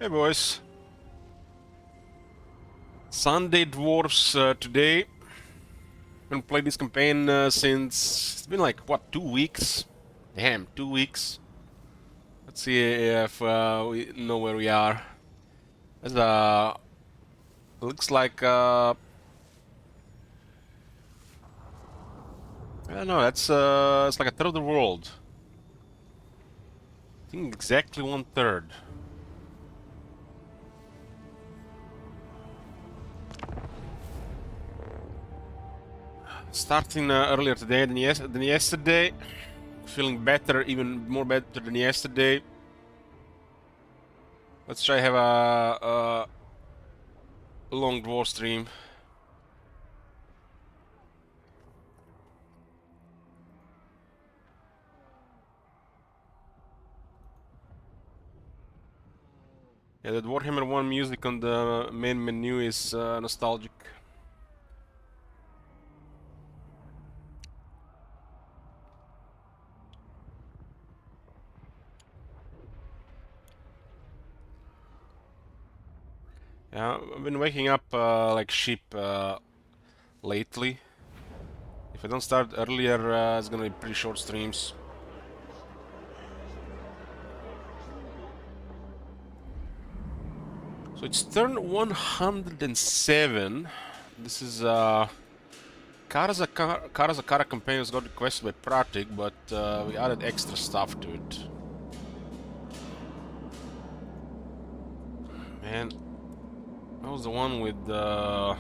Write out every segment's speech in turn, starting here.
Hey boys, Sunday Dwarfs today. Been playing this campaign since it's been like what, 2 weeks? Damn, 2 weeks. Let's see if we know where we are. There's looks like I don't know. That's it's like a third of the world. I think exactly 1/3. Starting earlier today than yesterday. Feeling better, even more better than yesterday. Let's try have a long dwarf stream. Yeah, the Warhammer 1 music on the main menu is nostalgic. Yeah, I've been waking up like sheep lately. If I don't start earlier, it's gonna be pretty short streams. So it's turn 107. This is Karaz-a-Karak campaign has got requested by Pratik, but we added extra stuff to it. Man, that was the one with uh-huh.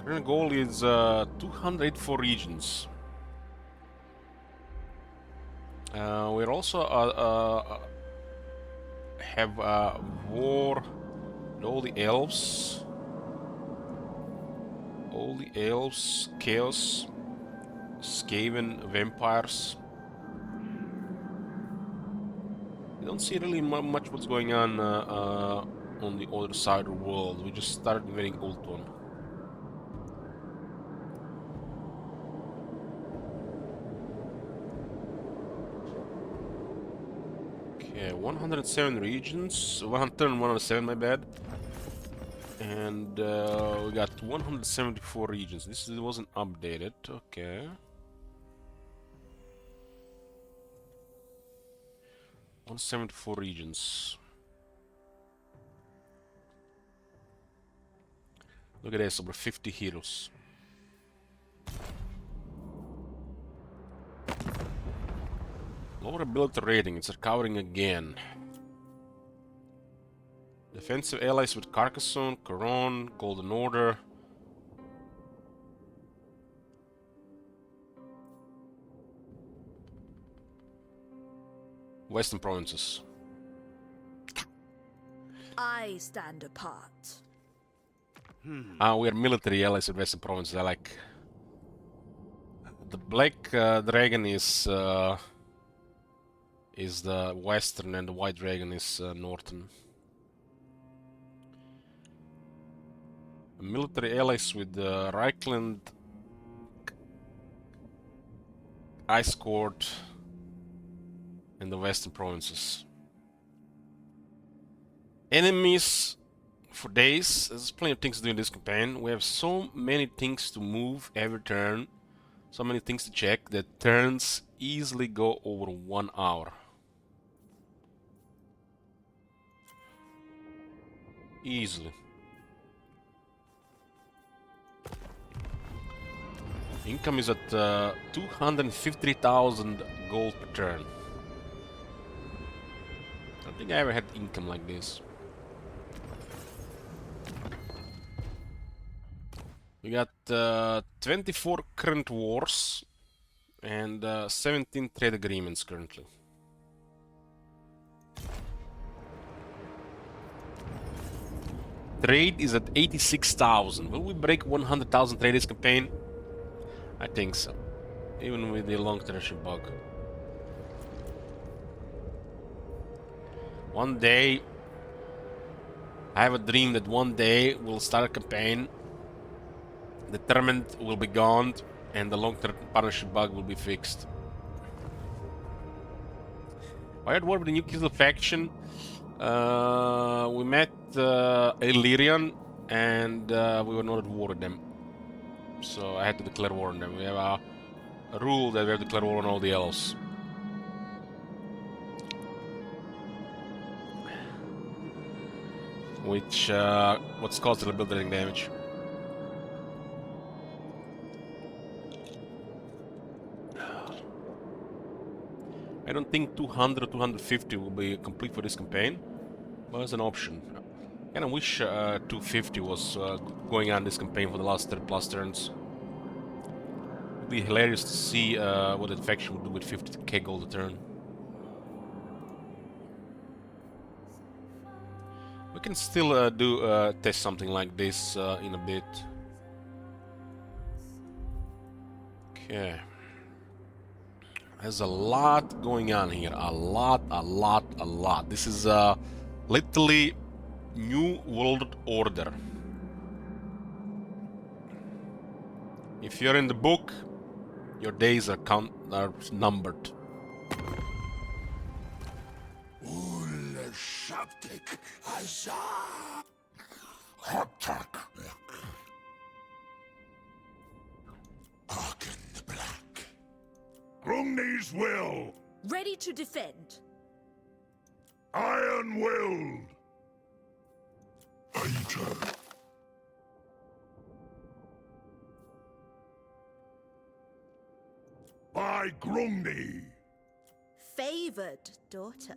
Current goal is 284 regions. We're also have war with all the elves, chaos, Skaven, vampires. We don't see really much what's going on the other side of the world. We just started invading Ultron. Okay, 107 regions. 107, my bad. And we got 174 regions. This wasn't updated. Okay. 174 regions. Look at this, over 50 heroes. Lower ability rating, it's recovering again. Defensive allies with Carcassonne, Coron, Golden Order. Western provinces. I stand apart. We are military allies with Western provinces. I like. The black dragon is the western, and the white dragon is northern. Military allies with Reichland, Ice Court, and the western provinces. Enemies for days. There's plenty of things to do in this campaign. We have so many things to move every turn, so many things to check that turns easily go over 1 hour. Easily. Income is at 253,000 gold per turn. I don't think I ever had income like this. We got 24 current wars and 17 trade agreements currently. Trade is at 86,000. Will we break 100,000 trade this campaign? I think so. Even with the long treasure bug. One day, I have a dream that one day we'll start a campaign. The tournament will be gone, and the long-term partnership bug will be fixed. I had war with the new Kizil faction. We met Illyrian, and we were not at war with them. So I had to declare war on them. We have a rule that we have to declare war on all the elves. Which, what's caused a little building damage. I don't think 200 or 250 will be complete for this campaign, but it's an option. I kinda wish 250 was going on this campaign for the last 30+ turns. It would be hilarious to see what the faction would do with 50k gold a turn. We can still test something like this in a bit. Okay. There's a lot going on here. A lot. This is literally New World Order. If you're in the book, your days are numbered. Grungni's will! Ready to defend. Iron-willed! Enter. By Grungni! Favored daughter.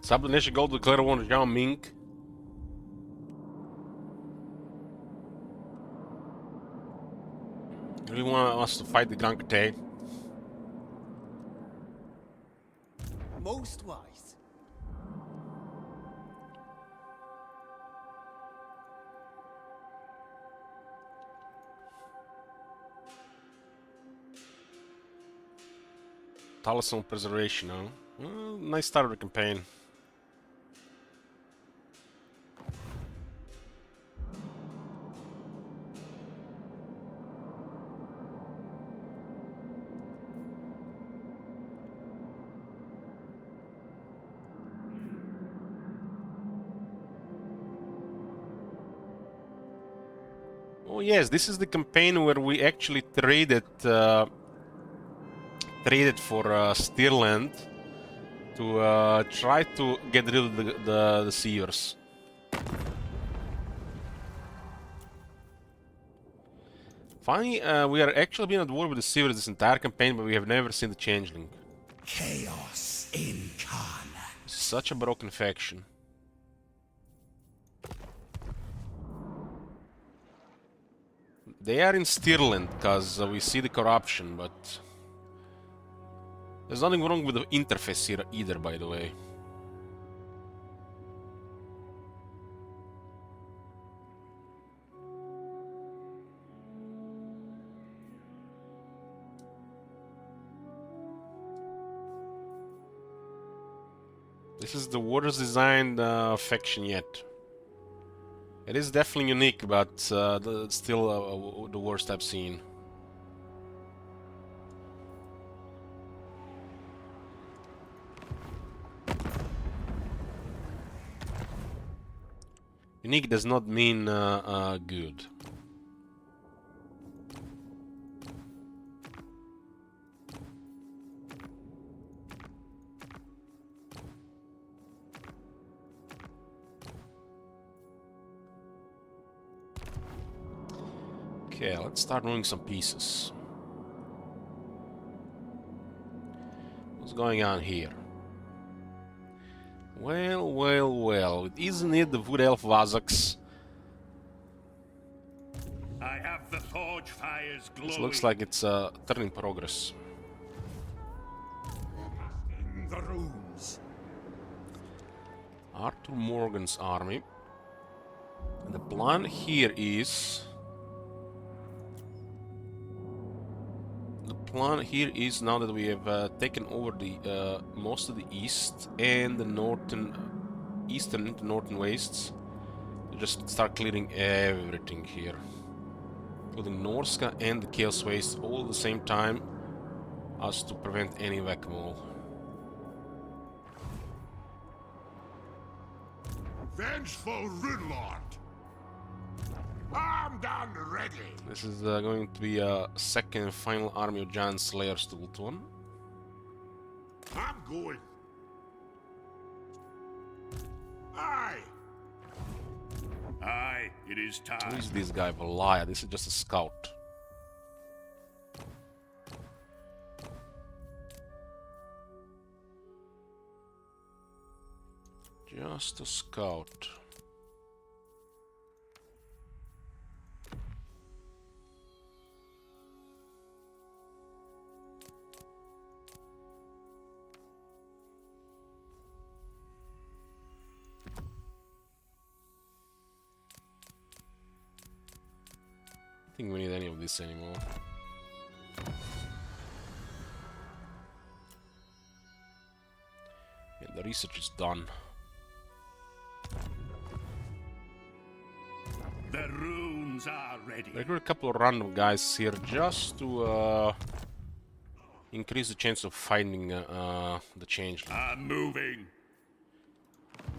Sublination gold declare one Jean Mink. Really want us to fight the Grand Kate. Most wise. Talisman preservation, huh? Well, nice start of the campaign. Oh yes, this is the campaign where we actually traded for Steerland to try to get rid of the Seers. Finally, we are actually being at war with the Seers this entire campaign, but we have never seen the Changeling. Chaos incarnate. Such a broken faction. They are in Steerland, because we see the corruption, but... There's nothing wrong with the interface here either, by the way. This is the worst designed faction yet. It is definitely unique, but it's still the worst I've seen. Unique does not mean good. Okay, let's start moving some pieces. What's going on here? Well. Isn't it the Wood Elf Vazaks? I have the forge fires glowing. This looks like it's turning progress. In the rooms. Arthur Morgan's army. The plan here is... now that we have taken over the most of the east and the eastern and northern wastes, to just start clearing everything here. Including Norska and the Chaos Waste all at the same time, as to prevent any whack-a-mole. Vengeful Runelord! Armed and ready! This is going to be a second and final army of Giant Slayers to Ultron. I'm going. Aye! Aye, it is Who time. is this guy, Valaya? This is just a scout. Just a scout. I don't think we need any of this anymore. Yeah, the research is done. The runes are ready. I got a couple of random guys here just to increase the chance of finding the changeling. I'm moving.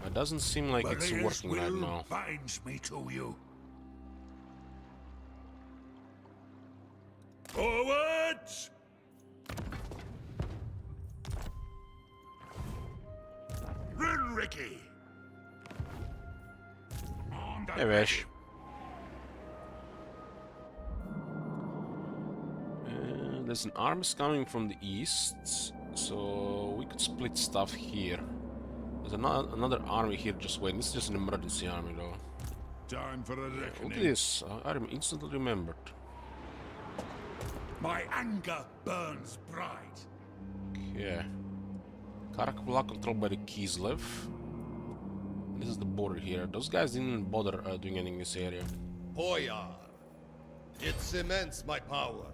It doesn't seem like it's Maria's working right will now. binds me to you. Forwards! Run, Ricky! Hey, Vash. There's an army coming from the east, so we could split stuff here. There's another army here just waiting. This is just an emergency army, though. Time for a Look reckoning. at this. I instantly remembered. My anger burns bright. Yeah. Karak block controlled by the Kislev. This is the border here. Those guys didn't bother doing anything in this area. Poyar. It cements my power.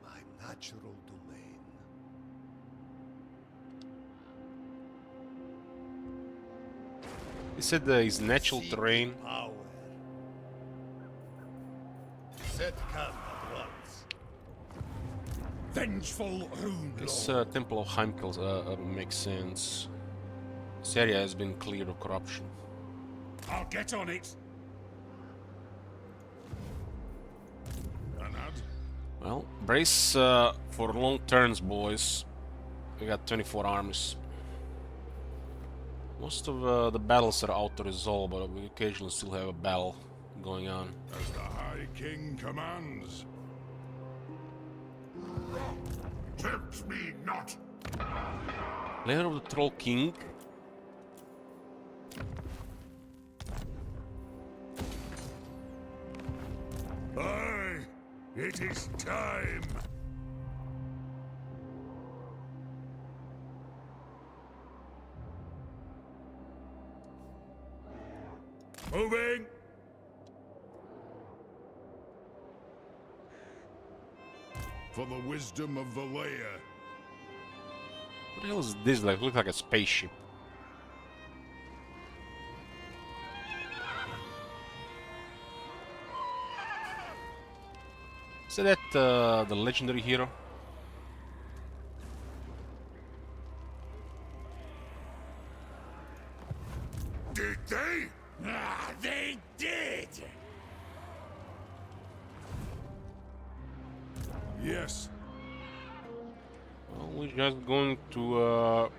My natural domain. He said his natural Secret terrain. Power. Set camp at once. Vengeful Rune This Lord. Temple of Heimkel makes sense. This area has been cleared of corruption. I'll get on it. Anad? Well, brace for long turns, boys. We got 24 armies. Most of the battles are out to resolve, but we occasionally still have a battle going on. As the High King commands. Tempt me not. Lair of the Troll King. Aye, it is time. Moving. For the wisdom of Valaya. What the hell is this? Like, looks like a spaceship. Is that the legendary hero? Did they? Ah, they did! Yes. Well, we're just going to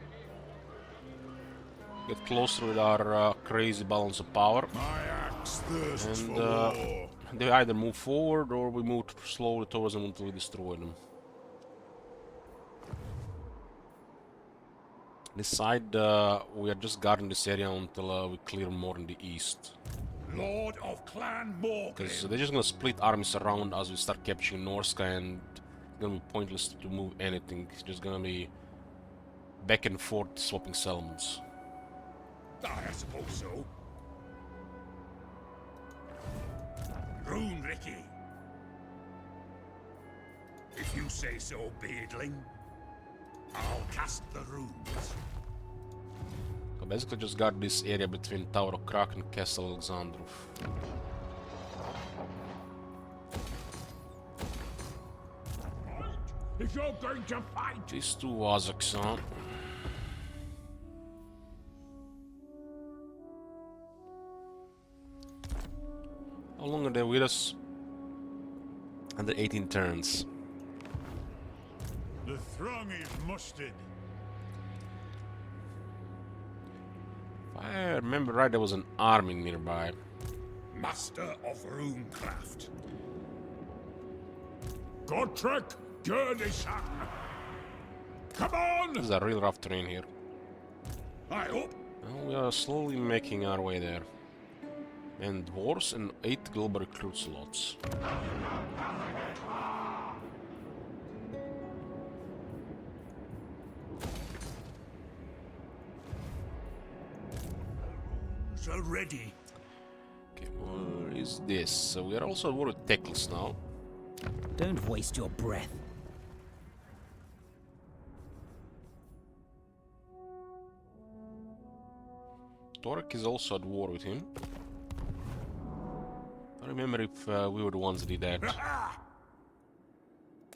get closer with our crazy balance of power. My axe thirsts And for war. they either move forward or we move slowly towards them until we destroy them. This side, we are just guarding this area until we clear more in the east. Lord of Clan Morgan. Because they're just gonna split armies around as we start capturing Norska, and it's gonna be pointless to move anything. It's just gonna be back and forth swapping settlements. I suppose so. Rune Ricky. If you say so, beardling, I'll cast the runes. Basically just got this area between Tower of Krak and Karaz-a-Karak. If you're going to fight, These two Wazaks, huh? How long are they with us? Under 18 turns. the throng is mustered. If I remember right, there was an army nearby. Master of runecraft. Gotrek Gurdisan. Come on! This is a real rough terrain here. I hope. Well, we are slowly making our way there. And dwarves and 8 global recruit slots. So ready. Okay, where is this? So we are also at war with Teklis now. Don't waste your breath. Torek is also at war with him. I don't remember if we were the ones that did that.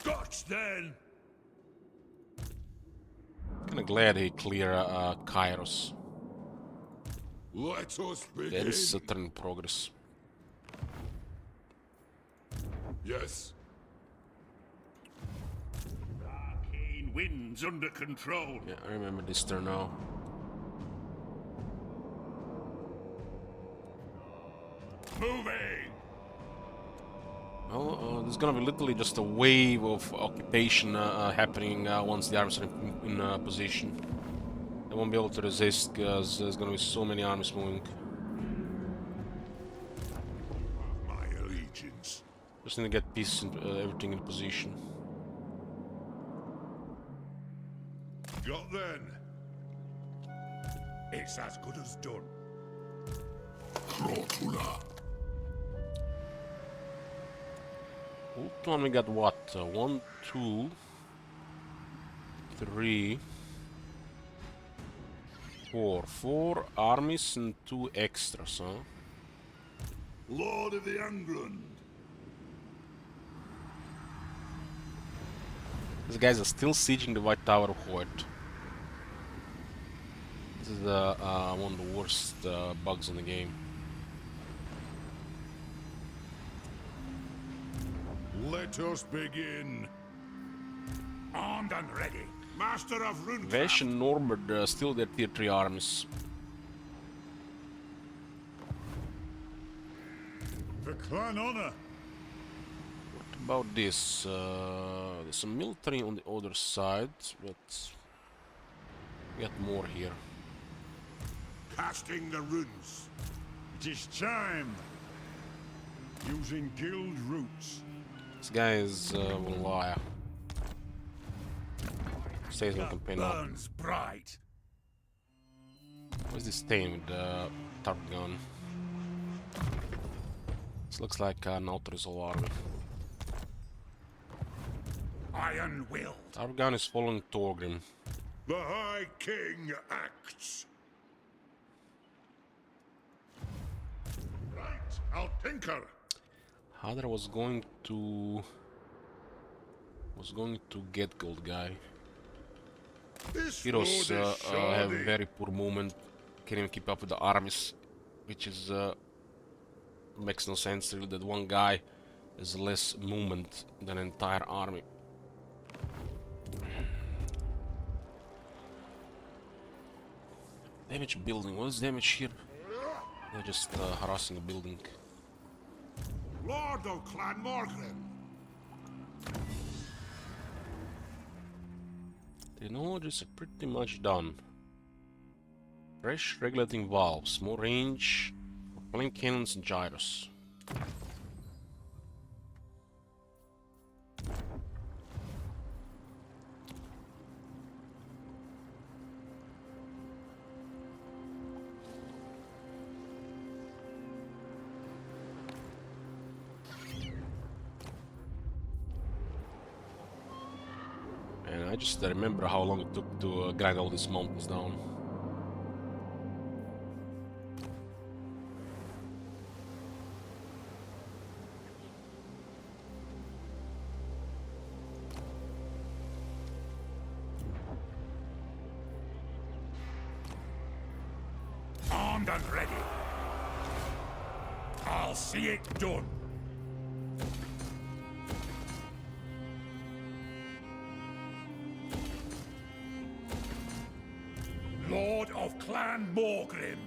Gots then. Kinda glad he cleared Kairos. Let us begin. There is a turn in progress. Yes. Arcane winds under control. Yeah, I remember this turn now. Moving. Well, there's gonna be literally just a wave of occupation happening once the armies are in position. They won't be able to resist because there's gonna be so many armies moving. My allegiance. Just need to get peace and everything in position. Got then. It's as good as done. Crotula. Ultron, we got what? 1, 2, 3, 4. 4 armies and 2 extras, huh? Lord of the England. These guys are still sieging the White Tower of Hoyt. This is one of the worst bugs in the game. Let us begin. Armed and ready. Master of Runecraft. Vesh and Norbert still their tier 3 armies. For clan honor. What about this? There's some military on the other side, but we got more here. Casting the runes. It is time. Using guild routes. This guy is a liar. Stays on campaign now. Burns bright. What's this thing with the Tarp gun? This looks like an auto-resolve army. Iron will. Tarp gun is following Thorgrim. The High King acts. Right, I'll tinker. Hadra was going to get gold guy. This Heroes road is have shoddy. very poor movement, can't even keep up with the armies, which is makes no sense really that one guy has less movement than an entire army. Damage building, what is damage here? They're just harassing a building. Lord of Clan Morgan. The knowledge is pretty much done. Fresh regulating valves, more range, flank cannons and gyros. And I just remember how long it took to grind all these mountains down. Armed and ready. I'll see it done. Lord of Clan Morgrim.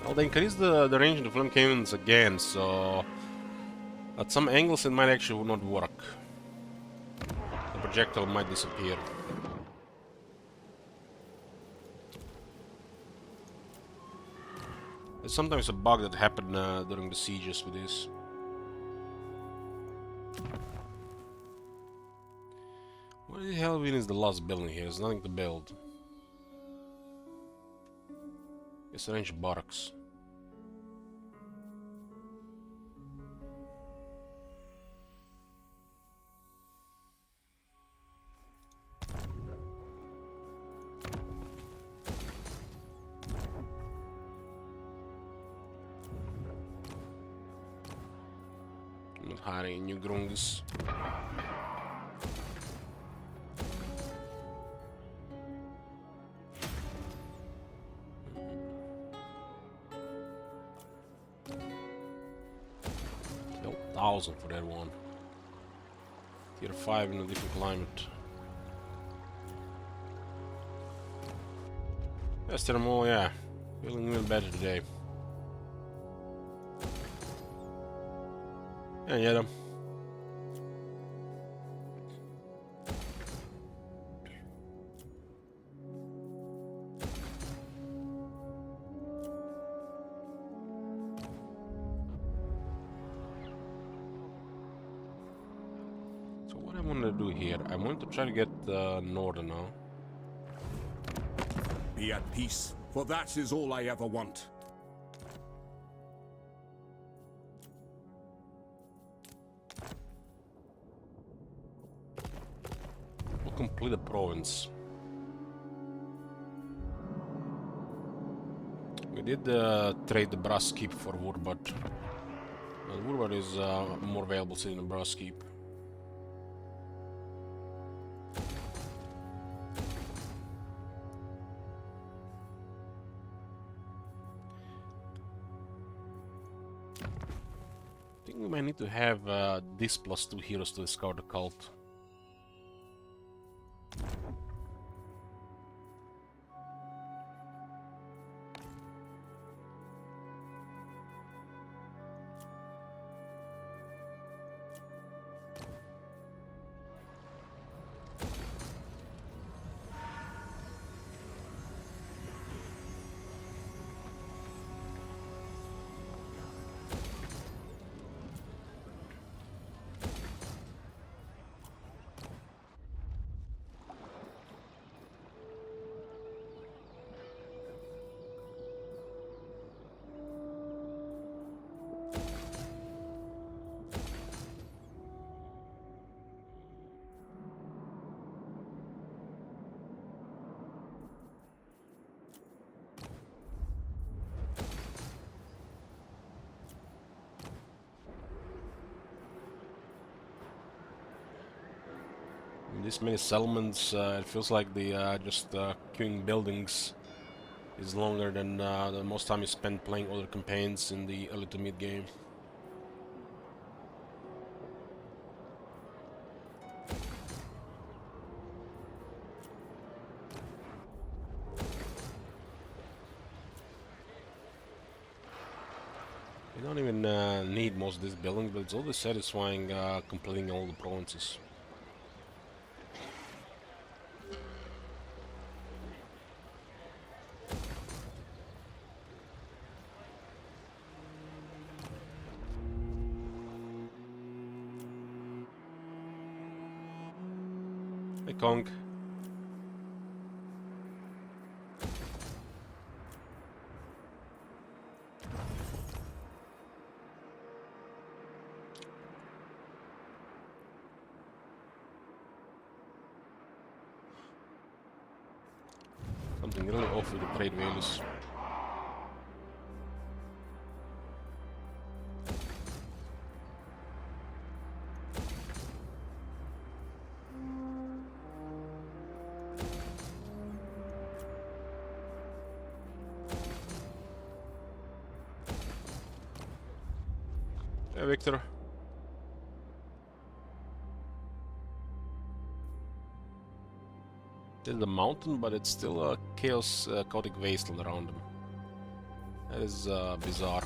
Well, they increased the range of the flame cannons again, so at some angles it might actually not work. The projectile might disappear. There's sometimes a bug that happened during the sieges with this. What the hell is the last building here? There's nothing to build. It's a range of barracks. I'm not hiring any new grungs. Nope, 1,000 for that one. Tier 5 in a different climate. Yes, thermal, yeah. Feeling even better today. Yeah, them. So what I want to do here, I want to try to get northern now. Be at peace, for that is all I ever want. We'll complete the province. We did trade the brass keep for Wurbad. Wurbad is a more valuable city than brass keep. I think we might need to have this plus 2 heroes to scout the cult. This many settlements, it feels like the just queuing buildings is longer than the most time you spend playing other campaigns in the early to mid game. You don't even need most of these buildings, but it's always satisfying completing all the provinces. Hey Kong. Something really off with the trade values. Victor. This is the mountain, but it's still a chaotic wasteland around them. That is bizarre.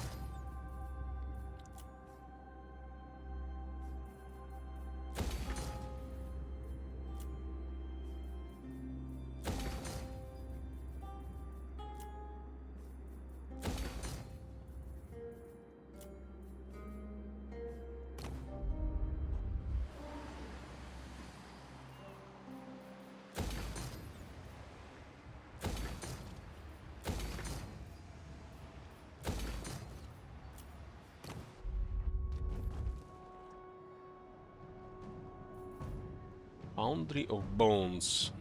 Foundry of Bones.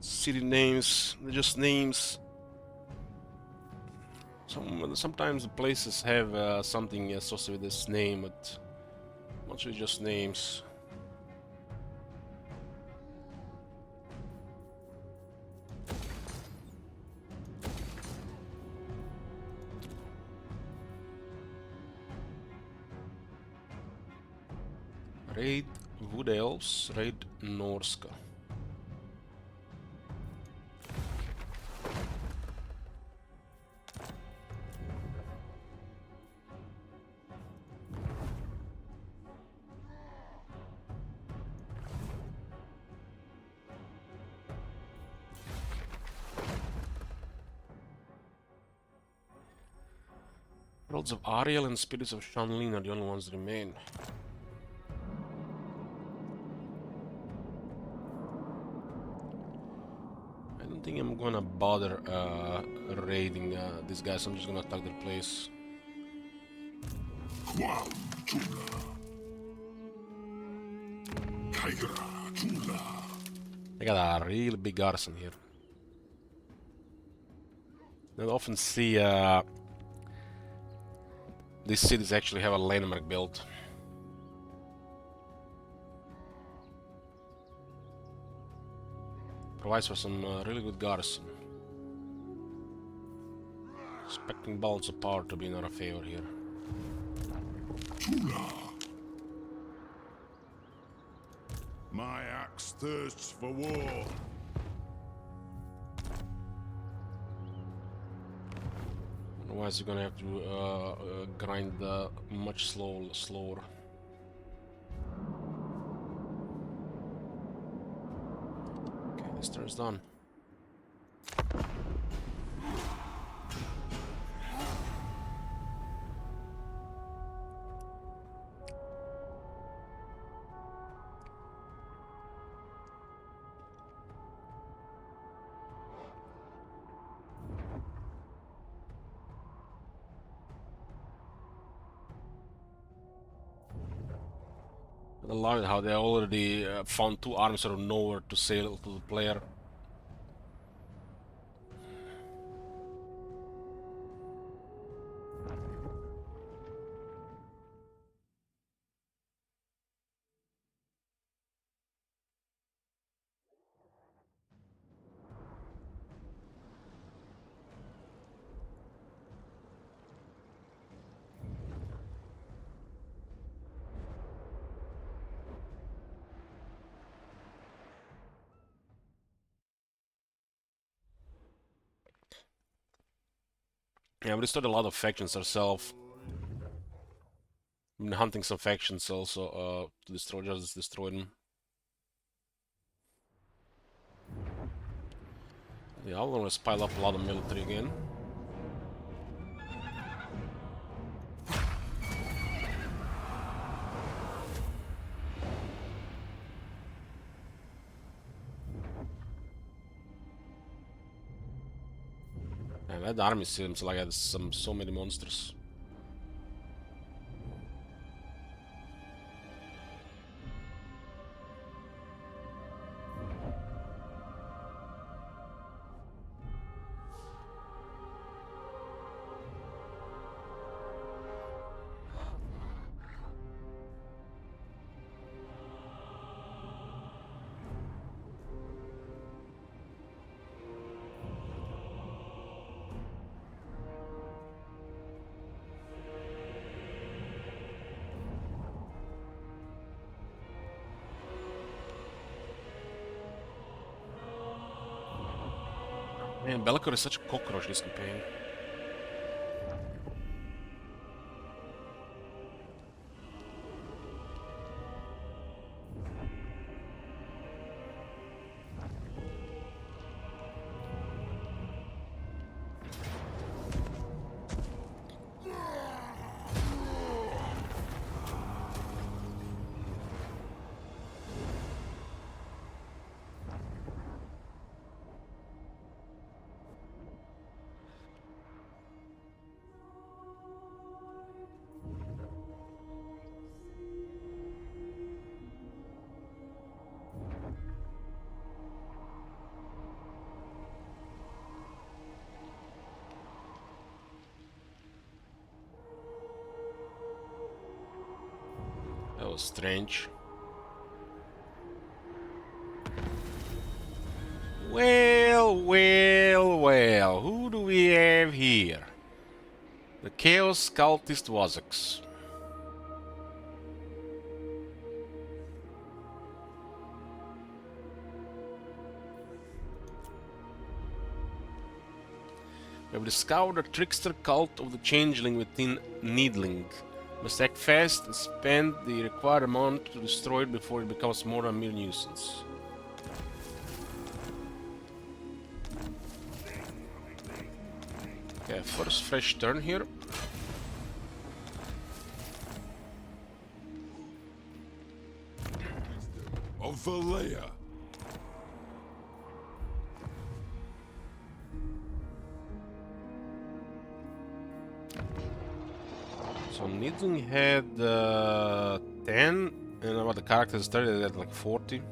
City names, they're just names. Sometimes the places have something associated with this name, but mostly just names. Raid Wood Elves, Raid Norska. Heralds of Ariel and Spirits of Shanlin are the only ones that remain. I don't think I'm gonna bother raiding these guys. I'm just gonna attack their place. They got a really big garrison here. I often see these cities actually have a landmark built. Provides for some really good garrison. Expecting balance of power to be in our favor here. My axe thirsts for war. Otherwise, you're gonna have to grind much slower. Okay, this turn's done. I love it how they already found two armies out of nowhere to sail to the player. Yeah, we destroyed a lot of factions ourselves. Been hunting some factions also to just destroy them. Yeah, I'm gonna pile up a lot of military again. And that army seems like it has so many monsters. Man, Bellicor is such a cockroach this campaign. That was strange. Well, who do we have here? The Chaos Cultist Wazox. We have discovered the trickster cult of the changeling within Needling. Must act fast and spend the required amount to destroy it before it becomes more than a mere nuisance. Okay, first fresh turn here. Of Valea. So Needling had 10, and about the characters started at like 40.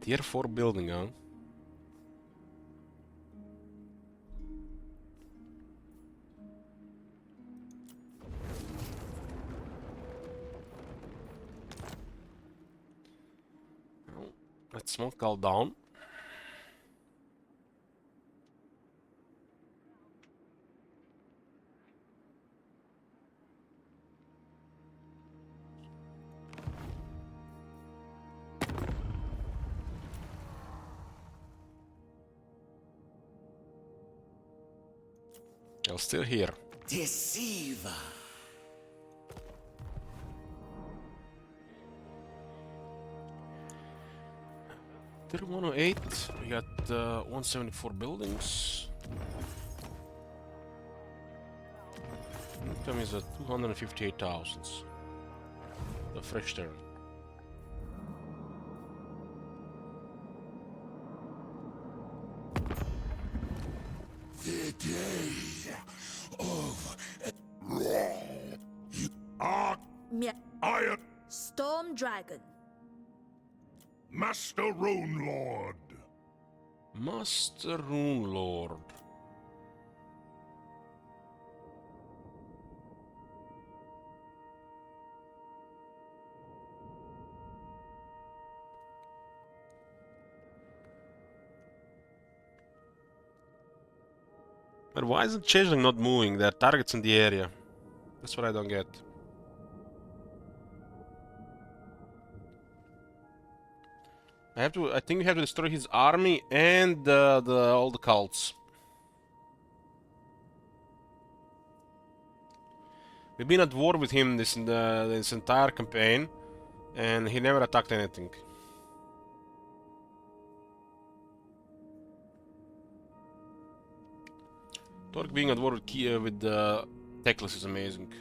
Tier 4 building, huh? Well, let's smoke all down. They're still here. Deceiver. Tier 108, we got 174 buildings. Income is at 258,000. The fresh turn. The day of Mia Iron Storm Dragon. Master Rune Lord. Master Rune Lord. But why is the changeling not moving? There are targets in the area. That's what I don't get. I think we have to destroy his army and all the cults. We've been at war with him this entire campaign, and he never attacked anything. Torque being at war with Teclis is amazing.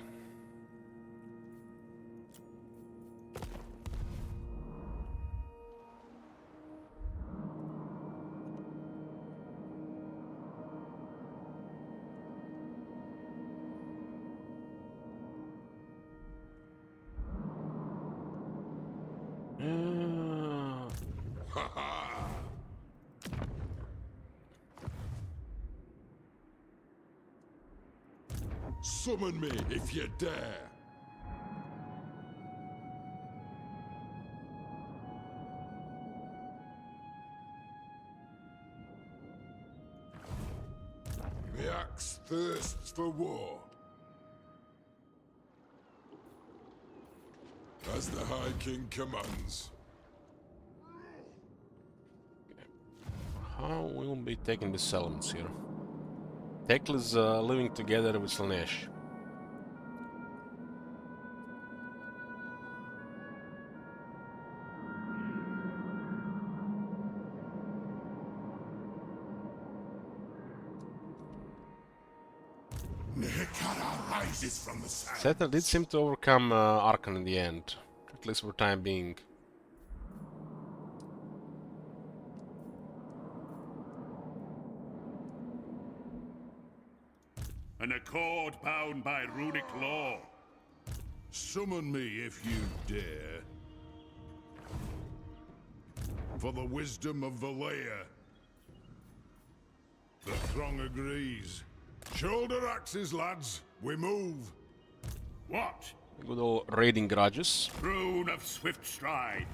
Summon me if you dare. thirsts for war. As the High King commands. How will be taking the settlements here? Tekla is living together with Slanesh. Nekara rises from the sand. Settler did seem to overcome Archon in the end, at least for the time being. An accord bound by runic law. Summon me if you dare. For the wisdom of Valea. The throng agrees. Shoulder axes, lads. We move. What? Good old raiding grudges. Rune of swift stride.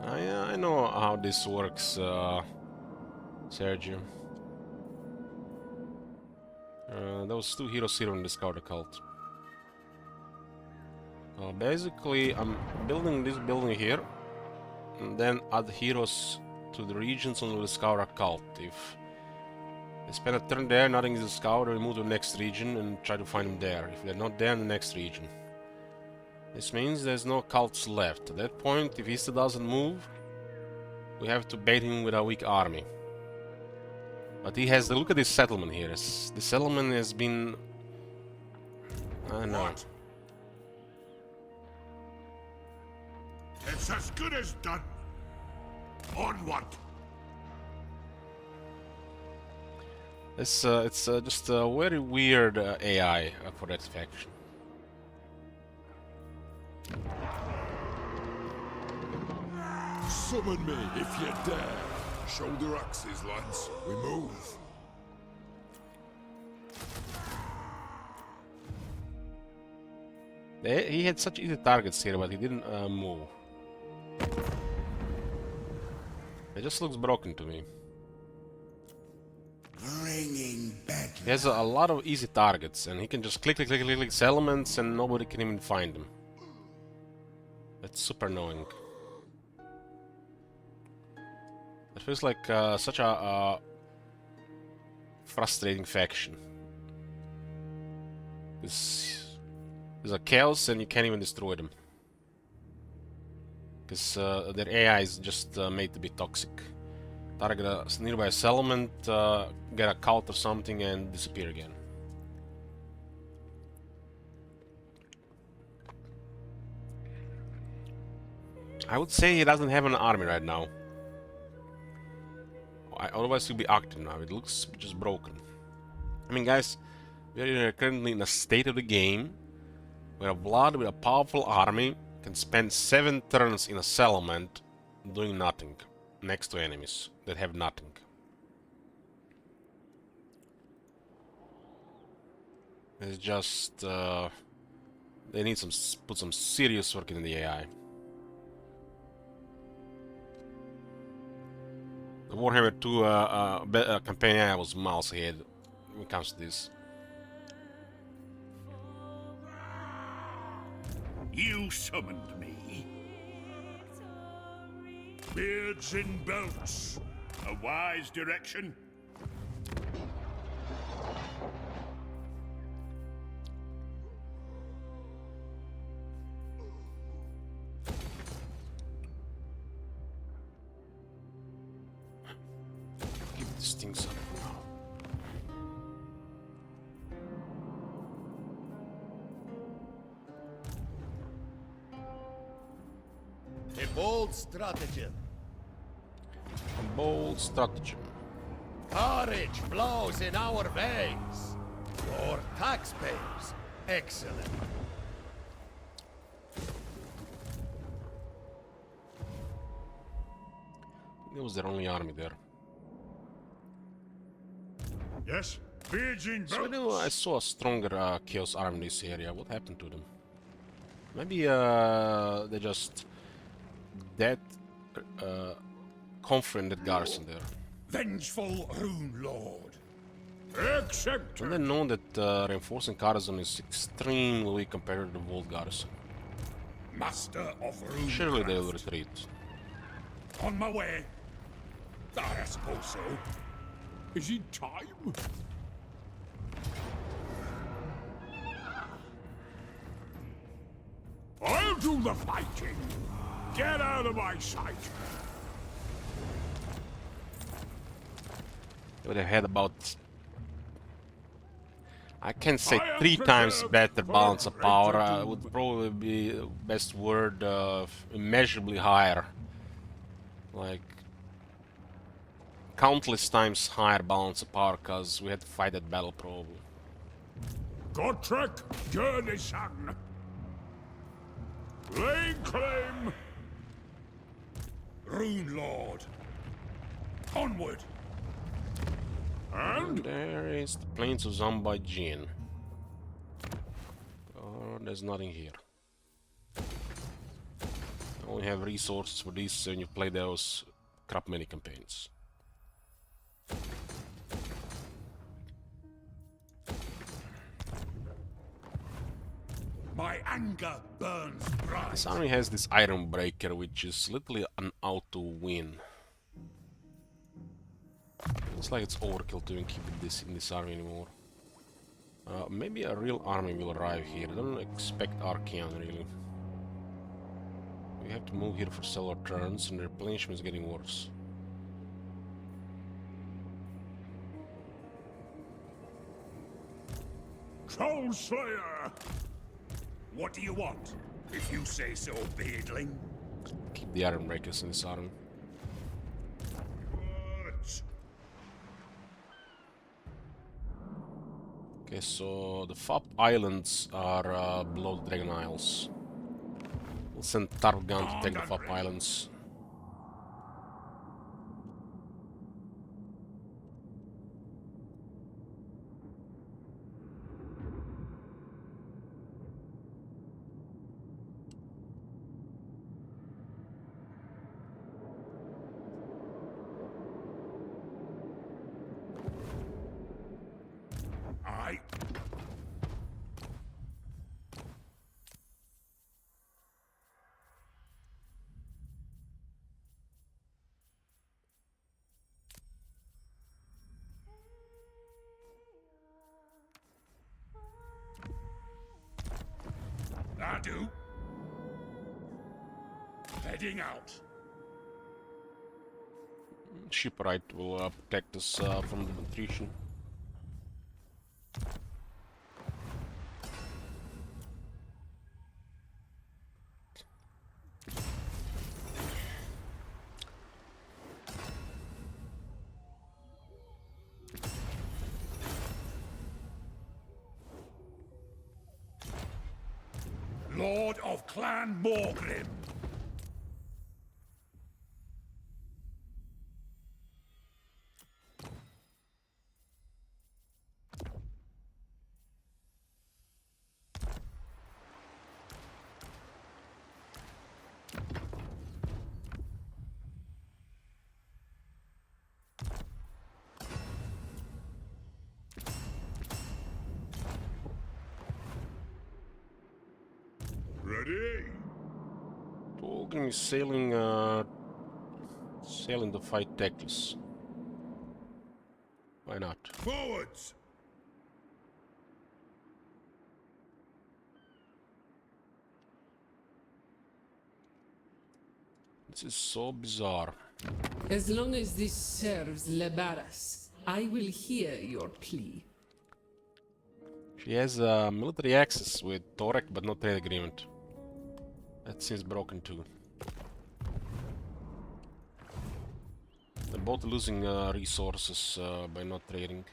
I know how this works, Sergio. Those two heroes here on the Scout Cult. Basically, I'm building this building here, and then add heroes to the regions on the Scout Cult. If they spend a turn there, nothing is a scout, we move to the next region and try to find them there. If they're not there, in the next region. This means there's no cults left. At that point, if he still doesn't move, we have to bait him with a weak army. But he has... look at this settlement here. The settlement has been... I don't know. What? It's as good as done. Onward. It's just a very weird AI for that faction. Summon me if you dare. Shoulder axes, lads. We move. He had such easy targets here, but he didn't move. It just looks broken to me. Bringing back. He has a lot of easy targets, and he can just click settlements, and nobody can even find them. That's super annoying. It feels like such a frustrating faction. There's a chaos, and you can't even destroy them. Because their AI is just made to be toxic. Target a nearby settlement, get a cult or something, and disappear again. I would say he doesn't have an army right now. Otherwise he'll be active now. It looks just broken. I mean, guys, we are currently in a state of the game where Vlad with a powerful army can spend 7 turns in a settlement doing nothing next to enemies that have nothing. It's just they need put some serious work in the AI. The Warhammer 2 campaign AI was miles ahead when it comes to this. You summoned me. Beards in belts. A wise direction. Give these things up now. A bold stratagem. A bold stratagem. Courage flows in our veins. For taxpayers. Excellent. It was their only army there. Yes? Beards in So I belts. know I saw a stronger Chaos army in this area. What happened to them? Maybe they're just that confident that garrison there. Vengeful Rune Lord. And Accepted. they know that reinforcing garrison is extremely weak compared to the Vault garrison. Master of Rune. Surely they will retreat. On my way. I suppose so. Is it time? I'll do the fighting. Get out of my sight. They would have had about, I can say, I am 3 times prepared better for balance of greater power. doom. Would probably be the best word, immeasurably higher. Like countless times higher balance of power, because we had to fight that battle probably. Gotrek, journey son. Laying claim. Rune Lord. Onward. And And there is the plains of Zambajin. Oh, there's nothing here. I only have resources for this when you play those crap mini campaigns. my anger burns bright. This army has this Iron Breaker, which is literally an auto win. It's like it's overkill to even keep this in this army anymore. Maybe a real army will arrive here. I don't expect Archean really. We have to move here for several turns, and the replenishment is getting worse. Soul Slayer! What do you want? If you say so, beardling. Keep the Iron Breakers in this army. What? Okay, so the Fop Islands are below the Dragon Isles. We'll send Targan to take the Fop Islands. I... I do. Heading out. Shipwright will protect us from the nutrition. Lord of Clan Morgrim. Ready? Tolkien is sailing to fight Teclis. Why not? Forwards! This is so bizarre. As long as this serves Lebaras, I will hear your plea. She has military access with Torek, but no trade agreement. That seems broken too. They're both losing resources by not trading.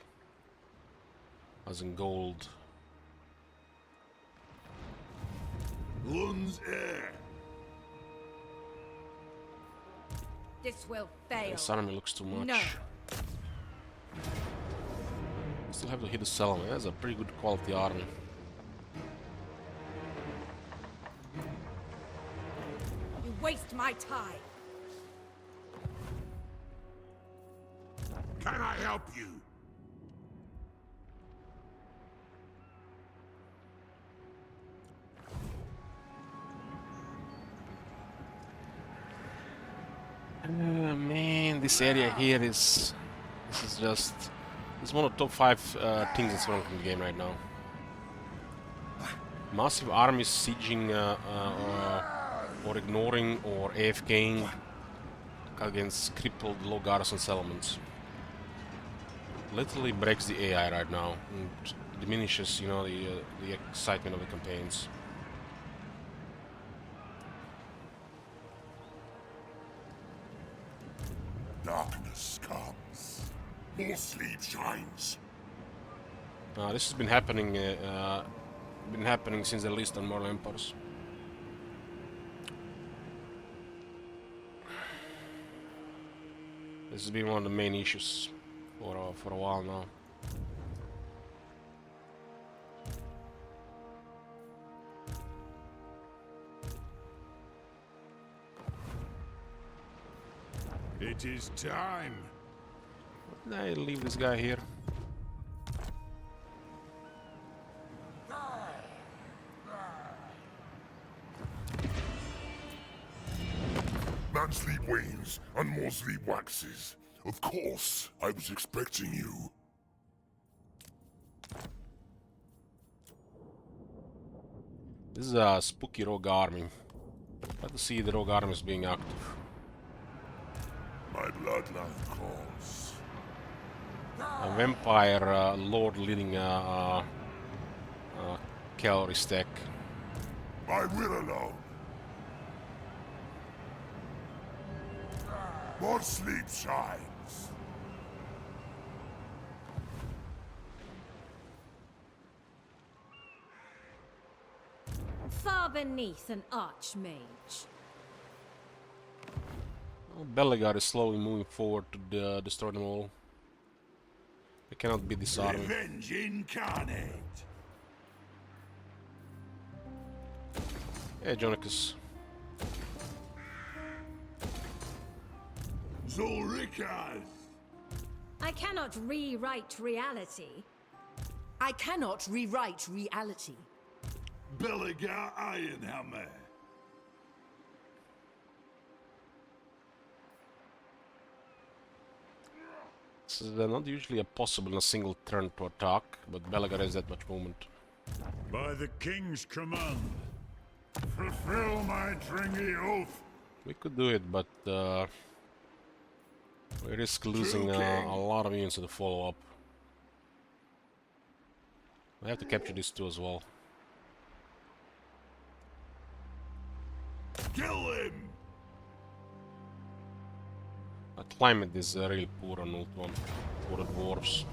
As in gold. Lun's air. This will fail. This army looks too much. No. Still have to hit the settlement. That's a pretty good quality army. waste my time. Can I help you? Man, this area here is... This is just... It's one of the top 5 things that's wrong in the game right now. Massive armies sieging or ignoring or AFKing against crippled low garrison settlements. Literally breaks the AI right now and diminishes, you know, the excitement of the campaigns. Darkness comes. More sleep shines. This has been happening since the list on Mortal Empires. This has been one of the main issues for a while now. It is time. I leave this guy here. Man sleep wanes and more sleep waxes. Of course, I was expecting you. This is a spooky rogue army. Glad to see the rogue armies being active. My bloodline calls. A vampire lord leading a cavalry stack. I will alone. More sleep shines. Far beneath an archmage. Well, Bellegarde is slowly moving forward to destroy them all. They cannot be disarmed. Revenge incarnate. Hey, Jonicus. Zulrikas. I cannot rewrite reality. I cannot rewrite reality. Belligar Ironhammer. This is not usually possible in a single turn to attack, but Bellegarde has that much movement. By the king's command, fulfill my dringy oath. We could do it, but we risk losing a lot of units to the follow-up. We have to capture these two as well. Kill him! The climate is really poor on Ult 1 for the dwarves.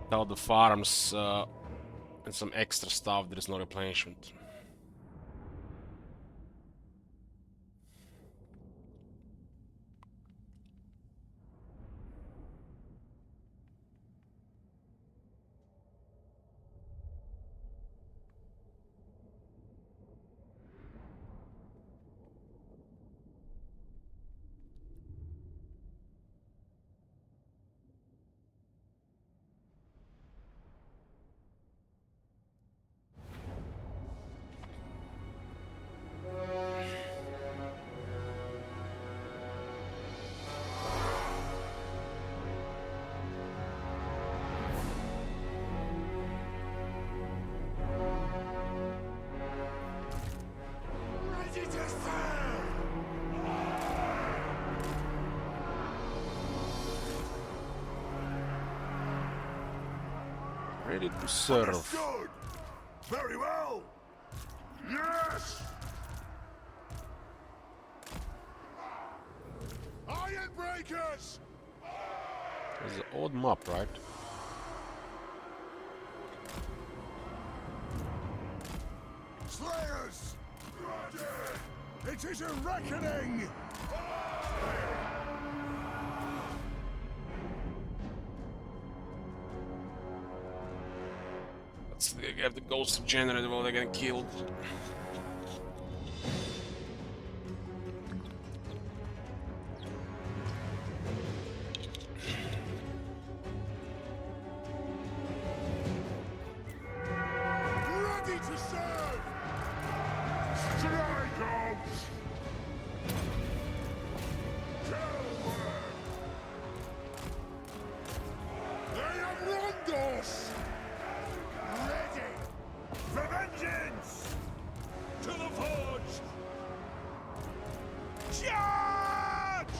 Without the farms and some extra stuff, there is no replenishment. Ready to serve! Ready to serve. Understood! Very well! Yes! Iron breakers! It's an odd map, right? Slayers! It is a reckoning! Let's see again. have the ghosts generate while they're getting killed. Ready to serve! Strike out! They have wronged us! Ready! For vengeance! To the forge! Charge!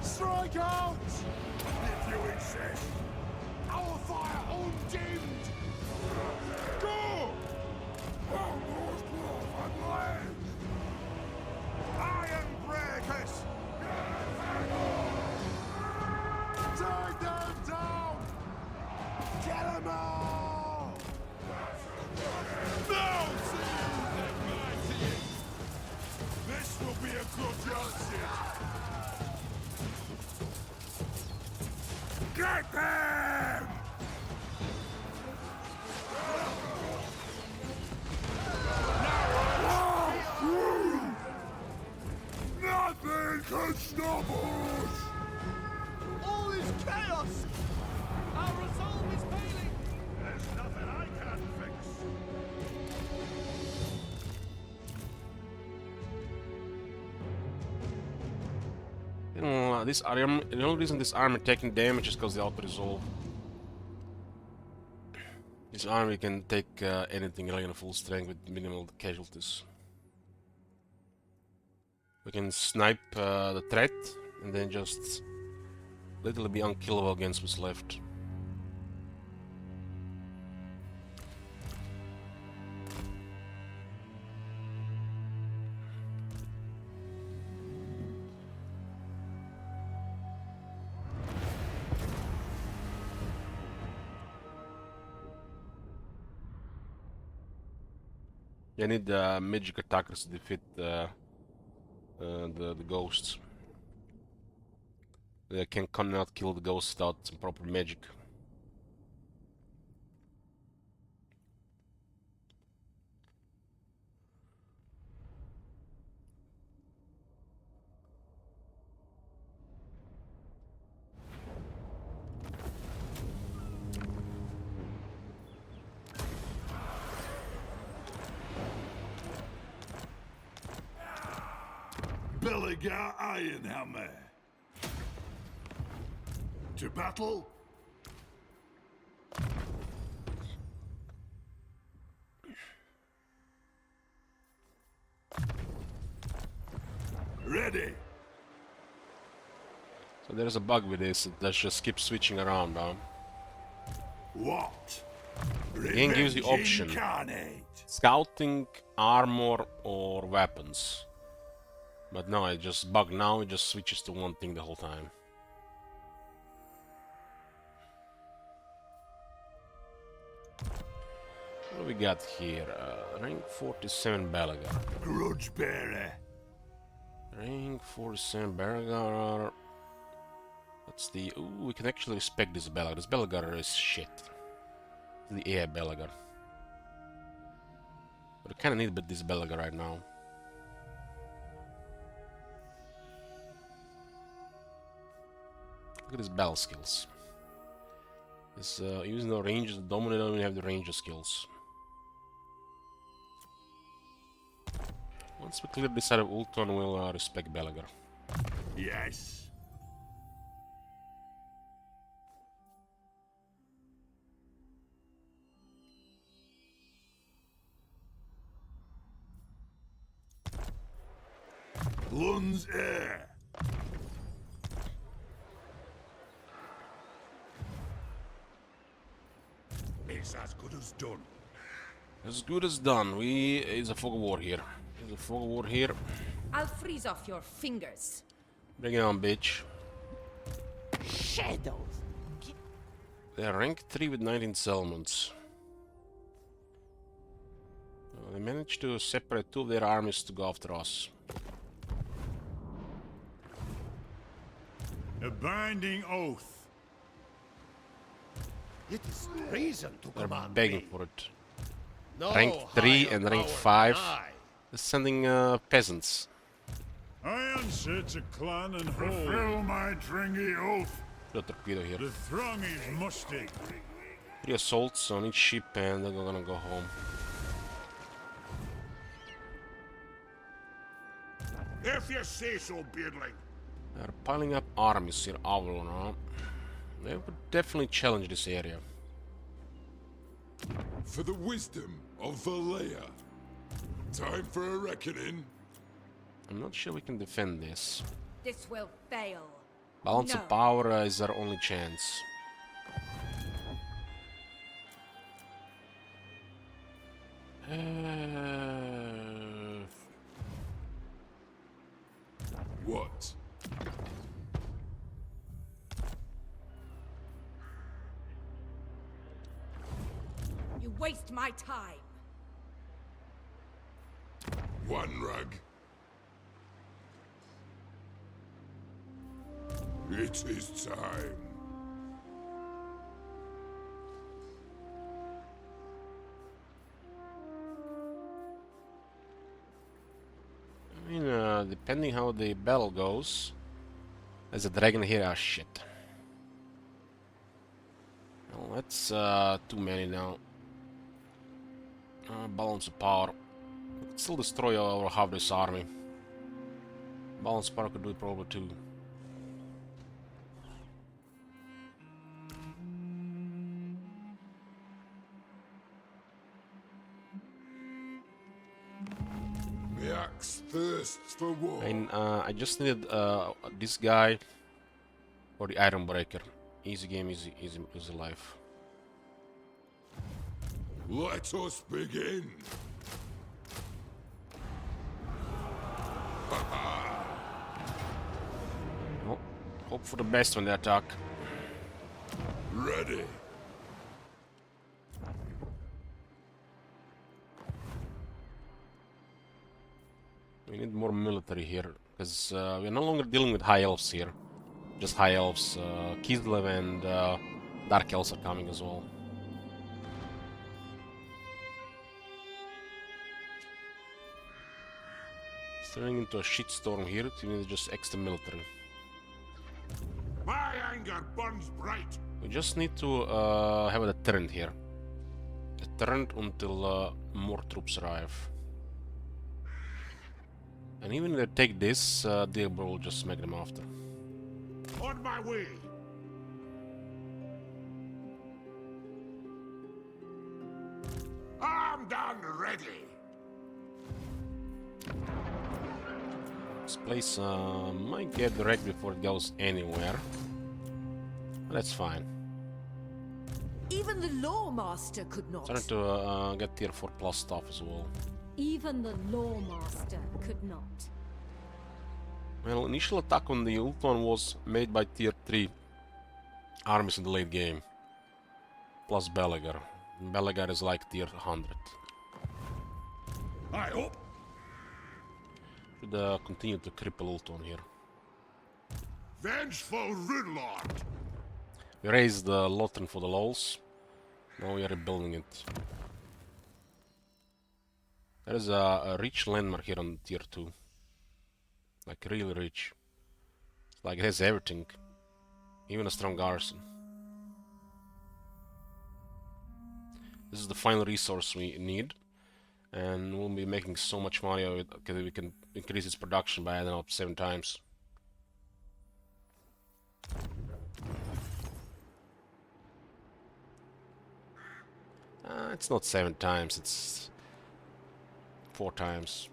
Strike out! If you insist. Our fire undimmed! Go! Warlord's glove and land! Iron breakers! Take them down! Get them all! Now see their mighty! This will be a good Johnson! Get them! Nothing can stop us! All is chaos! Our resolve is failing! There's nothing I can't fix! You know, this arm. The only reason this armor taking damage is because the auto resolve. This army can take anything really in full strength with minimal casualties. We can snipe the threat and then just literally be unkillable against what's left. I need magic attackers to defeat the ghosts. They cannot kill the ghosts without some proper magic. Belligar Ironhammer. To battle? Ready. So there's a bug with this. Let's just keep switching around, huh? What? The game gives you Revenge option. incarnate. Scouting, armor, or weapons. But no, it just bug now, it just switches to one thing the whole time. What do we got here? Rank 47 Belagar. Grudge bearer. Rank 47 Belagar. What's the... Ooh, we can actually respect this Belagar. This Belagar is shit. The air Belagar. But I kinda need this Belagar right now. Look at his battle skills. This using the ranges, the dominant don't even have the ranger skills. Once we clear this side of Ultron, we'll respect Belagar. Yes. Lun's air. It's as good as done. As good as done. It's a fog of war here. There's a fog of war here. I'll freeze off your fingers. Bring it on, bitch. Shadows. They're rank 3 with 19 settlements. They managed to separate two of their armies to go after us. A binding oath. It is treason to They're command begging me. for it. No Rank 3 higher and rank power 5. than I. They're sending peasants. I answer to clan and hold. Fulfill my dringy oath. Put a torpedo here. The throng is musty. 3 assaults on each ship and they're gonna go home. If you say so, beardling. They're piling up armies here, Avalon, huh? They would definitely challenge this area. For the wisdom of Valea. Time for a reckoning. I'm not sure we can defend this. This will fail. Balance No. of power is our only chance. What? You waste my time. One rug. It is time. I mean, depending how the battle goes. There's a dragon here. Ah, shit. Well, that's too many now. Balance of power. We could still destroy over half this army. Balance of power could do it probably too. The axe thirsts for war. I mean, I just needed this guy or the Iron Breaker. Easy game, easy life. Let us begin. Well, hope for the best when they attack. Ready. We need more military here, because we're no longer dealing with high elves here. Just high elves. Kislev and dark elves are coming as well. It's turning into a shitstorm here. We need just extra military. My anger burns bright. We just need to have a deterrent here. Deterrent until more troops arrive. And even if they take this, Diablo will just smack them after. On my way. Armed and ready. This place might get wrecked before it goes anywhere. But that's fine. Even the Lawmaster could not. Starting to get tier 4 plus stuff as well. Even the Lawmaster could not. Well, initial attack on the Ultron was made by tier 3 armies in the late game. Plus Belegar. Belegar is like tier 100. I hope. Should continue to cripple Ultron here. Vengeful Runelord. We raised the Lothren for the lols. Now we are rebuilding it. There is a rich landmark here on tier 2. Like really rich. Like it has everything. Even a strong garrison. This is the final resource we need. And we'll be making so much money of it because we can increase its production by, I don't know, 7 times. It's not 7 times, it's 4 times.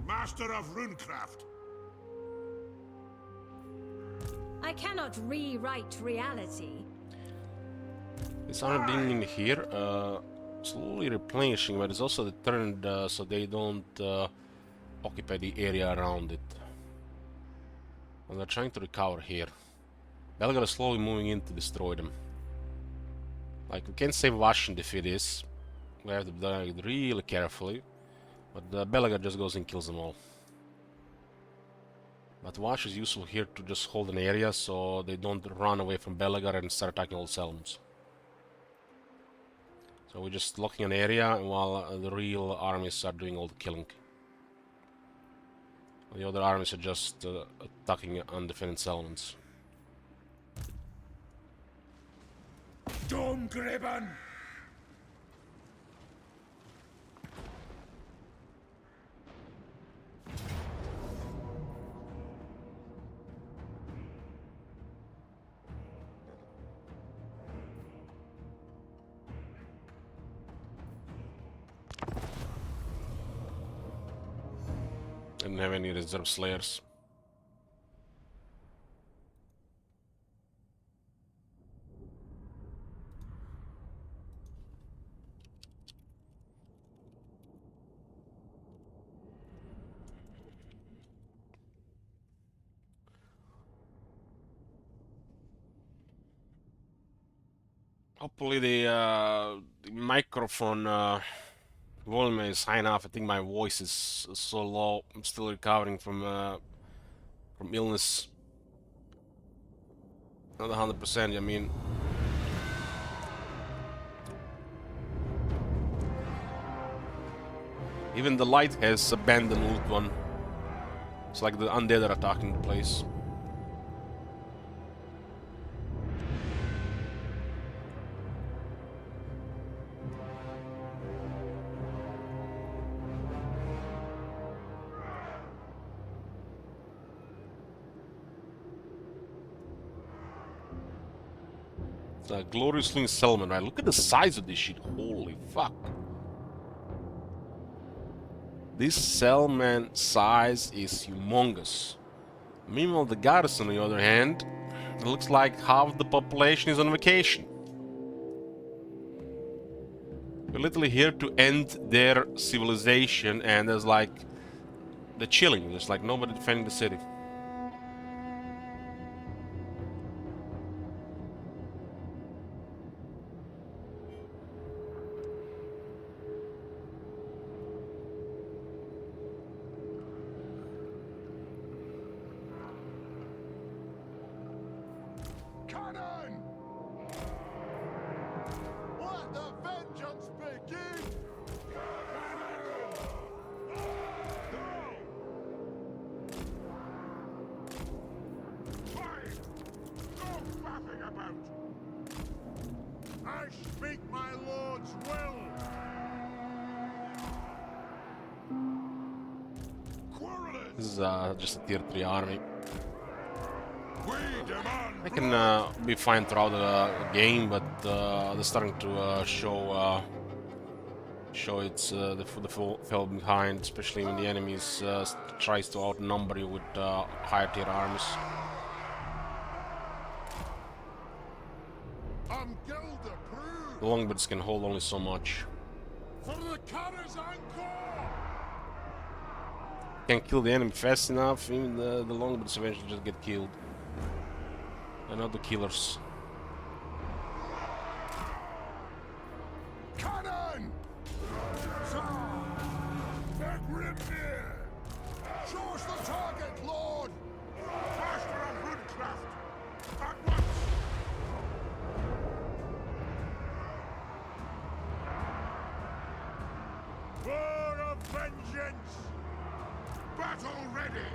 Master of Runecraft. I cannot rewrite reality. This army being in here, slowly replenishing, but it's also determined so they don't occupy the area around it. And they're trying to recover here. Belgrade is slowly moving in to destroy them. Like, we can't save Vash and defeat this. We have to do it really carefully. But the Belagar just goes and kills them all. But Watch is useful here to just hold an area so they don't run away from Belagar and start attacking all the settlements. So we're just locking an area while the real armies are doing all the killing. The other armies are just attacking undefended settlements. Domgriben! Didn't have any reserve slayers. Hopefully the microphone volume is high enough. I think my voice is so low. I'm still recovering from illness. Not 100%. I mean, even the light has abandoned Ult 1. It's like the undead are attacking the place. It's a gloriously settlement, right? Look at the size of this shit. Holy fuck. This settlement size is humongous. Meanwhile, the garrison, on the other hand, it looks like half the population is on vacation. We're literally here to end their civilization, and there's like... they're chilling. There's like nobody defending the city. Cannon! Let the vengeance begin! Fine! No faffing about! I speak my lord's will! Quarrelers! This is just a tier 3 army. We demand They can be fine throughout the game, but they're starting to show its the full fell behind, especially when the enemies tries to outnumber you with higher tier armies. Gilda approved The longbirds can hold only so much. for the Karaz-a-Karak! Can't kill the enemy fast enough. Even the longbirds eventually just get killed. And not the killers. Cannon! Begrimnir! Show us the target, Lord! Master of Rundcraft! At once! War of vengeance! Battle ready!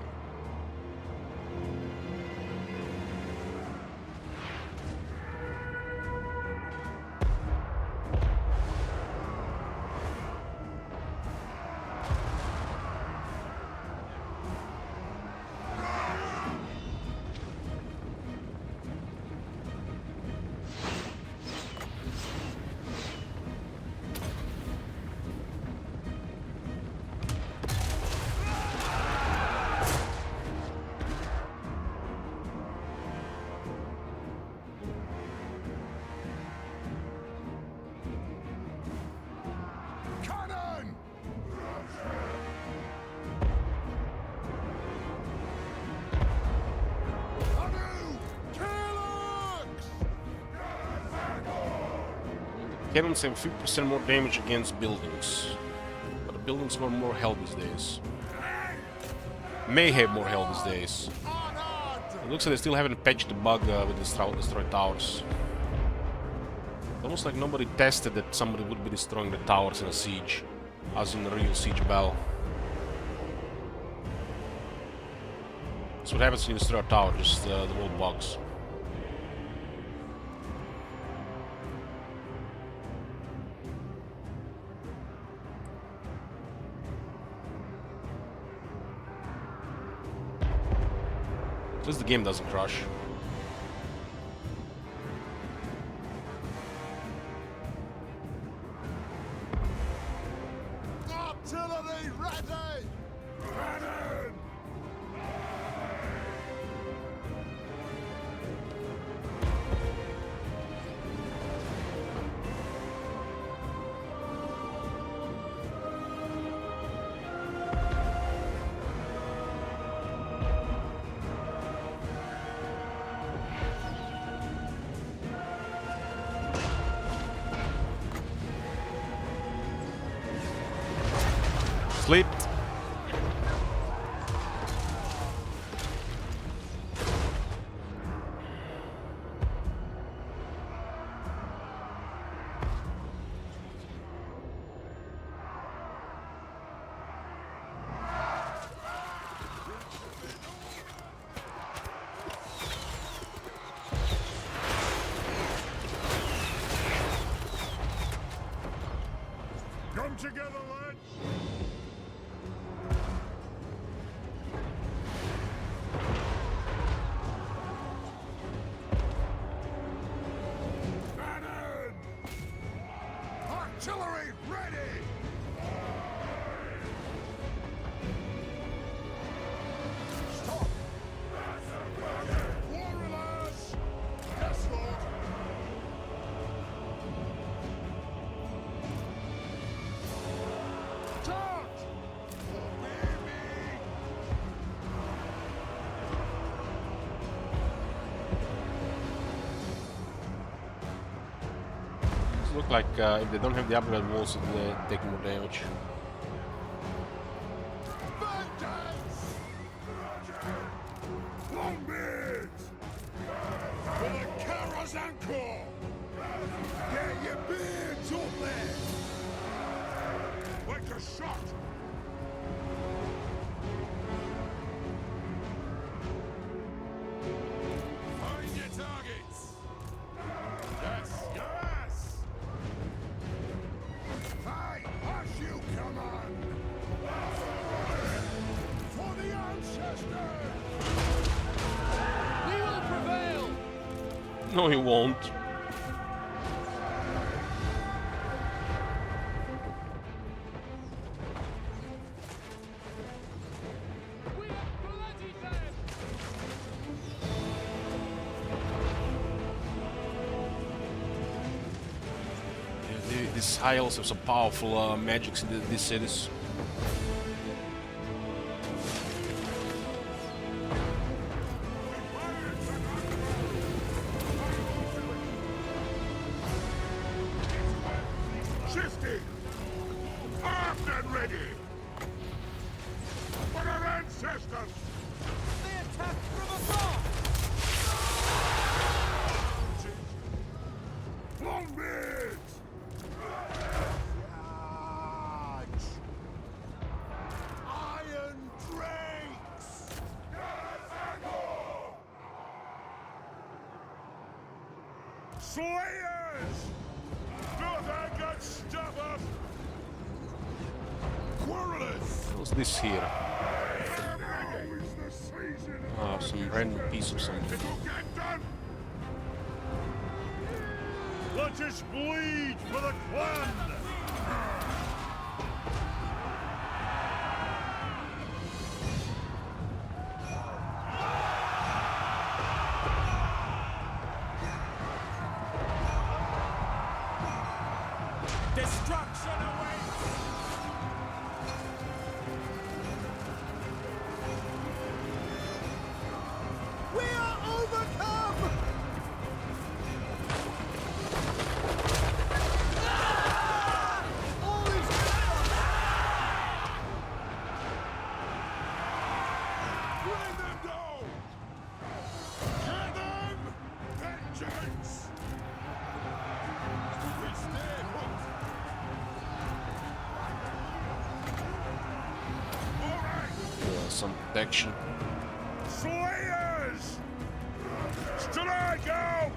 Cannon! Cannons have 50% more damage against buildings. But the buildings want more health these days. May have more health these days. It looks like they still haven't patched the bug with the destroyed towers. Almost like nobody tested that somebody would be destroying the towers in a siege, as in a real siege battle. That's what happens when you destroy a tower, just the whole bugs. At least the game doesn't crash. Artillery ready! Cannon! Slept. Come together, lads! Cannon! Artillery ready! Stop! Warriors! Yes, Lord! Charge! Obey me! It looks like if they don't have the upgrade walls, they take more damage. Vengeance! Longbeards! For the Karaz-a-Karak! Get your beards up there! Like a shot! Find your targets! Yes, yes! Fight as you command! For the ancestors! We will prevail! No, he won't. We have bloody them! Yeah, these hiles have some powerful magics in these cities. Shifty! Armed and ready! For our ancestors! They attack from afar! Longbeards! Charge! Iron Drakes! Slayers! Nothing can stop us! Quarrelers! What's this here? Now is the season! Oh, some random piece of something. It'll get done! Let us bleed for the clan! Destruction awaits! We are overcome! some protection. Slayers! Strike out!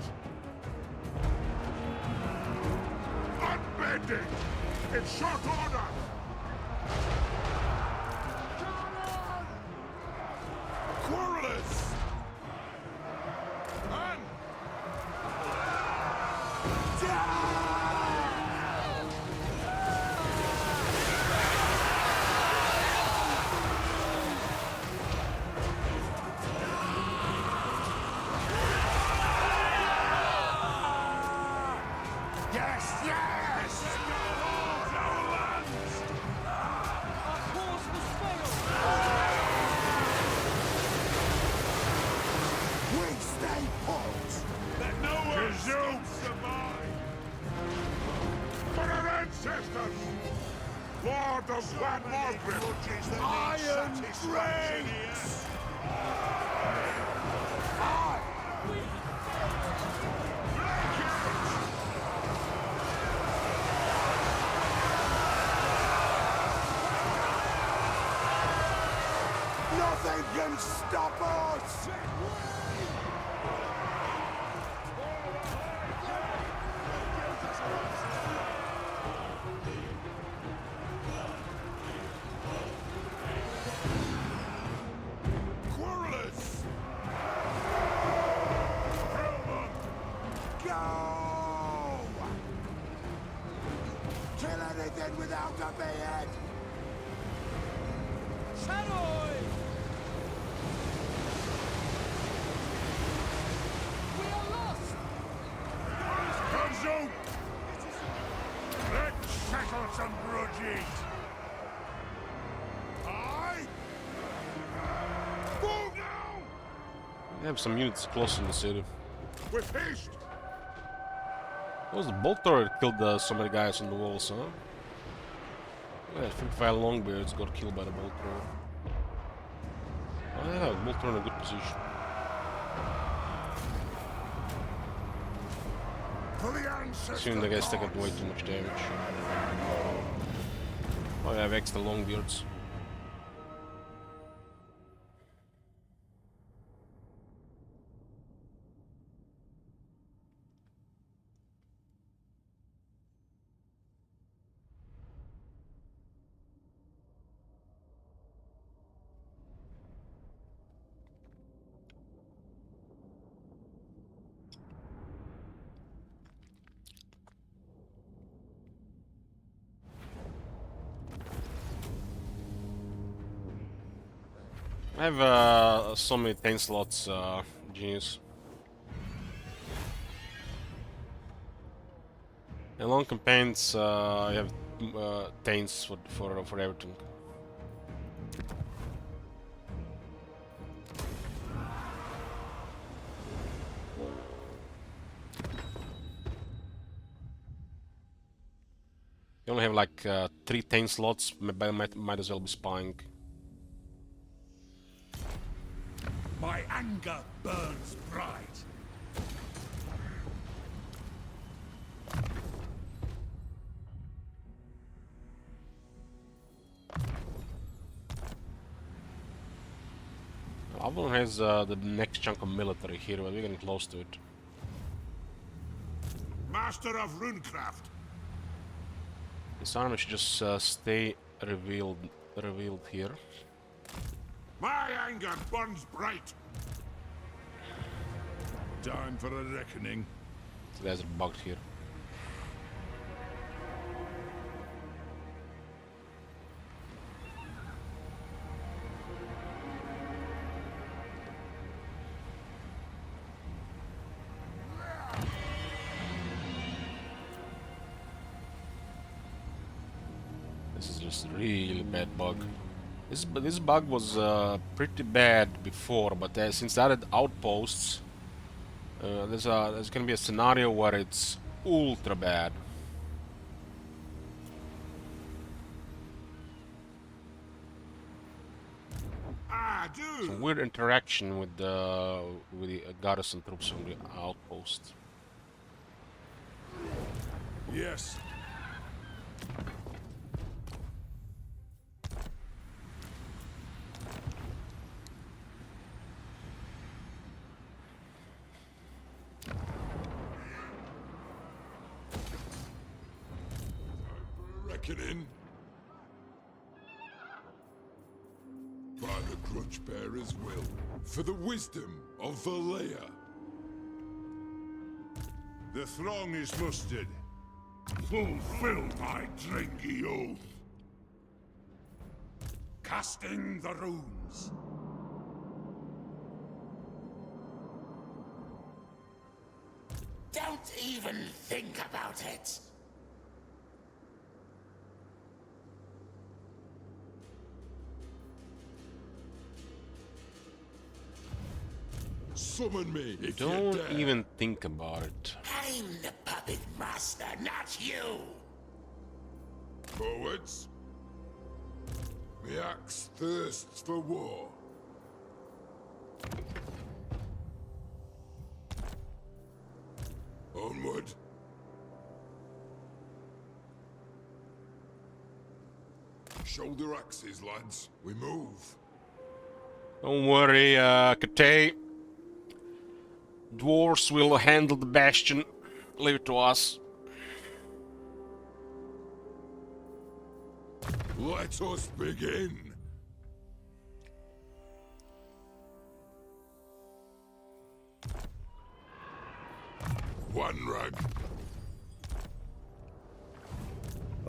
Unbending! In short order! Querulous! And... Yes, yes! Our lands! Our cause has failed! We stay put! Let no one survive! For our ancestors! Lord of Van Margaret! Iron Drakes! Nothing can stop us! Querulous! Go! Kill anything without a beard! Shadowy! We are lost! Conzo! Let's settle some grudges! Aye! Move now! We have some units close in the city. With haste! It was the bolt turret killed so many guys on the walls, huh? Yeah, 55 longbeards got killed by the bolt turret. Oh yeah, bolt turret in a good position. For the ancestors! Soon the guys taking way too much damage. Oh, I have extra longbeards. I have so many 10 slots, genius. In long campaigns, I have 10s for everything. You only have like 3 10 slots, might as well be spying. My anger burns bright. Avalon has the next chunk of military here, but we're getting close to it. Master of runecraft. This army should just stay revealed here. My anger burns bright. Time for a reckoning. The guys are bugged here. This is just a really bad bug. This bug was pretty bad before, but since they added outposts, there's gonna be a scenario where it's ultra bad. I do. Some weird interaction with the garrison troops from the outpost. Yes. reckoning. By the Grudge Bearer's will, for the wisdom of Valea. The throng is mustered. Fulfill my drinky oath. Casting the runes. Don't even think about it. Summon me if you Don't dare. even think about it. I'm the puppet master, not you. Forwards. The axe thirsts for war. Onward. Shoulder axes, lads. We move. Don't worry, Kate. Dwarves will handle the bastion. Leave it to us. Let us begin. One rag.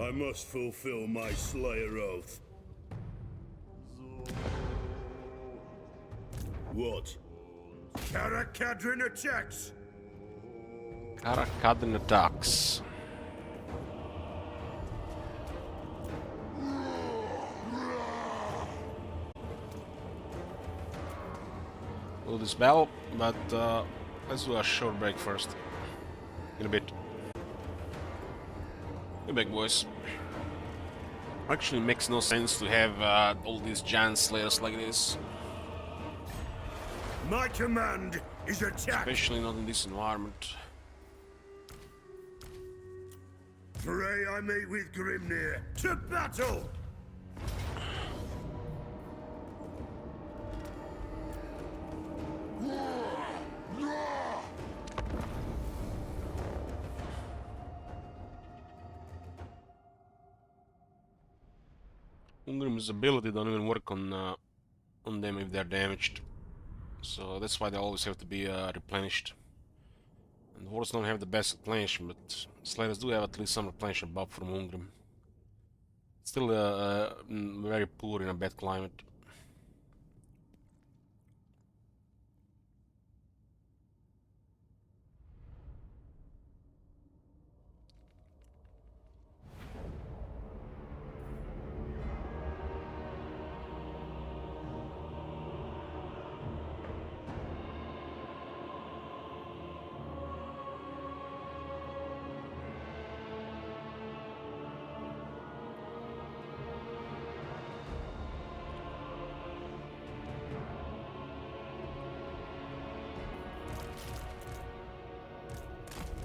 I must fulfill my Slayer oath. What? Karak-Kadrin attacks! Karaz-a-Karak attacks. We'll dispel, but let's do a short break first. In a bit. Be back, boys. Actually, makes no sense to have all these giant slayers like this, My command is attack! especially not in this environment. Pray I meet with Grimnir. To battle! Ungrim's ability don't even work on them if they're damaged, so that's why they always have to be replenished. And Hordes don't have the best replenishment, but Slayers do have at least some replenishment buff from Ungrim. Still very poor in a bad climate.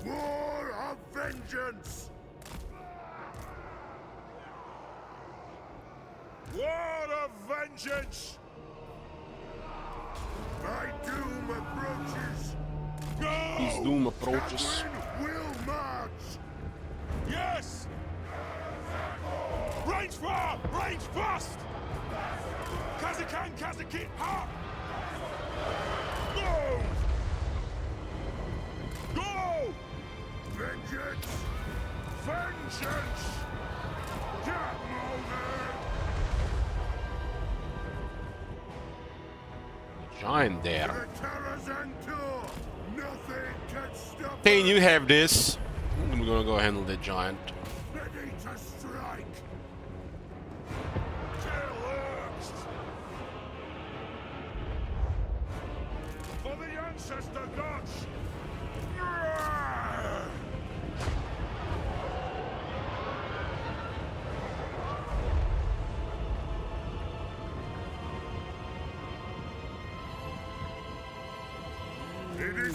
War of vengeance! War of vengeance! My doom approaches! Go! His doom approaches. Catherine will march! Yes! Range far! Range fast! Kazakit, ha! Go! Go! Vengeance! Vengeance! Get moving! Giant there. The Karaz-a-Karak! Nothing can stop Kane, us! you have this. I'm gonna go handle the giant. Ready to strike! Till for the ancestor gods!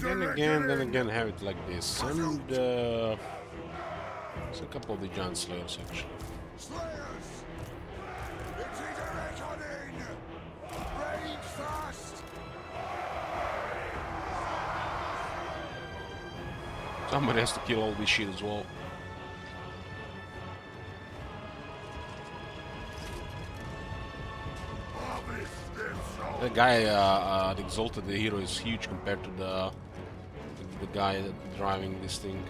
Then again, have it like this. And there's a couple of the giant slayers actually. Slayers! It is a reckoning! Rage fast! Somebody has to kill all this shit as well. The guy that exalted the hero is huge compared to the guy driving this thing.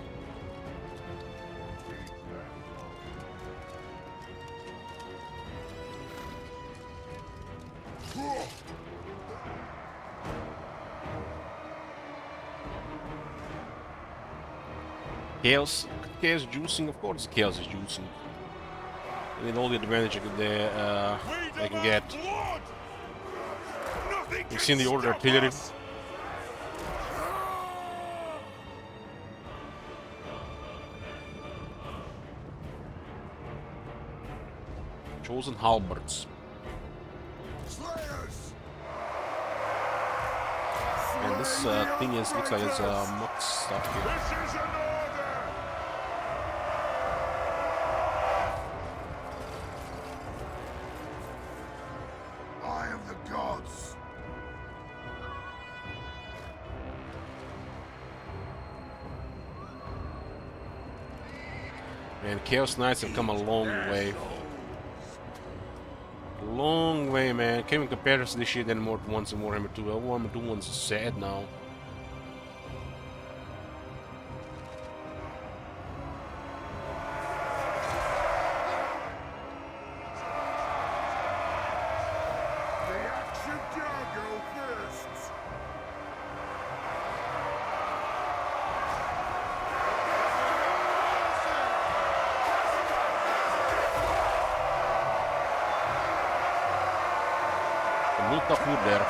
Chaos juicing, of course. Chaos is juicing. I mean, all the advantage they can get. You've seen the order artillery. Chosen halberds. And this thing looks like it's mod stuff here. This is an order! I am the gods. Man, Chaos Knights have come a long way. Long way, man. Can't even compare to this shit anymore to once in Warhammer 2. Warhammer 2 one's sad now. The action Jago first. Multa Furder.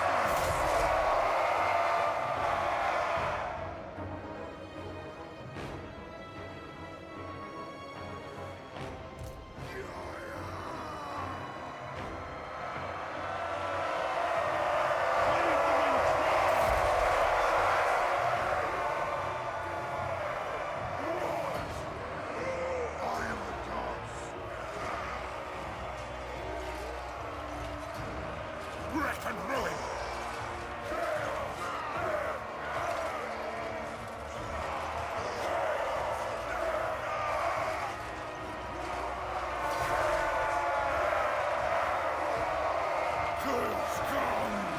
Wreck and ruin. Curse guns.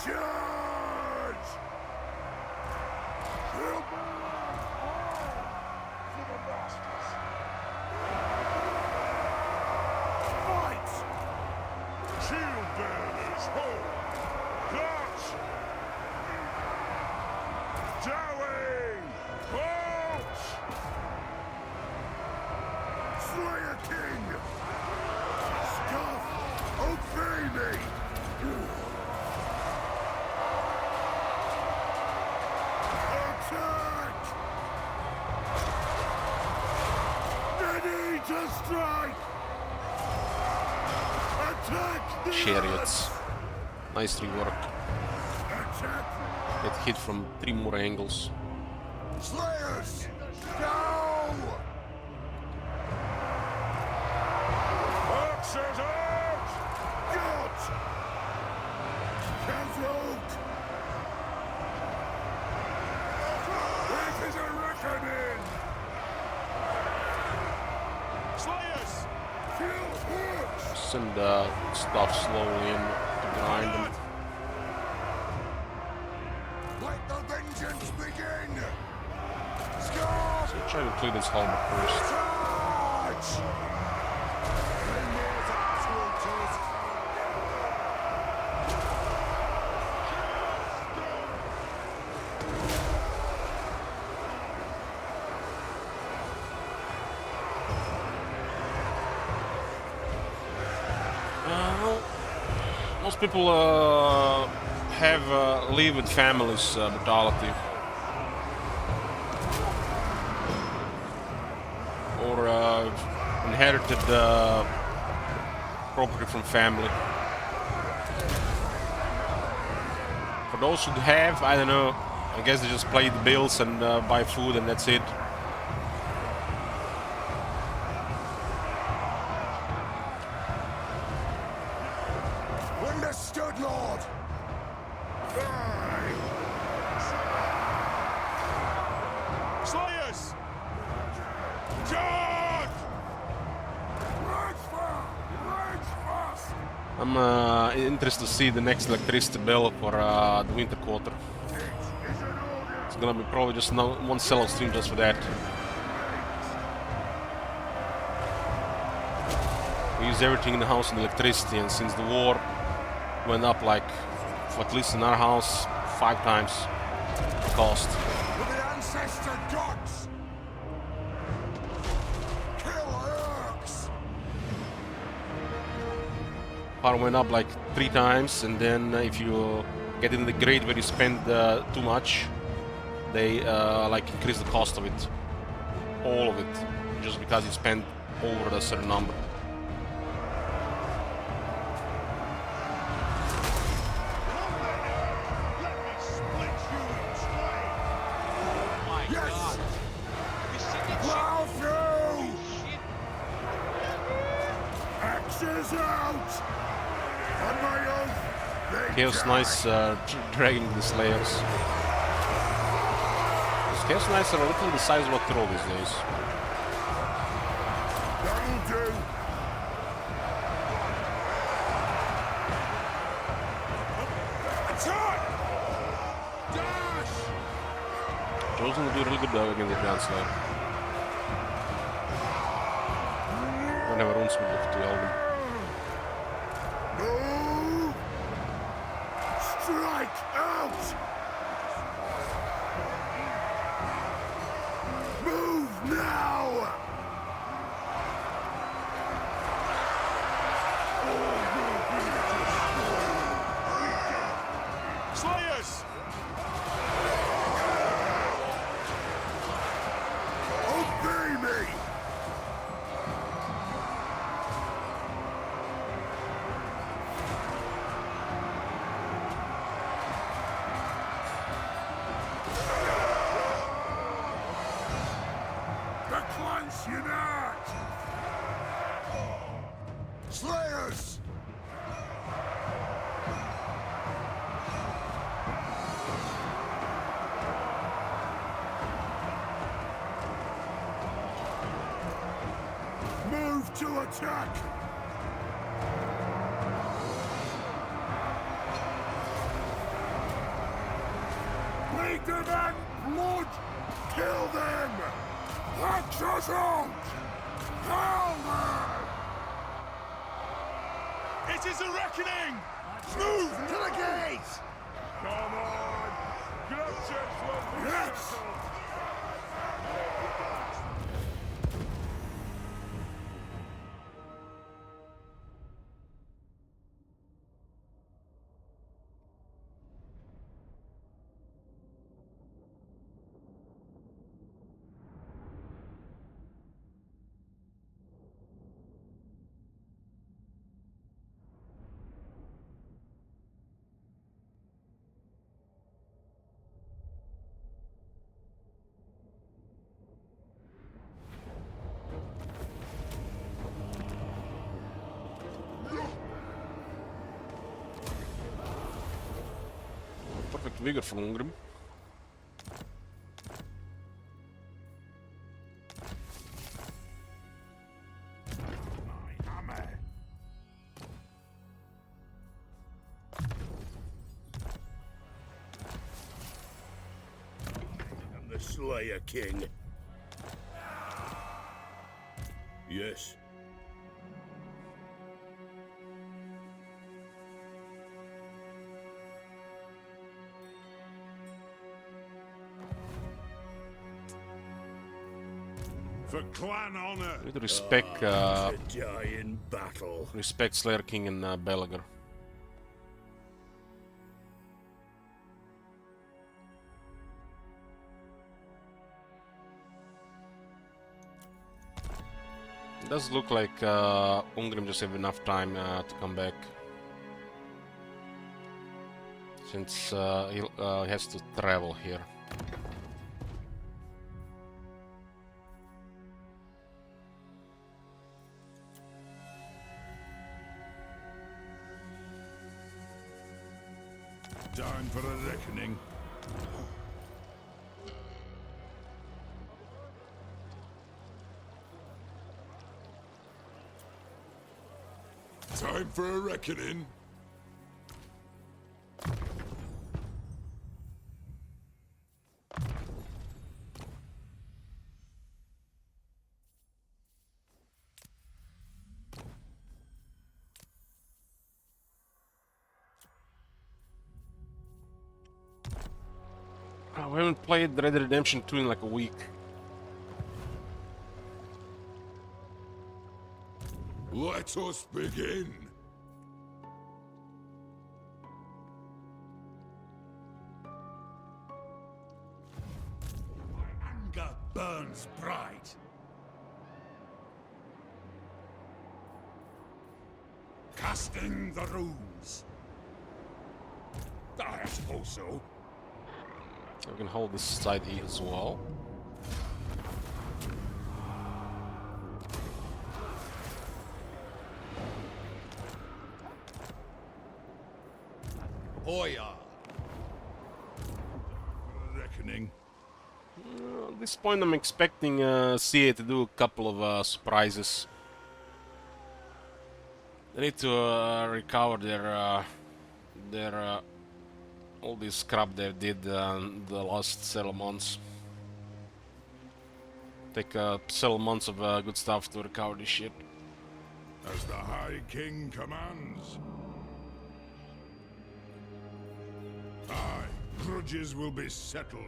Charge! Help for the masters. Fight! Shield bearers, hold! Clutch! Dowing! Halt! Slayer King! Scuff! Obey me! Attack! Ready to strike! Attack the Chariots. Nicely worked. Attack! Get hit from 3 more angles. Slayers! Go! Boxers out! Got! Kazok! This is a reckoning! Slayers! Kill hooks! Send stuff slowly in to grind them. Let the vengeance begin! Scarf! So try to clear this halberd first. Charge! Most people have live with families brutality, or inherited property from family. For those who have, I don't know. I guess they just pay the bills and buy food, and that's it. Slayers! Charge! I'm interested to see the next electricity bill for the winter quarter. It's gonna be probably just one sell stream just for that. We use everything in the house in electricity, and since the war went up like, at least in our house, 5 times the cost. For the ancestor gods! Kill orcs! Power went up like 3 times, and then if you get in the grade where you spend too much, they like increase the cost of it, all of it, just because you spend over a certain number. Let me split you in twain! Yes! Plow through! Axes out! On my oath, they Chaos die. Knights dragging the Slayers. Chaos Knights are a little the size of a troll these days. That'll do. Attack! Dash! Chosen will do really good against the Giant Slayer. Whenever runes will look to Elven. Move! Strike out! Move now! Slayers! Obey me! The clans unite! Slayers! Move to attack! Bleed them and blood! Kill them! Axes out! Hell them! It is a reckoning! Move to the gate! Come on! Yes! Perfect vigor from Ungrim. I'm the Slayer King. Yes. For clan honor. Need to respect, To die in battle. respect Slayer King and Belagar. It does look like Ungrim just have enough time to come back. Since he has to travel here. Time for a reckoning. Time for a reckoning. We haven't played Red Dead Redemption 2 in like a week. Let us begin. My anger burns bright. Casting the runes. I suppose so. We can hold this side E as well. Hoya. Reckoning. At this point, I'm expecting CA to do a couple of surprises. They need to recover their all this crap they did the last several months. Take several months of good stuff to recover this shit. As the High King commands. Aye, grudges will be settled.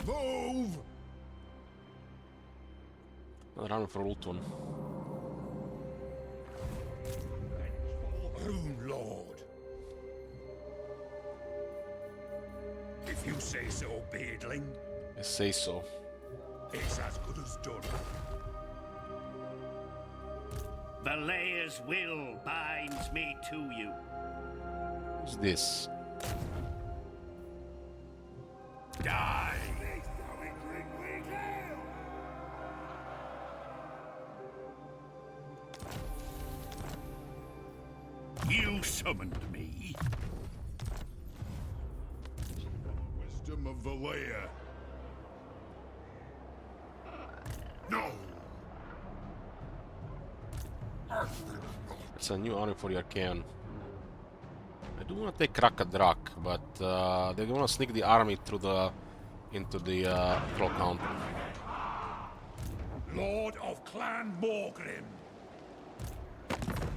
Move! Run for Ultron. Rune Lord. If you say so, Beardling, I say so. it's as good as done. Valea's will binds me to you. Who's this? Die! You summoned me. Wisdom of Valea. No! It's a new honor for your can. I do want to take Karaz-a-Karak, but they want to sneak the army through the into the troll country. Lord of Clan Morgrim.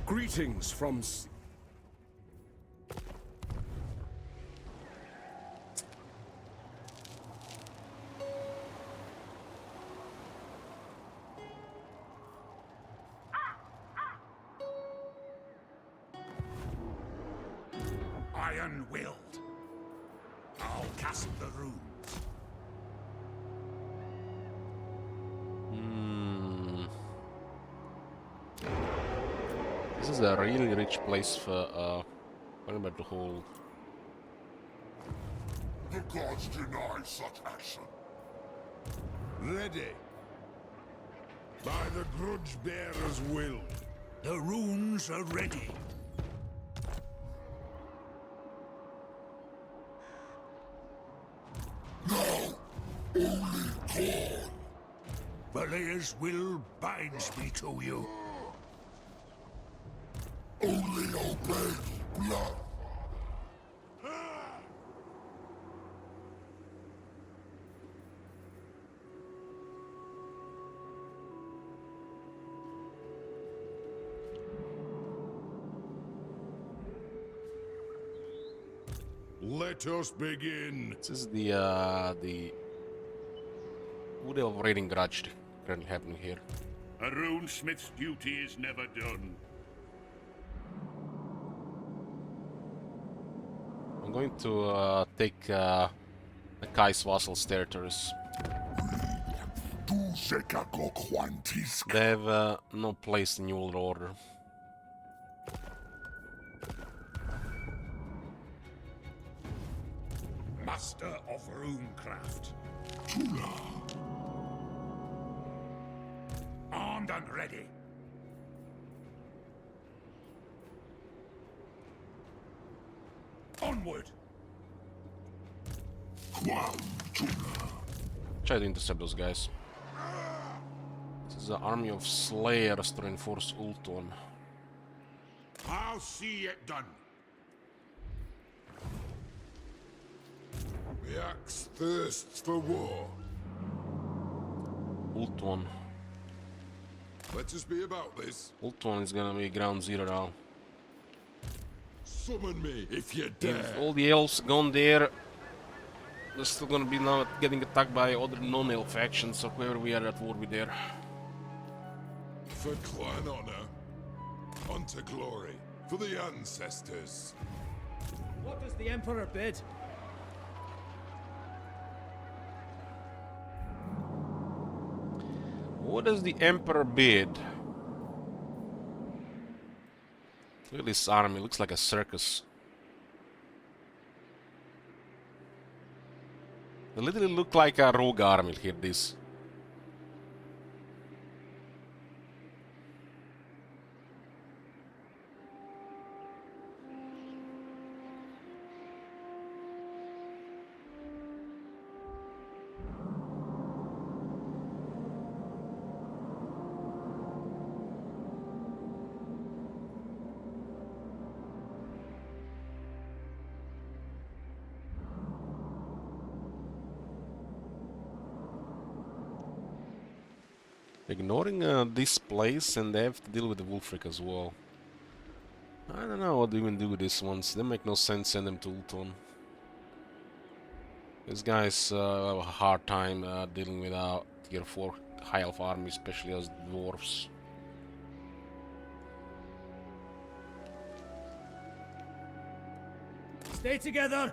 Greetings from... Iron-willed. I'll cast the runes. This is a really rich place for remember to hold. The gods deny such action. Ready. By the grudge bearer's will. The runes are ready. Valea's will binds me to you. Only obey blood. Let us begin. This is the Wood of Raiding Grudge currently happening here. A runesmith's duty is never done. I'm going to take the Kai's vassals' territories. They have no place in New World Order. Master of runecraft. Armed and ready. Onward! Try to intercept those guys. This is the army of slayers to reinforce Ultron. I'll see it done. The axe thirsts for war. Ultron. Let us be about this. Ultron is gonna be ground zero now. Summon me if you dare. If all the elves gone there, they're still gonna be now getting attacked by other non-elf factions, so whoever we are at war with there. For clan honor. Unto glory. For the ancestors. What does the Emperor bid? What does the Emperor bid? Look at this army, looks like a circus. They literally look like a rogue army here, this. Ignoring this place, and they have to deal with the Wolfric as well. I don't know what to even do with these ones. They make no sense, send them to Ultron. These guys have a hard time dealing with a tier 4 high elf army, especially as dwarves. Stay together!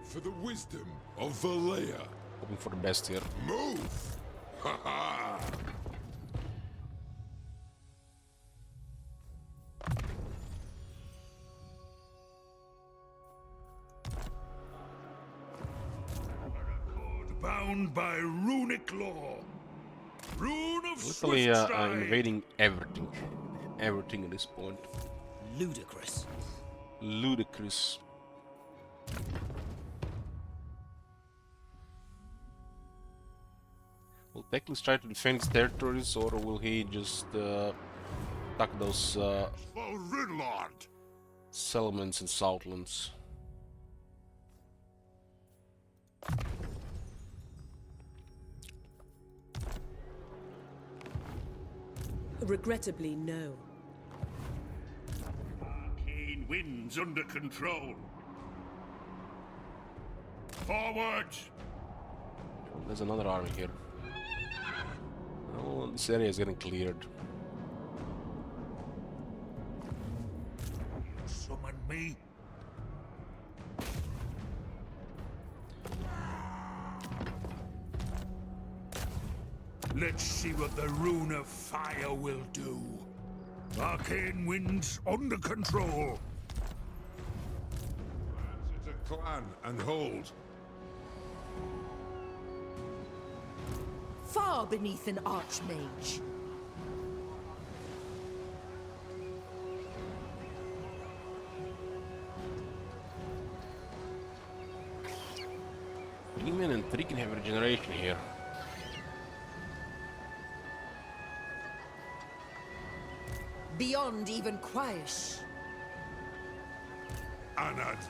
For the wisdom of Valea. Hoping for the best here. Move! Ha ha! Bound by runic law. Rune of Literally swift stride. invading everything. Everything at this point. Ludicrous. Ludicrous. Will Teclis try to defend his territories, or will he just attack those Ridlard. settlements in Southlands? Regrettably, no. Arcane winds under control. Forward! There's another army here. Oh, this area is getting cleared. Summon me. Let's see what the rune of fire will do. Arcane winds under control. It's a clan and hold. Far beneath an archmage. Demon and Three can have regeneration here. Beyond even Quaish. Anad.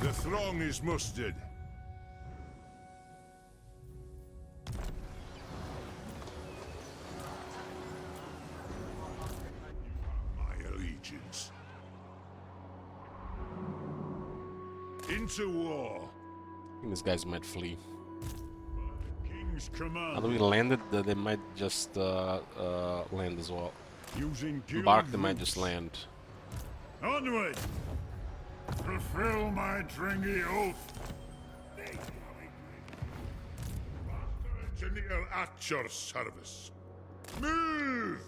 The throng is mustered. My allegiance. Into war. I think these guys might flee. King's command. Although we landed, they might just land as well. Using Embark, they might just land. Onward! Fulfill my dringy oath. Engineer at your service. Move!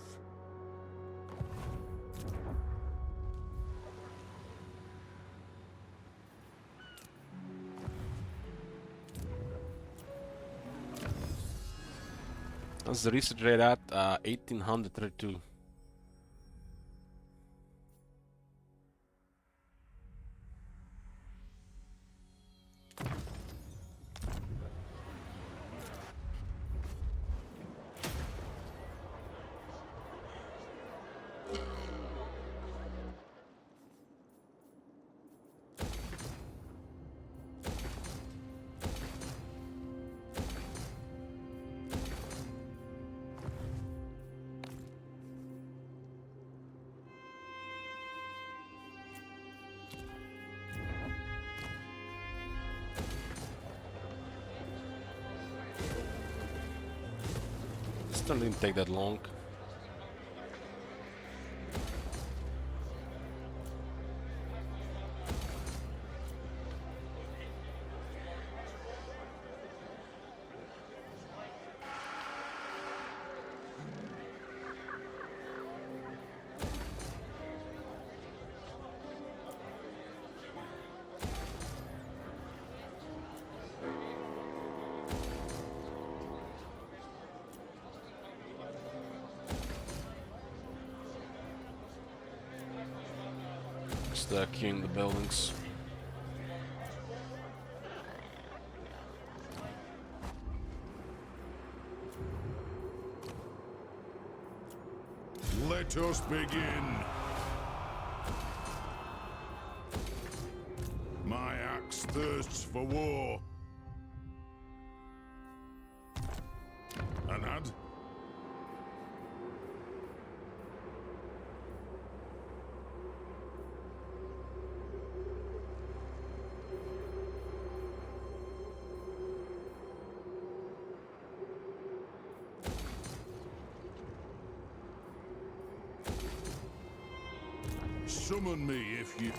What's the research rate at? 1832. Still didn't take that long. Just queuing the buildings. Let us begin. My axe thirsts for war. Anad? Summon me if you...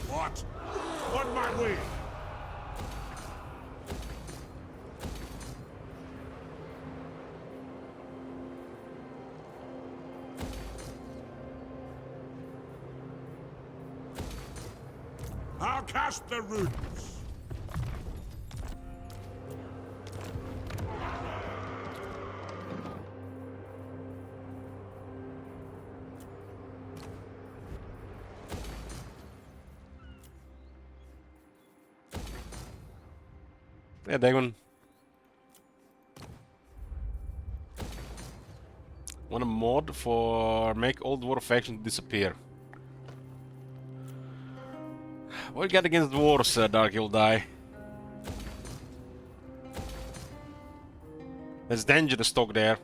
What? What might we? I'll cast the runes. Yeah, Dagon. Want a mod for make old dwarf faction disappear. What you got against dwarves, Dark You'll Die? There's dangerous talk there.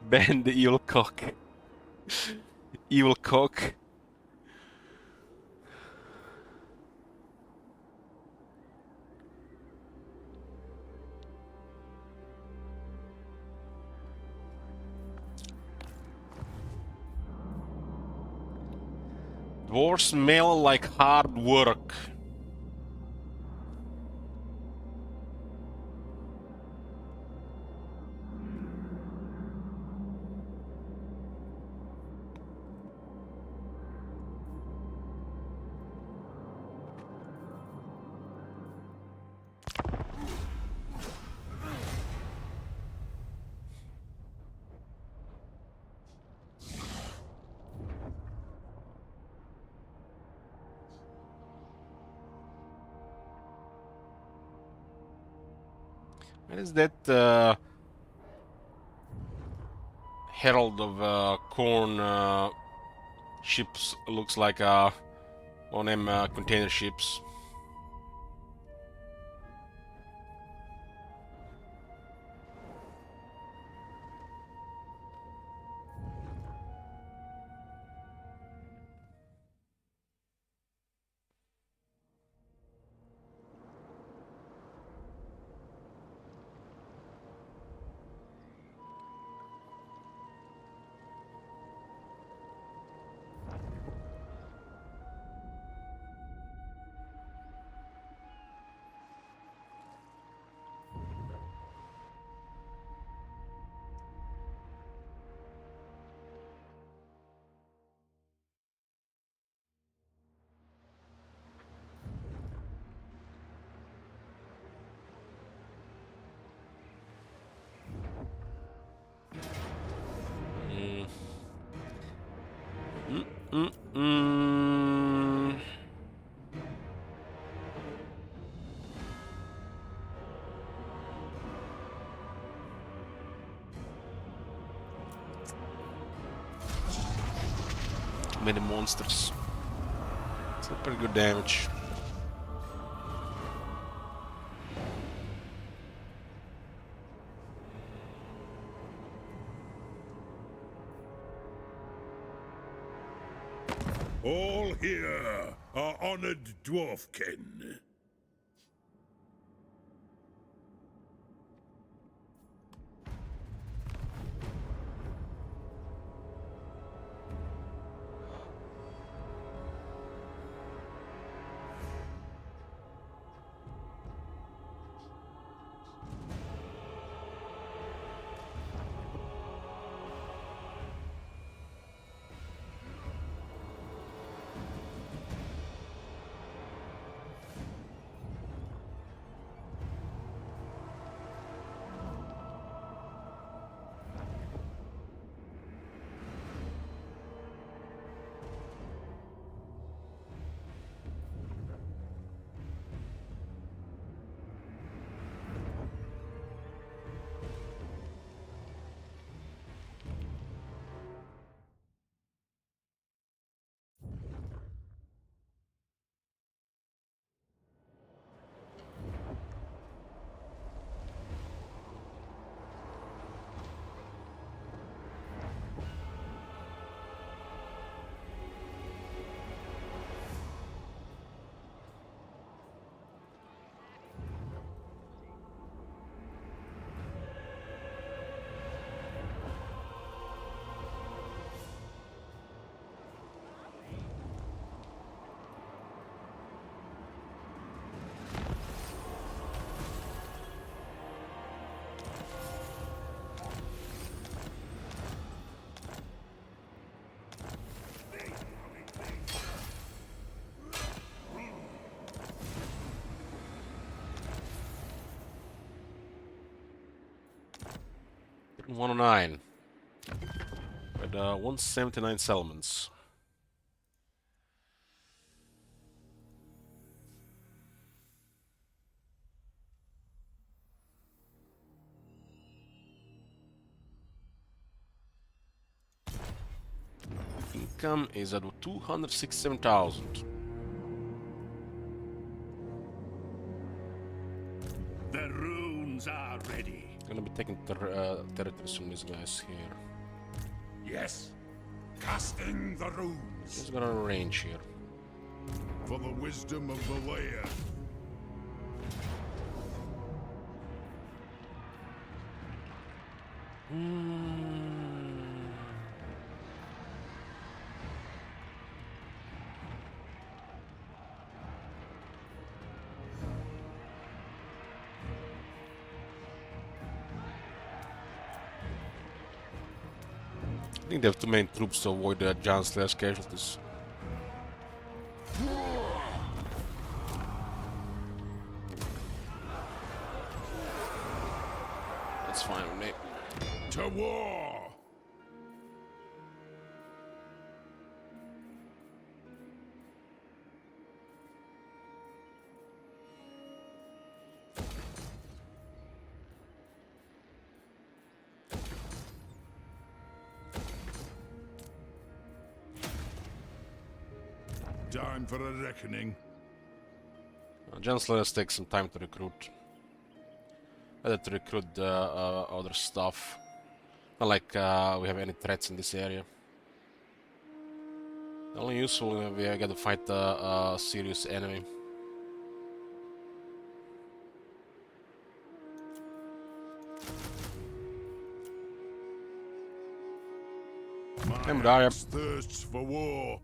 Ban the evil cock. Evil cock. Dwarves smell like hard work. What is that? Herald of Corn ships looks like one of them container ships. Mm. Many monsters. It's a pretty good damage. All here are honored dwarfkin. $109 with 179 settlements. Income is at 267,000. The runes are ready. Gonna be taking territories from these guys here. Yes. Casting the runes. He's gonna range here. For the wisdom of the lair. I think they have two main troops to avoid the giant slayer casualties. That's fine with me. To war! Time for a reckoning. Just let us take some time to recruit. Better to recruit other stuff. Not like we have any threats in this area. The only useful we got to fight a serious enemy. My axe thirsts for war.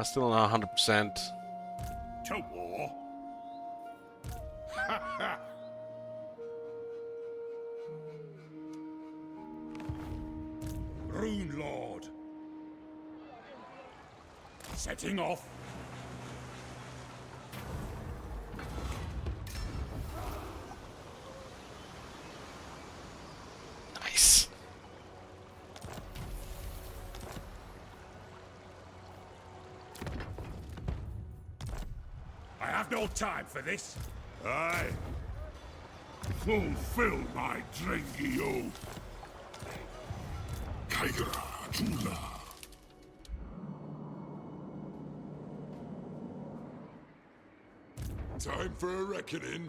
Still not 100%. To war? Rune Lord. Setting off. Nice. I have no time for this. Aye. Fulfill my drinky oath. Karaz-a-Karak. Time for a reckoning.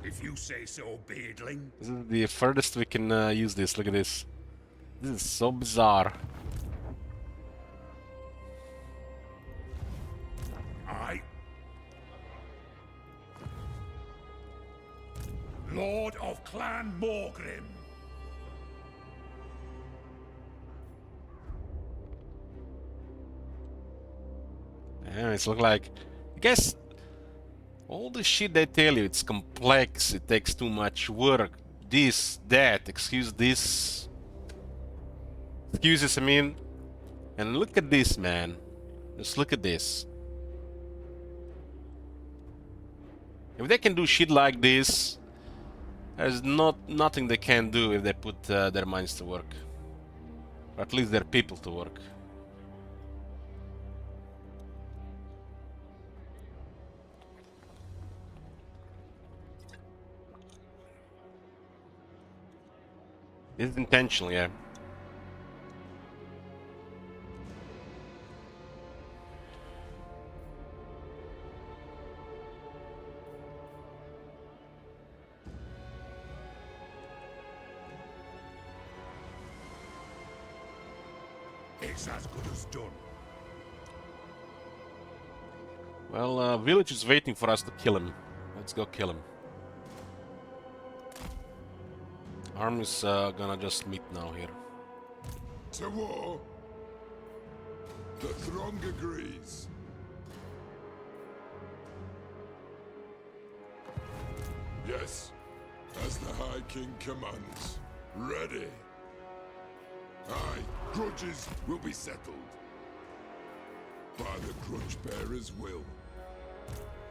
If you say so, Beardling. This is the furthest we can use this. Look at this. This is so bizarre. I. Lord of Clan Morgrim. Yeah, it's look like. I guess all the shit they tell you, it's complex. It takes too much work. This, that. Excuse this. Excuses, I mean. And look at this, man. Just look at this. If they can do shit like this, there's nothing they can do if they put their minds to work. Or at least their people to work. It's intentional, yeah. It's as good as done. Well, village is waiting for us to kill him. Let's go kill him. Army's gonna just meet now here. To war. The throng agrees. Yes, as the High King commands. Ready. Aye, grudges will be settled. By the Grudge Bearer's will.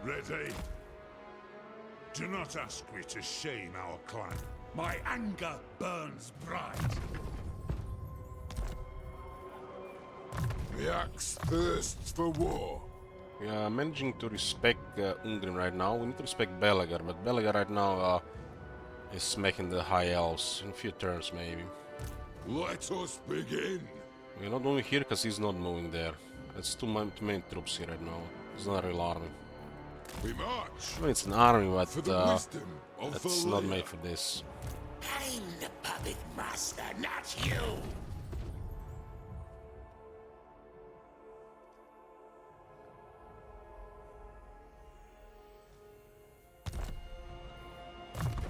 Ready? Do not ask me to shame our clan. My anger burns bright. The axe thirsts for war. We are managing to respect Ungrim right now. We need to respect Belegar, but Belegar right now is smacking the High Elves in a few turns maybe. Let us begin. We're not moving here because he's not moving there. It's too many troops here right now. It's not a real army. We march. I mean, it's an army, but for the wisdom of it's the not layer. made for this. I'm the puppet master, not you.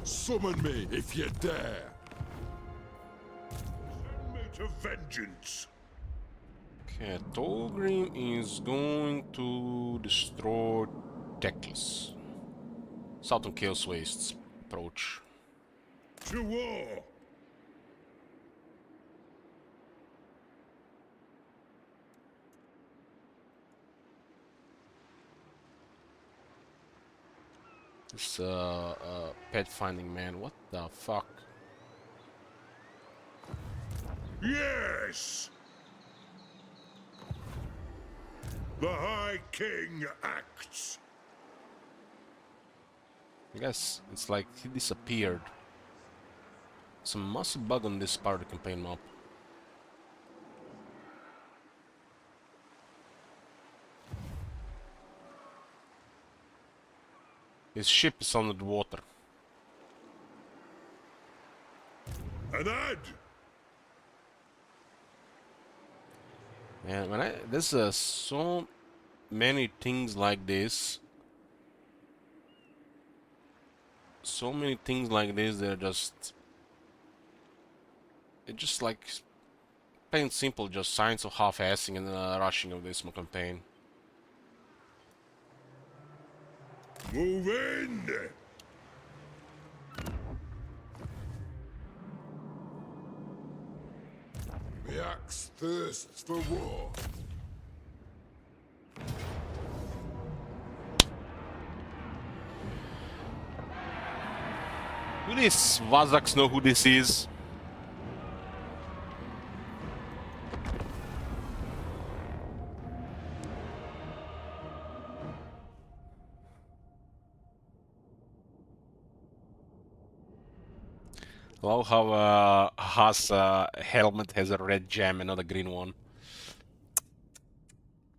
Summon me if you dare. Send me to vengeance. Okay, Tolgrim is going to destroy Teclis. Southern Chaos Wastes approach. To war! This pet finding man. What the fuck? Yes! The High King acts. I guess it's like he disappeared. Some massive bug on this part of the campaign map. His ship is under the water. An ad! And there's so many things like this. So many things like this. They're just. It's just like plain simple, just signs of half-assing and rushing of this campaign. Move in! The axe thirsts for war. Do these Vazaks know who this is? Love how Haas helmet has a red gem and not a green one.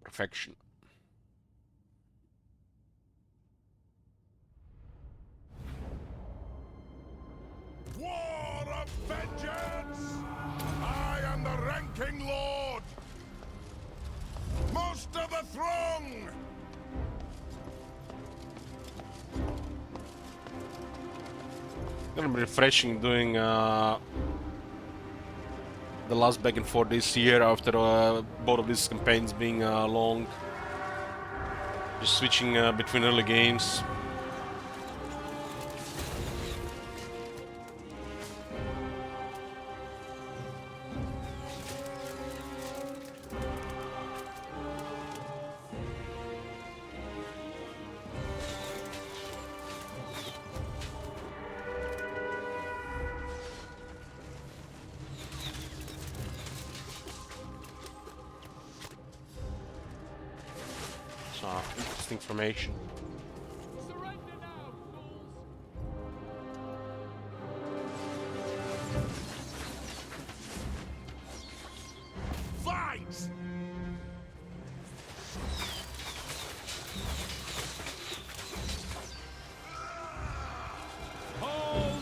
Perfection. War of vengeance! I am the ranking lord! Most of the throng! Gonna be refreshing doing the last back and forth this year after both of these campaigns being long. Just switching between early games. Interesting information. Surrender now, fools! Fight! Hold!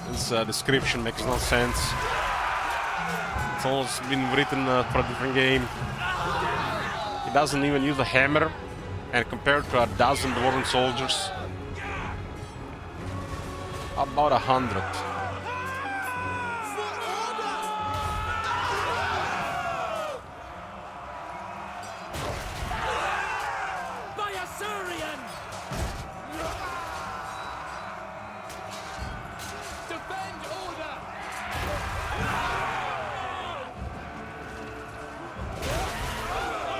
This description makes no sense. It's almost been written for a different game. He doesn't even use a hammer, and compared to a dozen dwarven soldiers, about 100. By Assyrian! Defend order!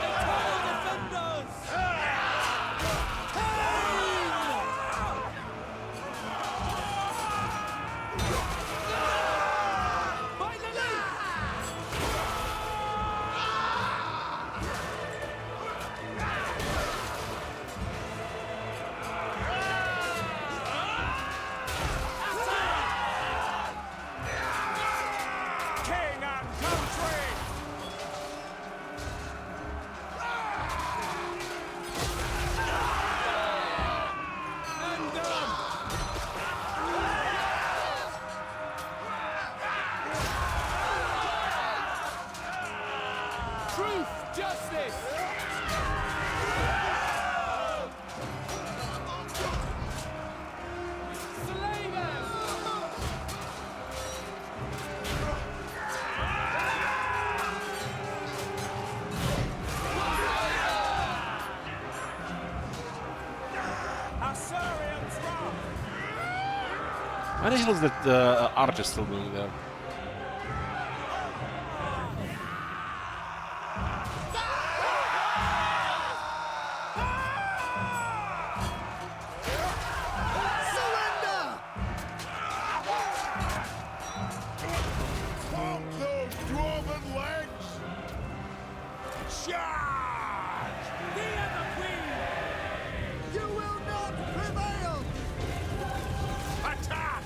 Eternal defenders! Pain! justice! Slay them! Assyrians run! Why the hell is that archer still doing there? Surrender! Pop those dwarven legs! Charge! Fear the queen! You will not prevail! Attack!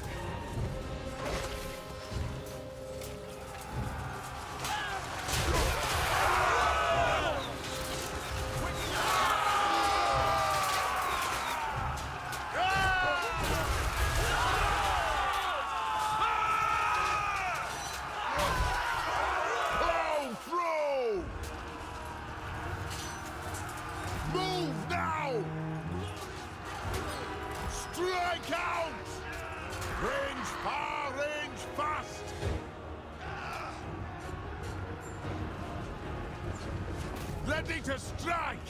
Blow through! Move now! Strike out! Range far, range fast! Ready to strike!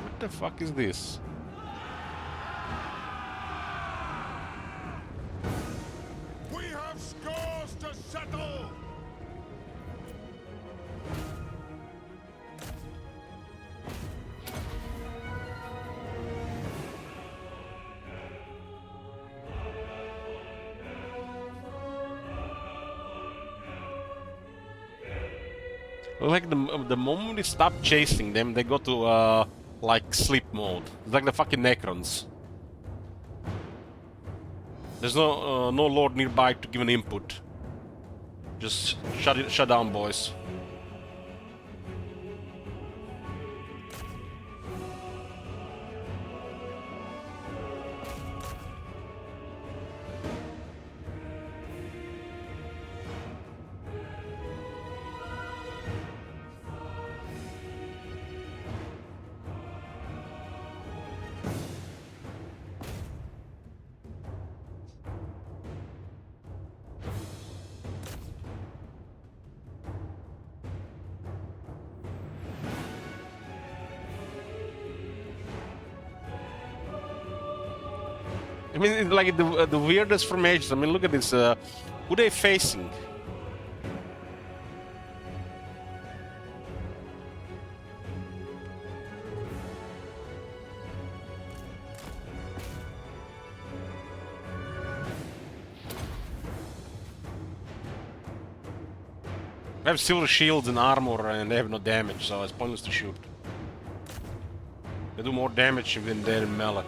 What the fuck is this? We have scores to settle! Like the moment we stop chasing them, they go to like sleep mode. It's like the fucking Necrons. There's no lord nearby to give an input. Just shut down, boys. I mean, it's like the weirdest formations. I mean, look at this. Who they facing? They have silver shields and armor, and they have no damage, so it's pointless to shoot. They do more damage when they're in melee.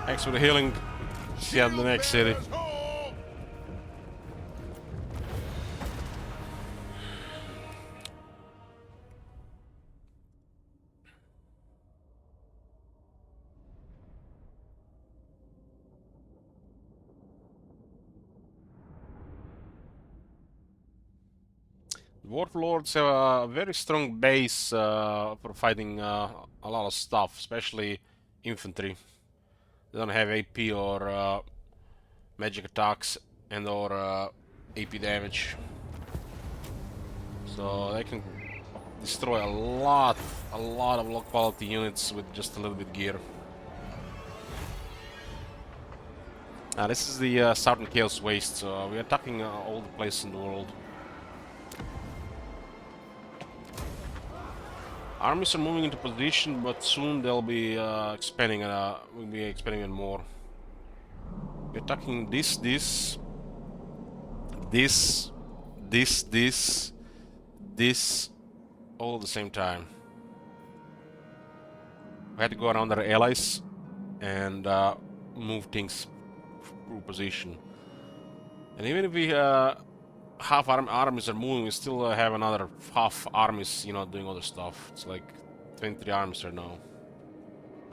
Thanks for the healing. See you in the next city. Dwarf Lords have a very strong base for fighting a lot of stuff, especially infantry. They don't have AP or magic attacks and or AP damage, so they can destroy a lot of low quality units with just a little bit gear. This is the Southern Chaos Waste, so we're attacking all the places in the world. Armies are moving into position, but soon they'll be expanding. We'll be expanding it more. We're attacking this, all at the same time. We had to go around our allies and move things through position. And even if we half armies are moving, we still have another half armies, you know, doing other stuff. It's like 23 armies right now.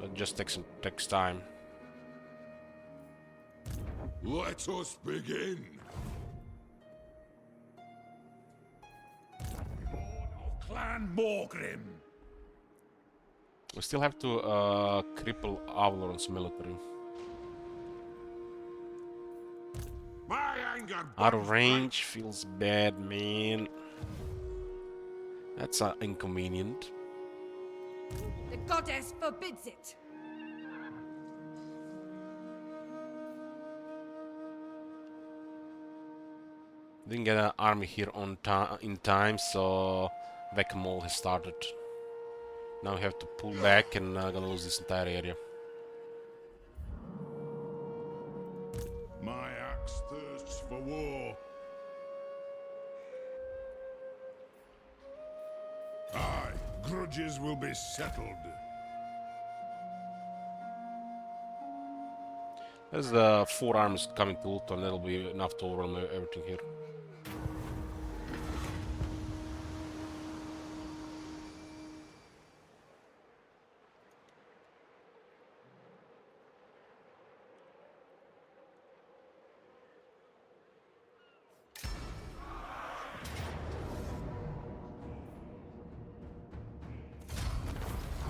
It just takes time. Let us begin. Lord of Clan Morgrim. We still have to cripple Avalon's military. My anger Out of burns range feels bad, man. That's inconvenient. The goddess forbids it. Didn't get an army here on in time, so Whack-a-Mole has started. Now we have to pull back and gonna lose this entire area. My axe thirsts for war. Aye, grudges will be settled. There's 4 armies coming to Ulton, that'll be enough to overwhelm everything here.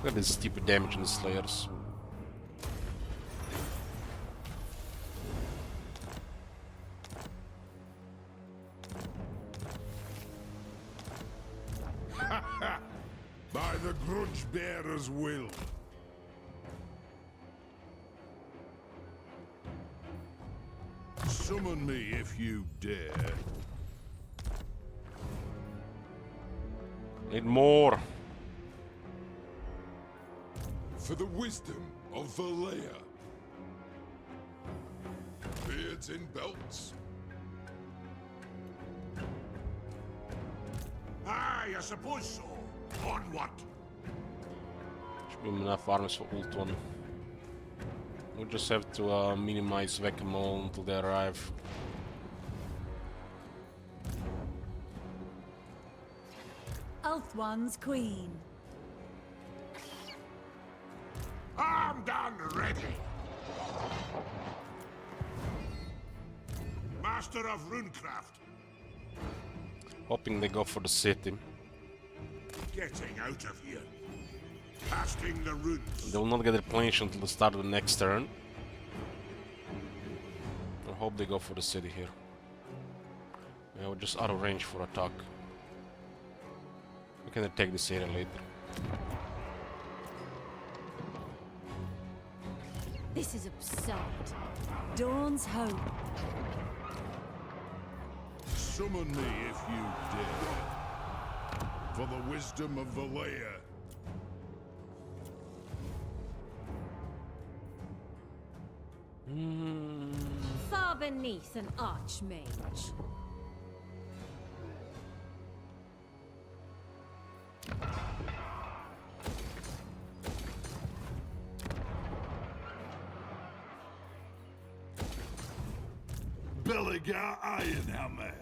Look at this stupid damage on the Slayers. By the grudge bearer's will. Summon me if you dare. Need more. For the wisdom of Valea. Beards in belts. Aye, I suppose so. On what? Should be enough armies for Ulton. We just have to minimize Whack-a-Mole until they arrive. Ulthuan's queen. Armed and ready. Master of runecraft. Hoping they go for the city. Getting out of here. Casting the runes. They will not get replenished until the start of the next turn. I hope they go for the city here. Yeah, we're just out of range for attack. We can attack this area later. This is absurd. Dawn's hope. Summon me if you dare. For the wisdom of Valea. Far beneath an archmage. Belligar Ironhammer.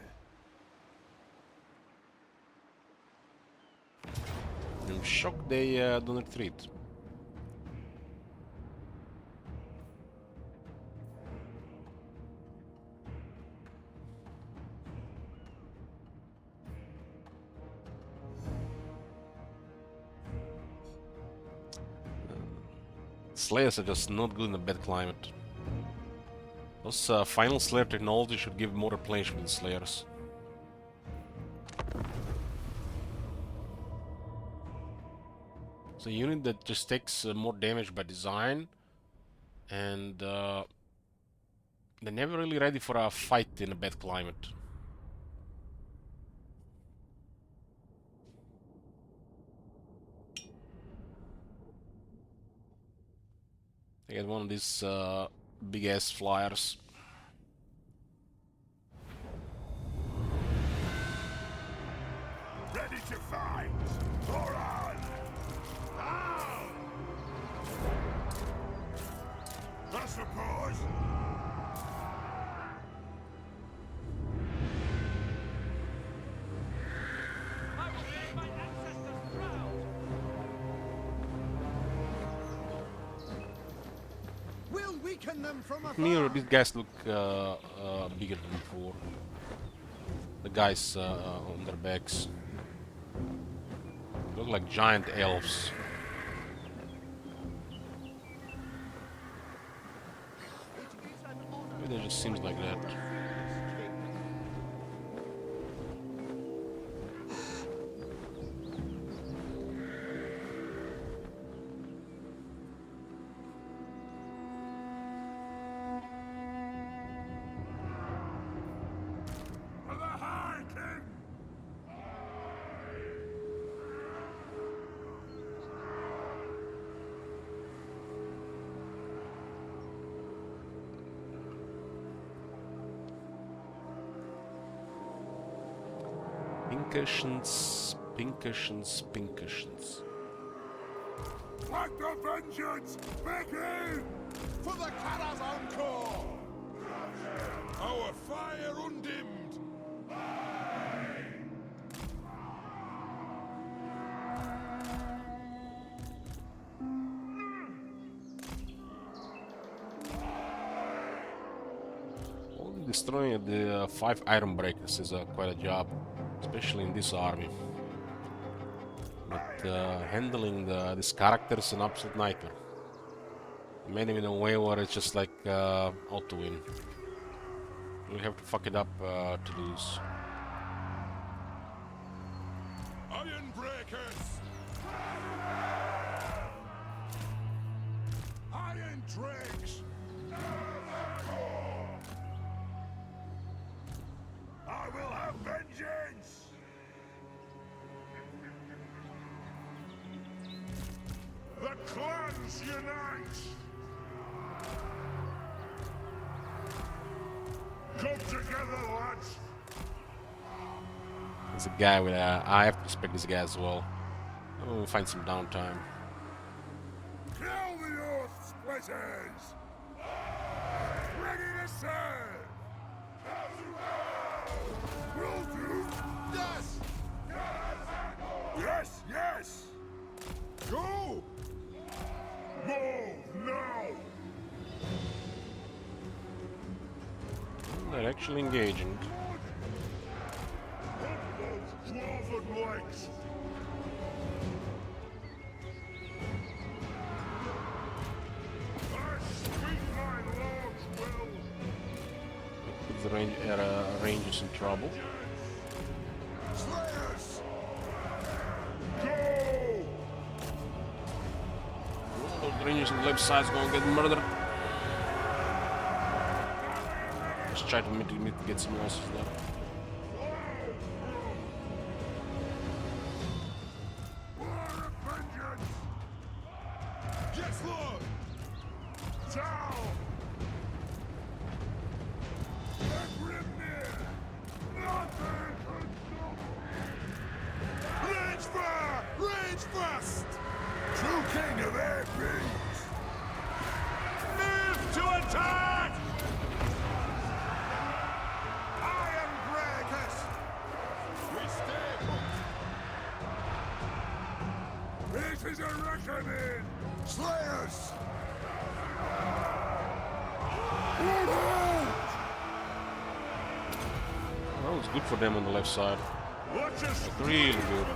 I'm shocked they don't retreat. Slayers are just not good in a bad climate. Those final Slayer technology should give more replenishment to Slayers. It's a unit that just takes more damage by design, and they're never really ready for a fight in a bad climate. I get one of these big ass flyers. Ready to fight. For on. Down. suppose. I will make my ancestors proud. We'll weaken them from Near, afar. these guys look bigger than before. The guys on their backs look like giant elves. Maybe it just seems like that. For the High King! Pinkashins, Pinkashins, Pinkashins. Let the vengeance begin! For the Karaz-a-Karak! Our fire undimmed! Only destroying the 5 iron breakers is quite a job, especially in this army. But handling this character is an absolute nightmare. I made him in a way where it's just like auto win. You have to fuck it up to lose. Iron breakers! Iron drakes! I will have vengeance! The clans unite! Come together, lads! There's a guy with I have to respect this guy as well. We'll find some downtime. Kill the Earth Splitters! Ready to serve! Will do! Yes! Yes, yes! Go! Move now! They're actually engaging. Hit those dwarven legs! I speak my lord's will! The Rangers in trouble. Slayers! Go! Those Rangers on the left side's gonna get murdered. Just try to get some losses there. War of vengeance! Yes, Lord! Down! Nothing can stop us! Rage fire! Rage fast! True king of air beings! Move to attack! Iron breakers! We stay put! This is a reckoning! Slayers! That was good for them on the left side. Watch us! Really good.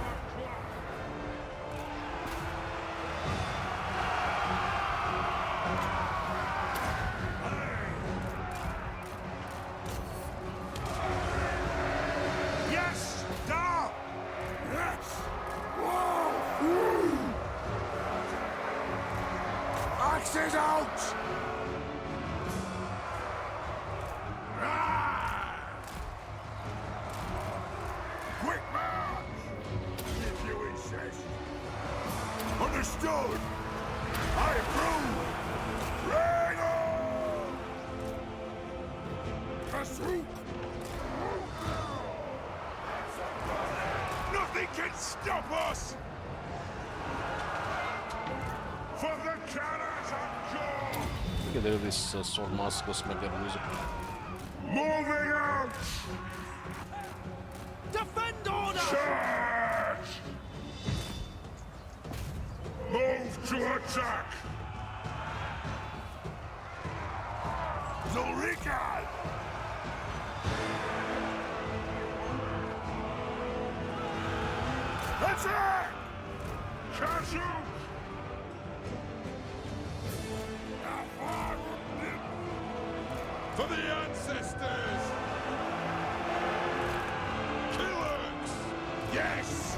Yes! Down! Yes! Whoa! Axes out! Ah! Quick march! If you insist. Understood! I approve! Right on! Pursuit! Nothing can stop us! For the Karaz-a-Karak! Get rid of this sword mask, go smack that music. Moving out! Defend order! Charge! Move to attack! Zulrika! Attack! Castle! For the ancestors! Killers! Yes!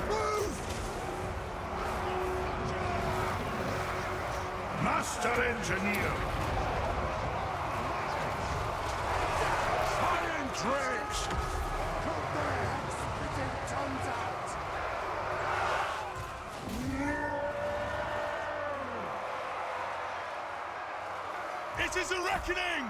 Move! Master Engineer! Iron Drakes! Put their spitting tongues out! It is a reckoning!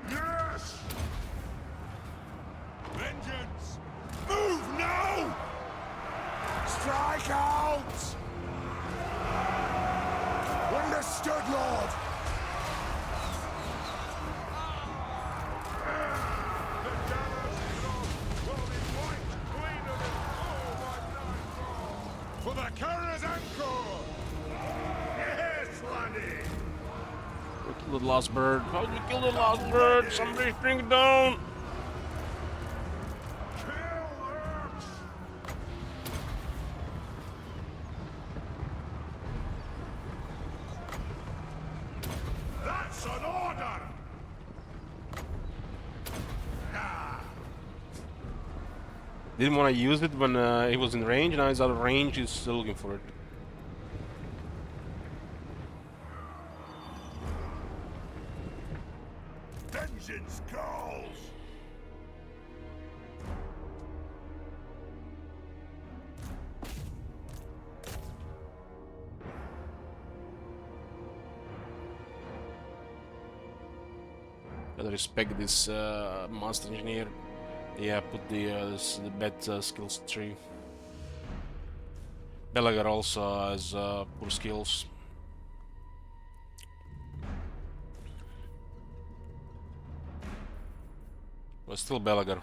Yes! Vengeance! Move now! Strike out! Understood, Lord! For the Karaz-a-Karak! Yes, laddie! We killed the last bird. How did we kill the last bird? Somebody bring it down! Killers! That's an order! Didn't want to use it when he was in range, now he's out of range, he's still looking for it. Vengeance calls! Gotta respect this master engineer. Yeah, put the bad skills tree. Belagar also has poor skills. But still Belagar.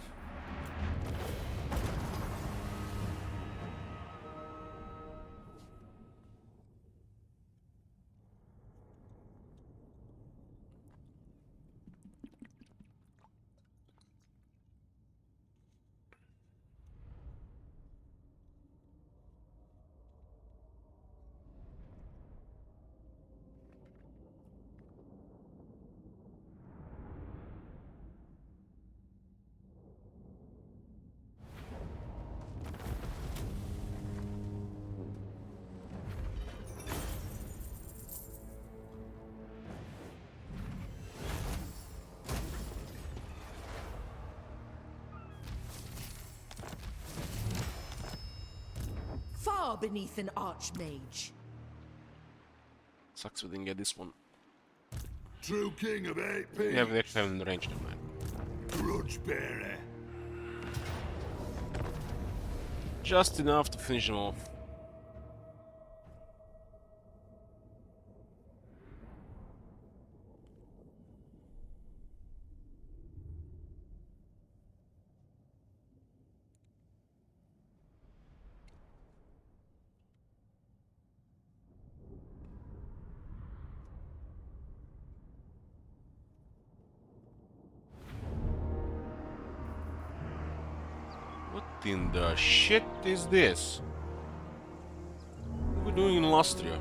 Far beneath an archmage. Sucks we didn't get this one. True king of 8 Yeah, we actually have in the range now, man. Grudge bearer. Just enough to finish them off. What in the shit is this? What are we doing in Lustria?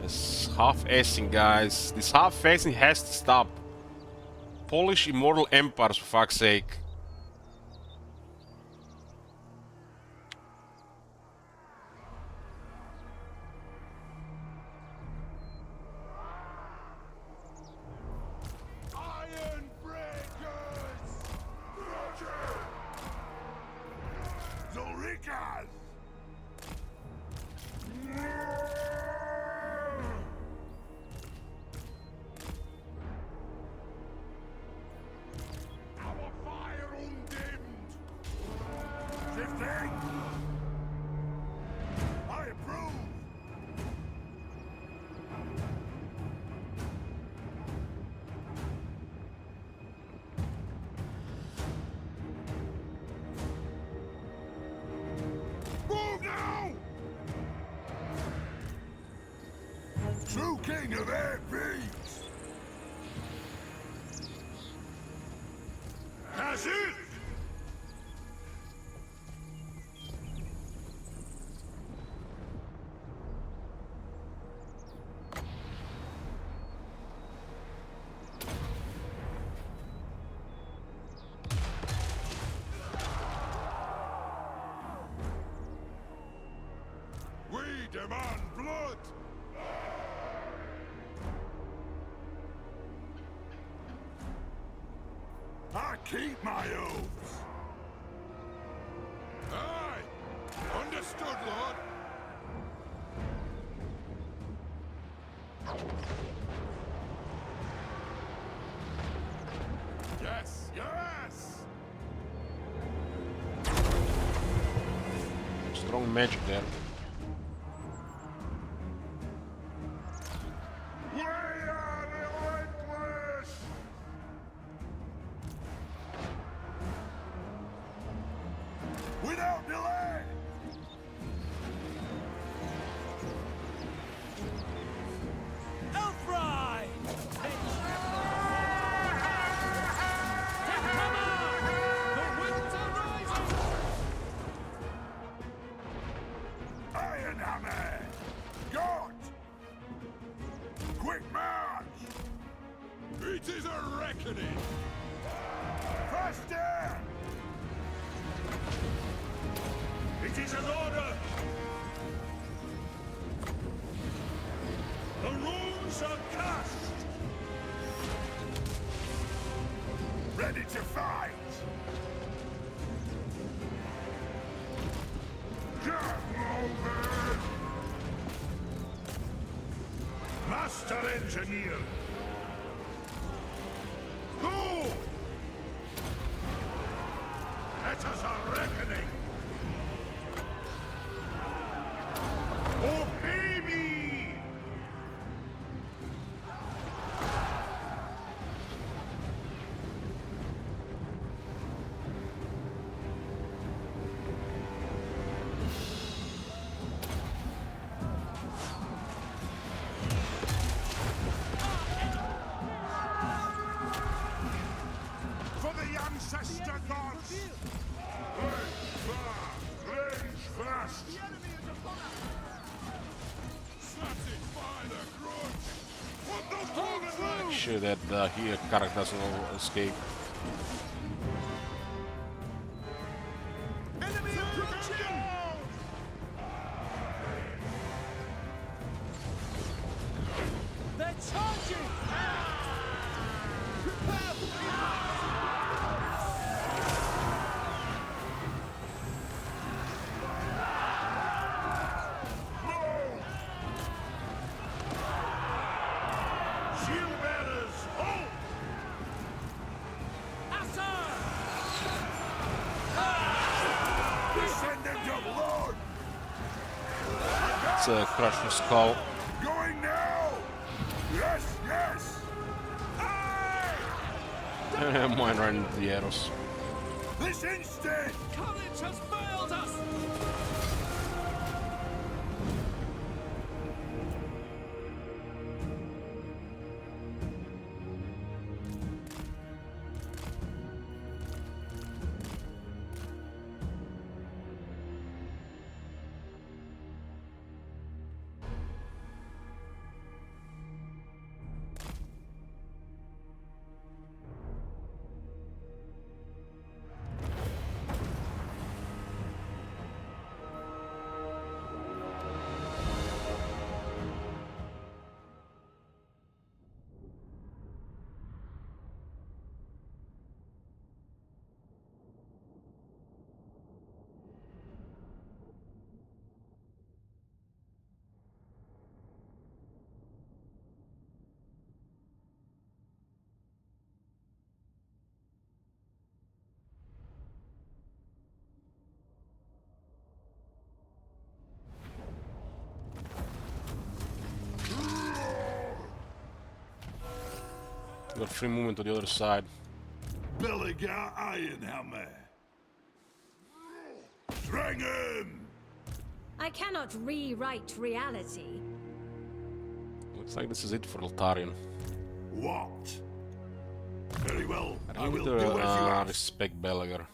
This half-assing, guys. This half-assing has to stop. Polish immortal empires, for fuck's sake. Iron breakers! Roger! Zulrikas! think? I approve. Move now! True king of air beats. That's it! We demand blood! I keep my oaths! Aye! Understood, Lord! Yes, yes! Strong magic there. We are relentless! Without delay! Elfry! The winds are rising! Iron Hammer! God! Quick march! It is a reckoning! Faster! It is an order! The runes are cast! Ready to fight! Get moving! Master Engineer! Go! Let us a reckoning! Obey me! For the ancestor gods! Range fast! Satisfy the grudge! Put the woman Make sure that here Karak doesn't escape. Enemy approaching! They're charging! Prepare for impact! Shield bearers, hold! Descendant of Lord! It's a Crusher Skull. Going now! Yes, yes! Aye! Mine right into the arrows. This instant! Courage has failed us! Got free movement to the other side. Belligar Ironhammer. Dragon! I cannot rewrite reality. Looks like this is it for Altarian. What? Very well, I I need will to do as you ask. respect Belagar.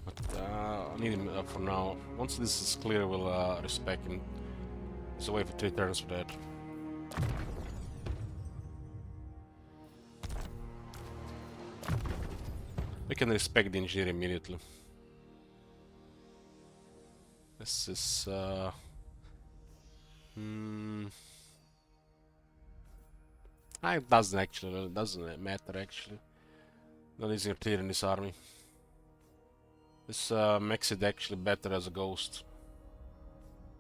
But I need him for now. Once this is clear, we'll respect him. There's a way for 3 turns for that. We can respect the engineer immediately. This is it doesn't matter actually. Not easier clear in this army. This makes it actually better as a ghost.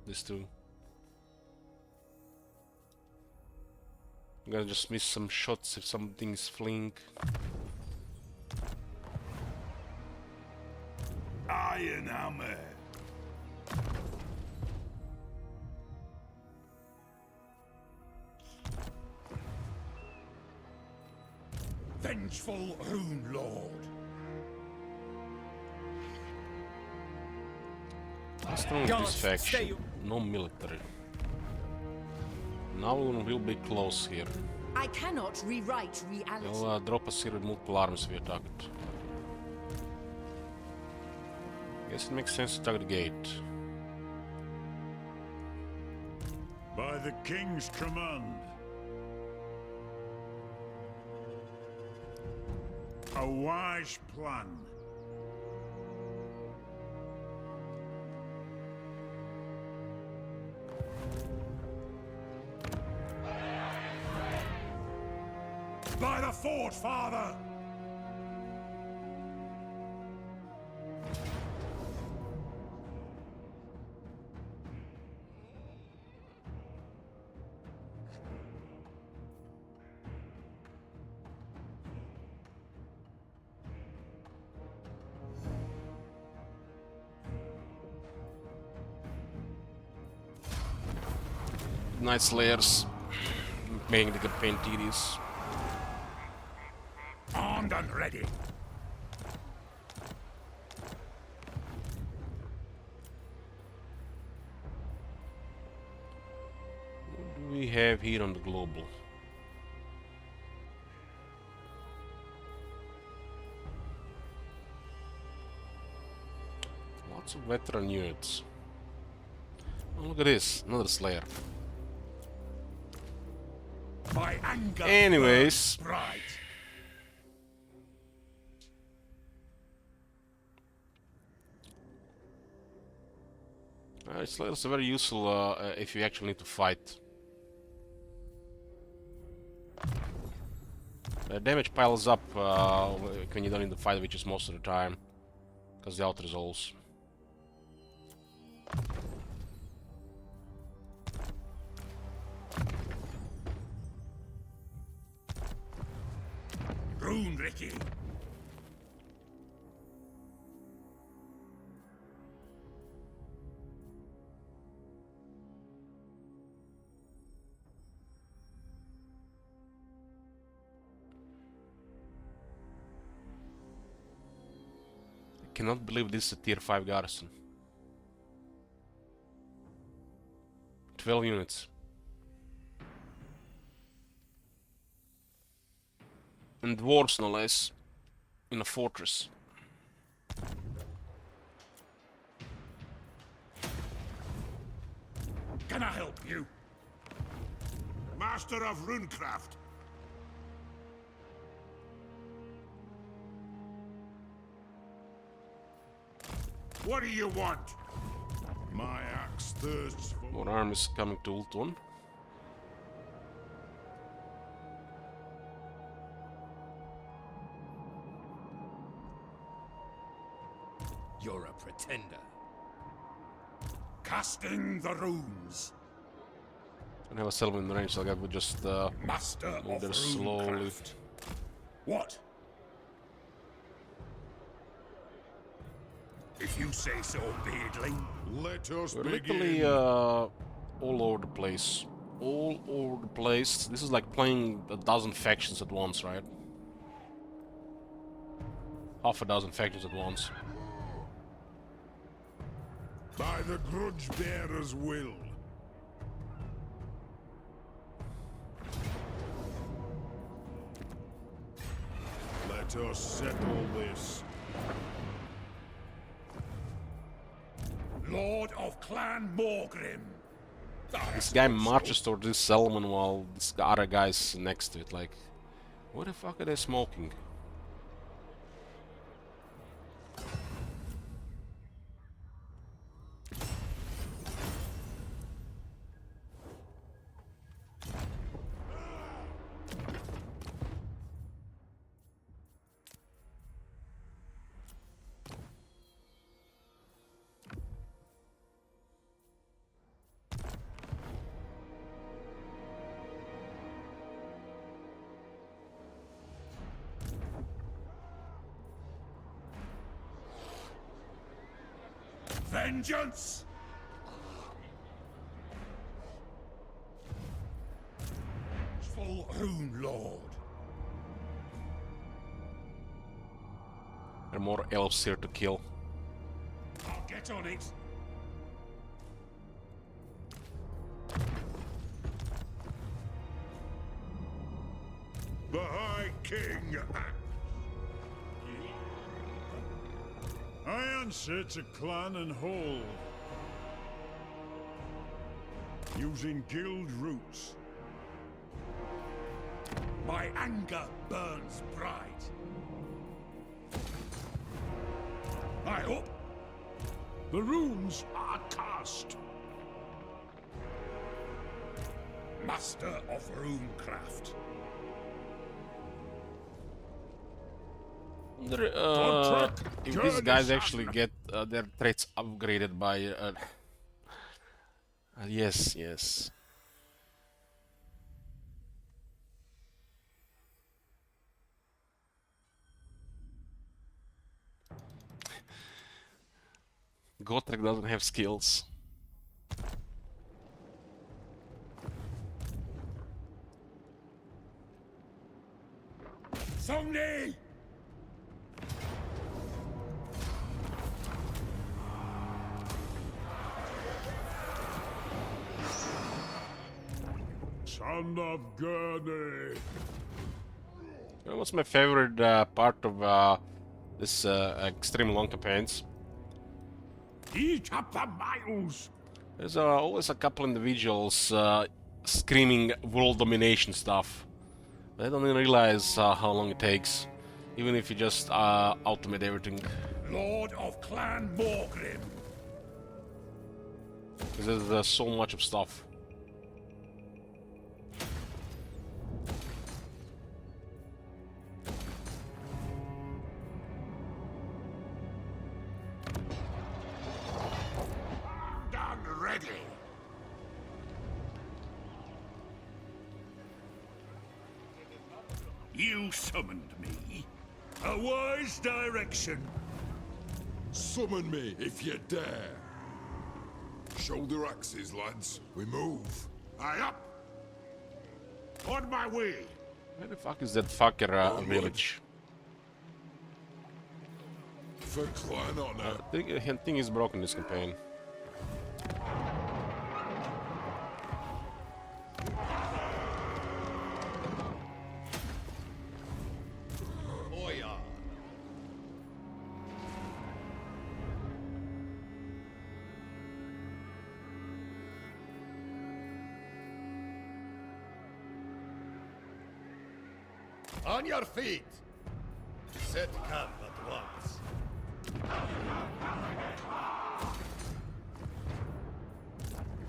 This too. I'm gonna just miss some shots if something's fleeing. Ironhammer. Vengeful Rune Lord. Let's throw this faction. No military. Now we'll be close here. I cannot rewrite reality. They'll drop us here with multiple armies if we attack it. Guess it makes sense to attack the gate. By the King's command. A wise plan. By the fort, father! Night Slayers making the campaign tedious. Armed and ready. What do we have here on the global? Lots of veteran units. Oh, look at this, another Slayer. My anger. Anyways. Burns bright. Slayers are very useful if you actually need to fight. Damage piles up when you don't need to fight, which is most of the time, because the out resolves. Rune Ricky. I cannot believe this is a tier 5 garrison. 12 units. And dwarves no less. In a fortress. Can I help you? Master of Runecraft. What do you want? My axe thirsts for More armies coming to Ultron. You're a pretender. Casting the runes. Don't have a settlement in range, so I would just Master move of there slowly. Runecraft. What? If you say so, beardling. Let us We're begin. literally all over the place. All over the place. This is like playing a dozen factions at once, right? Half a dozen factions at once. By the grudge bearer's will. Let us settle this. Lord of Clan Morgrim. This guy marches towards this settlement while this other guy's next to it. Like, what the fuck are they smoking? Vengeance! Full Rune Lord. There are more elves here to kill. I'll get on it. The High King. I answer to clan and hold. Using guild roots. My anger burns bright. I hope the runes are cast. Master of runecraft. Wonder, if these guys actually get their traits upgraded by yes, yes. Gotrek doesn't have skills. Songni! Son of Gurney. You know what's my favorite part of this extreme long campaigns? Eat up the miles! There's always a couple individuals screaming world domination stuff. They don't even realize how long it takes, even if you just automate everything. Lord of Clan Morgrim. Because there's so much of stuff. Done ready. You summoned me. A wise direction. Summon me if you dare. Shoulder axes, lads. We move. Aye up. On my way. Where the fuck is that fucker village? For clan honor. I think he's broken this campaign. On your feet! Set camp at once.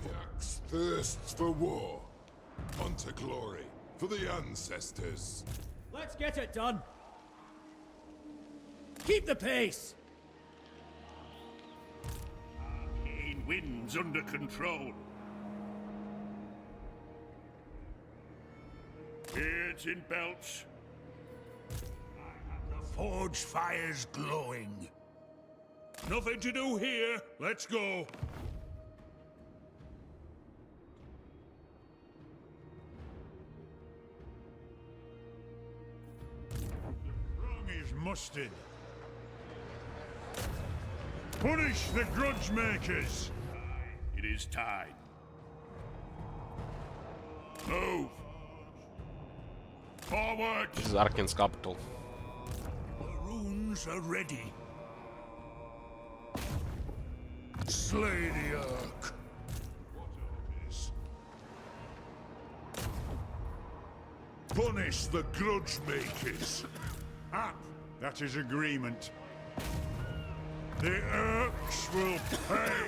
The axe thirsts for war. Unto glory. For the ancestors. Let's get it done. Keep the pace. Arcane winds under control. Beards in belts. The forge fires glowing. Nothing to do here. Let's go. is mustered. Punish the grudge makers. It is time. Move. Forward. This is Arkane's capital. The runes are ready. Slay the Urk. Punish the grudge makers. Ah, that is agreement. The Urks will pay.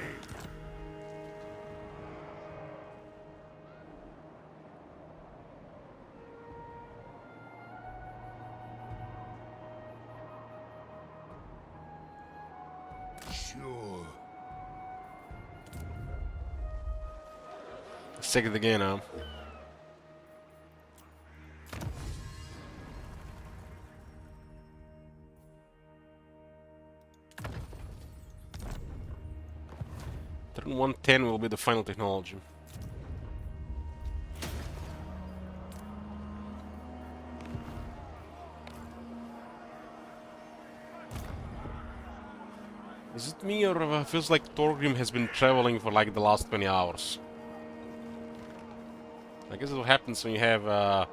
Sure. Let's take it again, huh? Turn 110 will be the final technology. Is it me or feels like Thorgrim has been traveling for like the last 20 hours? I guess it's what happens when you have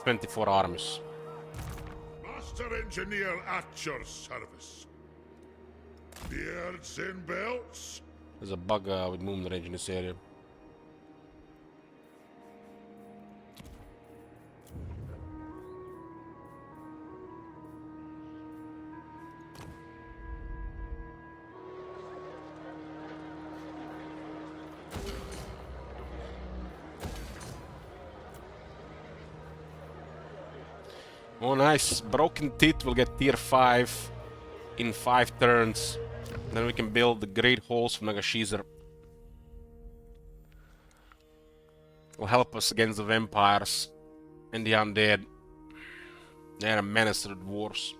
24 armies. Master Engineer at your service. Beards and belts? There's a bug with movement range in this area. Oh nice, Broken Teeth will get tier 5 in 5 turns. Then we can build the Great Halls from Nagashizar. Will help us against the vampires and the undead. They are a menace to the dwarves.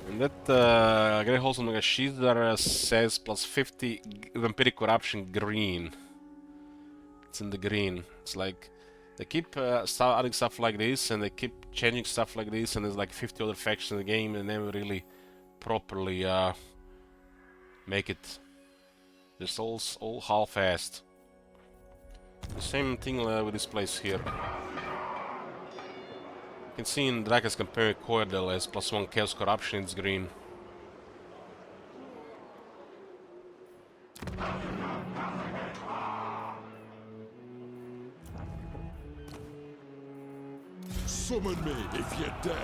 And that Great Halls of Nagashizar says plus 50 vampiric corruption green. It's in the green. It's like they keep adding stuff like this, and they keep changing stuff like this, and there's like 50 other factions in the game, and they never really properly make it. Just all half-assed. The same thing with this place here. You can see in Drakas compare Coerdel as +1 chaos corruption, it's green. Summon me if you dare.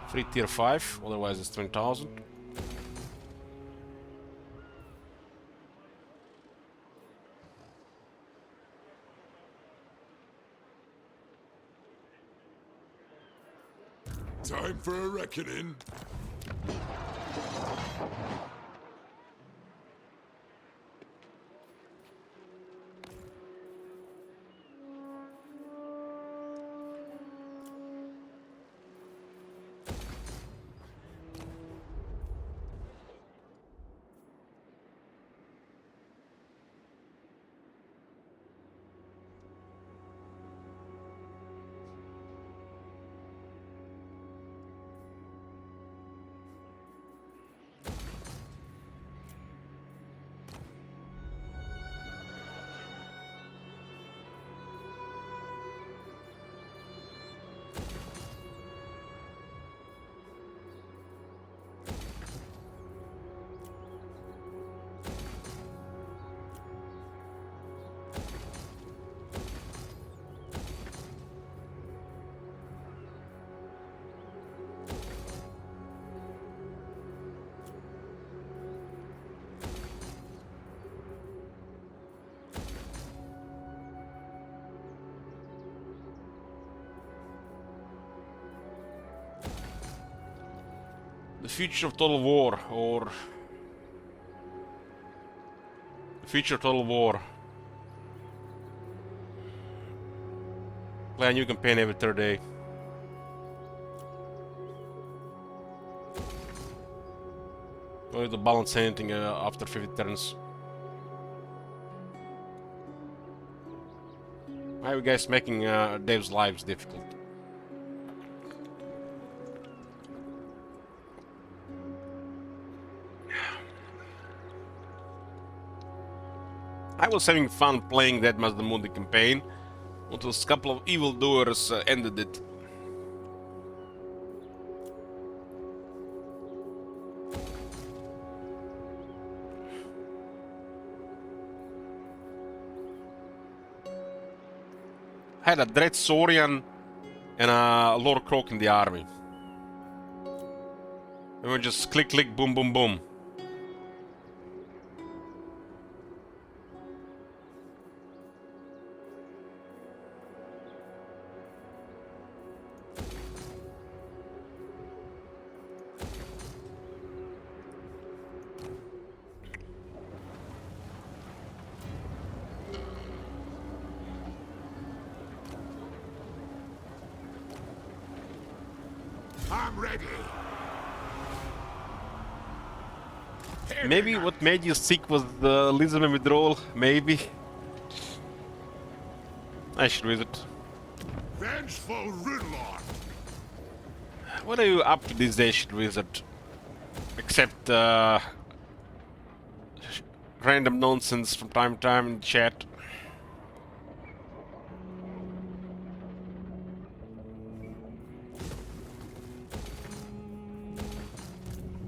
Free tier 5, otherwise it's 20,000. Time for a reckoning. The future of Total War, or Feature Total War. Play a new campaign every third day. No need to balance anything after 50 turns. Why are you guys making Dave's lives difficult? I was having fun playing that Mazdamundi campaign until a couple of evildoers ended it. I had a Dread Saurian and a Lord Croak in the army. And we just click, click, boom, boom, boom. I'm ready. Maybe what made you sick was the Lizardman withdrawal. Maybe. I should visit. Vengeful Rinlord. What are you up to these days, Wizard? Except random nonsense from time to time in chat.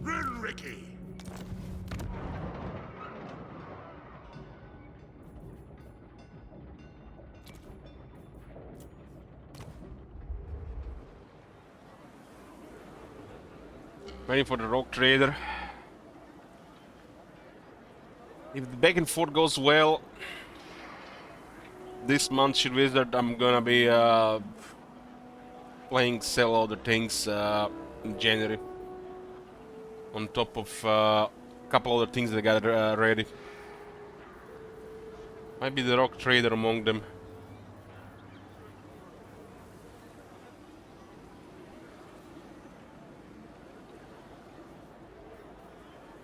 Rinricky. Waiting for the Rogue Trader. If the back and forth goes well, this month, Shit Wizard, I'm gonna be playing Sell Other Things in January. On top of a couple other things that I got ready. Might be the Rogue Trader among them.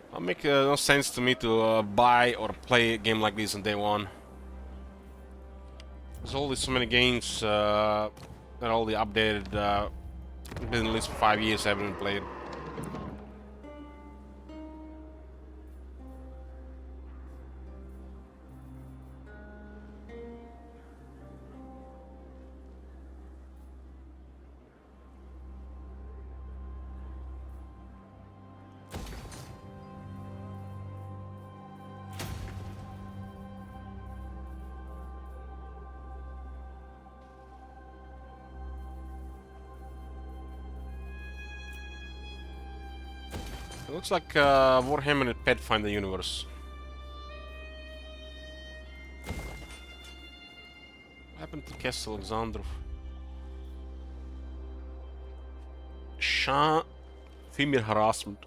It'll make no sense to me to buy or play a game like this on day one. There's always so many games that are all the updated. Been at least 5 years I haven't played. It looks like Warhammer and Pathfinder universe. What happened to Castle Alexandrov? Shah female harassment.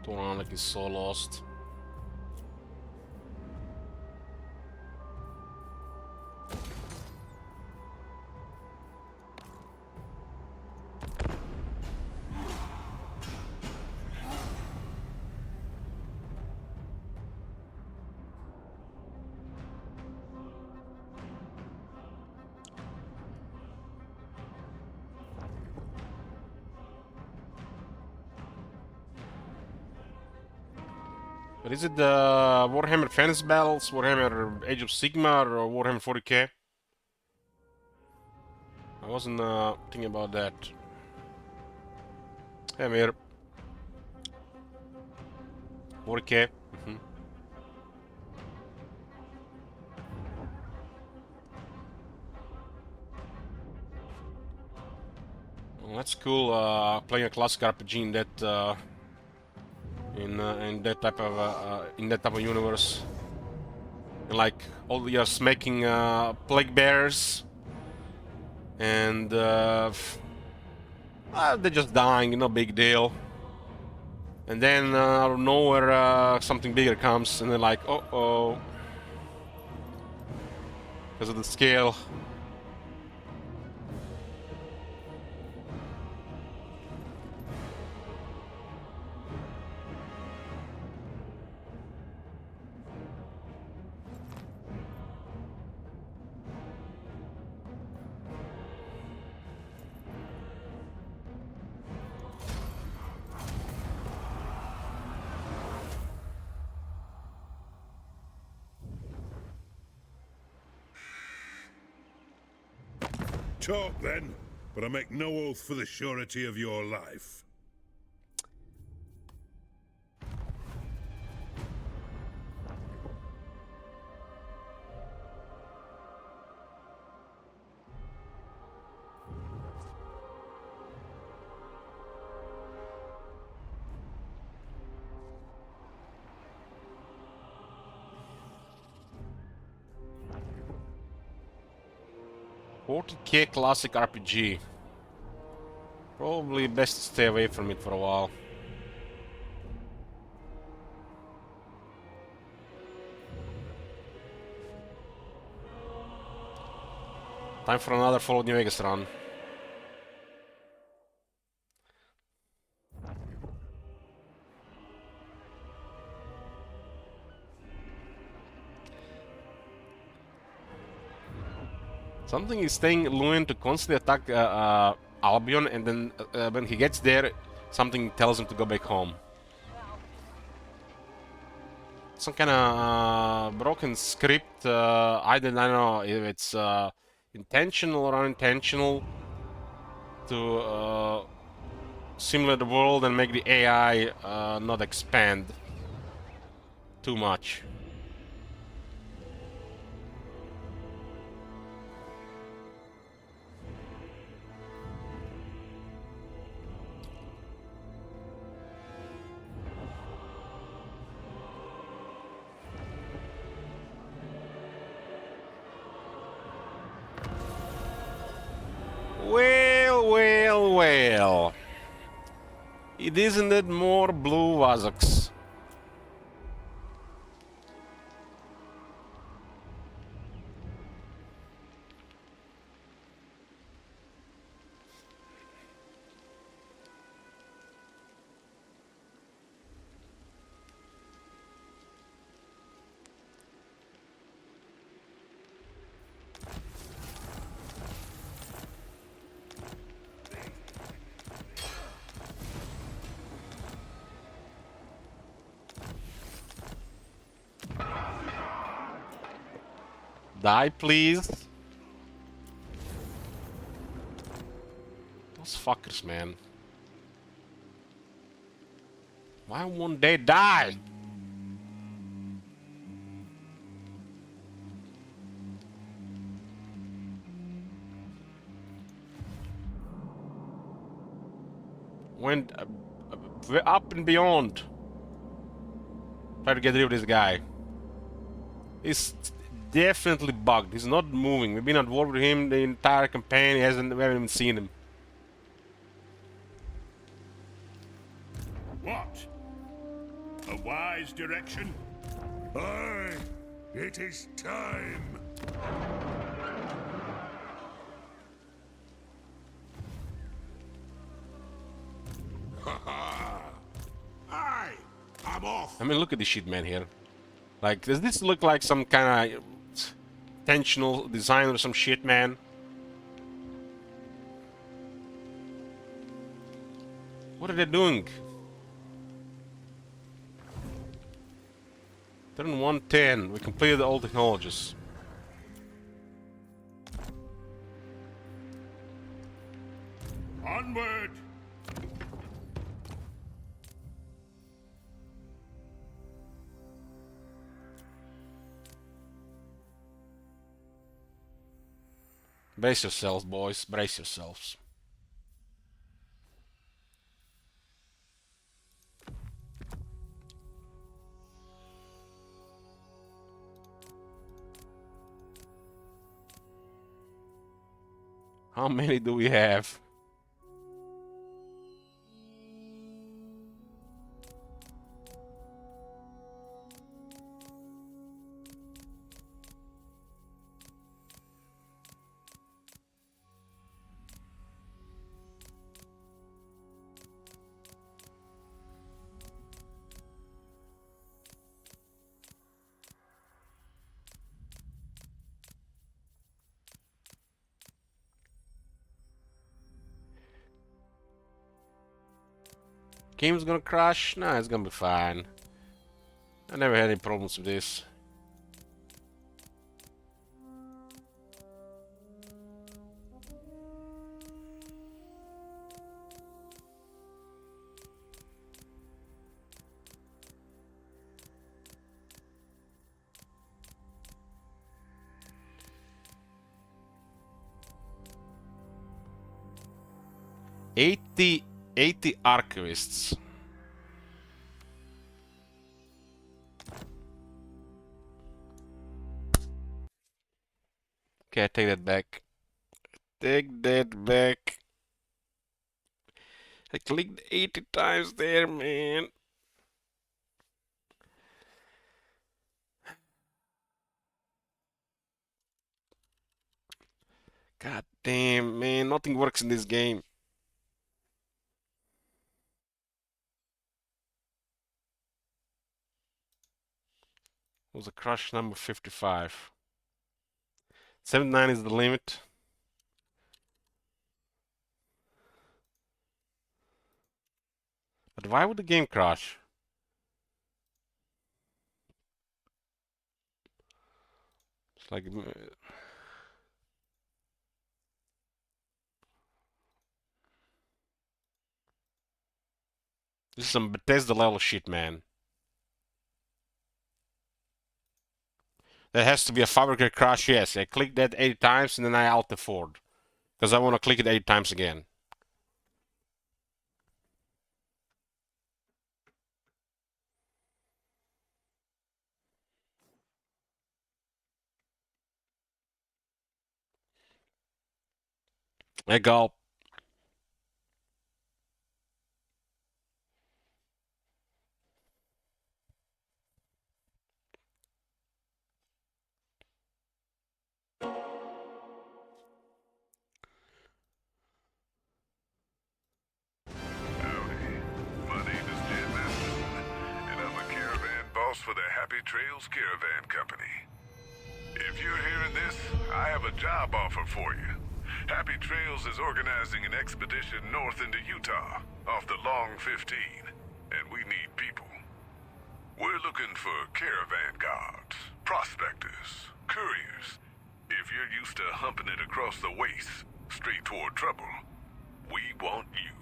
Toranik is so lost. But is it the Warhammer Fantasy Battles, Warhammer Age of Sigmar, or Warhammer 40k? I wasn't thinking about that. Hey, Mir. 40k. Well, that's cool. Playing a classic RPG in that in that type of universe. And like all you're smacking plague bears, and they're just dying, no big deal. And then out of nowhere, something bigger comes, and they're like, oh, because of the scale. Talk then, but I make no oath for the surety of your life. $40k classic RPG. Probably best to stay away from it for a while. Time for another Fallout New Vegas run. Something is saying Luin to constantly attack Albion, and then when he gets there, something tells him to go back home. Some kind of broken script. I don't know if it's intentional or unintentional to simulate the world and make the AI not expand too much. Well. It isn't it more blue Vazoks. Die, please. Those fuckers, man. Why won't they die? Went up and beyond. Try to get rid of this guy. He's definitely bugged. He's not moving. We've been at war with him the entire campaign. We haven't even seen him. What? A wise direction? Aye, it is time. Ha ha! Aye, I'm off. I mean, look at this shit, man, here. Like, does this look like some kind of intentional design or some shit, man? What are they doing? Turn 110. We completed all technologies. Onward! Brace yourselves, boys. Brace yourselves. How many do we have? Game's gonna crash? Nah, it's gonna be fine. I never had any problems with this. Eighty archivists. Okay, I take that back. Take that back. I clicked 80 times there, man. God damn, man. Nothing works in this game. It was a crush number 55. 79 is the limit. But why would the game crash? It's like... This is some Bethesda level shit, man. There has to be a fabricator crash, yes. I clicked that 80 times and then I alt F4. Because I want to click it 8 times again. Legal. For the Happy Trails Caravan Company. If you're hearing this, I have a job offer for you. Happy Trails is organizing an expedition north into Utah, off the Long 15, and we need people. We're looking for caravan guards, prospectors, couriers. If you're used to humping it across the waste, straight toward trouble, we want you.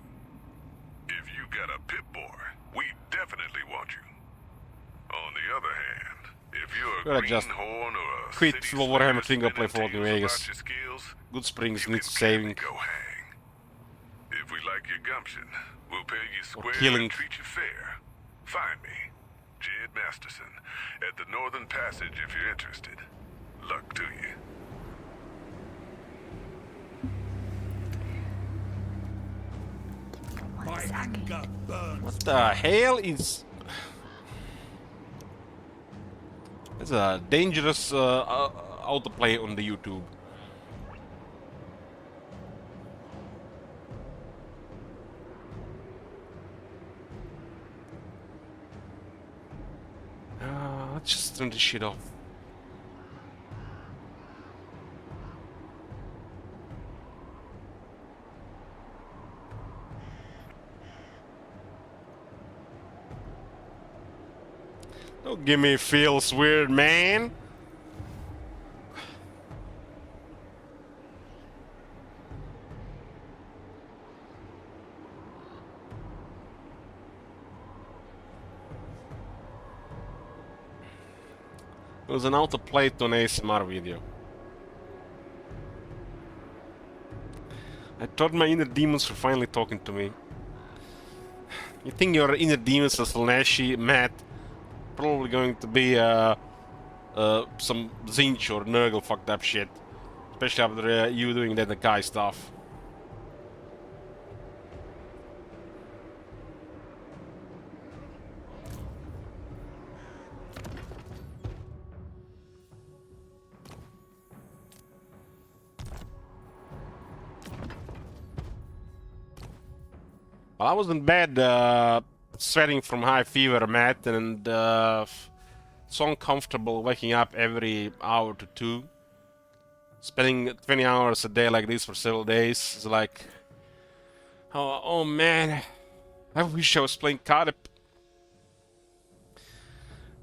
If you got a pip-boy, we definitely want you. On the other hand, if you're a greenhorn or a quit city Warhammer slinger single play spinning for New tales Vegas. about your skills, Good Springs you needs can saving. go hang. If we like your gumption, we'll pay you square killing. and treat you fair. Find me, Jed Masterson, at the Northern Passage if you're interested. Luck to you. My anger burns. What the hell is... It's a dangerous autoplay on the YouTube. Let's just turn this shit off. Don't give me feels weird, man. It was an autoplay to an ASMR video. I thought my inner demons were finally talking to me. You think your inner demons are Slanashi, Matt? Probably going to be some Zinch or Nurgle fucked up shit. Especially after you doing that Nakai stuff. Well, I was in bed sweating from high fever, Matt, and so uncomfortable waking up every hour to two. Spending 20 hours a day like this for several days is like... Oh man, I wish I was playing Carip.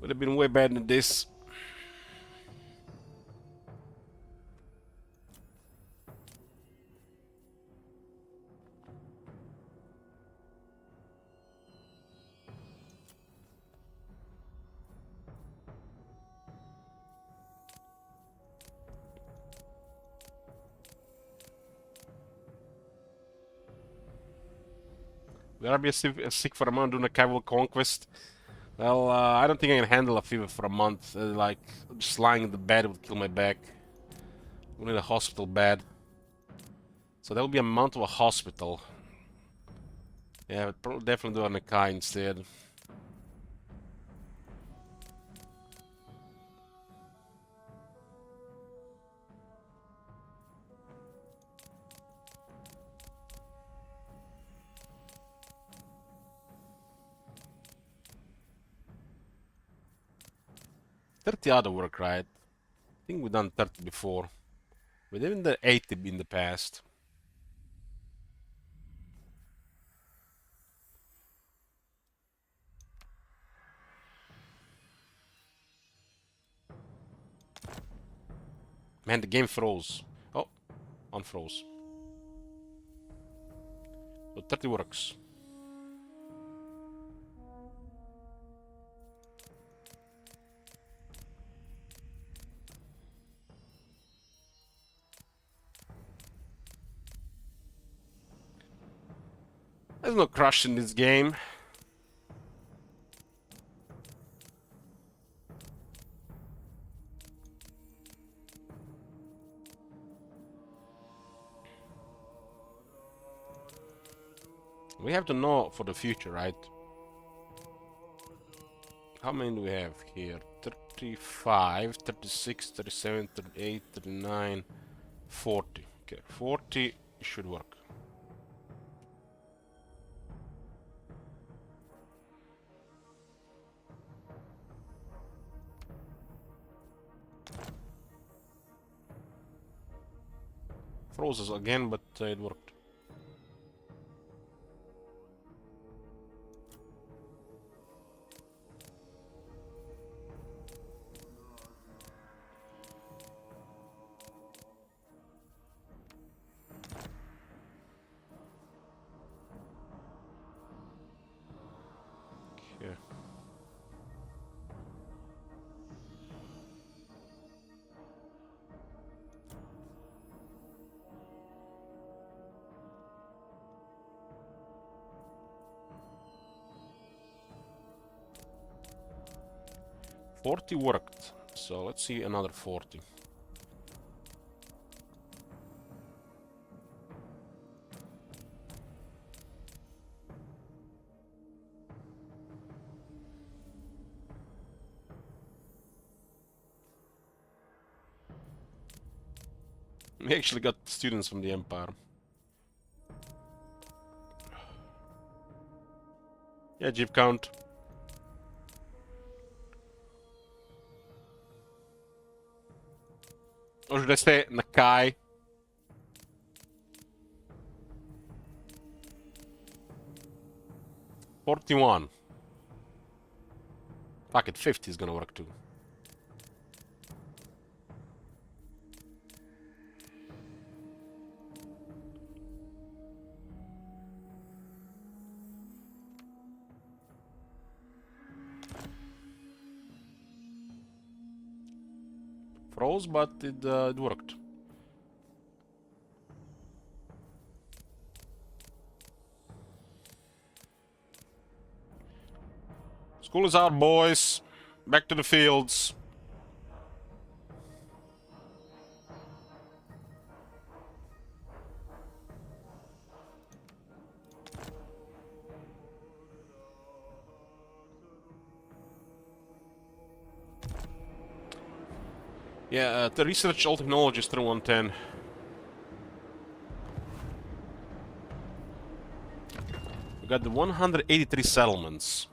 Would have been way better than this. Will I be sick for a month doing a casual conquest? Well, I don't think I can handle a fever for a month. Like, just lying in the bed would kill my back. We need a hospital bed. So that will be a month of a hospital. Yeah, I'd probably definitely do a Nakai instead. $30 ought to work, right? I think we've done 30 before. We did the 80 in the past. Man, the game froze. Oh, unfroze. So 30 works. There's no crush in this game. We have to know for the future, right? How many do we have here? 35, 36, 37, 38, 39, 40. Okay, 40 should work. Froze us again, but it worked. Okay. $40 worked, so let's see another 40. We actually got students from the Empire. Yeah, Jeep count. Or should I say Nakai? $41. Pocket 50 is gonna work too. Froze, but it worked. School is out, boys. Back to the fields. Yeah, the research all technologies through 110. We got the 183 settlements.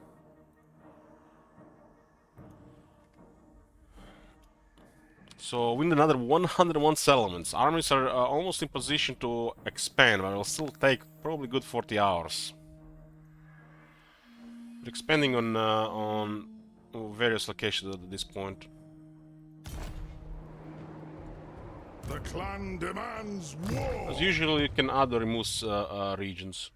So we need another 101 settlements. Armies are almost in position to expand, but it'll still take probably good 40 hours. We're expanding on various locations at this point. The clan demands war! As usual, you can add or remove regions.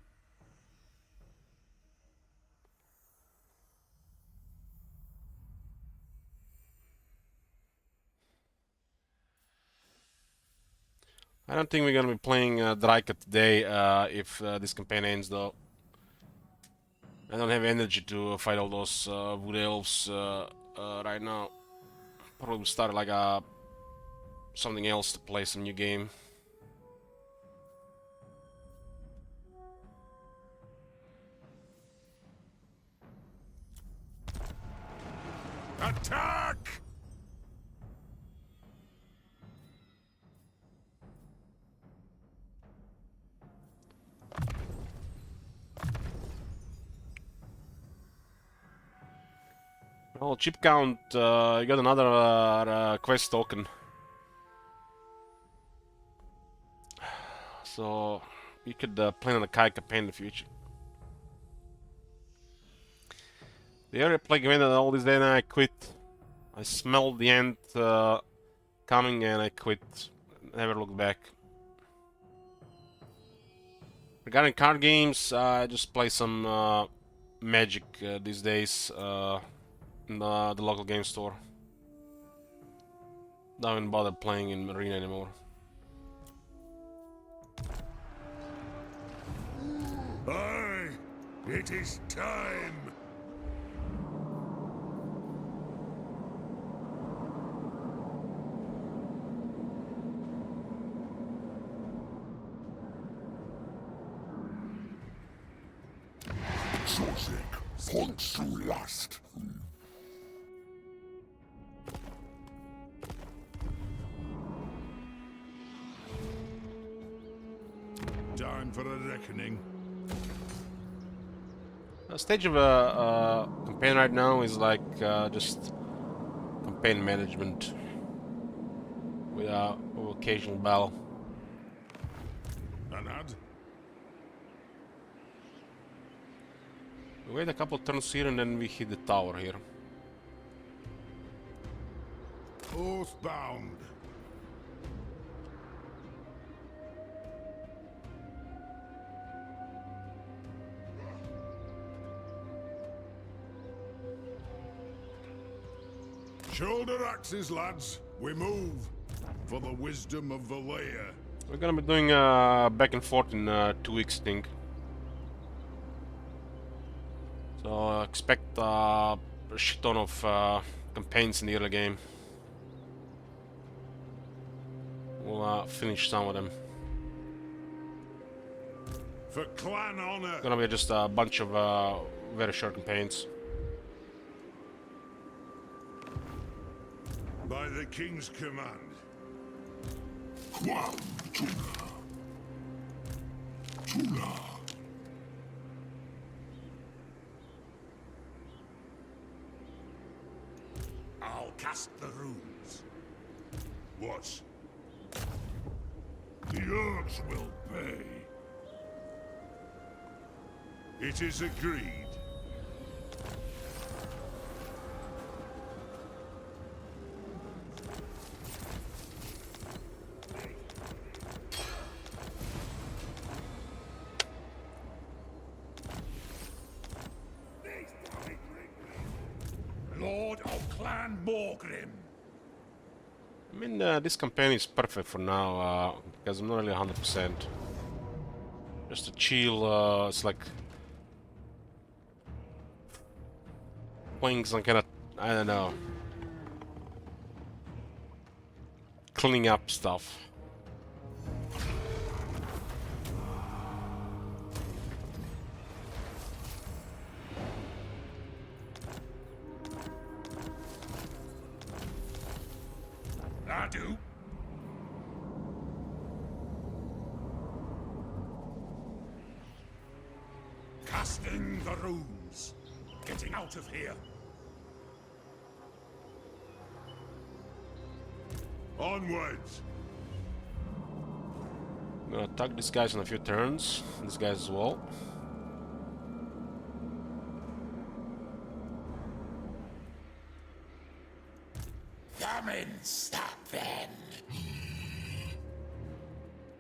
I don't think we're gonna be playing Draika today if this campaign ends, though. I don't have energy to fight all those wood elves right now. Probably start like something else to play some new game. Attack! Well, chip count, you got another quest token. So, you could plan on a Kai campaign in the future. The area plague event all this day and I quit. I smelled the end coming and I quit. Never looked back. Regarding card games, I just play some Magic these days in the local game store. Don't even bother playing in Arena anymore. Aye, it is time! Exotic, points to lust. Time for a reckoning. The stage of a campaign right now is like just campaign management with occasional battle. Anad? We wait a couple turns here and then we hit the tower here. Oathbound. Shoulder axes, lads. We move. For the wisdom of Valea. We're gonna be doing back and forth in 2 weeks, I think. So expect a shit ton of campaigns in the early game. We'll finish some of them. For clan honor. Gonna be just a bunch of very short campaigns. By the king's command. Quam Tula. Tula. I'll cast the runes. What? The herbs will pay. It is agreed. clan more grim. I mean, this campaign is perfect for now, because I'm not really 100%. Just to chill, it's like playing some kind of, I don't know, cleaning up stuff. I do. Casting the runes. Getting out of here. Onwards. I'm gonna attack these guys in a few turns. These guys as well. Come and stop them.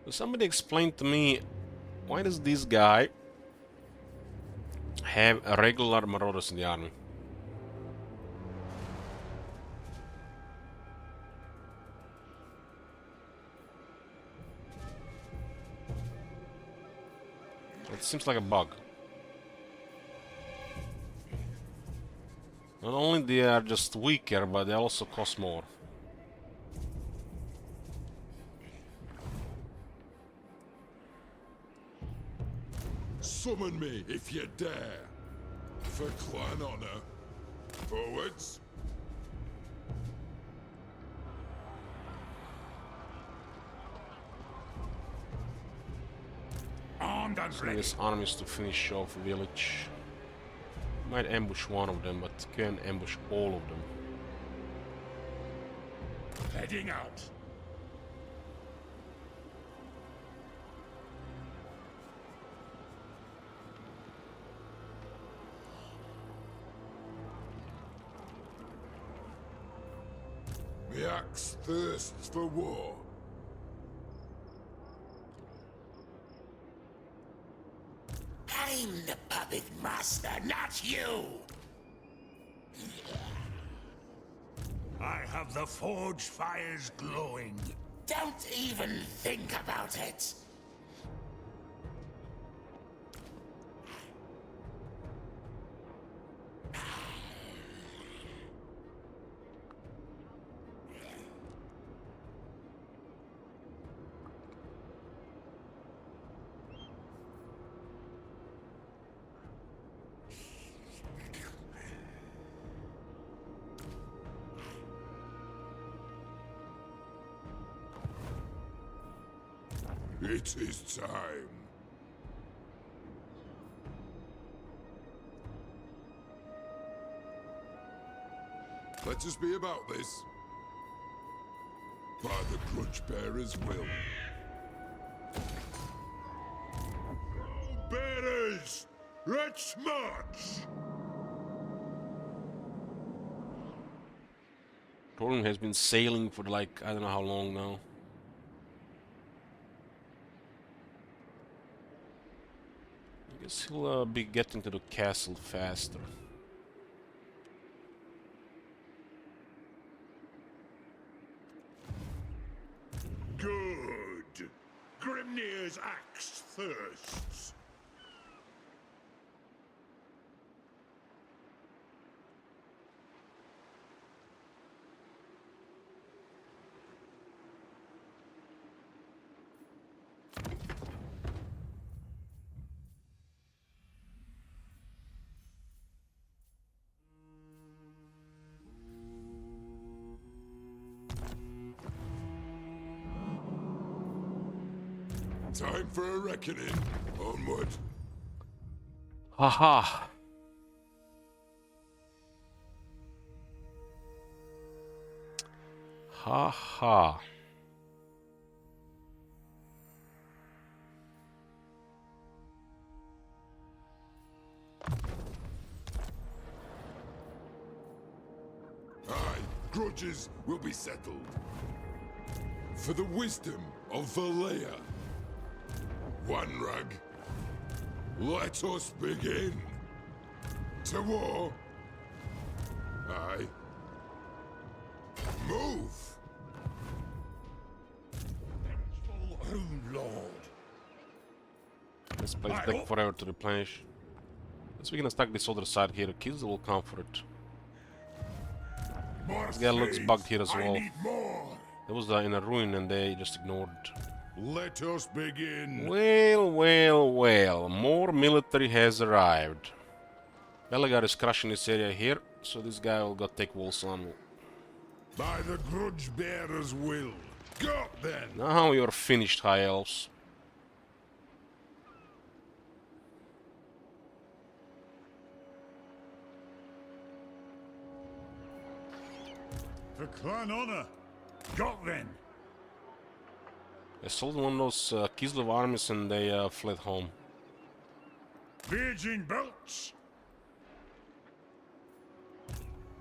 So somebody explain to me, why does this guy have a regular marauders in the army? It seems like a bug. Not only they are just weaker, but they also cost more. Summon me if you dare. For clan honor. Forwards. Armed and Sending ready. his armies to finish off the village. Might ambush one of them, but can ambush all of them. Heading out. The axe thirsts for war. I'm the puppet master, not you! I have the forge fires glowing. Don't even think about it. It is time. Let us be about this. By the grudge bearer's will. Bearers, let's march! Torun has been sailing for like, I don't know how long now. I guess he'll be getting to the castle faster. Good. Grimnir's axe thirsts. Time for a reckoning. Onward. Haha! Haha! Aye, grudges will be settled. For the wisdom of Valea. One rag. Let us begin. To war. Aye. This place takes forever to replenish. So we can stack this other side here. Kids will come for it. This guy looks bugged here as well. It was in a ruin and they just ignored. Let us begin. Well, well, well. More military has arrived. Belagar is crushing this area here, so this guy will go take walls on. By the grudge bearer's will. Got then. Now you're finished, High Elves. For clan honor. Got then. I sold one of those Kislev armies and they fled home. Virgin Belch.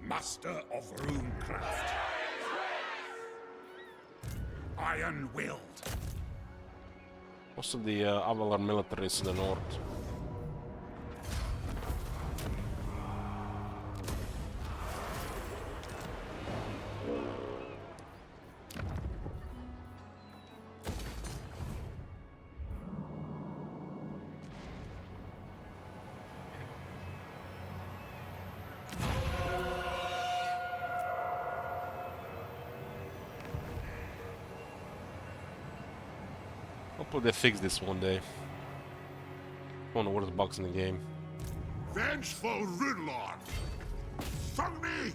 Master of runecraft. Iron-willed. Most of the Avalar military is in the north. Hopefully they fix this one day. One of the worst bugs in the game. Vengeful Runelord. Fung me.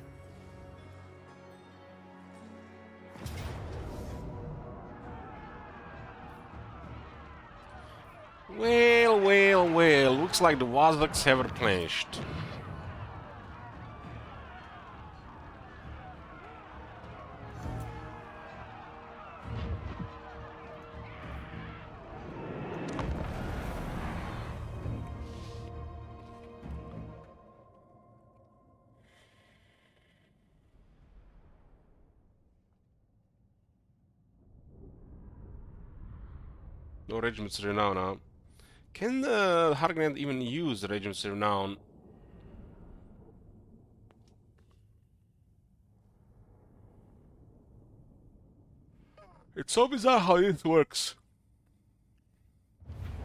Well, well, well. Looks like the Wazaks have replenished. No Regiment's Renown now. Can Hargnet even use the Regiment's Renown? It's so bizarre how this works.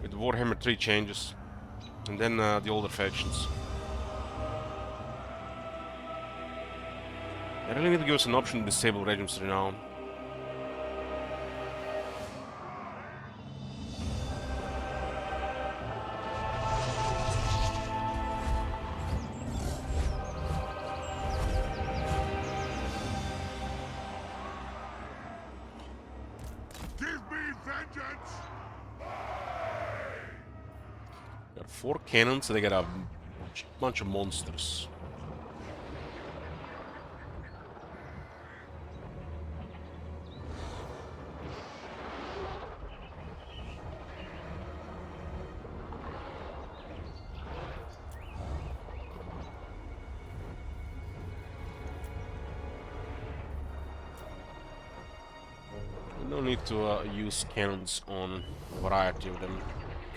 With Warhammer 3 changes. And then the older factions. I really need to give us an option to disable Regiment's Renown. Got 4 cannons, so they got a bunch of monsters. No need to use cannons on a variety of them.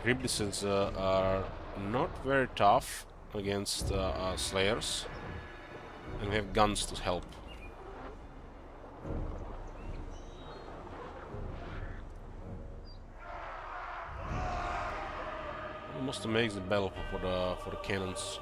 Cryptids are not very tough against Slayers, and we have guns to help. Almost amazing battle for the cannons.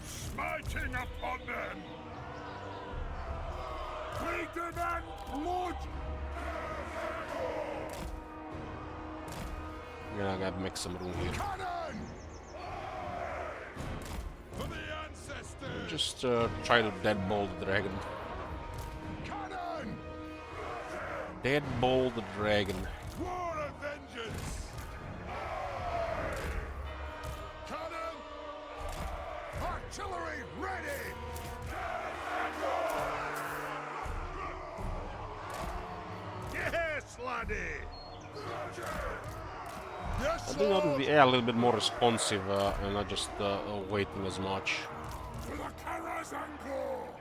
Smiting upon them! We demand blood! Yeah, I gotta make some room here. Cannon! For the ancestors! Just try to deadbolt the dragon. Cannon! Deadbolt the dragon. War of vengeance! Cannon! Artillery ready! Yes, laddie! Yes, I do notice the air a little bit more responsive and not just waiting as much. For the Karaz-a-Karak!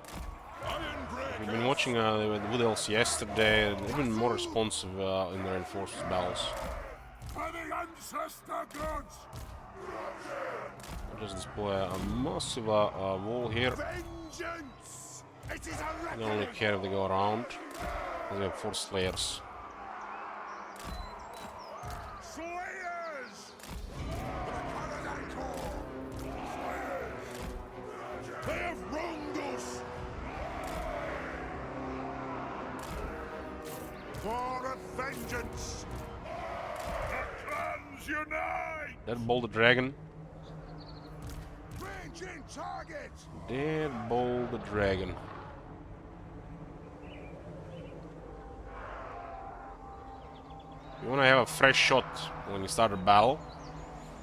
We've been watching the Wood Elves yesterday. They've been more responsive in their enforced battles. For the ancestor gods! I'll just display a massive wall here. Vengeance! It is a They only care if they go around. We have 4 slayers. Slayers! For the Karaz-a-Karak! Slayers! They have wronged us! For a vengeance! The clans unite! Deadbolt the dragon. Ranging target! Deadbolt the dragon. You want to have a fresh shot when you start a battle.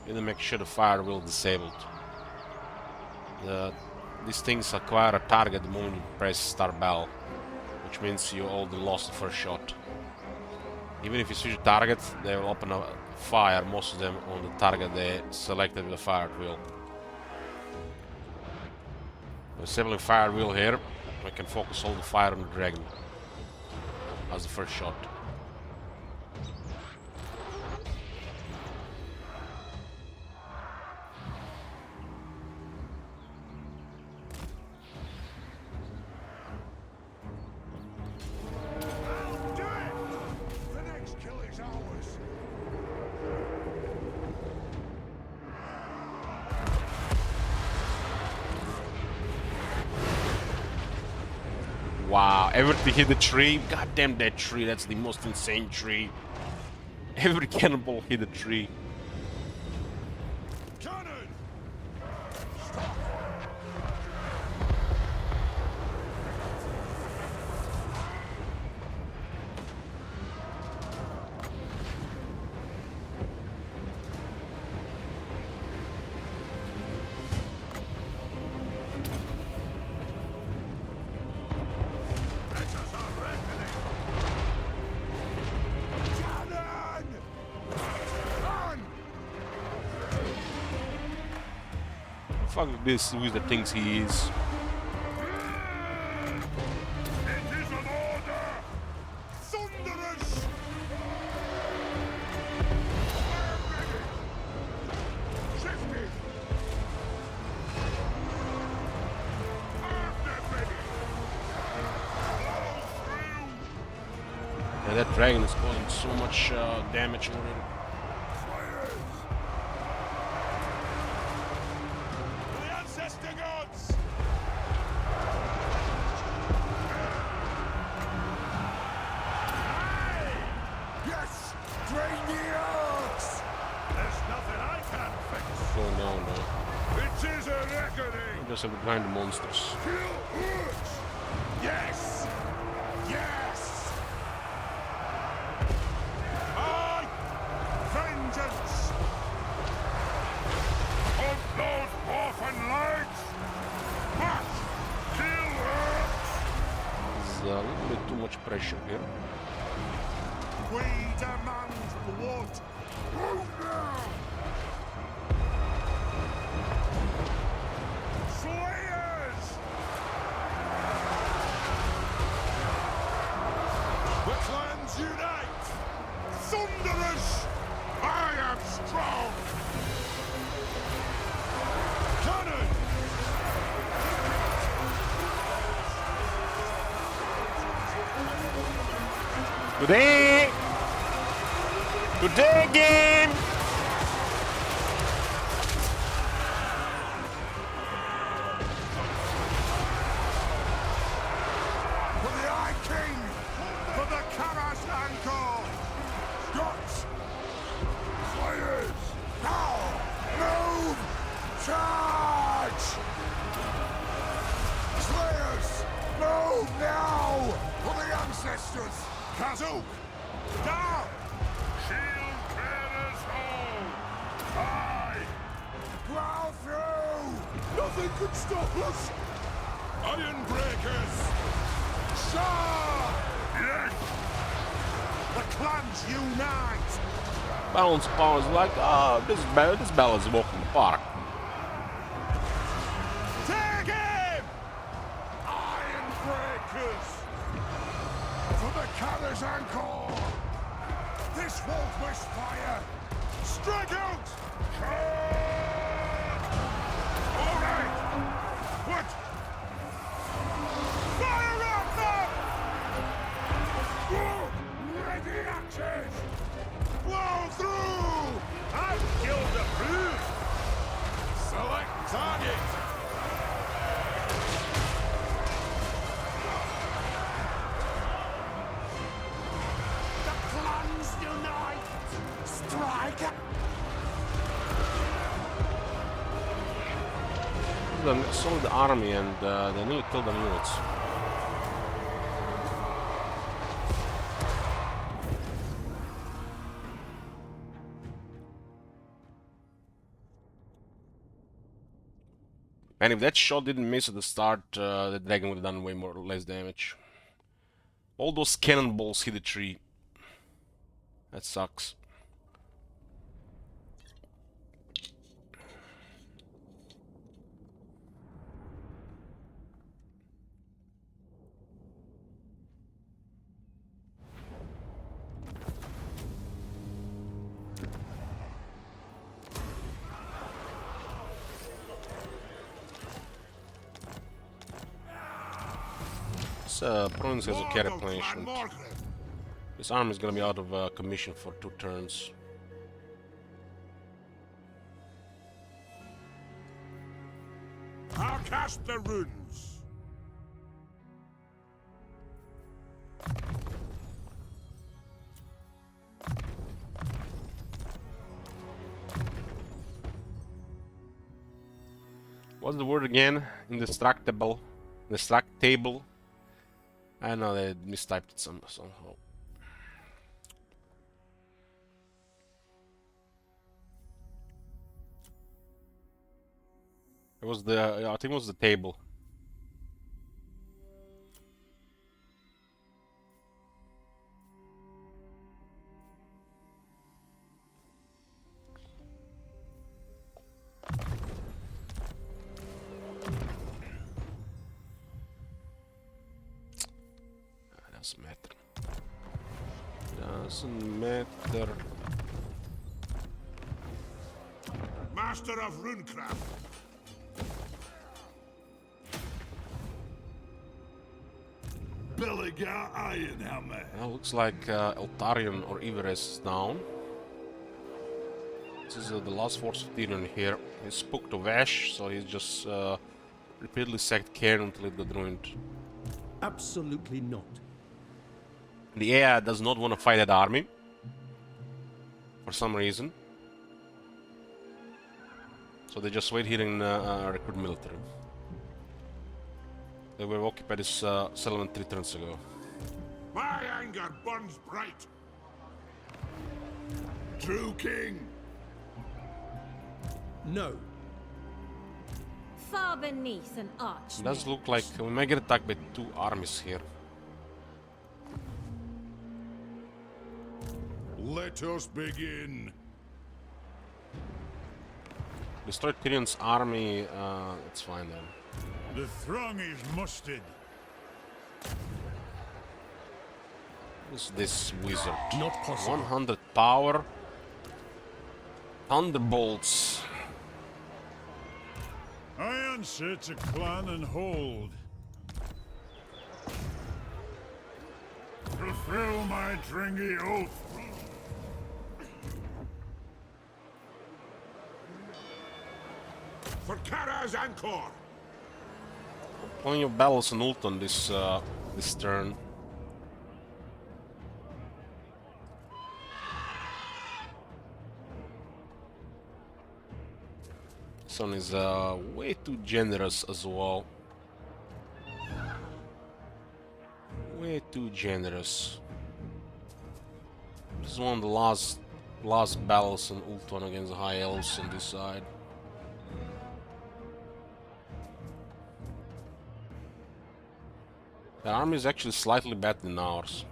You need to make sure the fire wheel is disabled. These things acquire a target the moment you press start battle, which means you already lost the first shot. Even if you switch target, they will open a fire, most of them on the target they selected with the fire wheel. Disabling fire wheel here, I can focus all the fire on the dragon as the first shot. I'll do it! The next kill is ours! Wow, everything hit the tree. God damn that tree, that's the most insane tree. Every cannonball hit the tree. Cannon! Fuck this, who is the things he is. It is an order! Thunderous! Shifty! Yeah, that dragon is causing so much damage already. The ancestor gods! Yes! Drain the orcs! There's nothing I can't fix! Oh no, no. It is a reckoning! We just have to grind the monsters. Kill orcs! Yes! Yes! Aye! Vengeance! On those orphan legs! March! Kill orcs! There's a little bit too much pressure here. We demand blood! Move now! Slayers! The clans unite! Thunderous! I am strong! Cannon! Good day! Good day, game! For the Eye King! For the Karaz-a-Karak! Scots! Slayers! Now! Move! Charge! Slayers! Move now! For the ancestors! Kazook! Down! Shield bearers home! Aye! Plow through! Nothing could stop us! Iron breakers! Shaw! Yes! The clans unite! Balance power is like, this battle is a walk in the park. Take it! Karaz-a-Karak! This won't waste fire! Strike out! All right! What? Fire up them! Whoa! Ready axes! Blow through! I've killed the brood! Select target! The clans unite! Strike! The solid army, and they nearly killed the mules. And if that shot didn't miss at the start, the dragon would have done way more or less damage. All those cannonballs hit the tree. That sucks. Province has a care replenishment. This army is gonna be out of commission for 2 turns. I'll cast the runes. What's the word again? Indestructible. Indestructible. I know they mistyped it somehow. It was the I think it was the table. Doesn't matter. Doesn't matter. Master of runecraft. Belligar Ironhammer. Well, looks like Eltarion or Iveres is down. This is the last force of Tyrion here. He spoke to Vash, so he's just repeatedly sacked Cairn until it got ruined. Absolutely not. The AI does not want to fight that army for some reason, so they just wait here in recruit military. They were occupied this settlement 3 turns ago. My anger burns bright. True king. No. Far beneath an arch. It does look like we might get attacked by 2 armies here. Let us begin. Destroy Tyrion's army, it's fine then. The throng is mustered. Who's this wizard? Not possible. 100 power. Thunderbolts. I answer to clan and hold. Fulfill my dringy oath. For Karaz-a-Karak. Plenty of battles in Ulton this turn. This one is way too generous as well. Way too generous. This is one of the last battles in Ulton against the High Elves on this side. The army is actually slightly better than ours.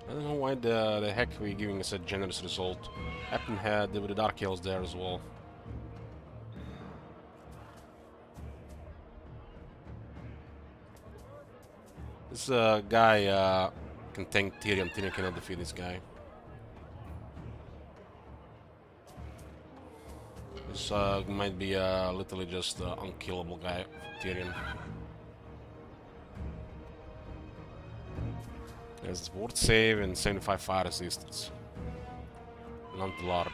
I don't know why the heck we're giving us a generous result. Happen had with the Dark Elves there as well. This guy can tank Tyrion. Tyrion cannot defeat this guy. This might be literally just an unkillable guy, Tyrion. There's ward save and 75 fire resistance. Not large.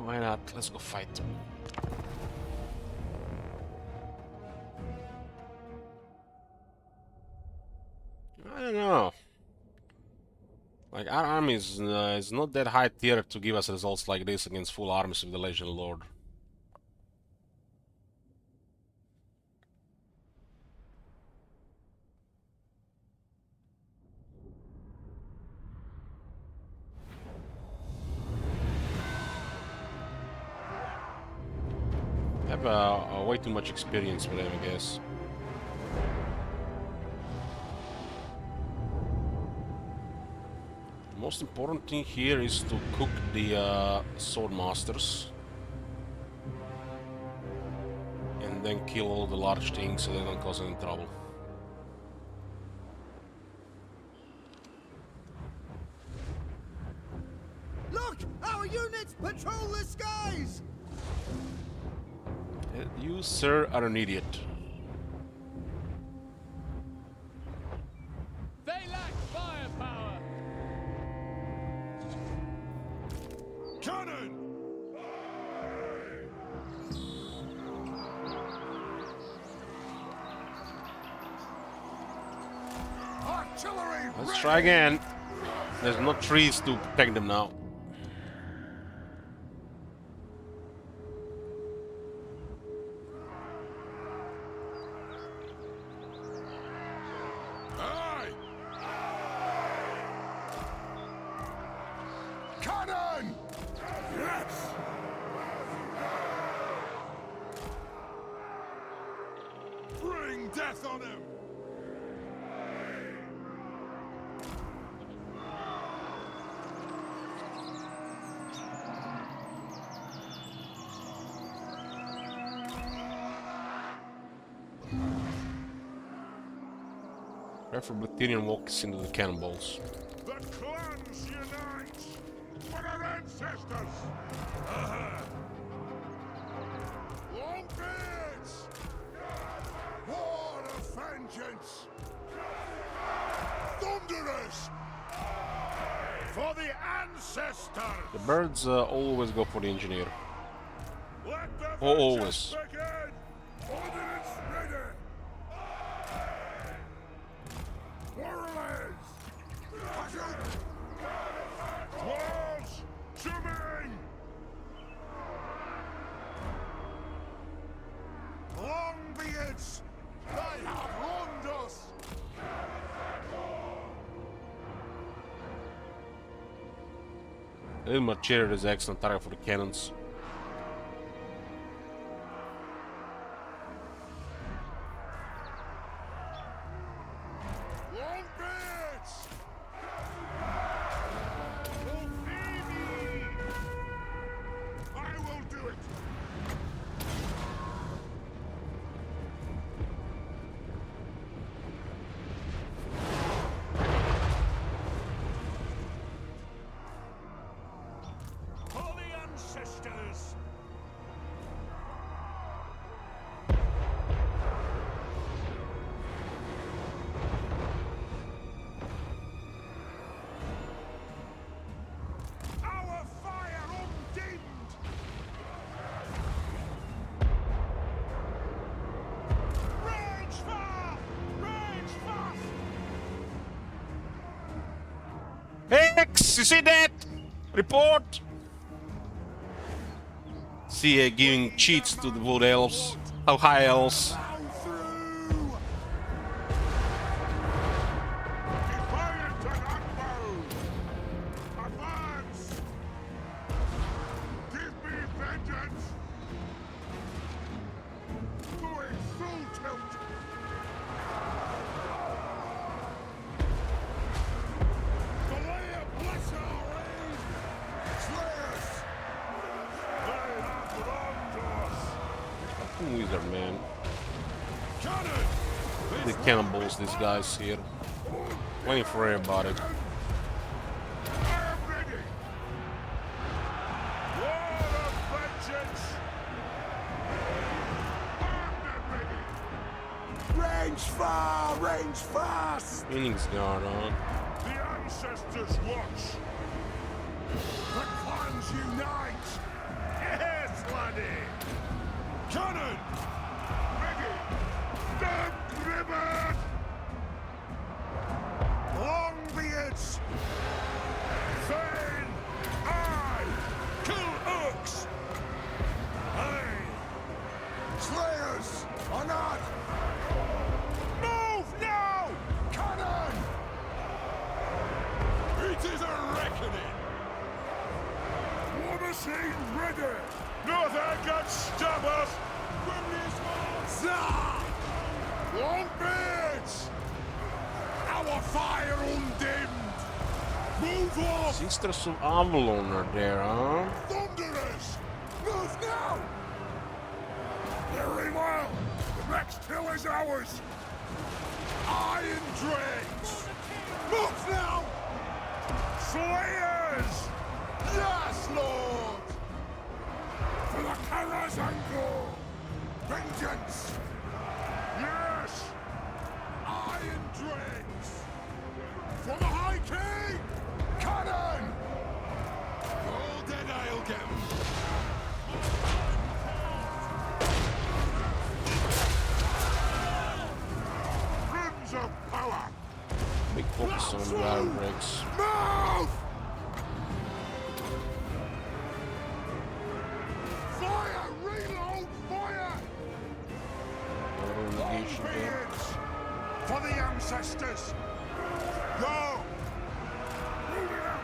Why not? Let's go fight. I don't know. Like, our army is not that high tier to give us results like this against full armies of the Legion Lord. I have way too much experience with them, I guess. The most important thing here is to cook the sword masters. And then kill all the large things so they don't cause any trouble. Look! Our units patrol the skies! You, sir, are an idiot. They lack firepower. Cannon! Artillery! Let's try again. There's no trees to protect them now. Aye! Cannon! Yes! Bring death on him! Preferably Tyrion walks into the cannonballs. The clans unite! For our ancestors! Longbeards! War of vengeance! Thunderers! For the ancestors! The birds always go for the engineer. Let the Oh, always. vengeance begin! Ordnance ready! Warriors! Walls to me! Longbeards! They have wronged us! The Marcher is excellent target for the cannons. Longbeards! I will do it! For the ancestors! Our fire undimmed! Rage fire! Rage fast! X, you see that? Report! See, giving cheats to the wood elves. How high elves. Defiant and unbound! Advance! Give me vengeance! Going full tilt! The layer bless our aid! Slayers! They have belonged to us! Fucking wizard, man. Cannon! The cannonballs, these guys here. Plenty for everybody. I am ready! War of vengeance! Armed and ready! Range far, range fast! Innings guard on. The ancestors watch! The clans unite! Yes, laddie! Cannon! Ready! Damn ribbon! Longbeards! Thane! Aye! Kill orcs! Aye! Slayers! On not! Move now! Cannon! It is a reckoning! War machine ready! Nothing can stop us! Zah! Longbeards! Our fire undimmed! Move off! Sisters of Avalon are there, huh? Thunderers! Move now! Very well! The next hill is ours! Iron Drakes! Move now! Slayers! Yes, Lord! For the Karaz-a-Karak! Vengeance! Yes! Iron Drakes! For the High King! Cannon! All dead, I'll get 'em. Rims of power! Big focus on the iron breaks. Move! Fire! Reload! Fire! Auto negation there. Longbeards! For the ancestors! Go! Moving out!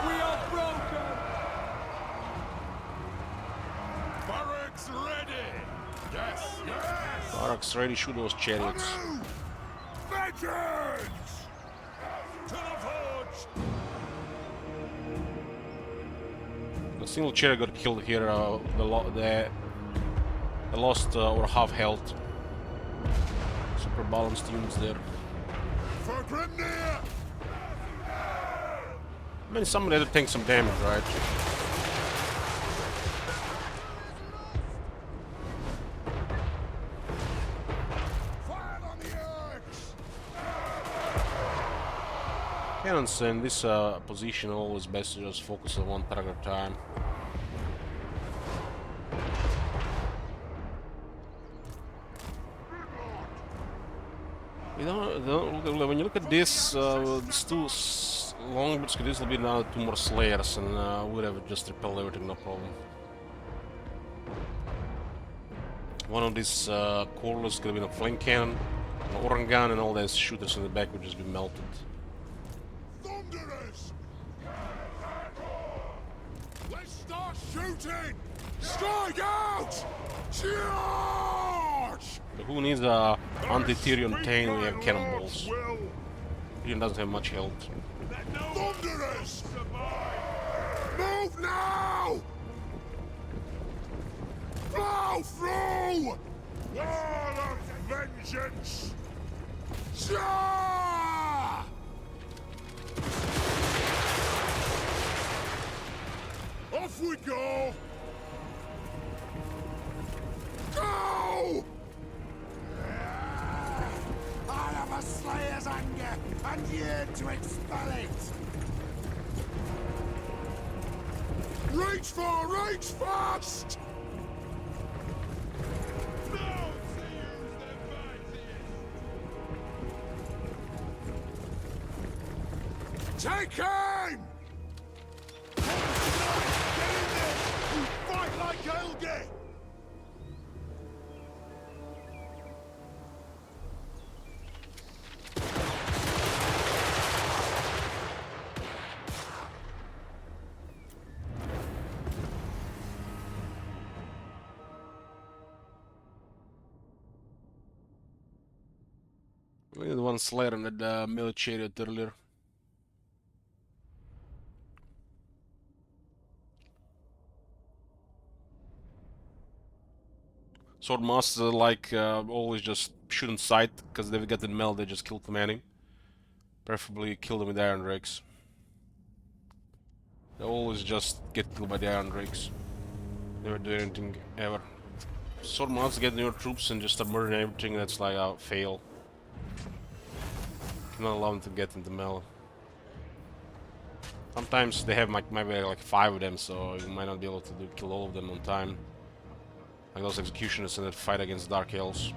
We are broken! Barracks ready! Yes! Yes! Karak's ready, shoot those chariots. Anew! Vengeance! To the forge! A single chariot got killed here. They lost over half health. Super balanced units there. For Grimnir! I mean, somebody had to take some damage, right? Fire on the orcs! Cannons in this position always best to just focus on one target at a time. When you look at this, these two longbirds could easily be another 2 more slayers, and would have just repelled everything, no problem. One of these cordless could have been a flame cannon, an organ gun, and all these shooters in the back would just be melted. Thunderers! Let's start shooting! Strike out! Charge! But who needs a anti-Tyrion Tane when we have cannonballs? Will Tyrion doesn't have much health. Thunderers! Move now! Blow through! Wall of vengeance! Ja! Off we go! Go! I have a slayer's anger, and yearn to expel it! Reach fast! Take him! Get in there! You fight like Helge! We need one Slayer in the melee chariot earlier. Sword Master like always just shoot in sight, because they get in melee, they just kill commanding. Preferably kill them with Iron Drakes. They always just get killed by the Iron Drakes. Never do anything ever. Sword Master get in your troops and just start murdering everything, that's like a fail. Cannot allow them to get into melee. Sometimes they have maybe like 5 of them, so you might not be able to kill all of them on time. Like those executioners in that fight against Dark Elves.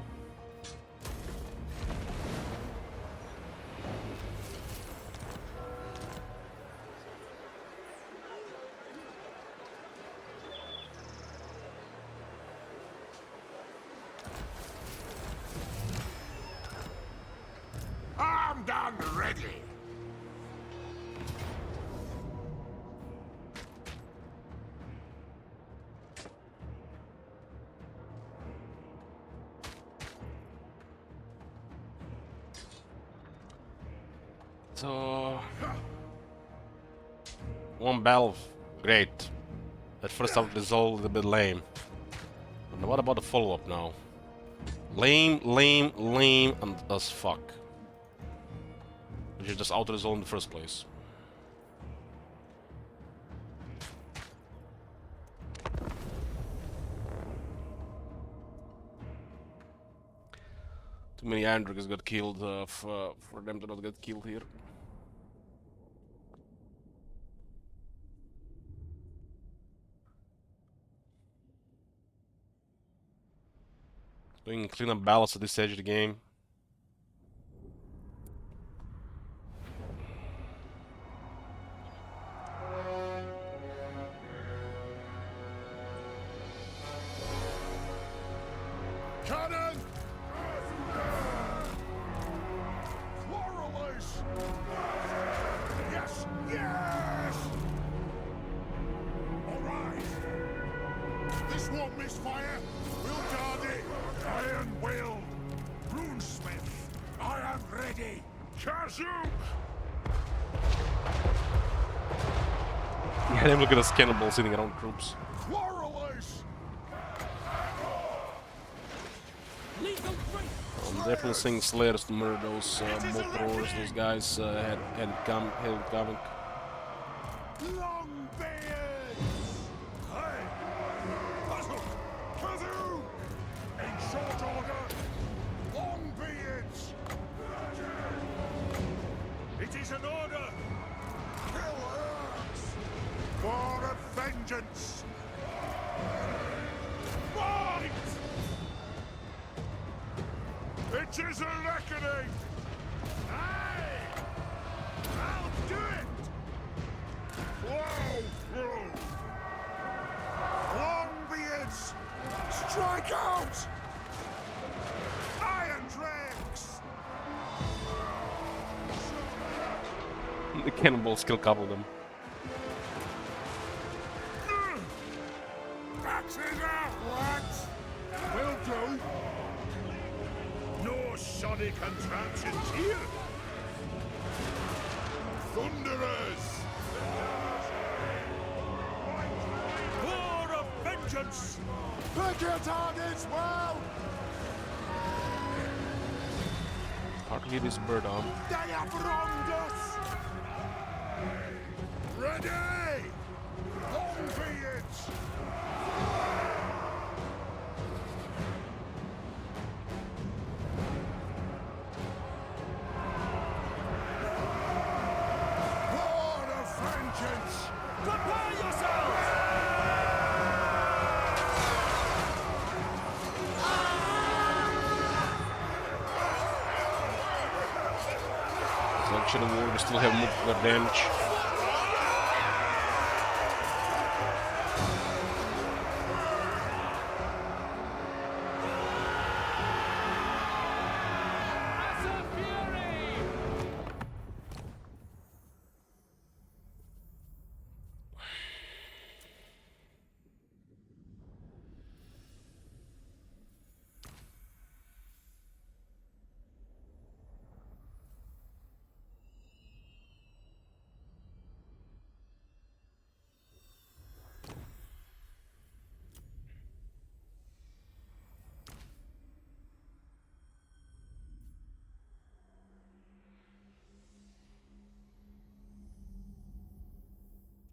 Armed and ready! So... one battle, great. At first I was all a little bit lame. But what about the follow-up now? Lame, lame, lame, and as fuck. Which is just out of the zone in the first place. Too many Iron Drakes got killed for them to not get killed here. Doing clean-up battles at this stage of the game. Cannon! Quarrelers! Yes! Yes! Alright! This won't miss fire! We'll guard it! Iron will! Runesmith! I am ready! Kazook! Yeah, them look at us cannibals sitting around troops. Quarrelers! I'm definitely seeing Slayers to murder those Motorors, those guys had coming. Longbeards! Hey! Puzzle! Kazoo! In short order, Longbeards! It is an order! Kill Urks! For a vengeance! Fight! It is a reckoning! Aye! I'll do it! Whoa! Whoa! Longbeards! Strike out! Iron Drakes! The cannibals kill a couple of them. That's enough, lads! Will do! No shoddy contraptions here! Thunderers! For a vengeance! Pick your targets well! Hard to hit this bird on. They have wronged us! Ready! Longbeards! For a vengeance! Prepare yourselves! Archer and War, we still have multiple damage.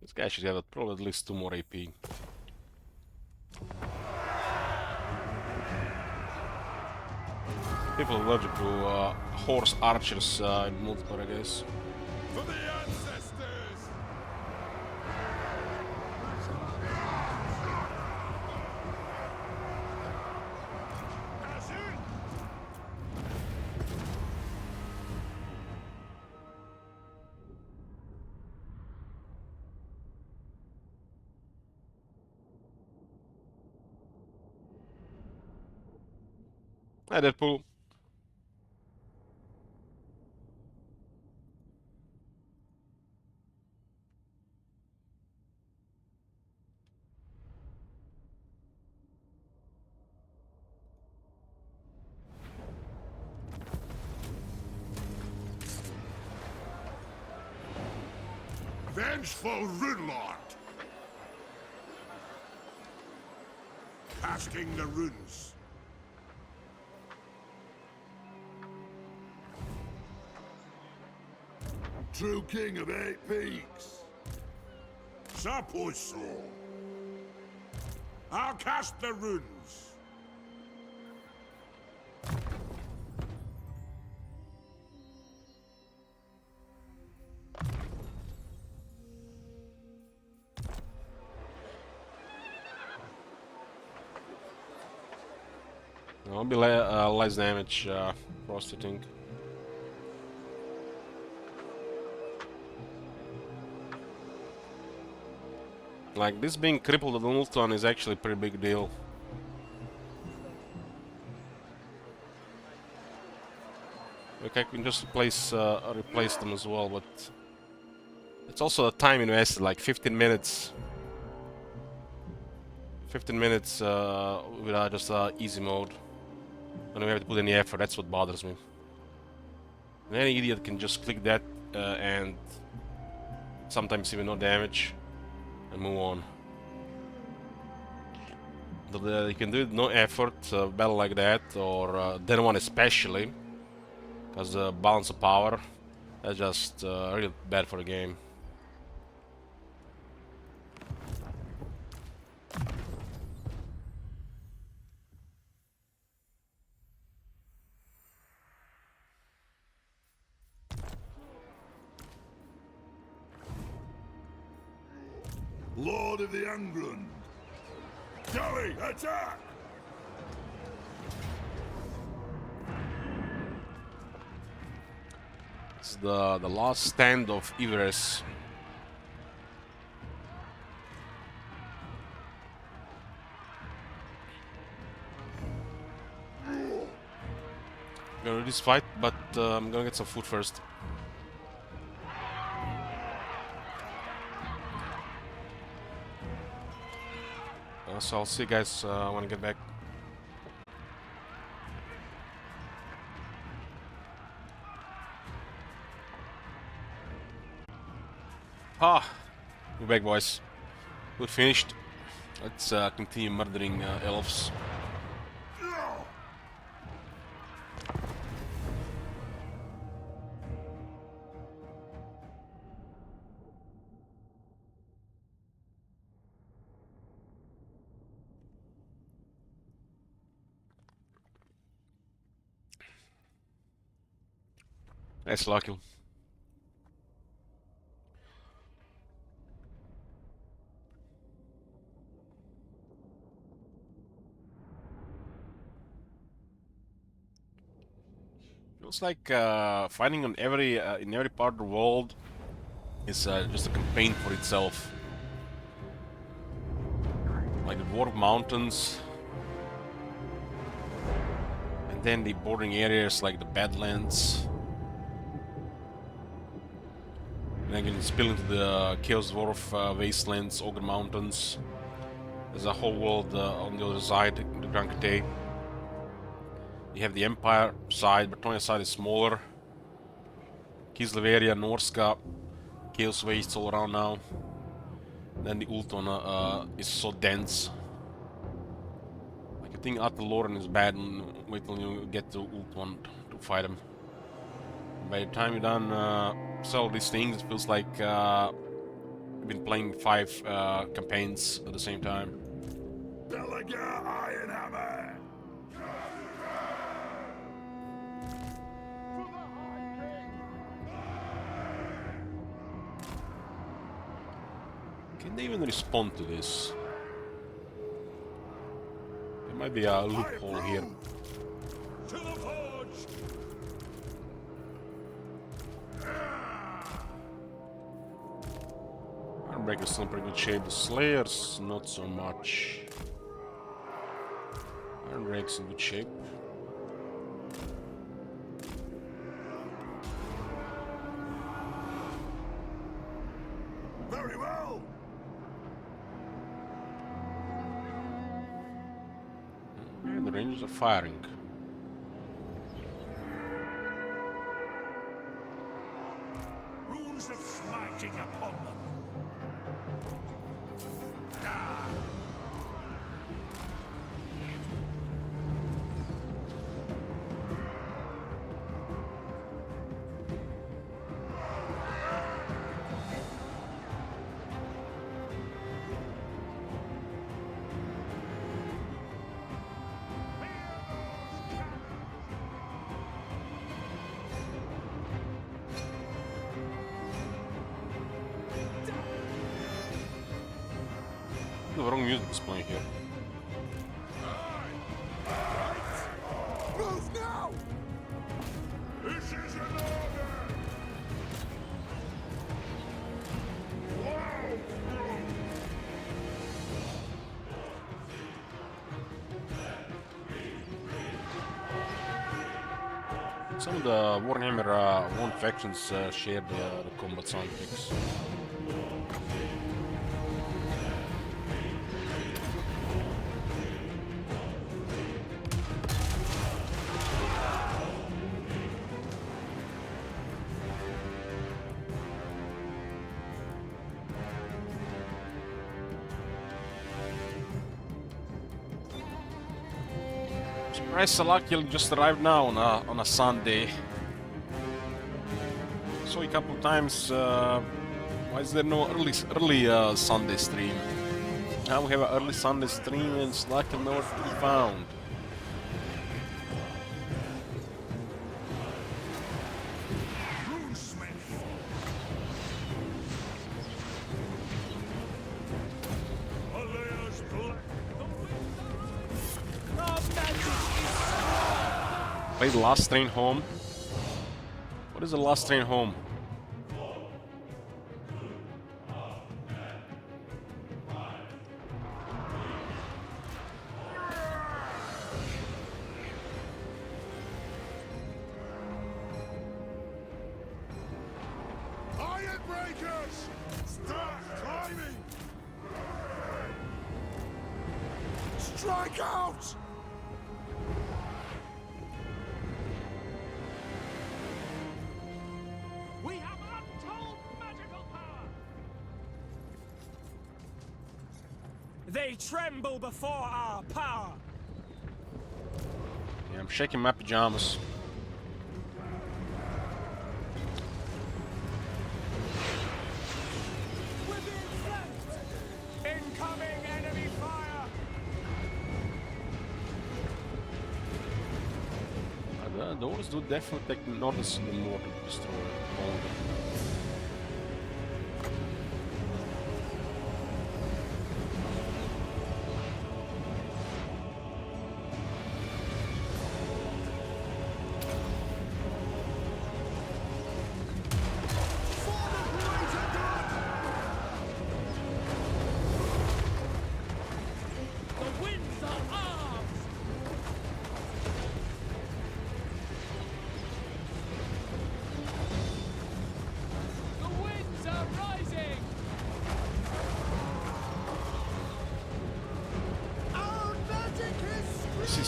This guy should have probably at least 2 more AP. People are allergic to horse archers in multiplayer, I guess. For the ancestors! Hi, Deadpool. Vengeful Runelord! Casting the runes. True king of 8 peaks. Suppose so. I'll cast the runes. I'll be less damage, prostituting. Like, this being crippled with Ultron is actually a pretty big deal. Like, I can just replace them as well, but it's also a time invested, like 15 minutes. 15 minutes without just easy mode. I don't have to put any effort, that's what bothers me. And any idiot can just click that and sometimes even no damage and move on. You can do it no effort, battle like that, or then one especially, because the balance of power, that's just really bad for the game. Lord of the England. Galley, attack! It's the last stand of Everest. Gonna do this fight, but I'm gonna get some food first. So I'll see you guys when I get back. Ah, we're back, boys. We're finished. Let's continue murdering elves. That's lucky. Looks like fighting on in every part of the world is just a campaign for itself. Like the Dwarf Mountains, and then the bordering areas like the Badlands. And then you can spill into the Chaos Dwarf Wastelands, Ogre Mountains. There's a whole world on the other side, the Grand Cate. You have the Empire side, Bretonia side is smaller. Kisleveria, Norska, Chaos Wastes all around now. Then the Ultona is so dense. Like I think Ataloran is bad, and wait till you get to Ultona to fight him. By the time you're done sell these things, it feels like you've been playing 5 campaigns at the same time. Delegate Ironhammer! Can they even respond to this? There might be a loophole here. To the forge! Ironbreaker's still in pretty good shape. The Slayers, not so much. Ironbreaker's in good shape. Very well! And the Rangers are firing. Runes of smiting upon them. The wrong music is playing here. Move now! This is an order! Some of the Warhammer 1 factions share the combat sound effects. Surprised Salakiel just arrived now on a Sunday. Saw a couple of times. Why is there no early Sunday stream? Now we have an early Sunday stream and Salakiel nowhere to be found. Play the last train home. What is the last train home? Iron breakers! Start climbing! Strike out! We have untold magical power! They tremble before our power! Yeah, I'm shaking my pajamas. We're being flanked! Incoming enemy fire! The orders do definitely take noticeably more to destroy all of them.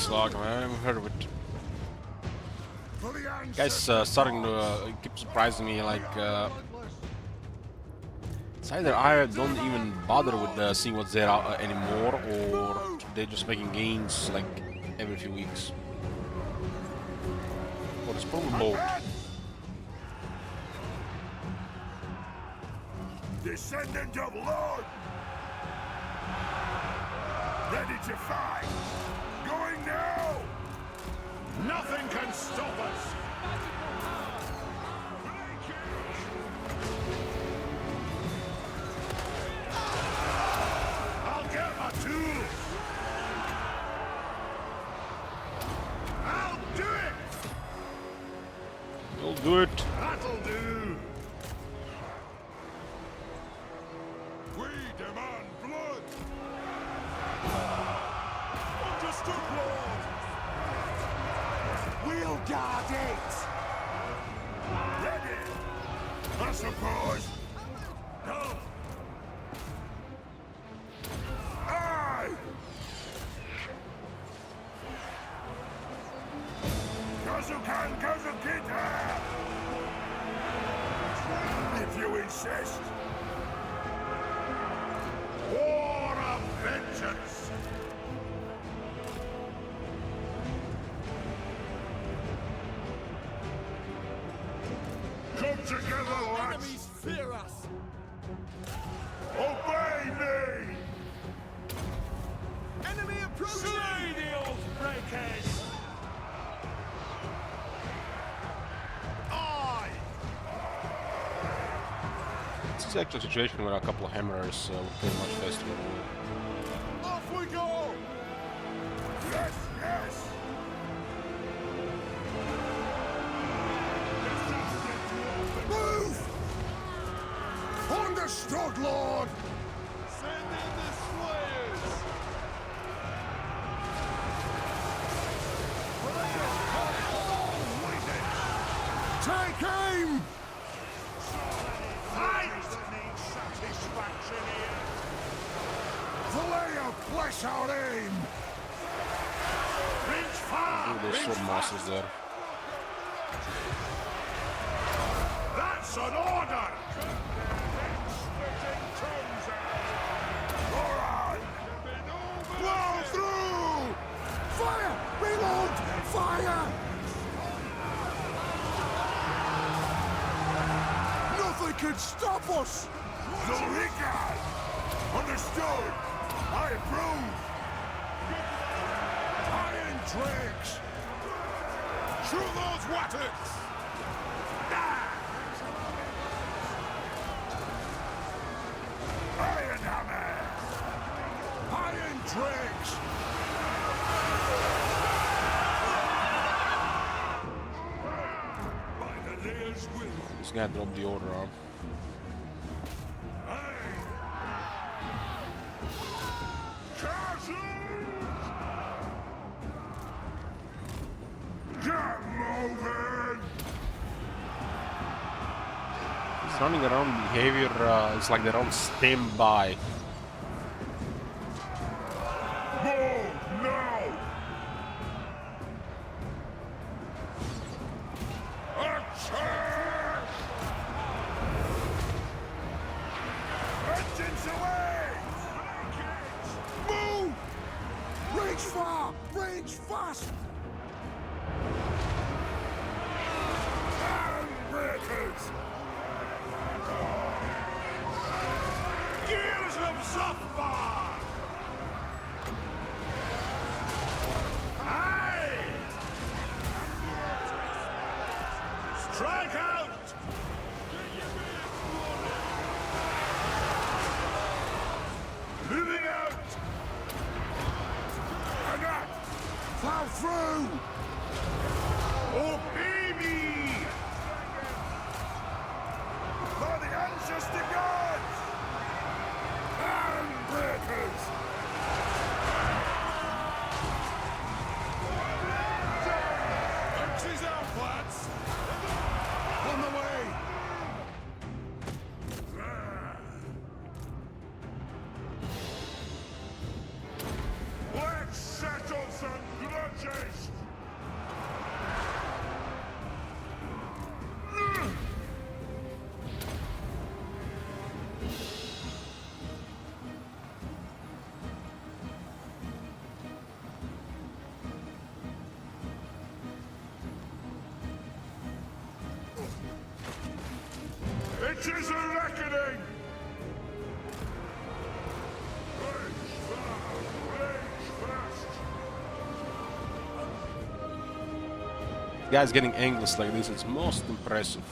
log. I haven't heard of it. For the Guys, starting to keep surprising me. Like, it's either I don't even bother with seeing what's there anymore, or they're just making gains like every few weeks. Or it's probably both. Descendant of Lord! Ready to fight! Going now! Nothing can stop us! I'll get my tools! I'll do it! You'll do it. That'll do! We demand blood! Understood, Lord! We'll guard it! Ready! I suppose! No! Aye! Kazu-kan, Kazu-kita! If you insist! War of vengeance! Come together, lads! Enemies fear us! Obey me! Enemy approaching! Slay the old breakers! Aye! This is actually a situation where a couple of hammerers would play much faster. Off we go! Yes, yes! Move! Understood, Lord! Send in the slayers! Take aim! Fight! Satisfaction here! Fillet of flesh our aim! Reach far! Ooh, there's sword masters there. That's an order! Alright! Blow through! Fire! Reload! Fire! Nothing can stop us! Zurika! Understood! I approve! Iron tricks! Shoot those wattocks! Iron hammer! Iron tricks! By the Lear's will! This guy dropped the order on. Get moving! It's running around behavior, it's like they're on standby. Move now! Attack! Engines away! Move! Reach far! Reach fast! Handbreakers! Gears of softball! Aye! Strike out! Moving out! Attack! Plow through! Oh, baby! For the ancestor gods! Handbreakers! Axes out, lads! On the way! Let's settle some grudges! It is a reckoning! Rage fast! Guys getting angles like this, it's most impressive.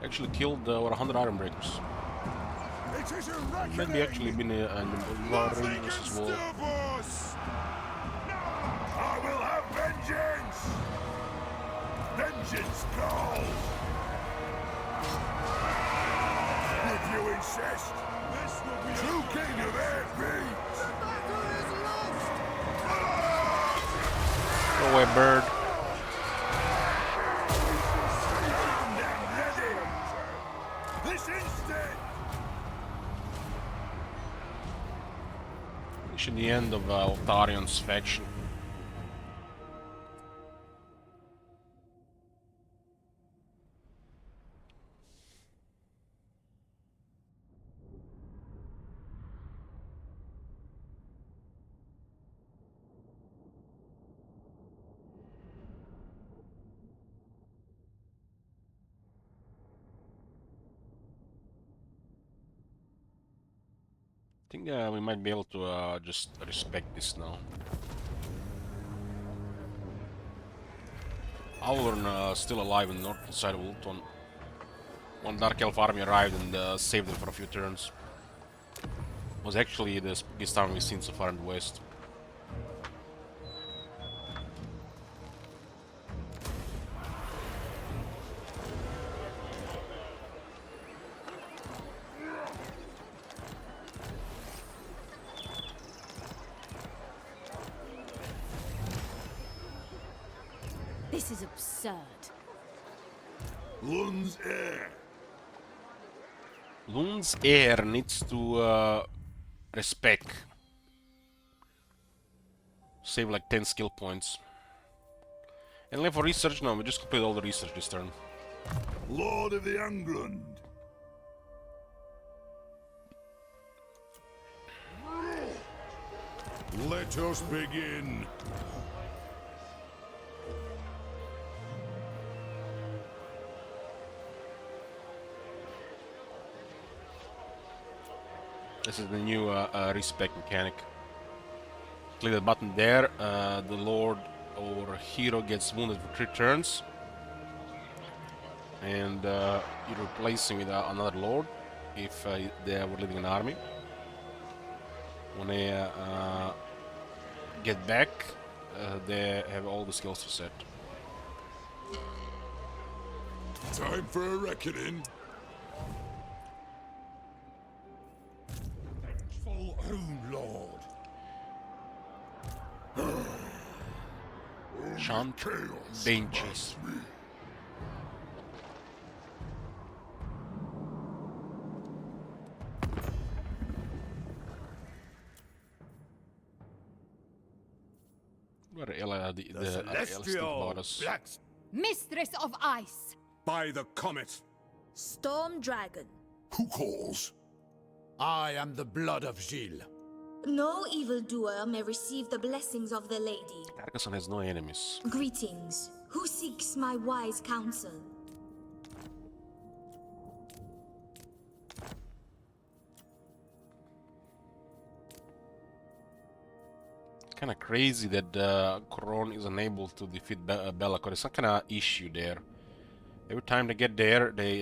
Actually killed over 100 Iron Breakers. It is a reckoning! Maybe actually been in the Nothing rules can as well. stop us! I will have vengeance! Vengeance calls! If you insist, this will be true king of air beat! The battle is lost! Go away, bird. Armed and ready! This instant! Reaching the end of Altarion's faction. I think we might be able to just respect this now. Auburn still alive in the north side of Ulton. One Dark Elf army arrived and saved them for a few turns. Was actually the biggest army we've seen so far in the west. This is absurd. Lun's heir! Lun's heir needs to respect. Save like 10 skill points. And then for research, no, we just complete all the research this turn. Lord of the Angland! Let us begin! This is the new respect mechanic. Click the button there, the lord or hero gets wounded for 3 turns. And you replace him with another lord if they were leading an army. When they get back, they have all the skills reset. Time for a reckoning. Full Rune Lord! Chant Chaos benches. must be. What are the Celestial about us? Black Mistress of Ice. By the comet. Storm Dragon. Who calls? I am the blood of Gilles. No evildoer may receive the blessings of the lady. Carcassonne has no enemies. Greetings. Who seeks my wise counsel? Kinda crazy that Coron is unable to defeat Belacor. There's some kinda issue there. Every time they get there, they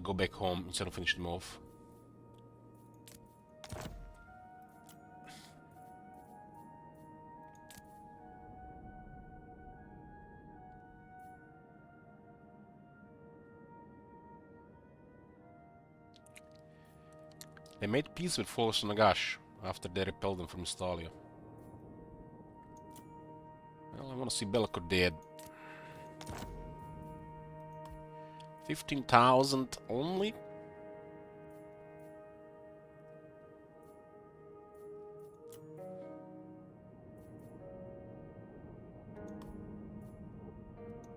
go back home instead of finish them off. They made peace with Force Nagash after they repelled them from Stalia. Well, I want to see Belacor dead. 15,000 only?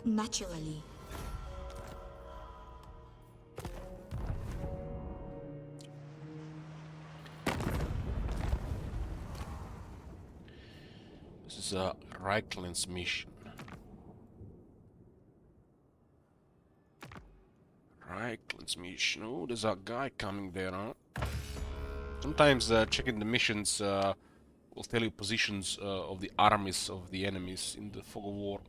Naturally. This is a Reikland's mission. Alright, transmission. Oh, there's a guy coming there, huh? Sometimes checking the missions will tell you positions of the armies of the enemies in the fog of war.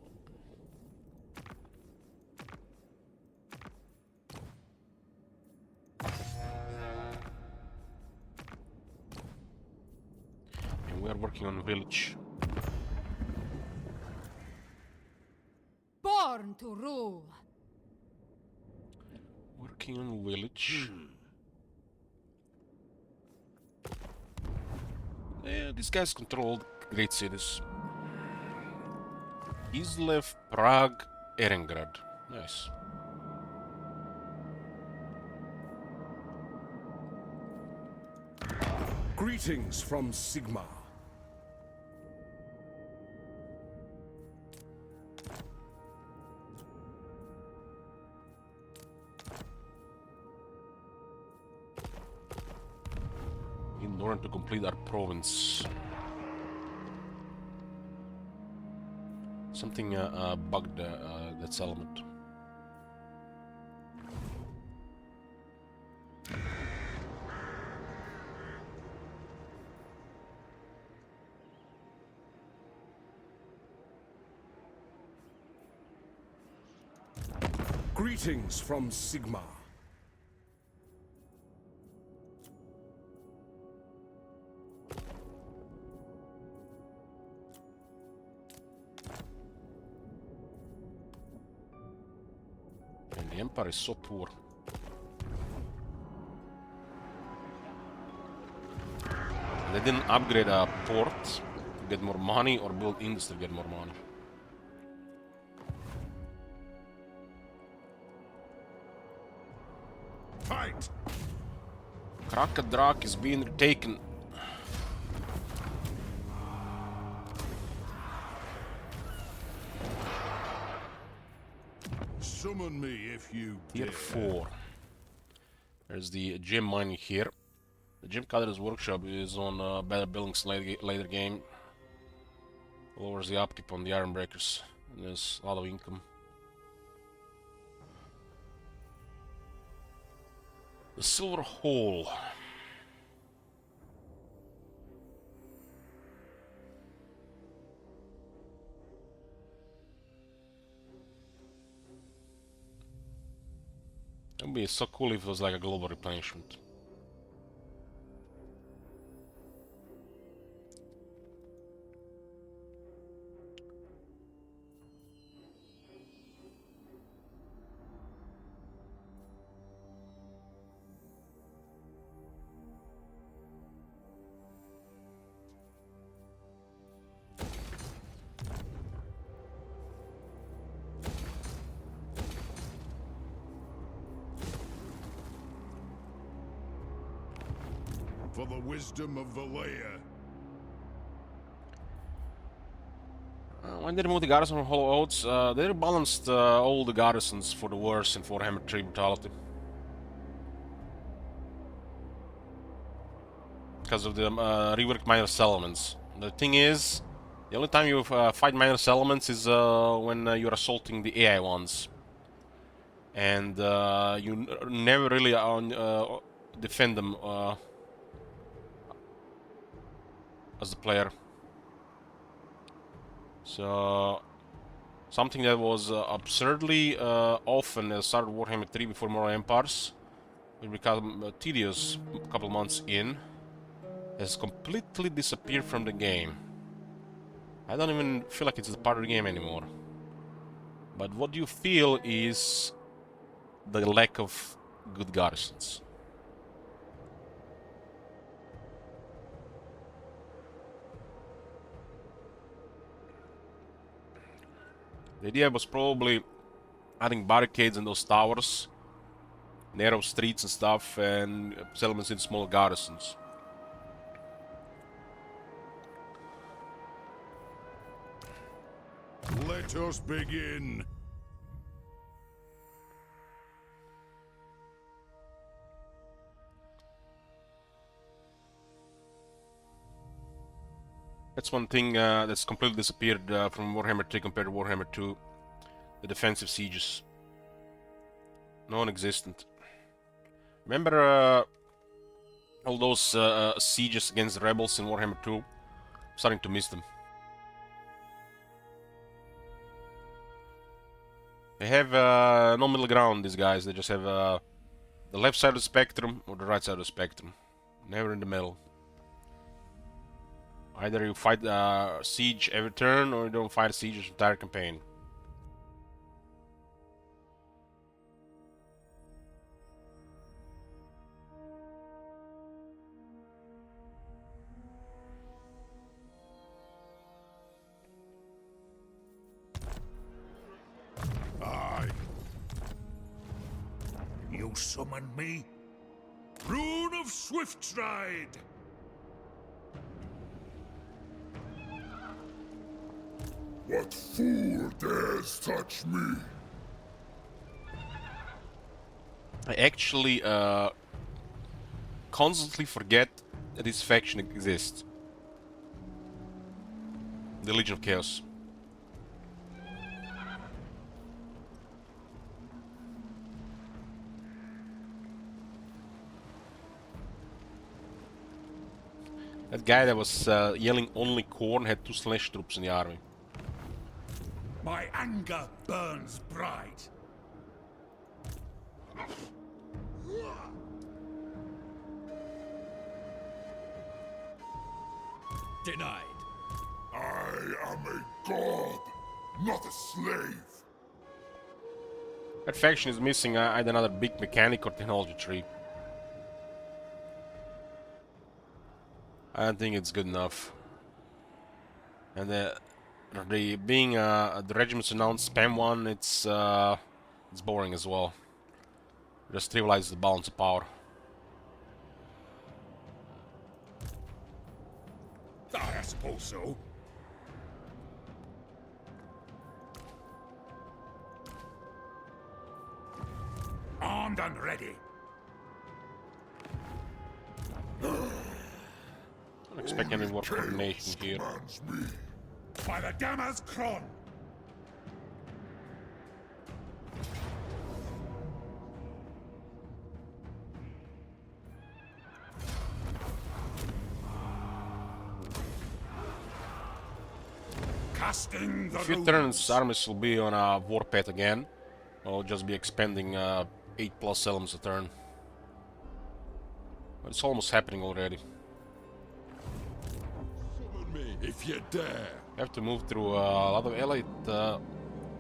And we are working on village. Born to rule. Working on village. Yeah, these guys controlled great cities. Izlev, Prague, Erengrad. Nice. Greetings from Sigma. In order to complete our province. Something bugged that settlement. Greetings from Sigma. And the Empire is so poor. They didn't upgrade a port to get more money or build industry to get more money. Fight! Karaz-a-Karak is being retaken. Summon me if you Tier dare. 4. There's the gem mining here. The gem cutter's workshop is on better buildings later game. Lowers the upkeep on the iron breakers. And there's a lot of income. The silver hole. It would be so cool if it was like a global replenishment. For the wisdom of Valea. When they removed the garrison from Hollow Oats, they rebalanced all the garrisons for the worse in Warhammer 3 Brutality. Because of the reworked minor settlements. The thing is, the only time you fight minor settlements is when you're assaulting the AI ones. And you never really defend them as the player. So something that was absurdly often at the start of Warhammer 3 before more Empires, will become tedious a couple months in, has completely disappeared from the game. I don't even feel like it's a part of the game anymore. But what you feel is the lack of good garrisons. The idea was probably adding barricades in those towers, narrow streets and stuff, and settlements in small garrisons. Let us begin. That's one thing that's completely disappeared from Warhammer 3 compared to Warhammer 2. The defensive sieges. Non-existent. Remember all those sieges against the rebels in Warhammer 2? I'm starting to miss them. They have no middle ground, these guys. They just have the left side of the spectrum or the right side of the spectrum. Never in the middle. Either you fight siege every turn or you don't fight a siege the entire campaign. Aye. You summoned me? Rune of Swiftstride! What fool dares touch me? I actually constantly forget that this faction exists. The Legion of Chaos. That guy that was yelling only corn had 2 slash troops in the army. My anger burns bright. Denied. I am a god, not a slave. That faction is missing either another big mechanic or technology tree. I don't think it's good enough. And the being the regiment's announced spam one, it's boring as well. Just trivializes the balance of power. I suppose so. Armed and ready. Don't expect any more coordination here. By the Gamma's Kron! Casting the A few turns, armies will be on a warpath again. I'll just be expending 8+ elements a turn. But it's almost happening already. Summon me if you dare. We have to move through a lot of allied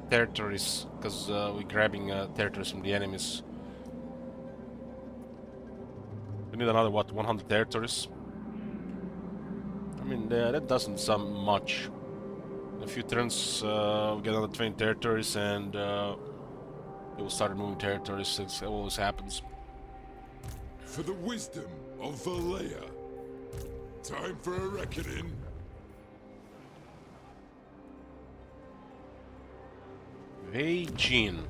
territories, because we're grabbing territories from the enemies. We need another, what, 100 territories? I mean, that doesn't sound much. In a few turns, we get another 20 territories, and we will start moving territories. It always happens. For the wisdom of Valea. Time for a reckoning. Veijin.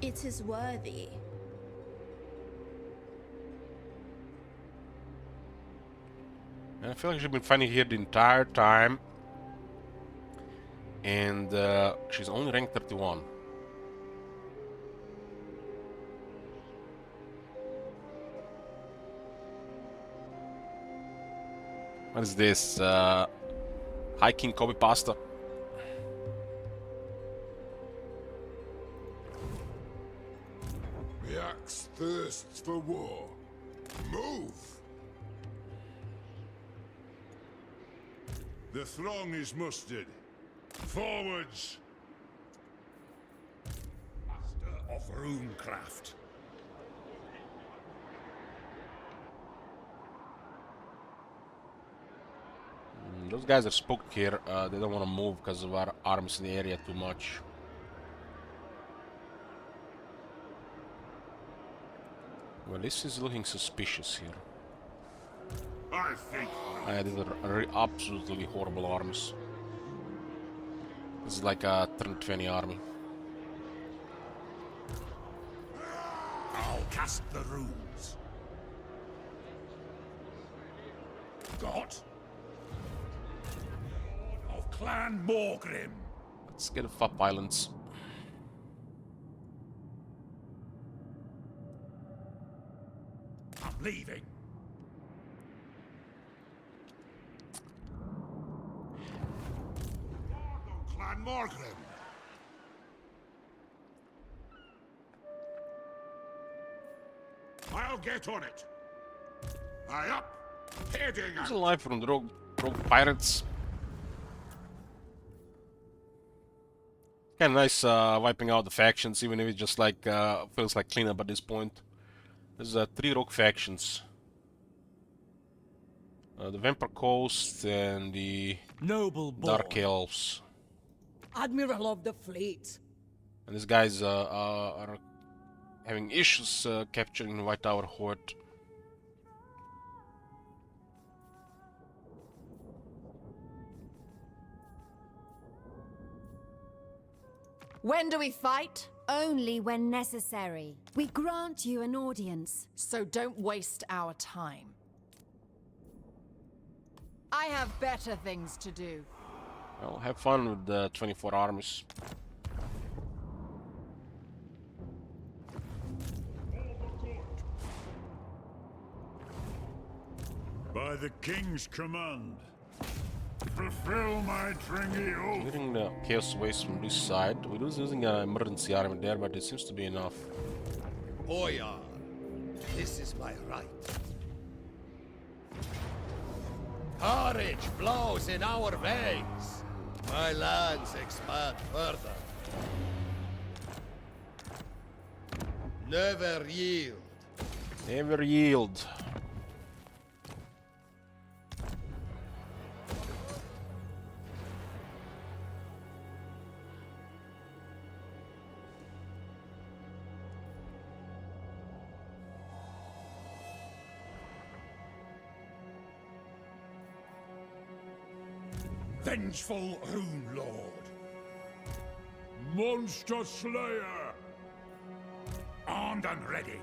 It is worthy. I feel like she's been fighting here the entire time. And she's only ranked 31. What is this? Hiking Kobe pasta? The axe thirsts for war. Move! The throng is mustered. Forwards! Master of runecraft. Those guys are spooked here. They don't want to move because of our arms in the area too much. Well, this is looking suspicious here. I think. These are absolutely horrible armies. This is like a turn 20 army. I'll cast the runes. Got? Of Clan Morgrim. Let's get the Fap Islands. I'm leaving. Clan Morgrim. I'll get on it. Aye up. Heading He's out. alive from the rogue pirates. Kinda nice wiping out the factions, even if it just like feels like cleanup at this point. There's 3 rogue factions. The Vampire Coast and the Noble Dark born. Elves. Admiral of the fleet. And these guys are having issues capturing the White Tower Horde. When do we fight? Only when necessary. We grant you an audience. So don't waste our time. I have better things to do. Well, have fun with the 24 armies. By the king's command. Fulfill my dringy oath. Clearing the chaos waste from this side. We're using an emergency army there, but it seems to be enough. Boyar, this is my right. Courage flows in our veins. My lands expand further. Never yield. Never yield. Vengeful Rune Lord. Monster Slayer. Armed and ready.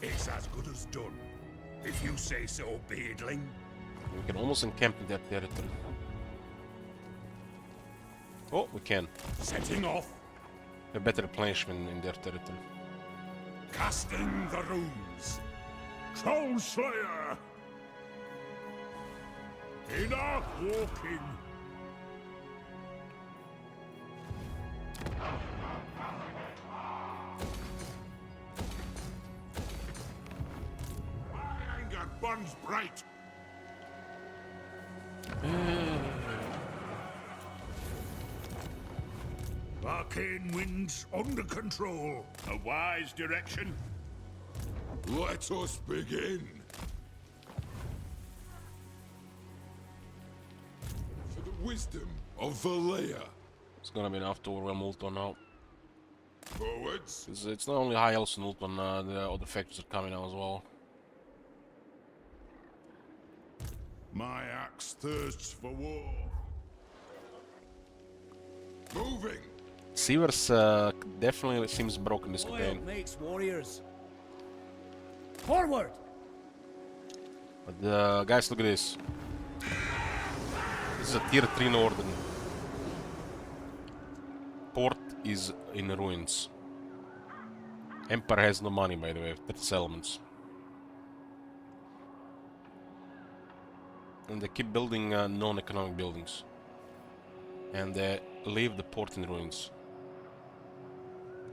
It's as good as done. If you say so, beardling. We can almost encamp in their territory. Oh, we can. Setting off. A better replenishment in their territory. Casting the runes. Troll Slayer. Enough walking. My anger burns bright. Arcane winds under control. A wise direction. Let us begin. For the wisdom of Valea. It's gonna be enough to overwhelm Ulton now. Forwards. It's not only High Elves and Ulton, the other factions are coming now as well. My axe thirsts for war. Moving. Seavers definitely seems broken this Oil campaign. makes warriors. Forward! But guys, look at this. This is a tier 3 northern. Port is in ruins. Empire has no money, by the way, 30 settlements. And they keep building non-economic buildings. And they leave the port in ruins.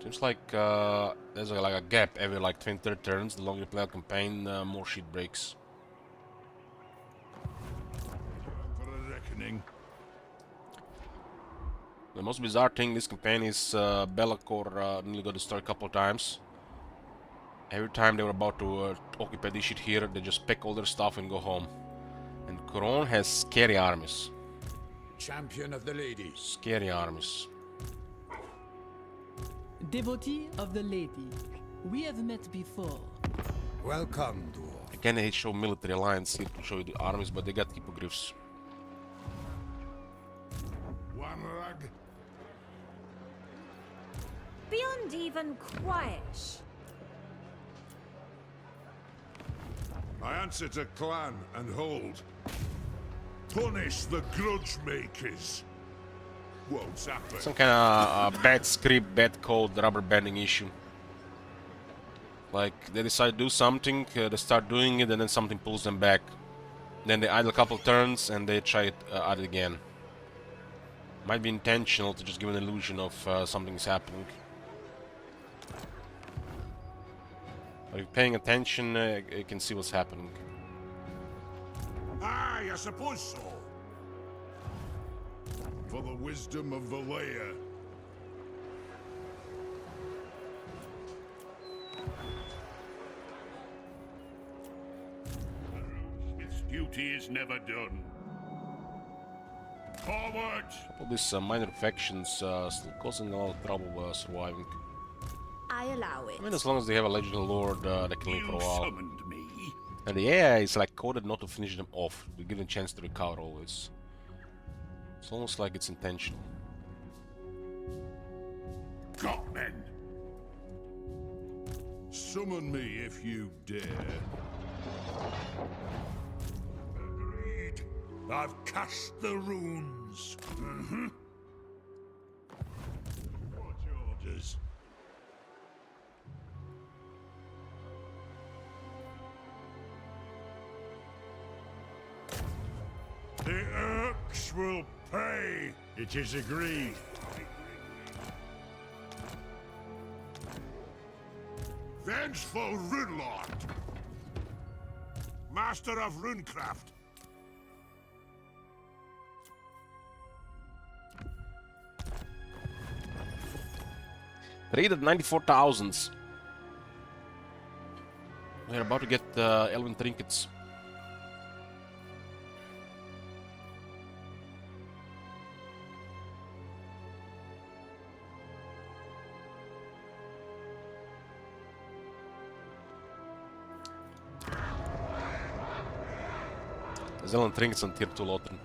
Seems like there's like a gap every like 20-30 turns. The longer you play a campaign, more shit breaks. For a reckoning. The most bizarre thing this campaign is Be'lakor nearly got destroyed a couple of times. Every time they were about to occupy this shit here, they just pack all their stuff and go home. And Coron has scary armies. Champion of the ladies. Scary armies. Devotee of the lady. We have met before. Welcome, dwarf. Again, they show military alliance here to show you the armies, but they got hippogriffs. One rag. Beyond even quiet. I answer to clan and hold. Punish the grudge makers. Won't happen. Some kind of bad script, bad code, rubber banding issue. Like, they decide to do something, they start doing it, and then something pulls them back. Then they idle a couple turns, and they try it at it again. Might be intentional to just give an illusion of something's happening. But if you're paying attention, you can see what's happening. Aye, I suppose so. For the wisdom of Valea. Its duty is never done. Forward! All these minor factions still causing a lot of trouble surviving. I allow it. I mean, as long as they have a legendary lord, they can live for a while. Summoned me. And the AI is like coded not to finish them off, to give them a chance to recover always. It's almost like it's intentional. Got men. Summon me if you dare. Agreed. I've cast the runes. What orders? The Urks will pay. It is agreed. Vengeful Runelord. Master of Runecraft. Raided 94,000. We're about to get Elven Trinkets. Elven Trinkets on tier 2 Lotrin.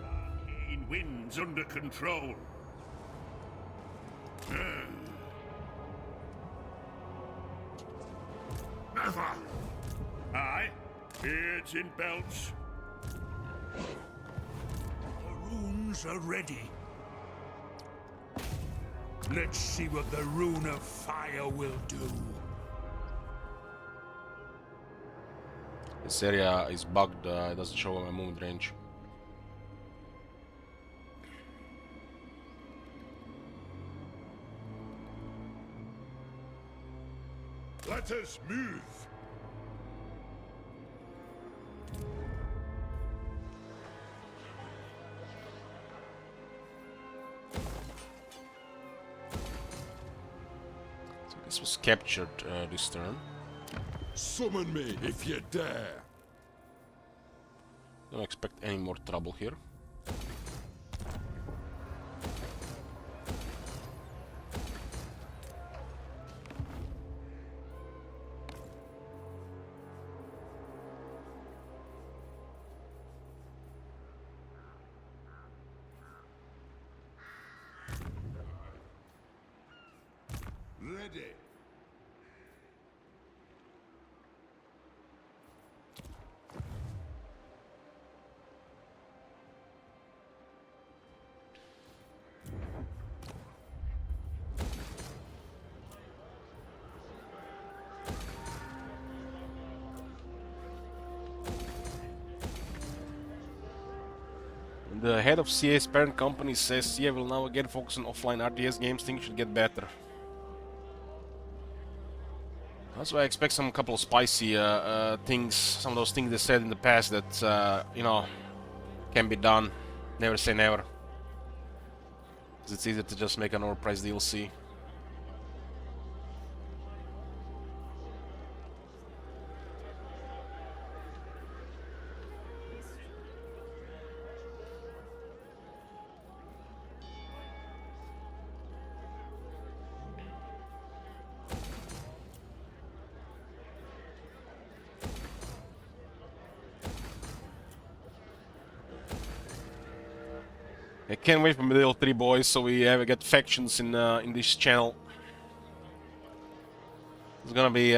Arcane winds under control. Never. Aye. Beards in belts. The runes are ready. Let's see what the rune of fire will do. This area is bugged, it doesn't show my movement range. Let us move. So this was captured this turn. Summon me if you dare. Don't expect any more trouble here. Ready. The head of CA's parent company says CA will now again focus on offline RTS games, things should get better. That's why I expect some couple of spicy things, some of those things they said in the past that, you know, can be done. Never say never. Because it's easier to just make an overpriced DLC. I can't wait for Medieval 3, boys, so we get factions in this channel. It's gonna be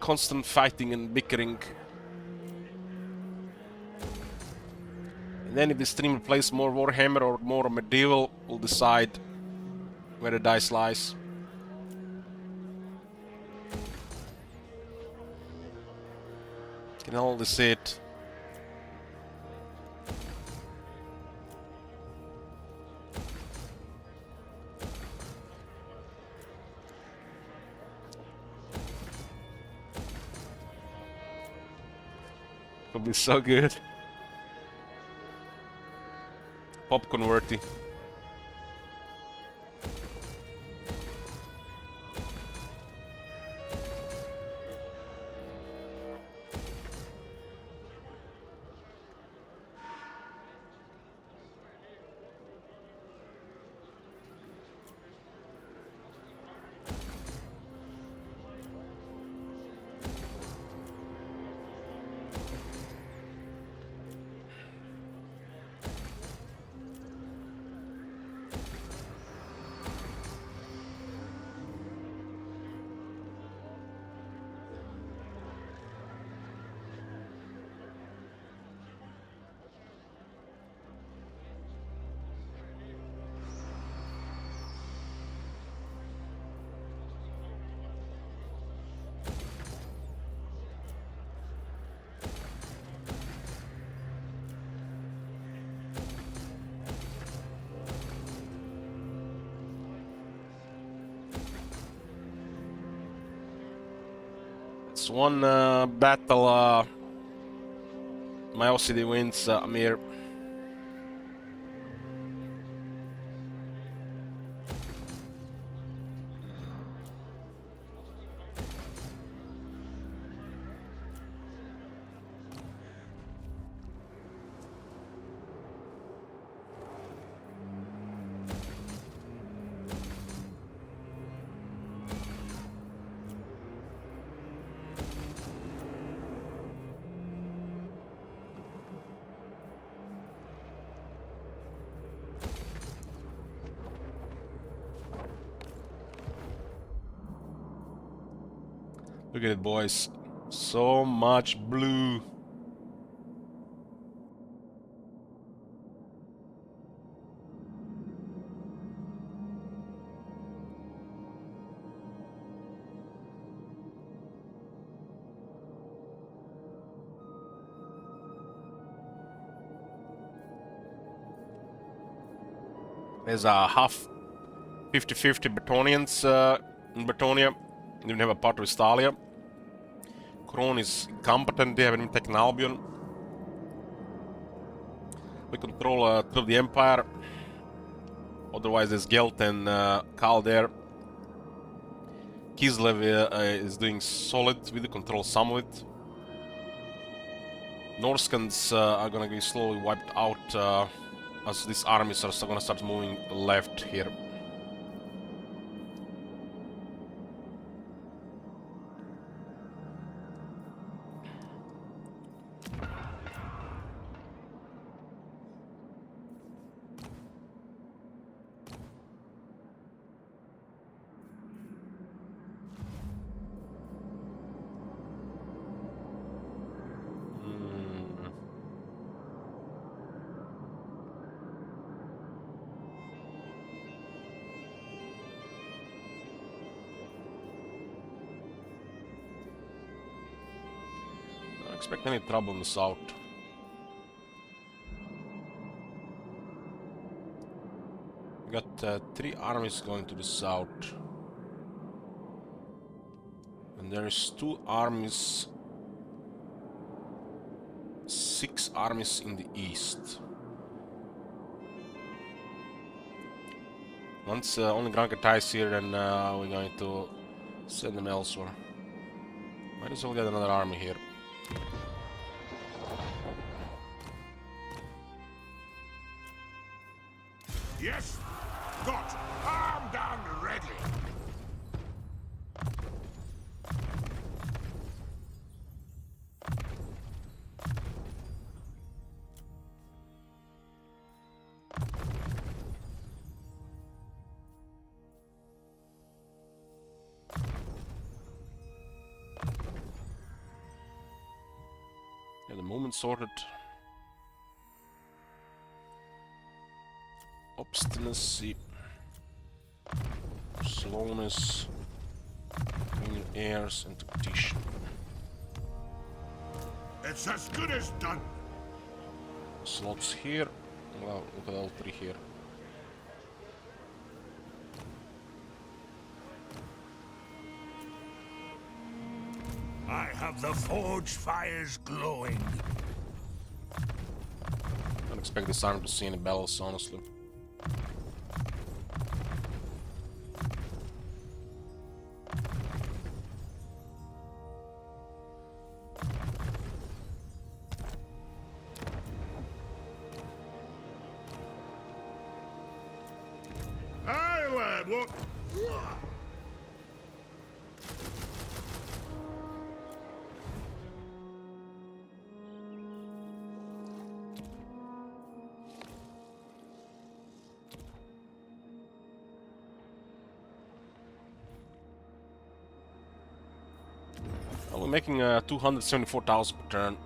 constant fighting and bickering. And then if the streamer plays more Warhammer or more medieval, we'll decide where the dice lies. Can only see it. It'll be so good. Popcorn worthy. It's one battle my OCD wins, Amir. Look at it, boys. So much blue. There's a half 50-50 Bretonians in Bretonia. They even have a part of Italia. Kron is incompetent, they haven't even taken Albion. We control a bit of the Empire. Otherwise there's Gelt and Kal there. Kislev is doing solid, we do control some of it. Norskans are gonna be slowly wiped out as these armies are gonna start moving left here. Don't expect any trouble in the south. We got 3 armies going to the south. And there's 2 armies, 6 armies in the east. Once only Granka is here, then we're going to send them elsewhere. Might as well get another army here. Yes, got armed and ready. Yeah, the movement sorted. Obstinacy. Slowness. Clean airs and competition. It's as good as done. Slots here. Well, look at all three here. I have the forge fires glowing. Don't expect this army to see any battles, honestly. Aye, lad, what? Well, we're making 274,000 per turn.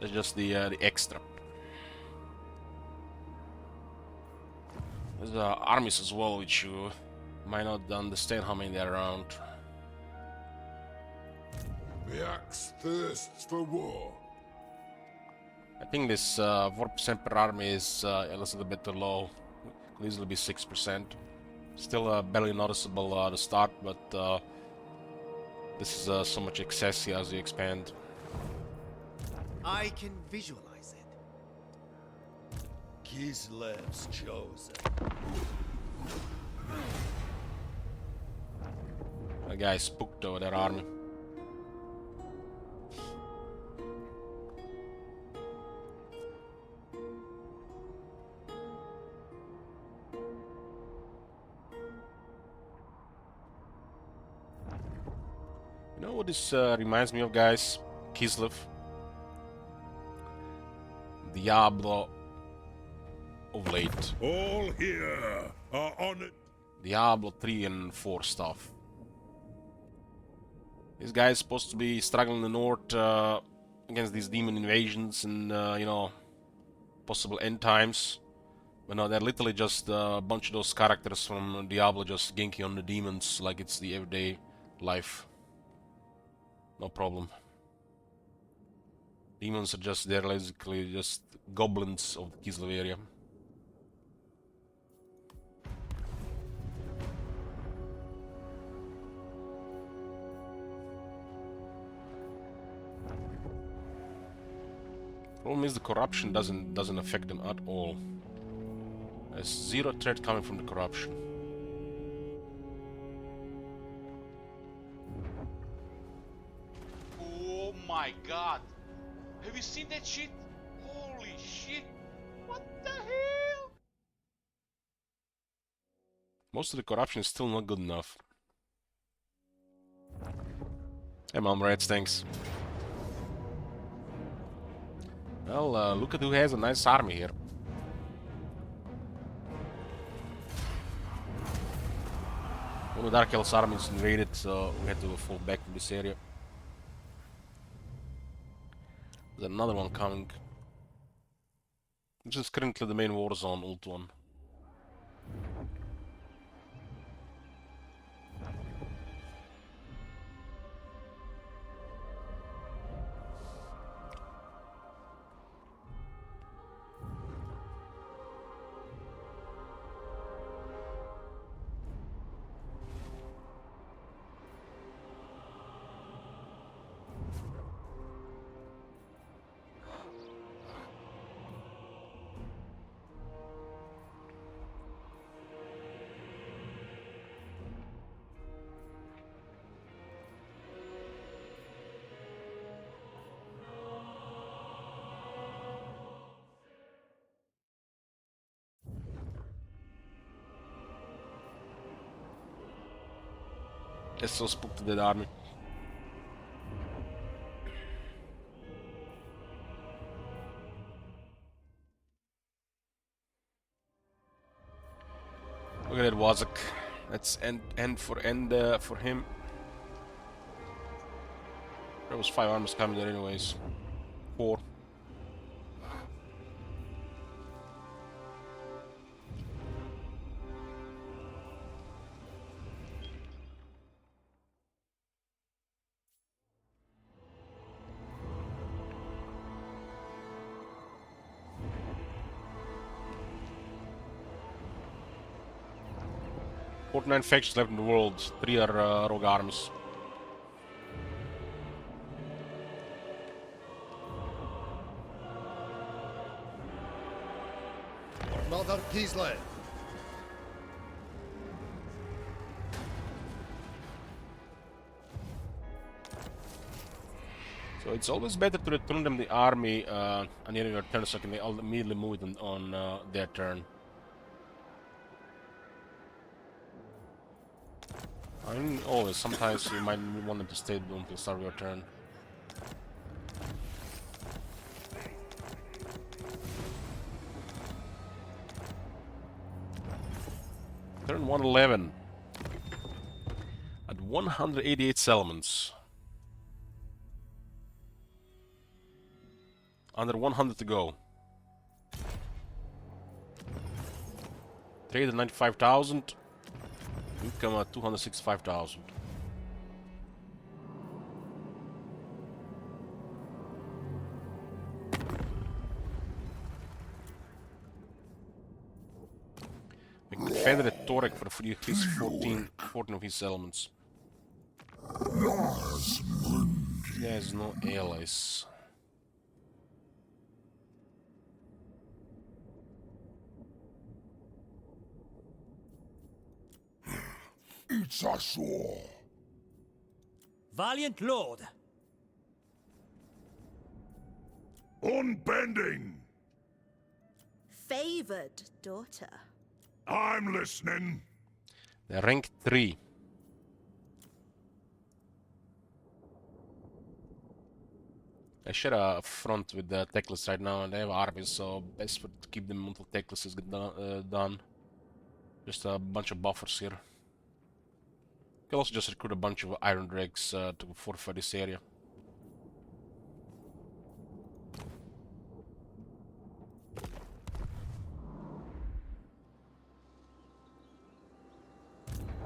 That's just the extra. There's armies as well, which you might not understand how many there are around. The axe thirsts for war. I think this 4% per army is a little bit too low. Could easily be 6%. Still barely noticeable at the start, but this is so much excess here as you expand. I can visualize it. Kislev's chosen. That guy spooked over that army. You know what this reminds me of, guys? Kislev. Diablo of late. All here are honored. Diablo 3 and 4 stuff. This guy is supposed to be struggling in the north against these demon invasions and, you know, possible end times. But no, they're literally just a bunch of those characters from Diablo just ginking on the demons like it's the everyday life. No problem. Demons are just, they're basically just goblins of the Kislev area. Problem is the corruption doesn't affect them at all. There's zero threat coming from the corruption. Oh my god! Have you seen that shit? Holy shit! What the hell? Most of the corruption is still not good enough. Hey Mom Rats, thanks. Well, look at who has a nice army here. One of Dark Elf's armies invaded, so we had to fall back to this area. There's another one coming. This is currently the main war zone, Ult 1. It's so spooked to that army. Look at that Wazak. That's end for him. There was 5 armies coming there anyways. 4. 49 factions left in the world. 3 are rogue armies. Mother Kislev. So it's always better to return them the army on the end of your turn, so can they all immediately move it on their turn. I mean, always. Sometimes you might want them to stay until the start of your turn. Turn 111. At 188 settlements. Under 100 to go. Trade at 95,000. Income at 265,000. We can Confederate Torek for his 14 of his settlements. He has no allies. It's a sore. Valiant lord. Unbending. Favored daughter. I'm listening. They're rank 3. I share a front with the Teclis right now, and they have armies, so best to keep them until Teclis is done. Just a bunch of buffers here. Could also just recruit a bunch of Iron Drakes to fortify this area.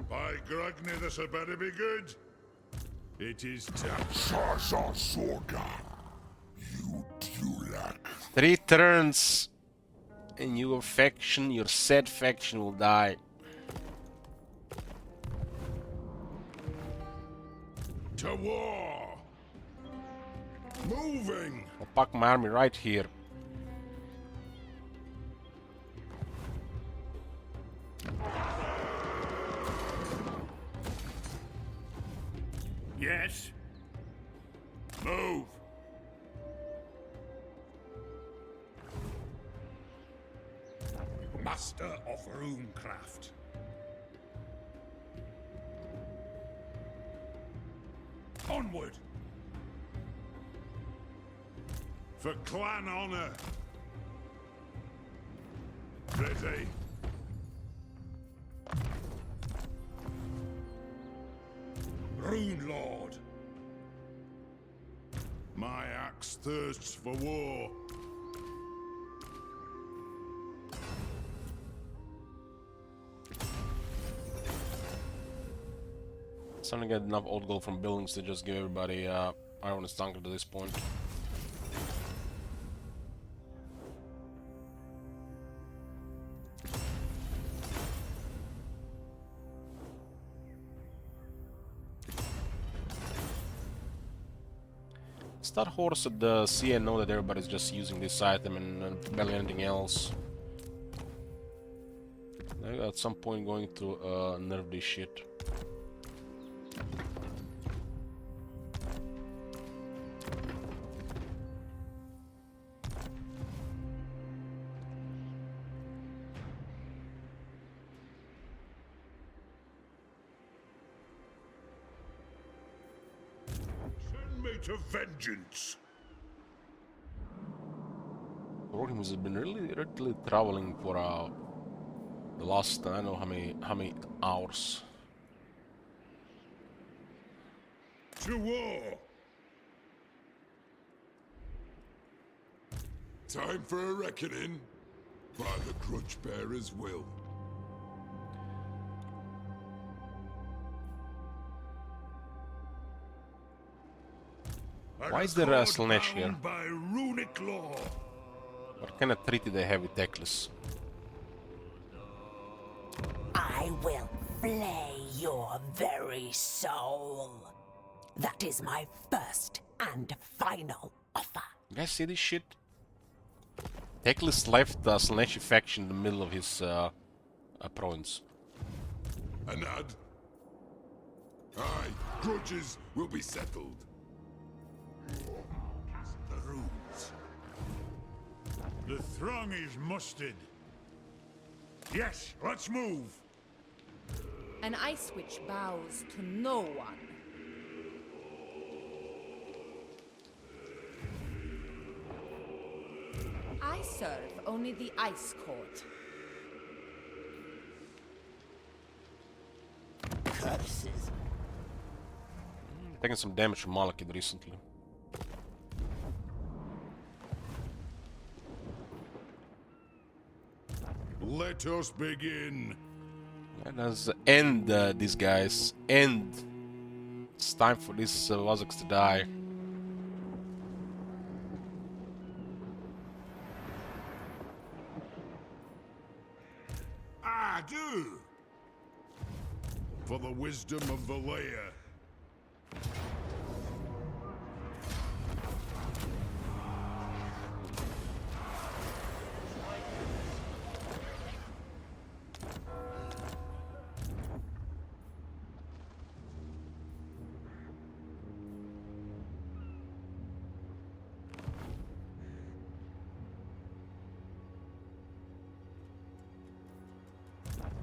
By Grogny, this had better be good. It is time. Karaz-a-Karak. You Dulak. 3 turns, and your faction, your said faction, will die. To war. Moving. I'll pack my army right here. Yes. Move. Master of runecraft. Onward. For clan honor. Ready. Rune Lord. My axe thirsts for war. Starting to get enough old gold from buildings to just give everybody iron and stunk to this point. Start horse at the sea and know that everybody's just using this item and barely anything else. They're at some point going to nerf this shit. To vengeance. Rohim has been really traveling for the last I don't know how many hours. To war. Time for a reckoning. By the Grudge Bearer's will. Why is there a Slanesh here? By runic law. What kind of treaty they have with Teclis? I will flay your very soul. That is my first and final offer. You guys see this shit? Teclis left the Slaneshi faction in the middle of his province. Anad? Aye, grudges will be settled. The runes. The throng is mustered. Yes, let's move. An ice witch bows to no one. I serve only the Ice Court. Curses. Taking some damage from Malekith recently. Let us begin. Let us end these guys. End. It's time for these Wazoks to die. I do. For the wisdom of Valea.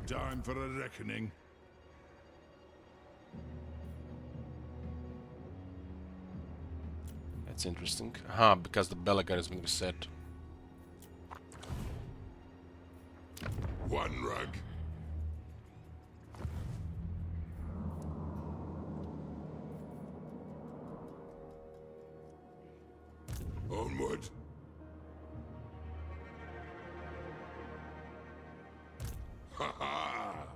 Time for a reckoning. That's interesting. Aha, because the Belagar has been reset. One rug. Onward. Ha ha!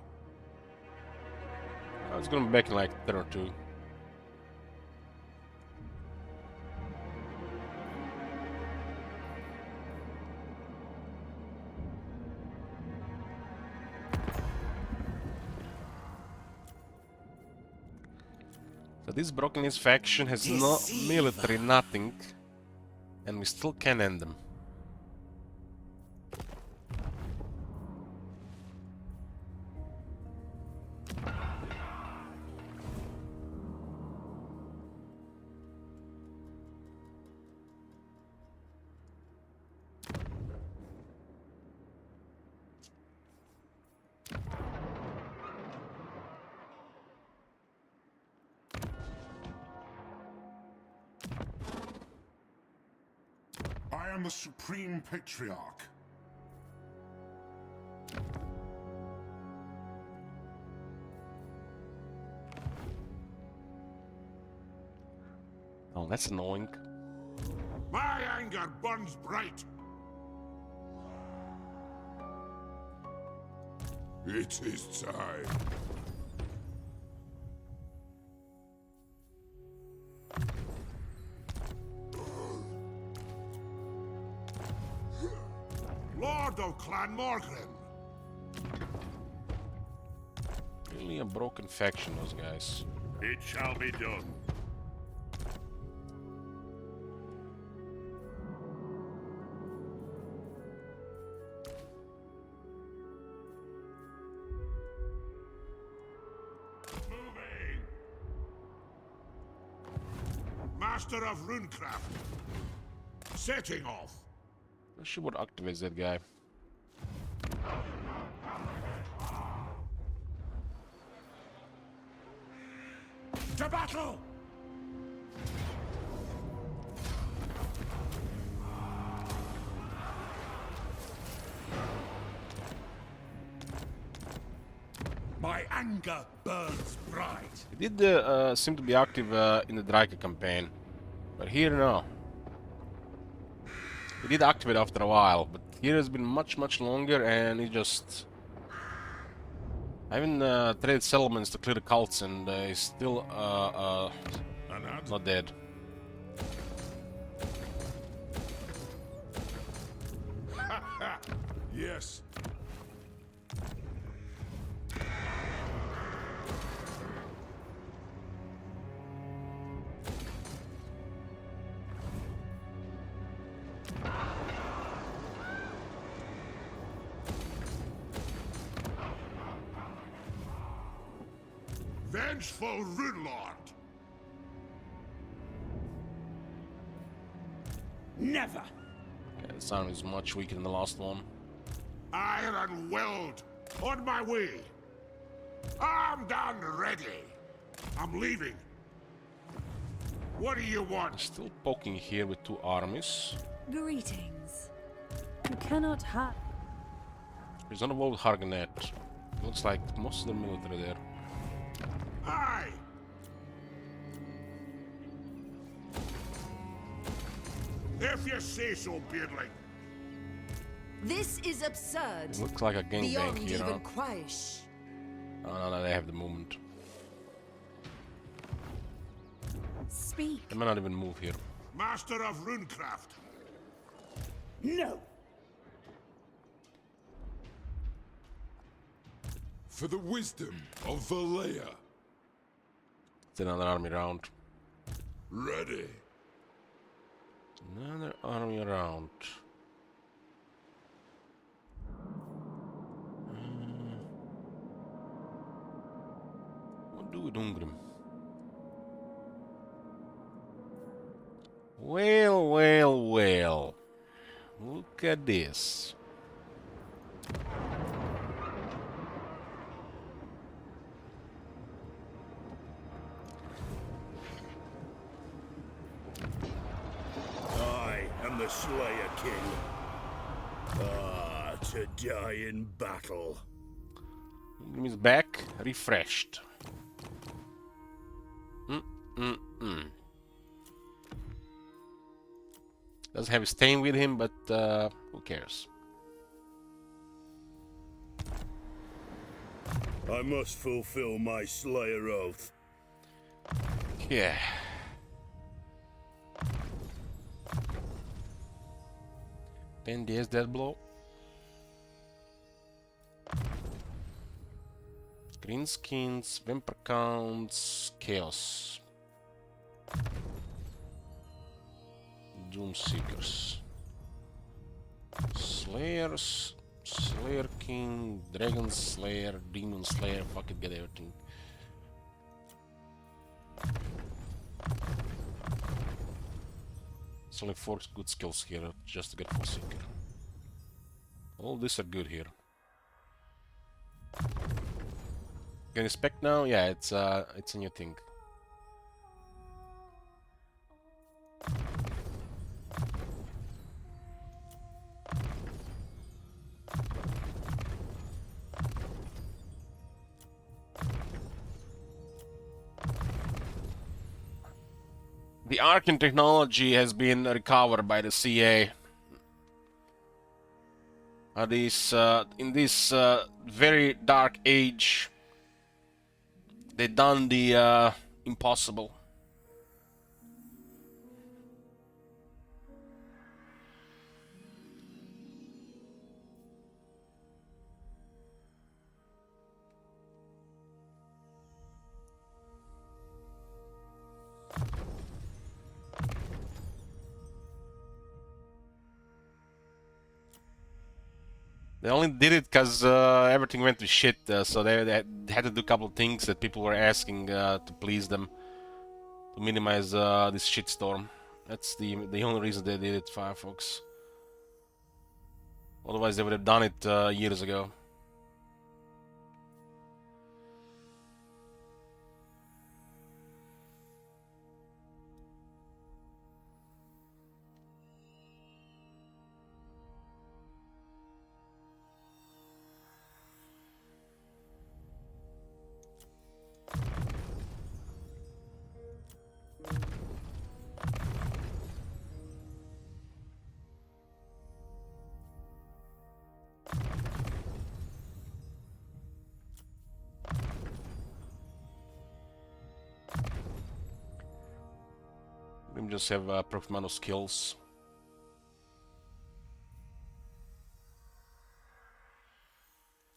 I was gonna be back in like 10 or 2. So this Brokenist faction has no military, nothing, and we still can end them. I am the Supreme Patriarch. Oh, that's annoying. My anger burns bright. It is time. Lord of Clan Morgrim. Really a broken faction, those guys. It shall be done. Moving. Master of Runecraft. Setting off. Not sure what activates that guy. To battle! My anger burns bright. It did seem to be active in the Draika campaign, but here no. It did activate after a while, but here has been much longer, and it just... I even traded settlements to clear the cults, and he's still not dead. Yes. vengeful Runelord. Never. Okay, this army is much weaker than the last one. Iron Weld, on my way. Armed and ready. I'm leaving. What do you want? Still poking here with two armies. Greetings. You cannot have. He's on a wall with Harganet. Looks like most of the military there. Aye. If you say so, Beardling. This is absurd. It looks like a gangbang Beyond here. even Quaish. Oh no, they have the movement. Speak. They might not even move here. Master of Runecraft. No. For the wisdom of Valea. It's another army round. Ready. Another army round. What do we do, Ungrim? Well, well, well. Look at this. I am the Slayer King. Ah, to die in battle. Ungrim is back, refreshed. Doesn't have his stain with him, but who cares? I must fulfill my Slayer oath. Yeah. Then there's that blow. Greenskins, Vampire Counts, Chaos. Doomseekers. Slayers, Slayer King, Dragon Slayer, Demon Slayer, fuck it, get everything. It's only 4 good skills here just to get full seeker. All these are good here. Can you spec now? Yeah, it's a new thing. The Arcane technology has been recovered by the CA. In this very dark age, they done the impossible. They only did it because everything went to shit, so they had to do a couple of things that people were asking to please them, to minimize this shitstorm. That's the only reason they did it, Firefox. Otherwise, they would have done it years ago. We just have approximate amount of skills.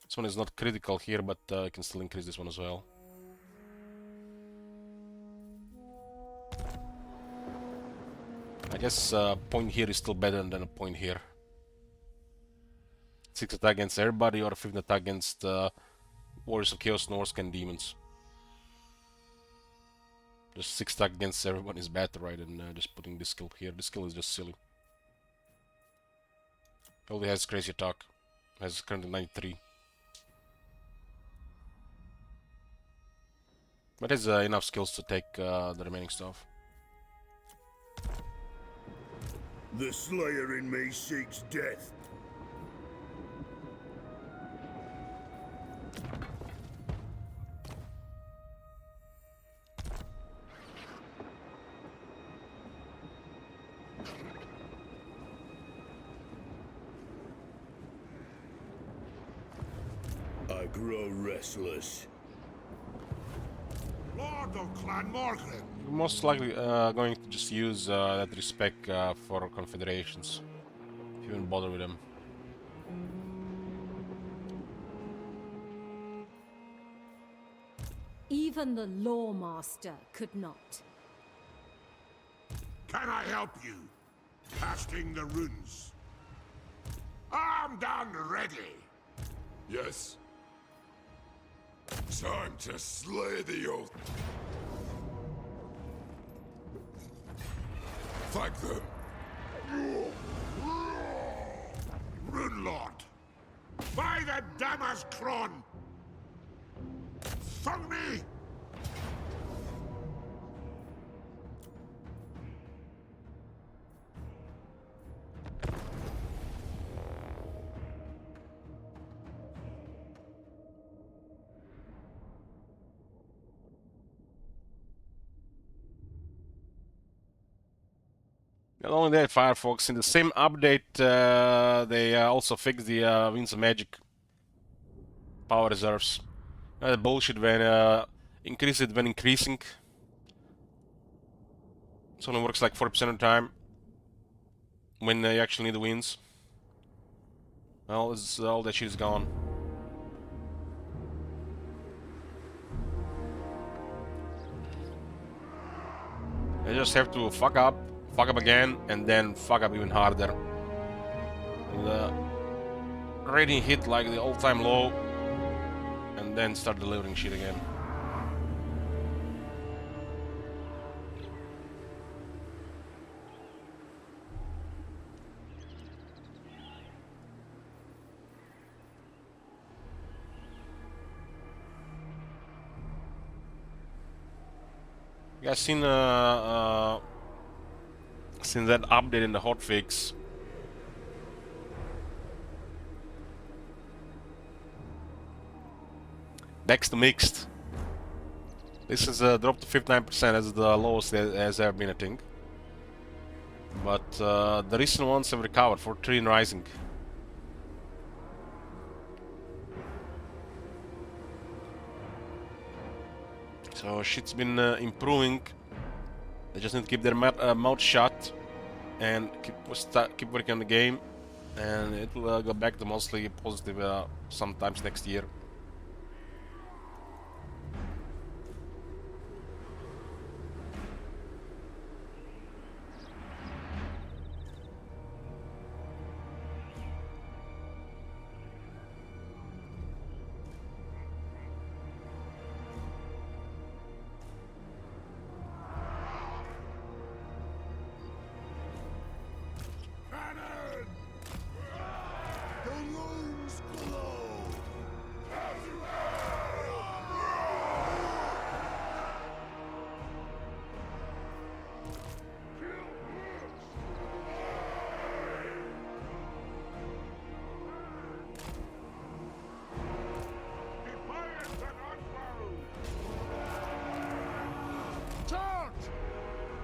This one is not critical here, but I can still increase this one as well. I guess a point here is still better than a point here. 6 attack against everybody, or 15 attack against Warriors of Chaos, Norsk, and Demons. Just 6 stack against everyone is better, right? And just putting this skill here. This skill is just silly. He only has crazy attack. Has currently 93. But has enough skills to take the remaining stuff. The Slayer in me seeks death. I grow restless. Lord of Clan Morgan. Most likely going to just use that respect for confederations. If you even bother with them. Even the Lawmaster could not. Can I help you? Casting the runes. Armed and ready. Yes. Time to slay the oath. Thank them. Rune Lord. By the Damas Kron. Thung me. Not only that, Firefox, in the same update, they also fixed the Winds of Magic power reserves. The bullshit when increase it when increasing. It only works like 40% of the time when you actually need the winds. Well, all that shit is gone. You just have to fuck up again, and then fuck up even harder. The rating hit like the all-time low, and then start delivering shit again. You guys seen since that update in the hotfix? Next to mixed. This is dropped to 59% as the lowest it has ever been, I think. But the recent ones have recovered for 3 and rising. So shit's been improving. They just need to keep their mouth shut and keep working on the game, and it will go back to mostly positive sometimes next year.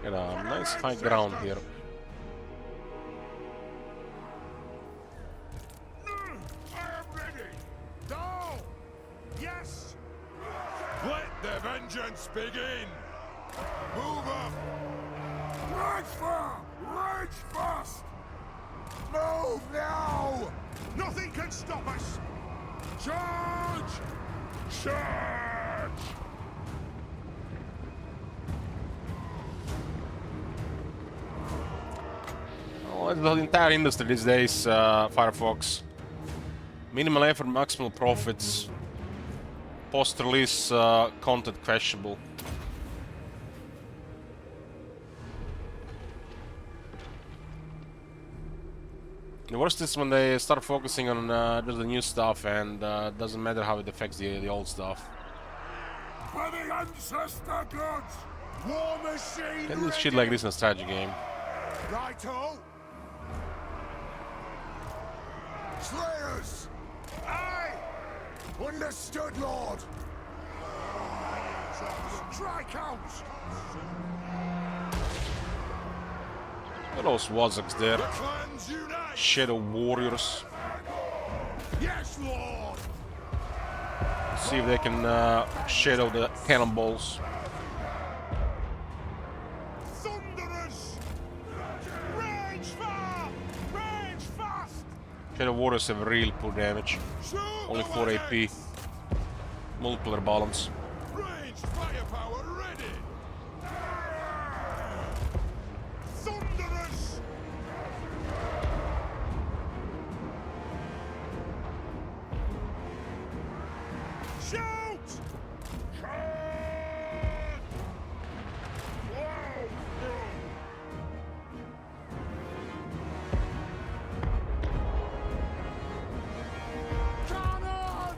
Get a nice high ground here. I am ready. Go. Yes. Let the vengeance begin! Move up! Rage fire! Rage fast! Move now! Nothing can stop us! Charge! Charge! Oh, the entire industry these days, Firefox. Minimal effort, maximal profits. Post-release content questionable. The worst is when they start focusing on just the new stuff, and doesn't matter how it affects the old stuff. For the ancestor gods! War machine! Can do shit like this in a strategy game. Righto! Slayers! Aye! Understood, Lord! Strike out! Look at those Wazoks there. The clans unite! Shadow warriors. Yes, Lord! See if they can shadow the cannonballs. Thunderers! Range far! Range fast! Shadow warriors have real poor damage. Only 4 AP. Multiplayer balance. Range firepower ready! Thunderers! Shout! Cannon!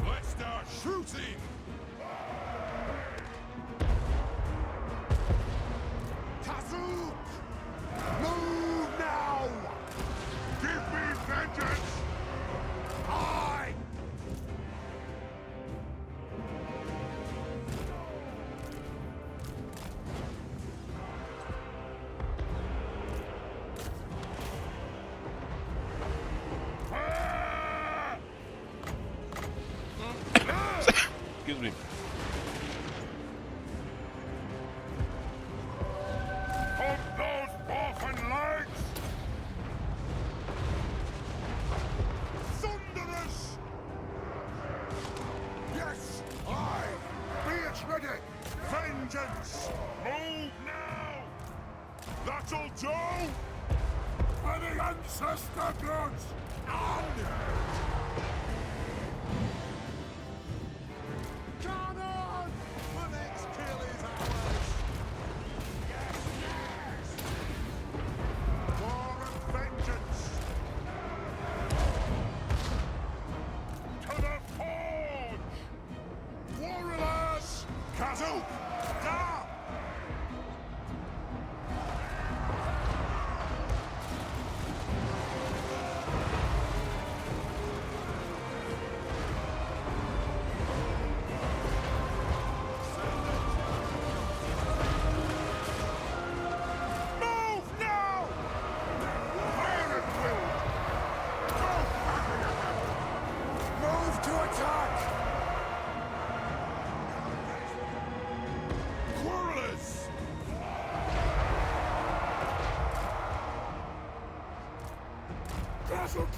Let's start shooting! Kazook! Move now! Give me vengeance! Aye! Excuse me. Pump those orphan legs! Thunderous! Yes, aye! Be it ready! Vengeance! Move now! That'll do! For the ancestor gods! On! Cannon! The next kill is ours! Yes, yes! War and vengeance! To the forge! Warriors! Kazook! Da! Move now! Fire at will! Move to attack! Quarrelers! Kazook!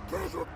Kazook!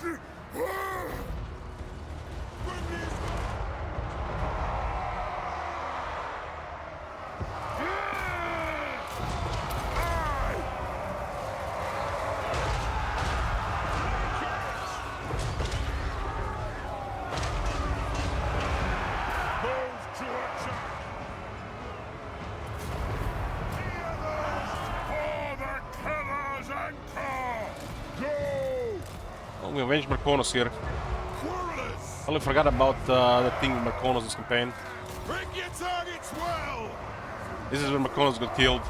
Oh, we avenged Marconos here. I only forgot about the thing with Marconos this campaign. Bring your targets well! This is where Marconos got killed.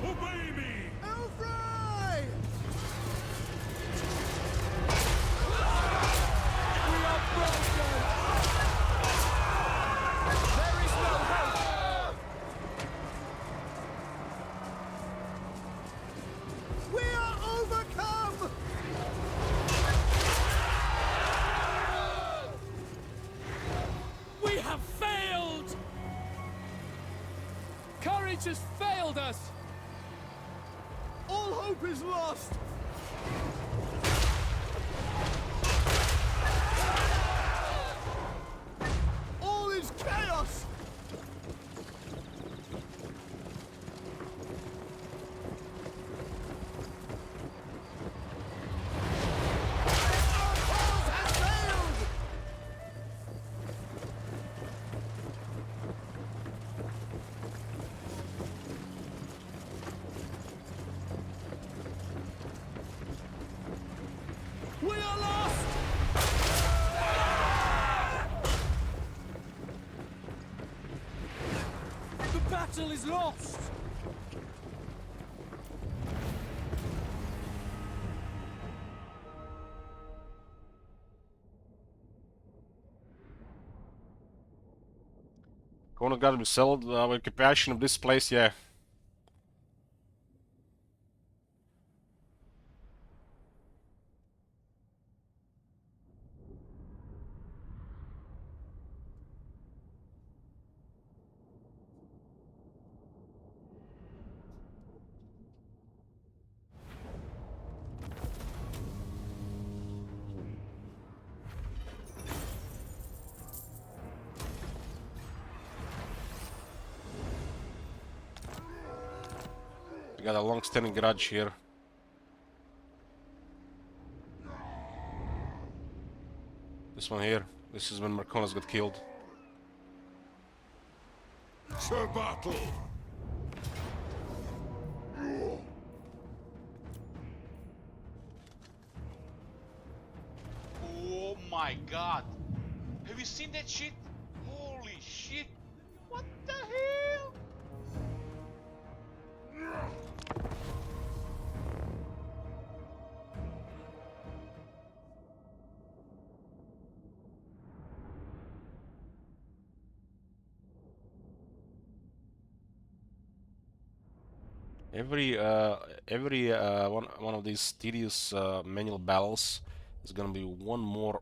Obey me! Elfray! We are broken! There is no hope! We are overcome! We have failed! Courage has failed us! All hope is lost! battle is lost! Corner gotta be settled. Occupation of this place, yeah. We got a long-standing grudge here. This one here. This is when Marconas got killed. To battle! Oh my god! Have you seen that shit? Holy shit! What the hell? Every one of these tedious manual battles is gonna be one more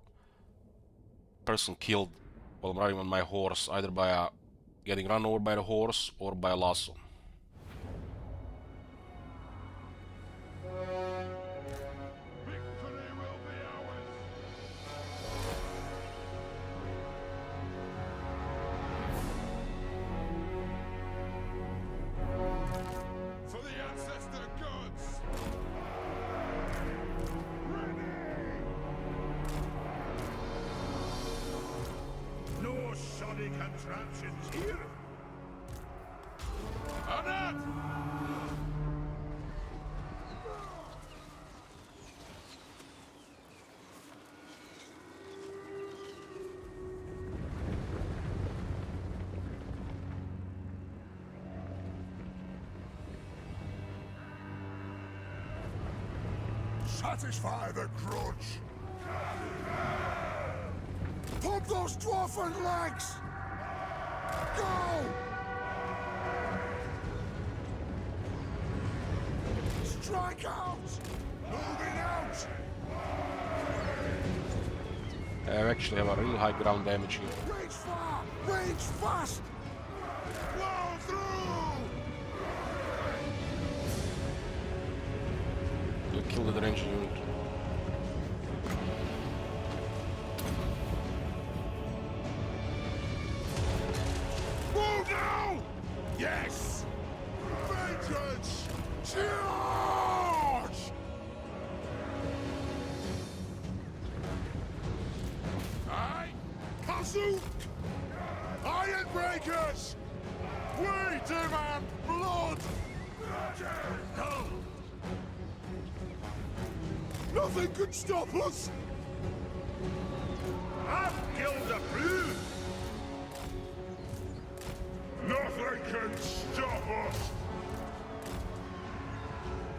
person killed while I'm riding on my horse, either by getting run over by the horse or by a lasso. For the ancestor gods! No shoddy contraptions here! On it! Satisfy the grudge! Pump those dwarfen legs! Go! Strike out! Moving out! I actually have a really high ground damage here. Range far! Range fast! Blow through! You kill the ranged unit. Move now! Yes! Vengeance! Charge! Aye! Kazook! Iron breakers! We demand blood! No! Nothing can stop us! I've killed a few! Nothing can stop us!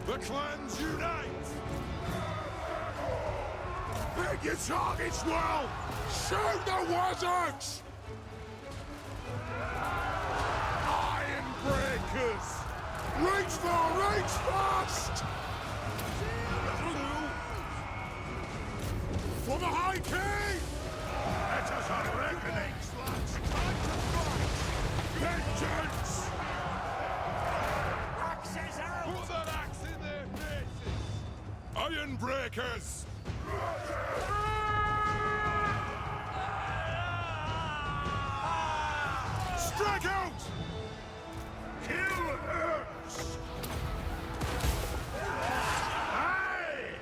The clans unite! Pick your targets well! Shoot the wizards! Iron breakers! Reach for, reach fast! For the High King! Let us a reckoning, sluts! Time to fight! Vengeance! Axes out! Put that axe in their faces! Iron breakers! Strike out! Kill hurts! Aye!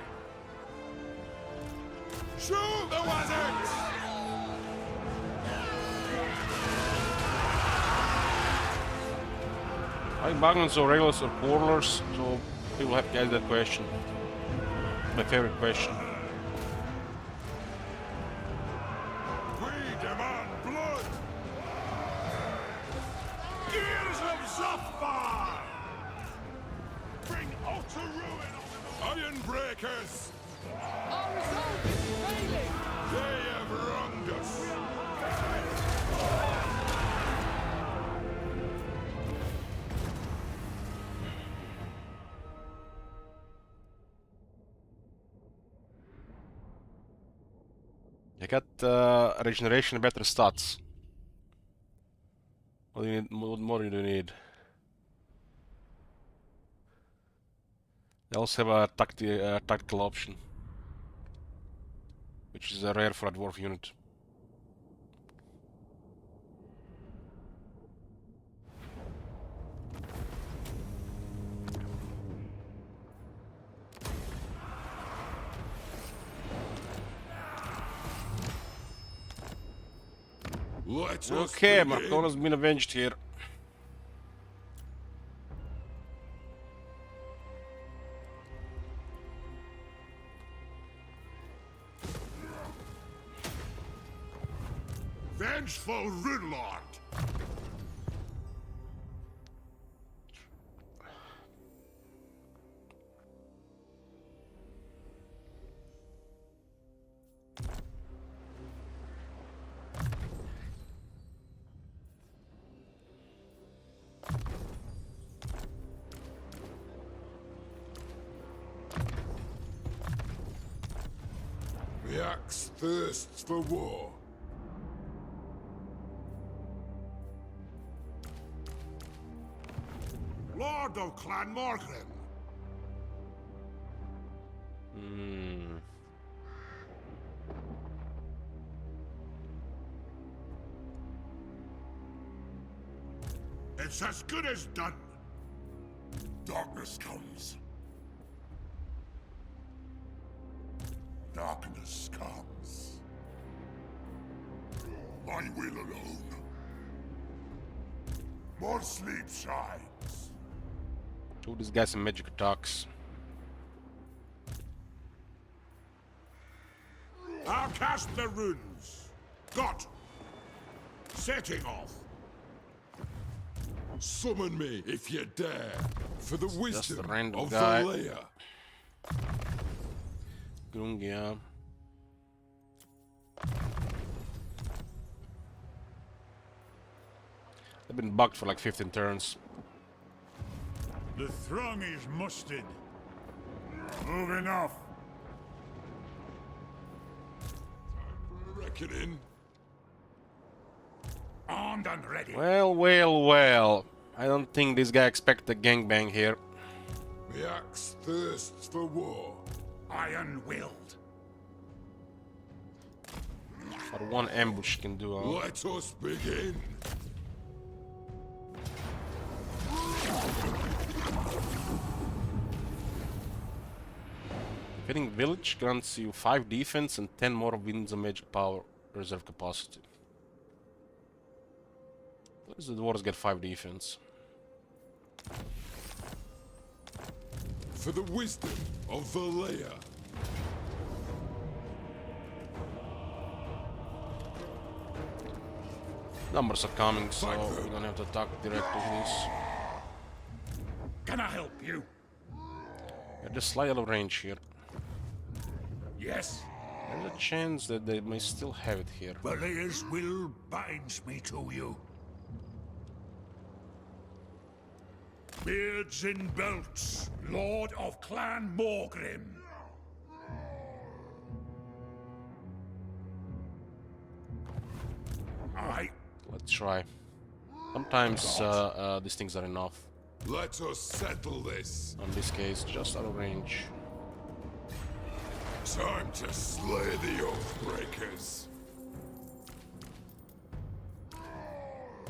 Shoot the wizards! Are Bagnans or Railers or Porlers? So people have to ask that question. My favorite question. We demand blood! Gears of Suffer! Bring utter ruin on the Iron Breakers! Our resolve is failing! They have wronged us! I got regeneration and better stats. What do you need? What more do you need? They also have a tactical option, which is rare for a dwarf unit. Okay, Marcona's been avenged here. Vengeful Runelord! The axe thirsts for war. Lord of Clan Morgrim! It's as good as done. Darkness comes. Darkness comes. My will alone. More sleep shines. Do this guy some magic attacks. I'll cast the runes. Got. Setting off. Summon me if you dare, for the wisdom of guy. Valea. Grungia. They've been bugged for like 15 turns. The throng is mustered. Moving off. Reckoning. Armed and ready. Well, well, well. I don't think this guy expects a gangbang here. The axe thirsts for war. Iron-willed. But one ambush can do. Let us begin. Hitting village grants you 5 defense and 10 more winds of magic power reserve capacity. Why does the dwarves get 5 defense? For the wisdom of Valea. Numbers are coming, so we don't have to attack directly with this. Can I help you? Yeah, just slight out of range here. Yes. There's a chance that they may still have it here. Valea's will binds me to you. Beards and belts, Lord of Clan Morgrim. Let's try. Sometimes these things are enough. Let us settle this. In this case, just out of range. Time to slay the Oathbreakers.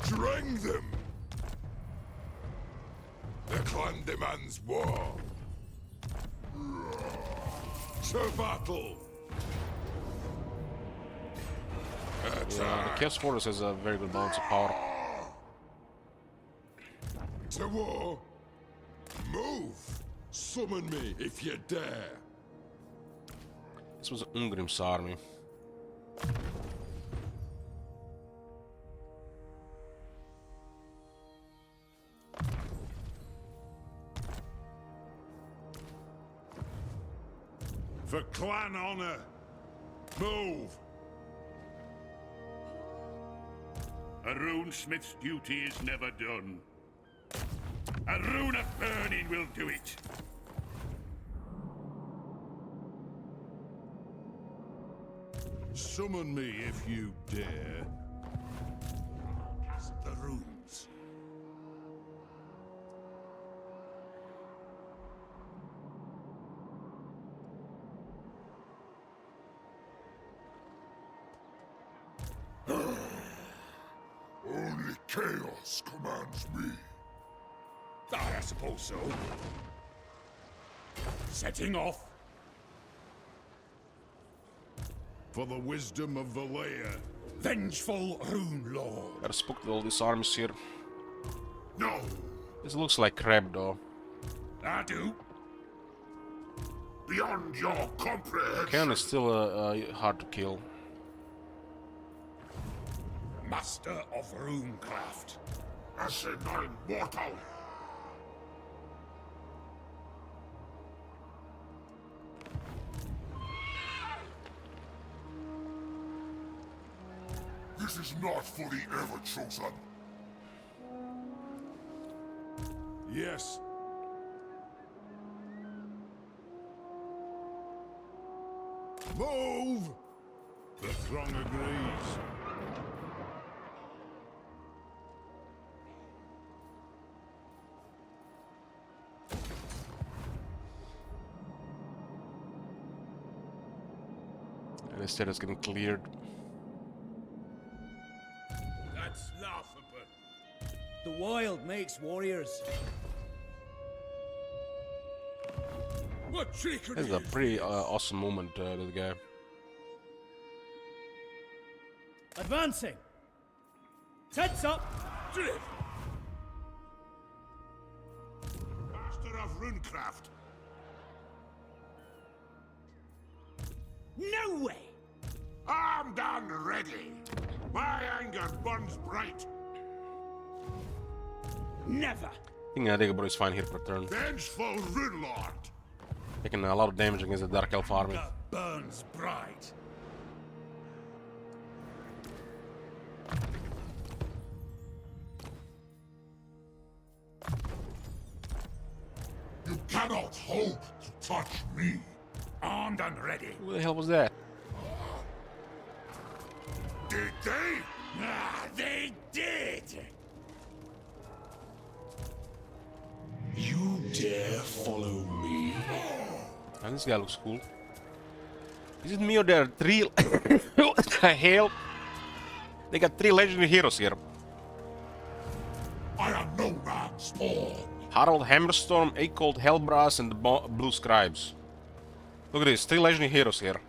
Drang them. The clan demands war. To battle. Yeah, the Chaos Force has a very good balance of power. To war. Move. Summon me if you dare. This was Ungrim's army. For clan honor. Move! A runesmith's duty is never done. A rune of burning will do it. Summon me if you dare. Cast the runes. Only chaos commands me. I suppose so. Setting off. For the wisdom of the lair. Vengeful Rune Lord. Gotta spook all these armies here. No. This looks like crap though. I do. Beyond your comprehension. Ken is still hard to kill. Master of runecraft. Asinine mortal. This is not for the ever-chosen. Yes. Move! The throng agrees. And instead it's getting cleared. That's laughable. The wild makes warriors. What trickery! This is a pretty awesome moment, this guy. Advancing. Tents up. Drift. Master of runecraft. No way. Armed and ready. My anger burns bright. Never. I think Digabro is fine here per turn. Vengeful Rune Lord. Taking a lot of damage against the Dark Elf army. Anger burns bright. You cannot hope to touch me. Armed and ready. Who the hell was that? Did they? Ah, they did! You dare follow me? And this guy looks cool. Is it me or there are three? What the hell? They got 3 legendary heroes here. I am no man's pawn. Harald Hammerstorm, Acold Hellbrass, and the Blue Scribes. Look at this, 3 legendary heroes here.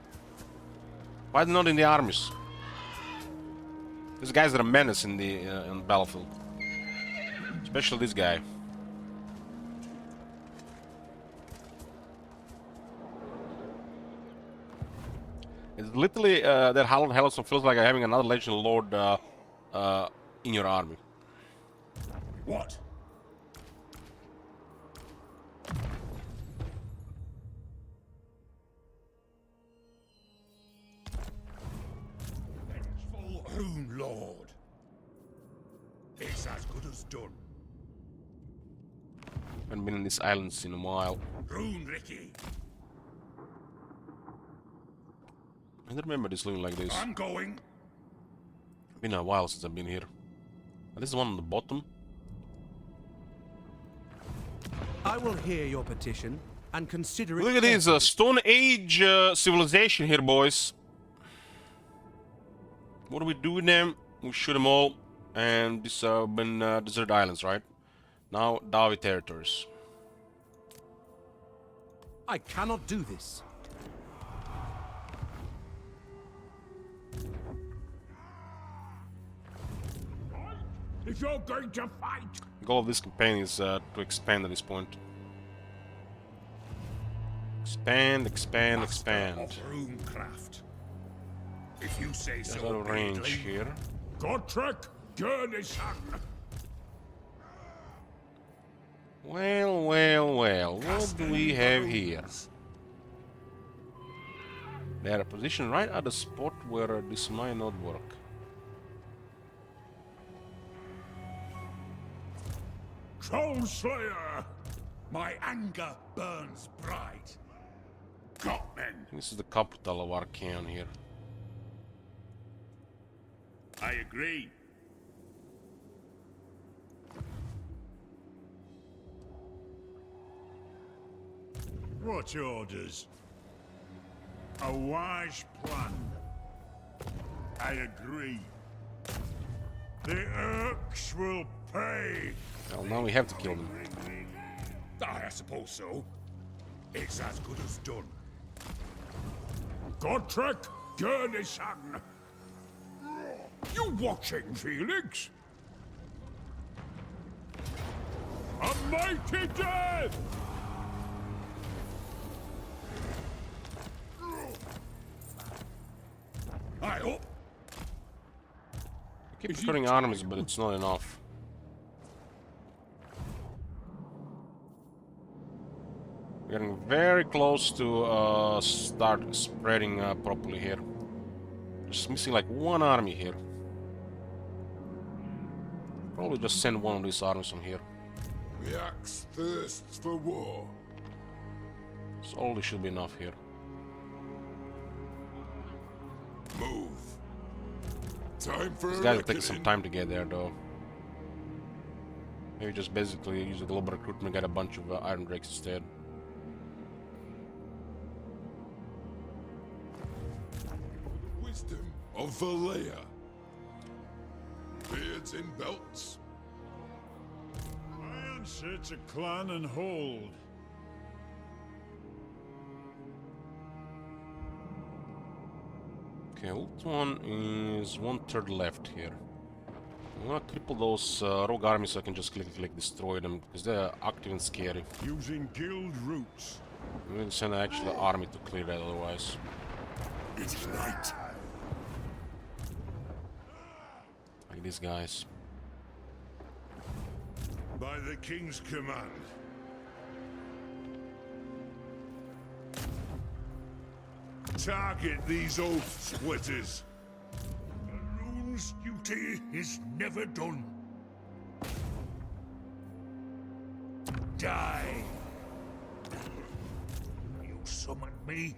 Why are they not in the armies? These guys are a menace in the battlefield. Especially this guy. It's literally that Harald Hammerstorm feels like having another legendary lord in your army. What? Vengeful Rune Lord. It's as good as done. Haven't been in these islands in a while. Rune Ricky. I don't remember this looking like this. I'm going. Been a while since I've been here. And this is one on the bottom. I will hear your petition and consider it. Look at this Stone Age civilization here, boys. What do we do with them? We shoot them all. And these have been desert islands, right? Now, Dawi territories. I cannot do this. If you're going to fight, The goal of this campaign is to expand at this point. Expand, expand, expand. of runecraft. If you say There's so. a lot of range Beardley. here. Godtrek, Gurnison. Well, well, well. What do we have here? They are positioned right at the spot where this might not work. Troll Slayer! My anger burns bright. Got men! This is the capital of Archaeon here. I agree. What orders? A wise plan. I agree. The Urks will pay. Well, now we have to kill them. I suppose so. It's as good as done. Godtrek Gurnison! You watching, Felix? A mighty death! I hope. I keep recruiting armies, but it's not enough. We're getting very close to start spreading properly here. Just missing like one army here. Probably just send one of these armies from here. The axe thirsts for war. So only should be enough here. Move. Time for These a guys will take reckoning. some time to get there, though. Maybe just basically use the global recruitment and get a bunch of Iron Drakes instead. Wisdom of Valea. Beards in belts. I answer to clan and hold. Okay, which one is 1/3 left here? I'm gonna cripple those rogue armies so I can just click destroy them because they're active and scary. Using guild routes. We need to send an actual army to clear that otherwise. It is right. Like these guys. By the king's command. Target these oath splitters. The rune's duty is never done. Die. You summoned me.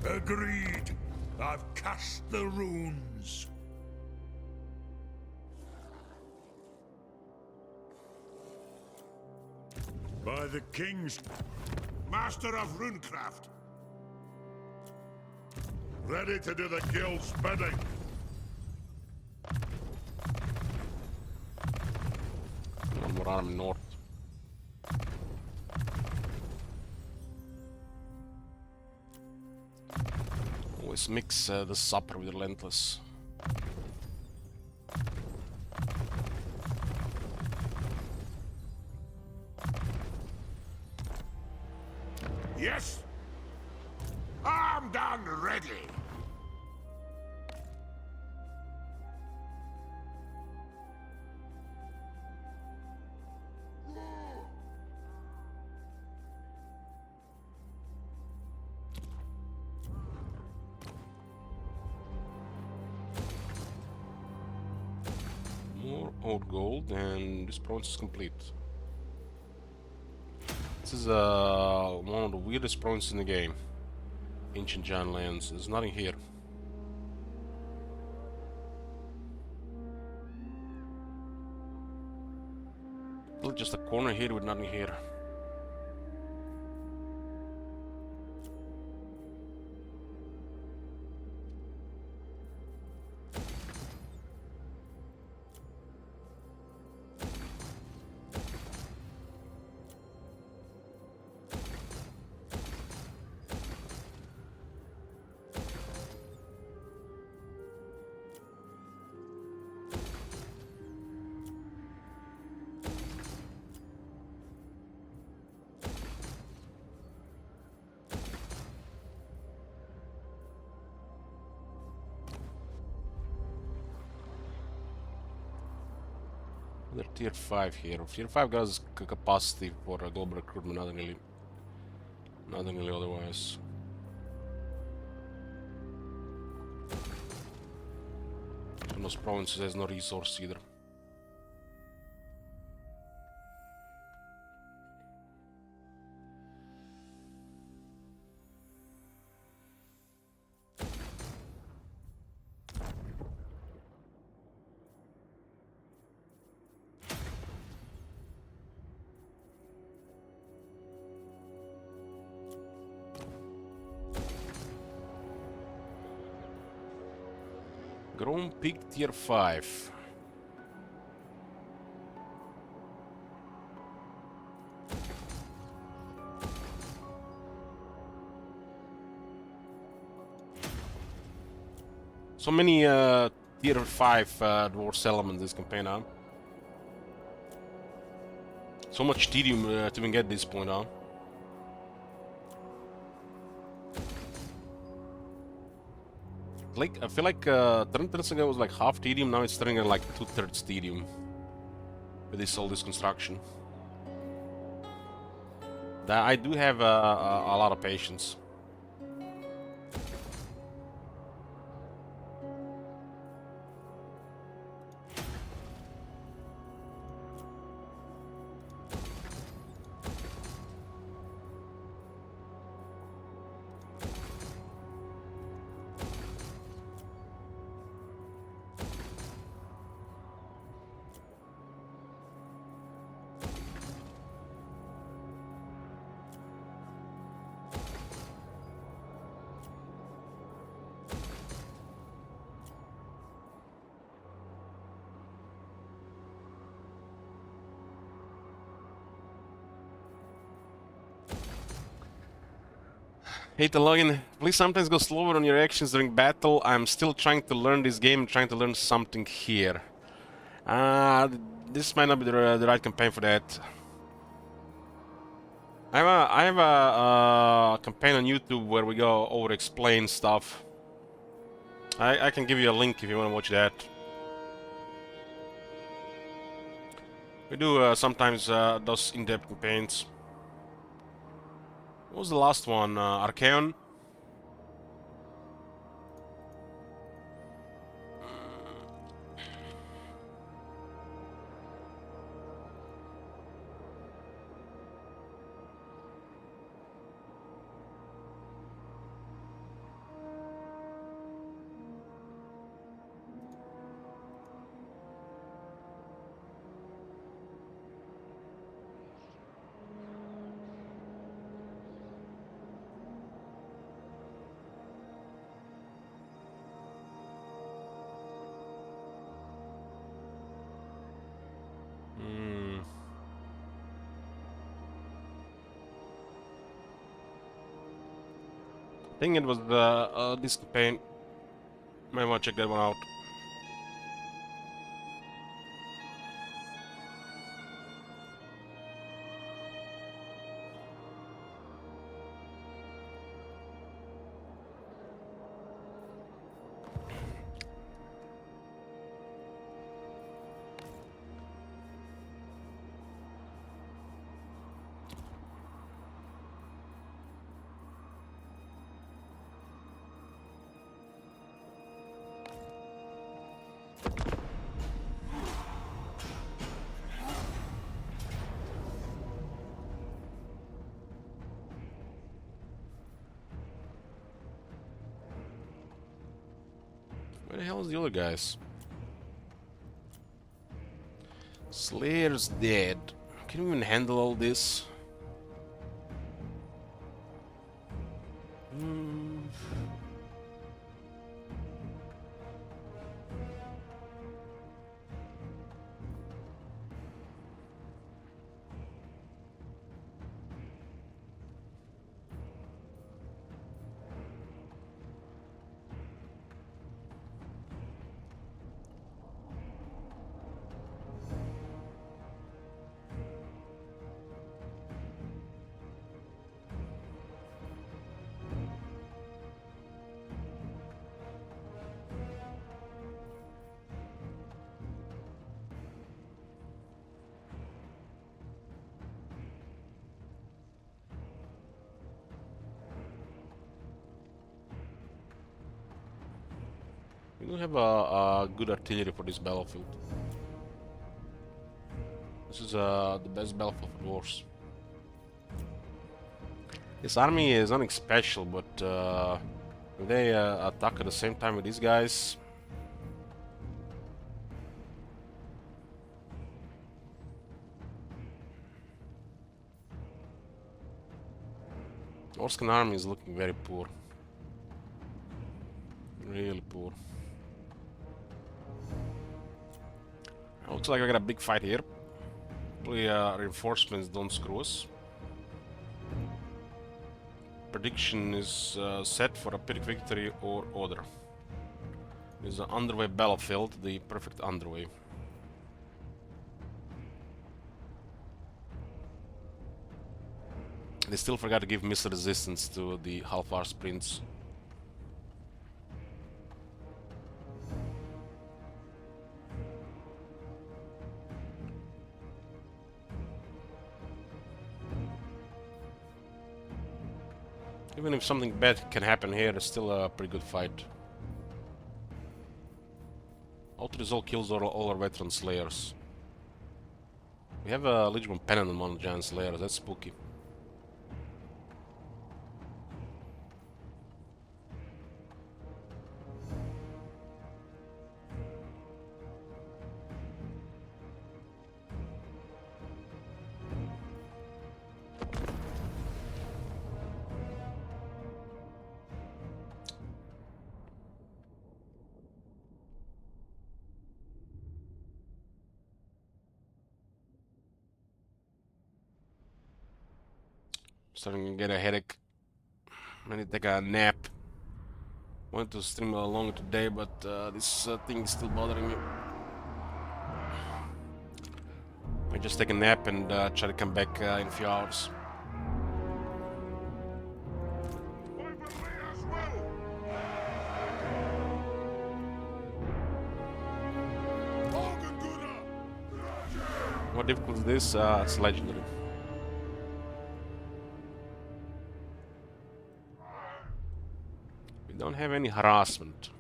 Agreed. I've cast the runes. By the king's... Master of runecraft. Ready to do the guild's bidding. One more army north. Always mix the supper with relentless. Yes? Armed and ready. More old gold, and this province is complete. This is one of the weirdest provinces in the game. Ancient Giant Lands. There's nothing here. Look, just a corner here with nothing here. They're tier 5 here. Tier 5 guys capacity for global recruitment, Nothing really otherwise. And those provinces has no resource either. Grown Pig Tier 5. So many Tier 5 dwarf settlements this campaign, huh? So much tedium to even get this point, huh? Like, I feel like 10 minutes ago was like half tedium, now it's turning at like 2/3 tedium. With this all this construction. I do have a lot of patience. Hate the login. Please sometimes go slower on your actions during battle. I'm still trying to learn this game, trying to learn something here. This might not be the right campaign for that. I have a campaign on YouTube where we go over explain stuff. I can give you a link if you want to watch that. We do sometimes those in-depth campaigns. What was the last one? Archaeon? I think it was this campaign. Might want to check that one out. Where the hell is the other guys? Slayer's dead. Can we even handle all this? We do have a good artillery for this battlefield. This is the best battlefield for dwarves. This army is nothing special, but if they attack at the same time with these guys, Orskan army is looking very poor. Really poor. Looks like I got a big fight here. Hopefully reinforcements don't screw us. Prediction is set for a perfect victory or order. This is an underway battlefield, the perfect underway. They still forgot to give missile resistance to the half-hour sprints. Even if something bad can happen here, it's still a pretty good fight. Auto-resolve kills all our veteran slayers. We have a Legion Pennant on one of the giant slayers, that's spooky. Starting to get a headache. I need to take a nap. Wanted to stream a longer today, but this thing is still bothering me. I just take a nap and try to come back in a few hours. What difficult is this? It's legendary. We don't have any harassment.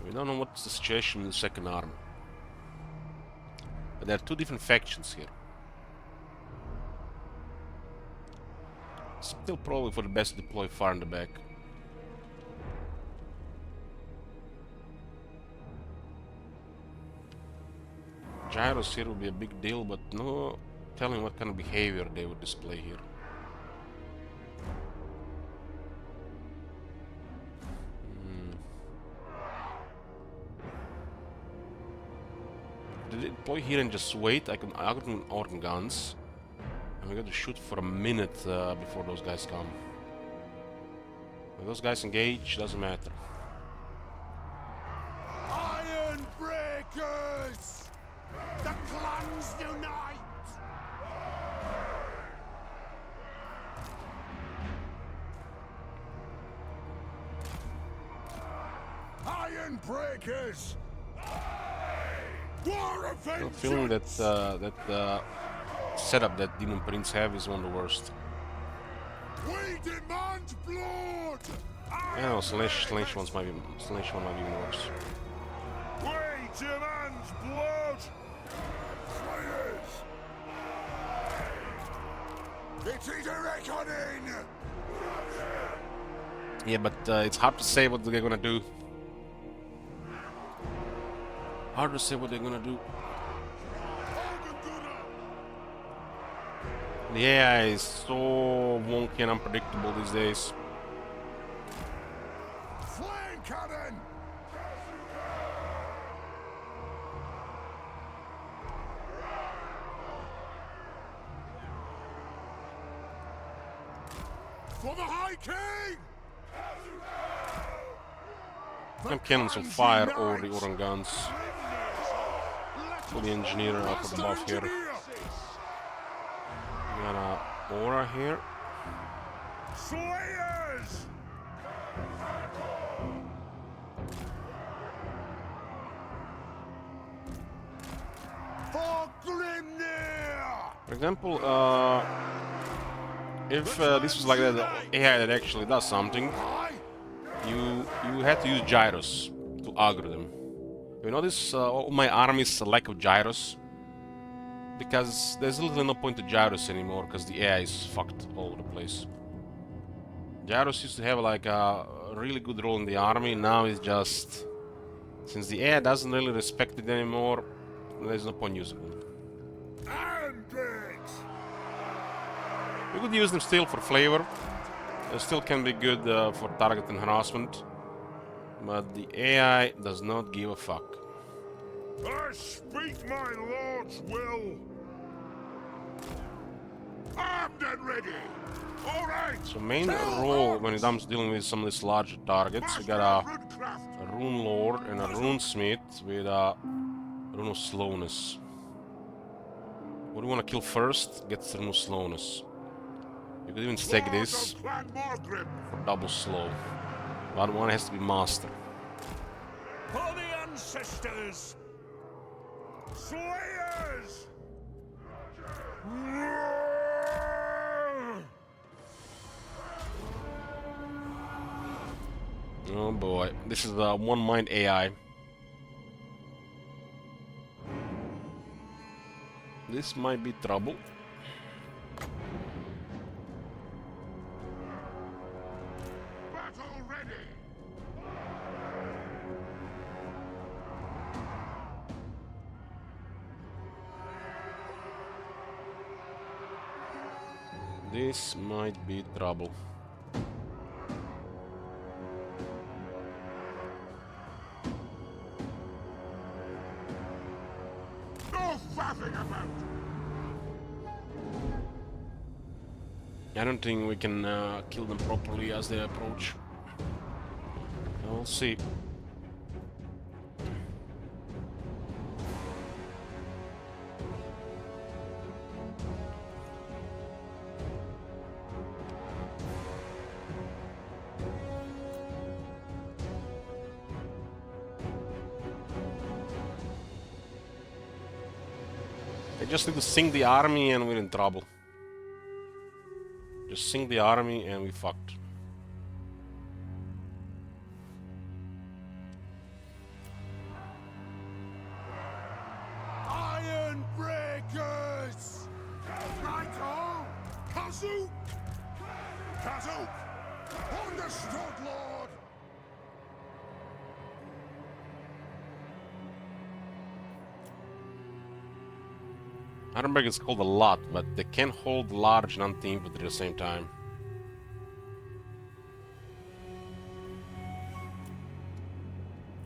We don't know what's the situation in the second army. But there are two different factions here. Still probably for the best to deploy far in the back. Gyros here will be a big deal, but no telling what kind of behavior they would display here. Did they deploy here and just wait? I can organ guns, and we got to shoot for a minute before those guys come. When those guys engage, doesn't matter. Iron Breakers! The clans unite! Iron Breakers! I have a feeling that that setup that Demon Prince have is one of the worst. We demand blood! I know, Slash one might be even worse. We demand blood! Slayers! It is a reckoning! Yeah, but it's hard to say what they're gonna do. Hard to say what they're gonna do. The AI is so wonky and unpredictable these days. Flame cannon! For the High King! I'm cannons will fire over the Oran guns. For the engineer for the buff here. We got a aura here. Slayers! For Grimnir! For example, if this was like that AI that actually does something, you had to use gyros to aggro them. You notice all my army's lack of gyros? Because there's literally no point to gyros anymore, because the AI is fucked all over the place. Gyros used to have like a really good role in the army, now it's just... Since the AI doesn't really respect it anymore, there's no point using them. You could use them still for flavor. They still can be good for target and harassment. But the AI does not give a fuck. I speak my lord's will. Armed and ready. All right. So main role when it comes to dealing with some of these larger targets, we got a rune lord and a rune smith with a rune of slowness. What do you want to kill first? Gets the rune of slowness. You could even stake this for double slow. But one has to be master. For the ancestors. Slayers. Oh boy, this is the one-mind AI. This might be trouble. Battle ready. This might be trouble. No faffing about. I don't think we can kill them properly as they approach. We'll see. They just need to sink the army and we're in trouble. Just sink the army and we fucked. Iron breakers. Right-o. Kazook. Kazook. Understood, Lord. Ironberg is called a lot, but they can hold large and anti-infantry at the same time.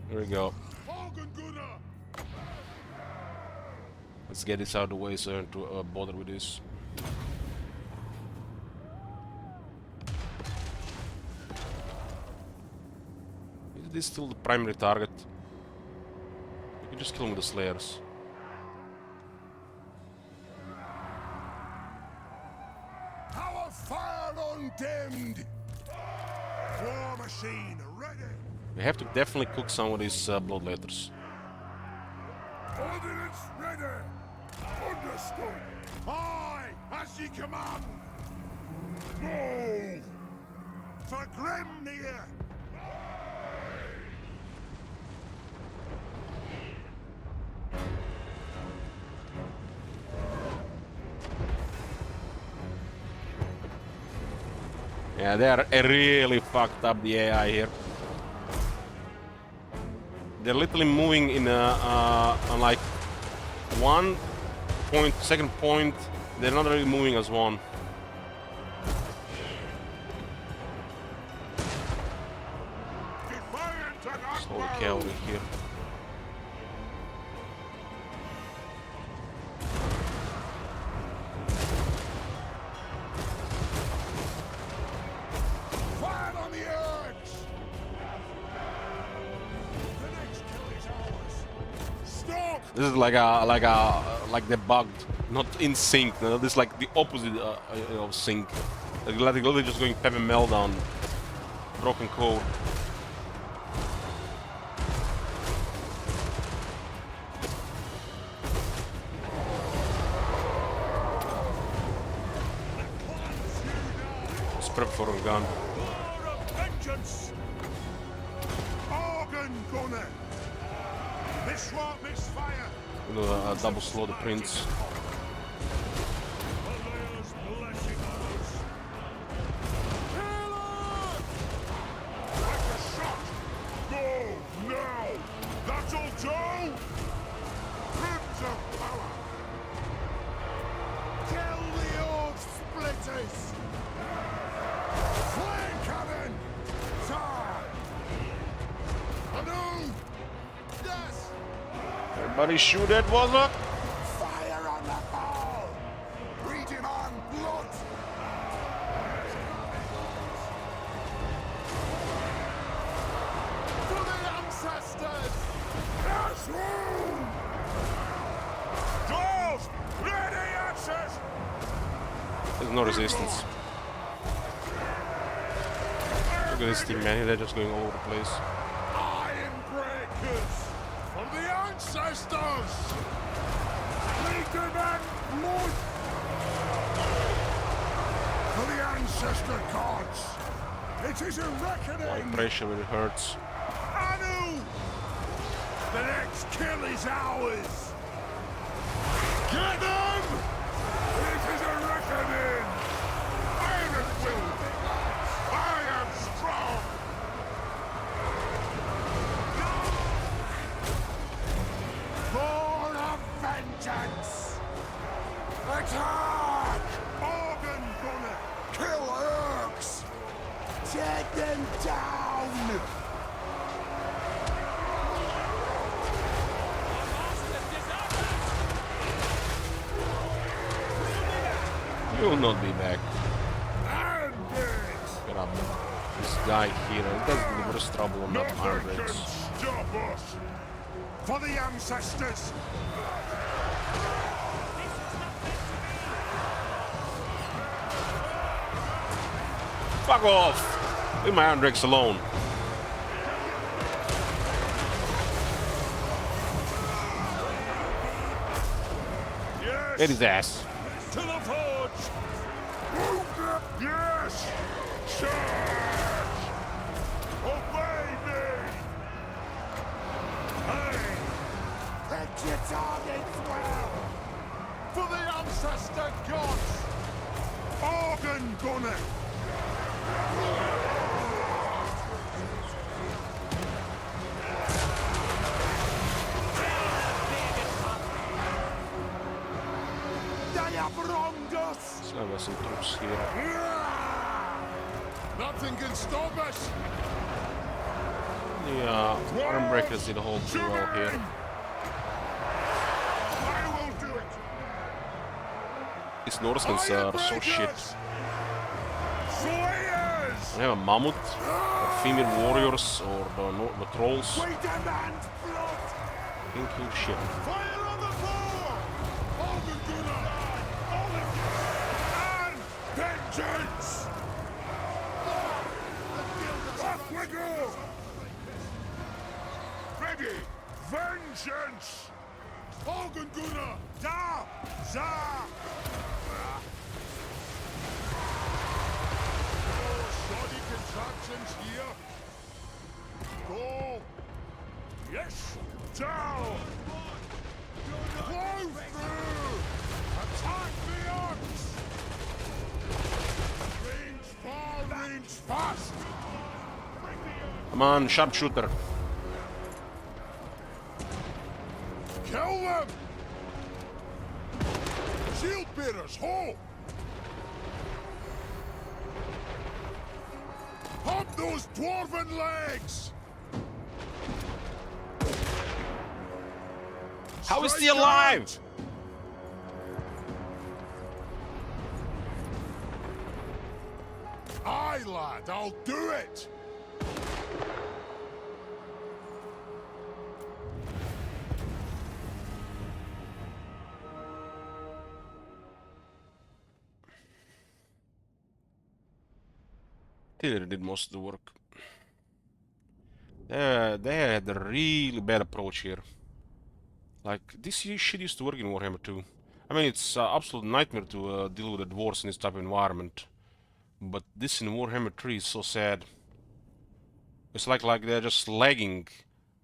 Here we go. Let's get this out of the way so I don't have to bother with this. Is this still the primary target? You can just kill him with the slayers. Our fire undimmed. War machine ready. We have to definitely cook some of these bloodletters. Ordnance ready. Understood. Aye, as ye command. Move. For Grimnir. Yeah, they are really fucked up, the AI here. They're literally moving in on like 1 point, second point. They're not really moving as one. Slow cavalry here. Fire on the edge. The next kill is ours. Stop. This is like they're bugged, not in sync. No? This is like the opposite of sync. Like literally just going pepper meltdown, broken code. Let's prep for a gun. War of vengeance. Iron gunner. This won't miss fire. Double slow the prince. Allah's blessing on us. Kill it! Like a shot. Go now. That'll do. Hymns of power. Kill the old splitters. Flame cannon. Tar. Anu. Yes. Everybody shoot that warlock. Fire on the ball. Reading on blood. For the ancestors. Yes, room. Doors. Ready access. There's no resistance. Look at this team, man. They're just going all over the place. Iron breakers. For the ancestors. Legion and blood. For the ancestor gods. It is a reckoning. Like pressure when it hurts. Anu! The next kill is ours! Get them! It is a reckoning! Iron will! I am strong! Born of vengeance! Attack! Organ gunner! Kill Urks! Take them down! You will not be back. Get up. This guy here, he does the worst trouble on that iron Nothing can bricks. stop us! For the ancestors! Fuck off! Leave my iron bricks alone. Yes! Get his ass. To the forge! Yes! Charge! Obey me! Hey! Pick your targets well! For the ancestor gods! Organ gunner! They have wronged us! So there some troops here. Nothing can stop us! The iron breakers did hold too well here. I will do it! These Norskins are so shit. Slayers! They have a mammoth, or female warriors, or the trolls. We demand blood! Can kill shit. Fire on the floor! All the gunner! And vengeance! Off we go! Ready! Vengeance! Organ gunner! Da! Za! Shoddy contraptions here! Go! Yes! Down! Blow through! Attack the ox! Range far, range fast! Come on, sharpshooter. Kill them! Shield bearers, ho! Pop those dwarven legs! How is he Strike alive? out! Aye, lad, I'll do it! They did most of the work. They had a really bad approach here. Like, this shit used to work in Warhammer 2. I mean, it's an absolute nightmare to deal with the dwarves in this type of environment. But this in Warhammer 3 is so sad. It's like they're just lagging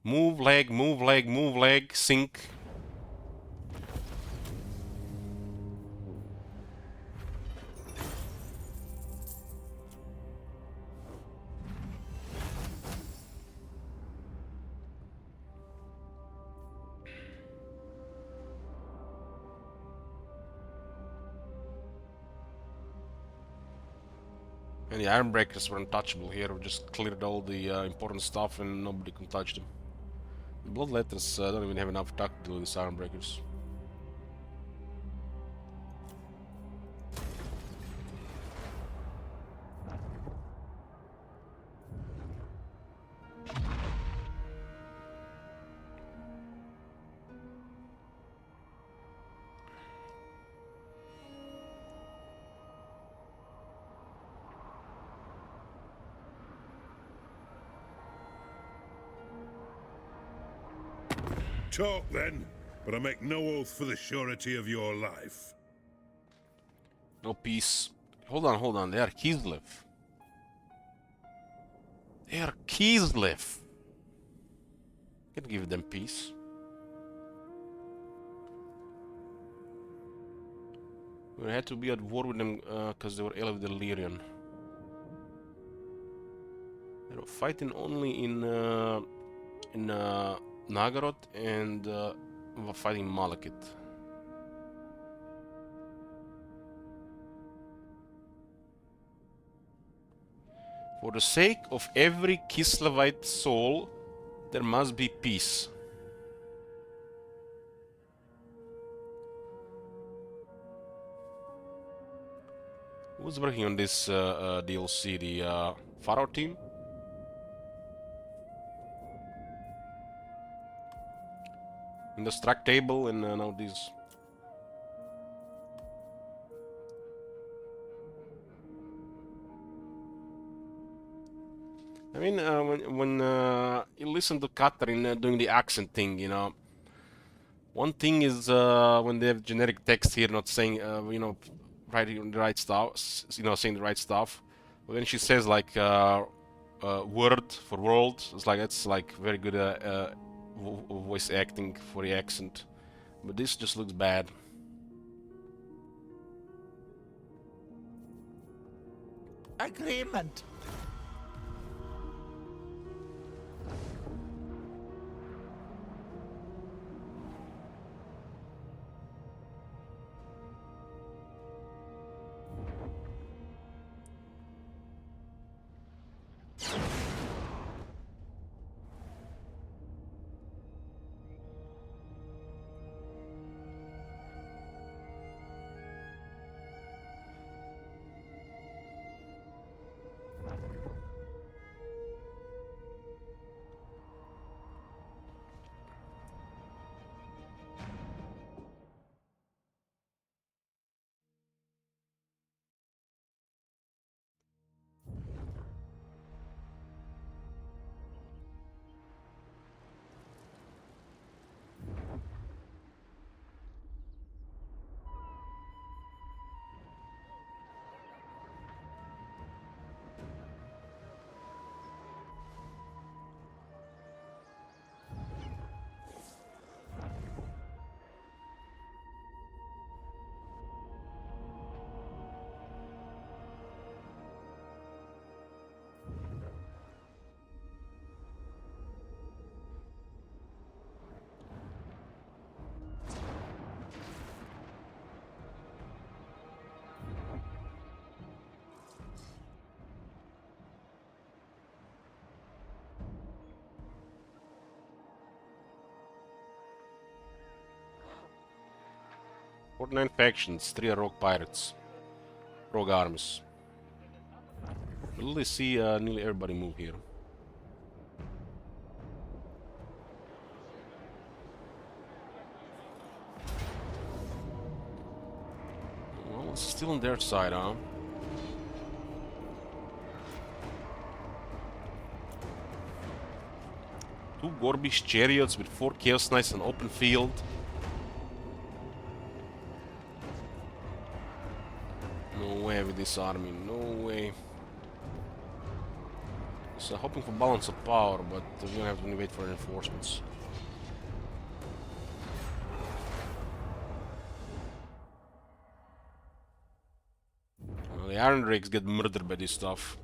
Move leg, move leg, move leg, sink. And the iron breakers were untouchable here. We just cleared all the important stuff and nobody can touch them. The bloodletters don't even have enough attack to deal with these iron breakers. Talk then, but I make no oath for the surety of your life. No peace. Hold on. They are Kislev. They are Kislev. Can give them peace. We had to be at war with them because they were allied with the Lyrian. They were fighting only in Nagorod and were fighting Malekith. For the sake of every Kislevite soul, there must be peace. Who's working on this DLC? The Pharaoh team? In the struck table and now these. I mean, when you listen to Catherine doing the accent thing, you know, one thing is when they have generic text here, not saying, you know, writing the right stuff, you know, saying the right stuff. But when she says like word for world, it's like it's like very good voice acting for the accent. But this just looks bad. Agreement. Nine factions, 3 are rogue pirates, rogue armies. We'll really see nearly everybody move here. Well, it's still on their side, huh? Two Gorbish chariots with 4 Chaos Knights on open field. No way with this army, no way. So hoping for balance of power, but we're gonna have to wait for reinforcements. Well, the Iron Drakes get murdered by this stuff.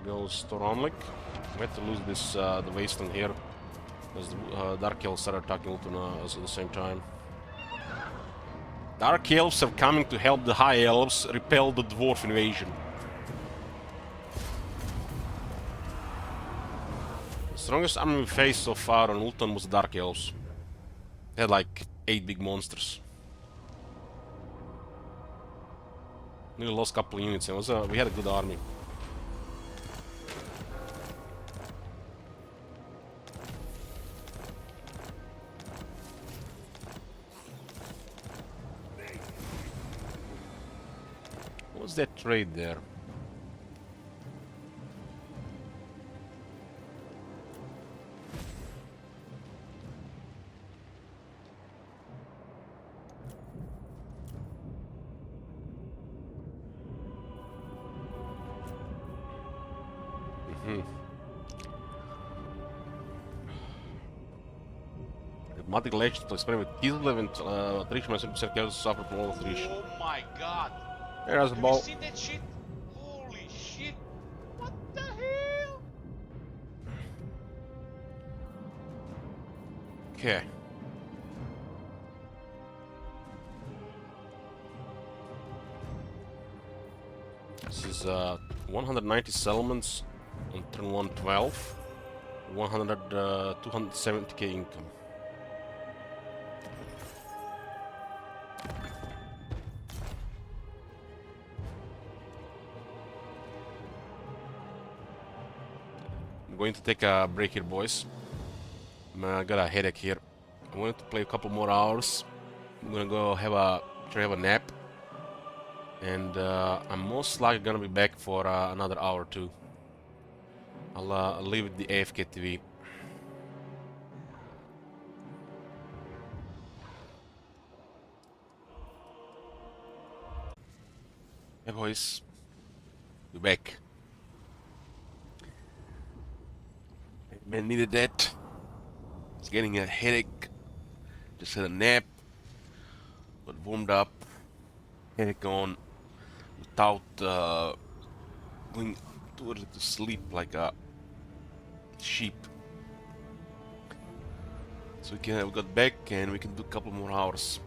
Goes Stormlick. We had to lose this the wasteland here, as the Dark Elves started attacking us at the same time. Dark Elves are coming to help the High Elves repel the Dwarf invasion. The strongest army we faced so far on Ulton was the Dark Elves. They had like 8 big monsters. We lost a couple of units, and we had a good army. What's that trade there? Magic legend to experiment with Kislev and Trishma to suffer from all Trish. Oh my god! There's a Have ball. you seen that shit? Holy shit! What the hell? Okay. This is 190 settlements on turn 112, 270k income. I'm going to take a break here, boys. I got a headache here. I wanted to play a couple more hours. I'm gonna go try to have a nap, and I'm most likely gonna be back for another hour or two. I'll leave it the AFK TV. Hey boys, we're back. Man needed that. It's getting a headache. Just had a nap. Got warmed up. Headache gone. Without going too early to sleep like a sheep. So we got back and we can do a couple more hours.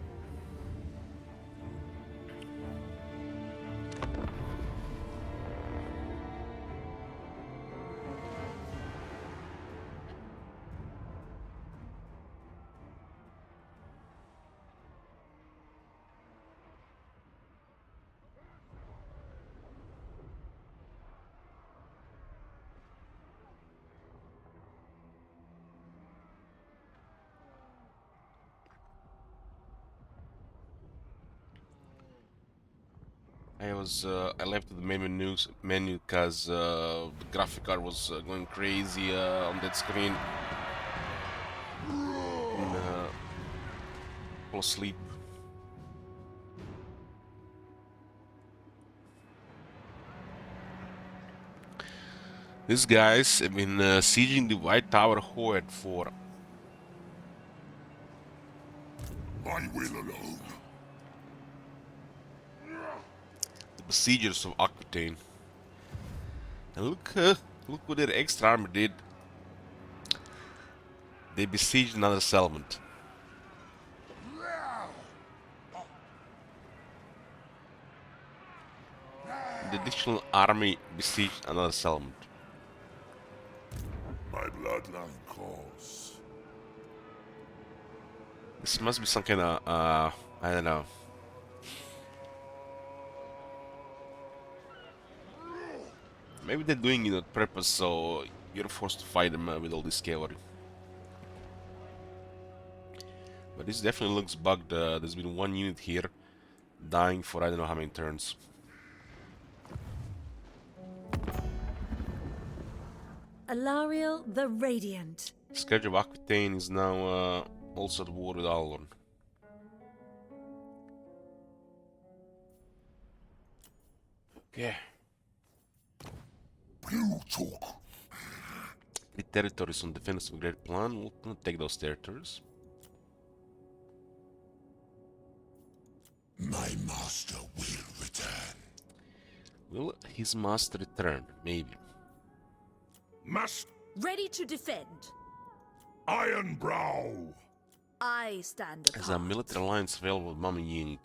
I left the main menu because the graphic card was going crazy on that screen. And, fall asleep. These guys have been sieging the White Tower Horde for I will alone. the besiegers of Aquitaine. And look what their extra armor did. They besieged another settlement. The additional army besieged another settlement. My bloodline calls. This must be some kind of, I don't know. Maybe they're doing it on purpose, so you're forced to fight them with all this cavalry. But this definitely looks bugged. There's been one unit here dying for I don't know how many turns. Alariel the Radiant. Scourge of Aquitaine is now also at war with Alorn. Okay. You talk. The territories on defense of Great Plan. We'll not take those territories. My master will return. Will his master return? Maybe. Must Ready to defend. Iron Brow. I stand apart. As a military alliance available with Mama Ying.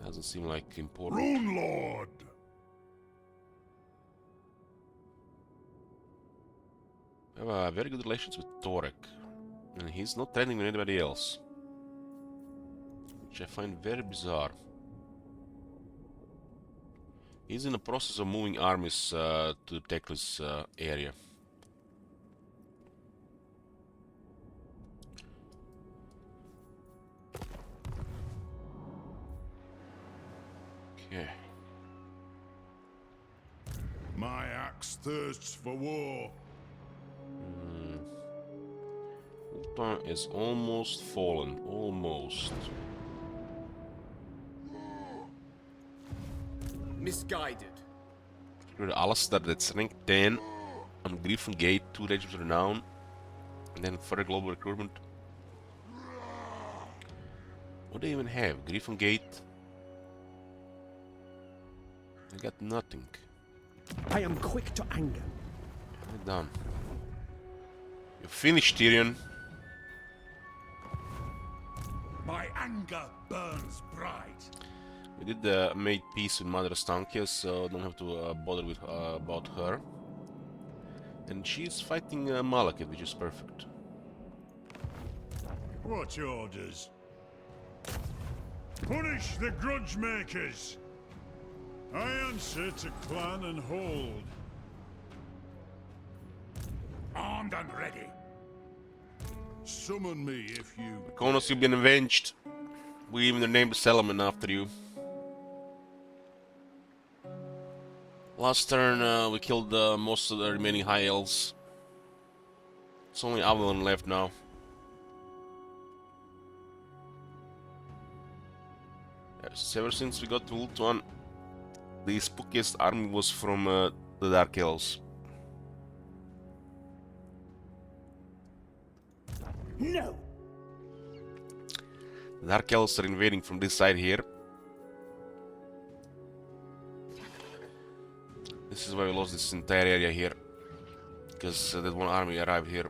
Doesn't seem like important. Rune Lord. We have very good relations with Torek. And he's not trading with anybody else. Which I find very bizarre. He's in the process of moving armies to Teklis area. Okay. My axe thirsts for war. Ulta is almost fallen. Almost. Misguided. With Alistair, that's rank 10. On Griffin Gate, 2 Regiments of Renown. And then further global recruitment. What do they even have? Griffin Gate? I got nothing. I am quick to anger. You're done. You finished, Tyrion. My anger burns bright. We did made peace with Mother Stankia, so don't have to bother with about her. And she's fighting Malakith, which is perfect. What orders? Punish the grudge makers. I answer to clan and hold. Armed and ready. Summon me if you... Konos, you've been avenged. We even named the settlement after you. Last turn, we killed most of the remaining High Elves. It's only Avalon left now. Yes, ever since we got to Ultuan, the spookiest army was from the Dark Elves. No! The Dark Elves are invading from this side here. This is why we lost this entire area here. Because that one army arrived here.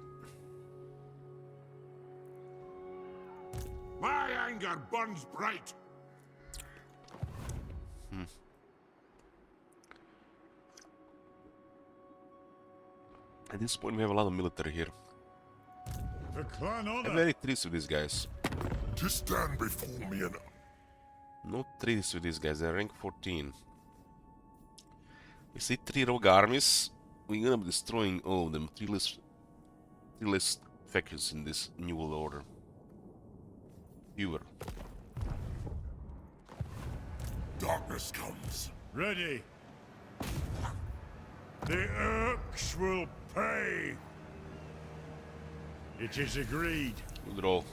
My anger burns bright. At this point we have a lot of military here. The clan honor. I'm very trees with these guys. To stand before me and... No trees with these guys, they're rank 14. You see 3 rogue armies, we're gonna be destroying all of them. 3 less factions in this new world order. Fewer. Darkness comes. Ready. The Urks will pay. It is agreed. Good roll.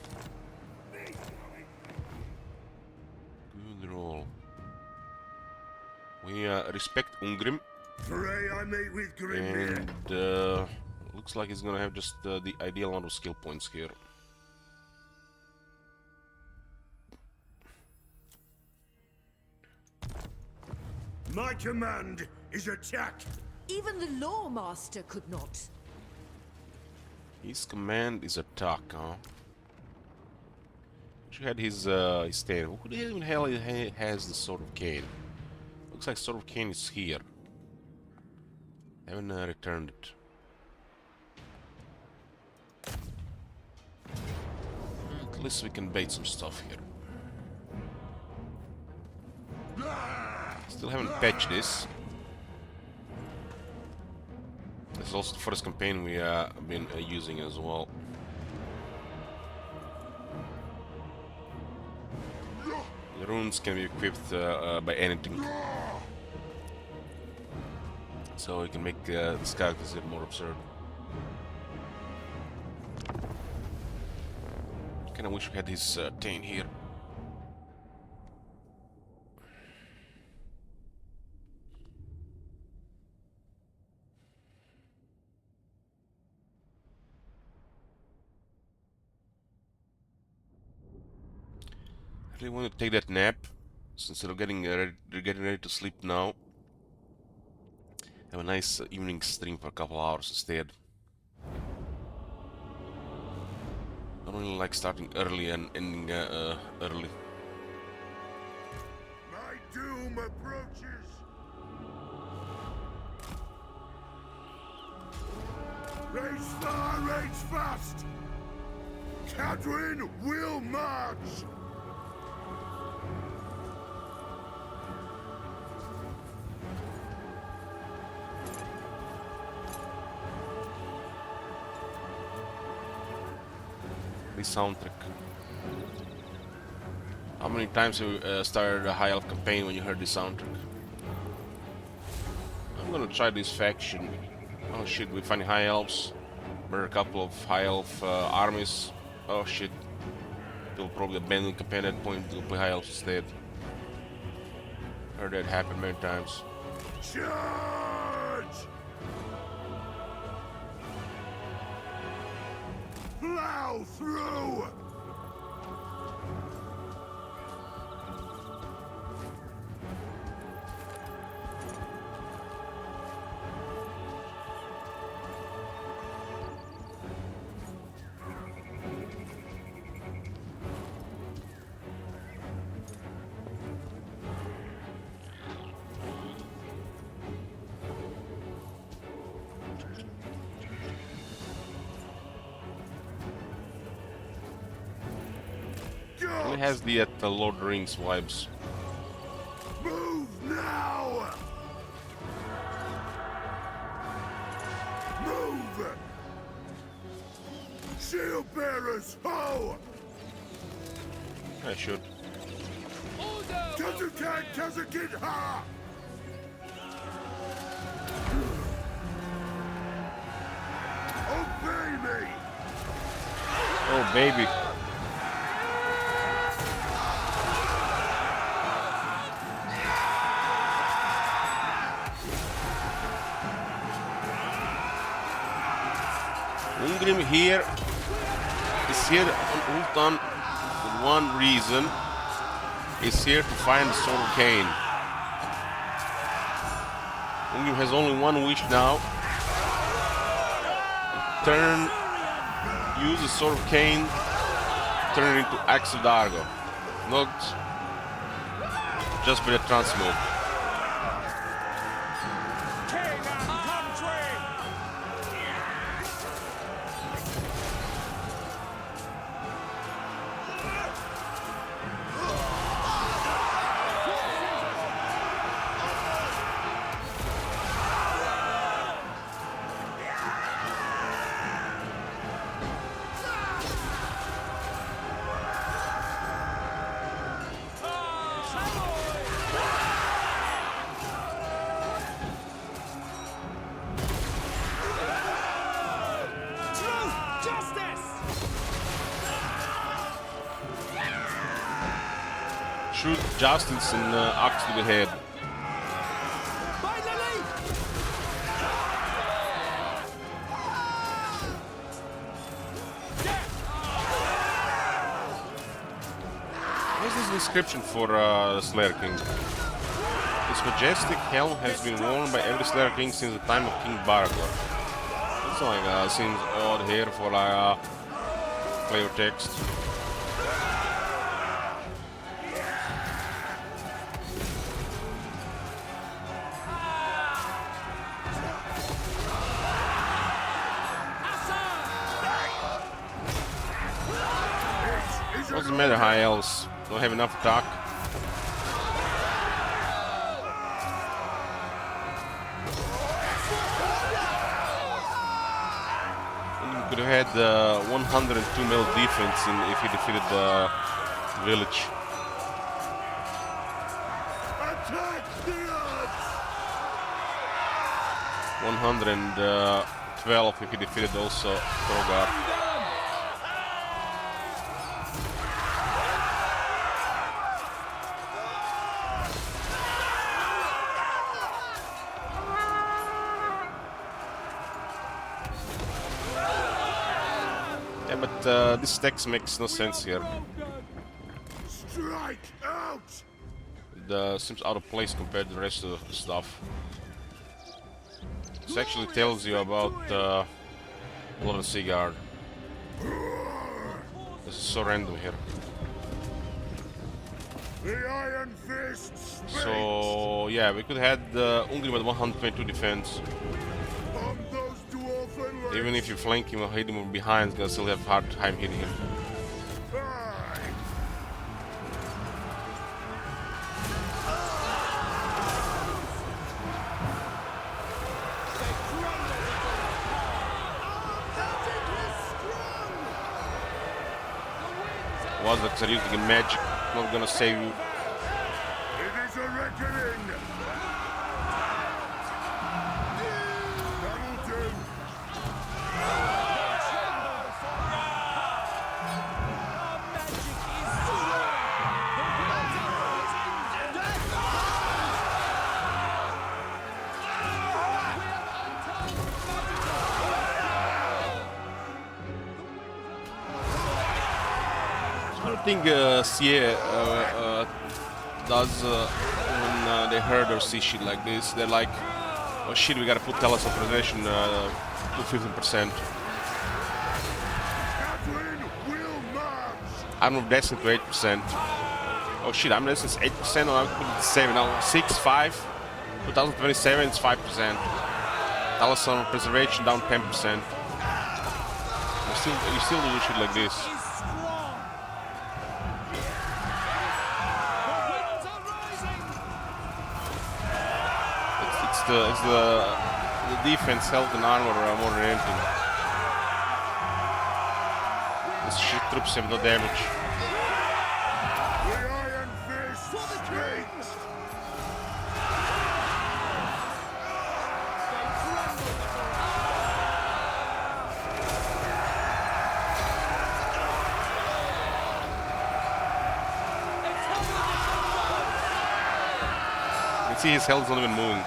Good roll. We respect Ungrim. Pray I meet with Grimnir. And looks like he's gonna have just the ideal amount of skill points here. My command is attack. Even the Lawmaster could not. His command is attack, huh? He had his stand. Who the even hell has the Sword of Cain? Looks like Sword of Cain is here. Haven't returned it. At least we can bait some stuff here. Still haven't patched this. This is also the first campaign we have been using as well. The runes can be equipped by anything. So you can make these characters a bit more absurd. Kinda wish we had his Tane here. I really want to take that nap, so instead of getting ready to sleep now, have a nice evening stream for a couple hours instead. I don't really like starting early and ending early. My doom approaches. Race far, race fast. Cadwin will march. The soundtrack. How many times have you started a high elf campaign when you heard the soundtrack? I'm gonna try this faction. Oh shit, we find high elves. Murder a couple of high elf armies. Oh shit. They'll probably abandon the campaign at that point. They'll play high elves instead. Heard that happen many times. Charge! Plow through! It has the Lord of the Rings vibes. Move now! Move! Shield bearers, ho! I should. Kazukan Kazakinha! Obey me! Oh baby. Ungrim here is here on Ultan with one reason. He's here to find the Sword of Cain. Ungrim has only one wish now. Use the Sword of Cain, turn it into Axel Dargo. Not just with a trance mode. Shoot Justice and axe to the head. What's this description for Slayer King? This majestic helm has been worn by every Slayer King since the time of King Baragor. It's like seems odd here for player text. Doesn't matter high elves, don't have enough attack. And he could have had 102 mil defense if he defeated the village. 112 if he defeated also Krogar. Yeah, but this text makes no sense here. Strike out! It seems out of place compared to the rest of the stuff. This actually tells you about Blood of Seaguard. This is so random here. The Iron Fist speaks. So yeah, we could have Ungrim with 122 defense. On those dwarven legs. Even if you flank him or hit him from behind, it's gonna still have hard time hitting him. Was that they're using magic, not gonna save you. It is a reckoning. That'll do. I don't think CA does when they heard or see shit like this. They're like, oh shit, we gotta put teleportation to 15%. I'm of Destiny to 8%. Oh shit, I'm Destiny 8%, or I'm putting it to 7 now. 6, 5. 2027 it's 5%. Talisman Preservation down 10%. You still do shit like this. It's the defense, health, and armor more than anything. These shit troops have no damage. The Iron Fist speaks. You can see his health's not even moving.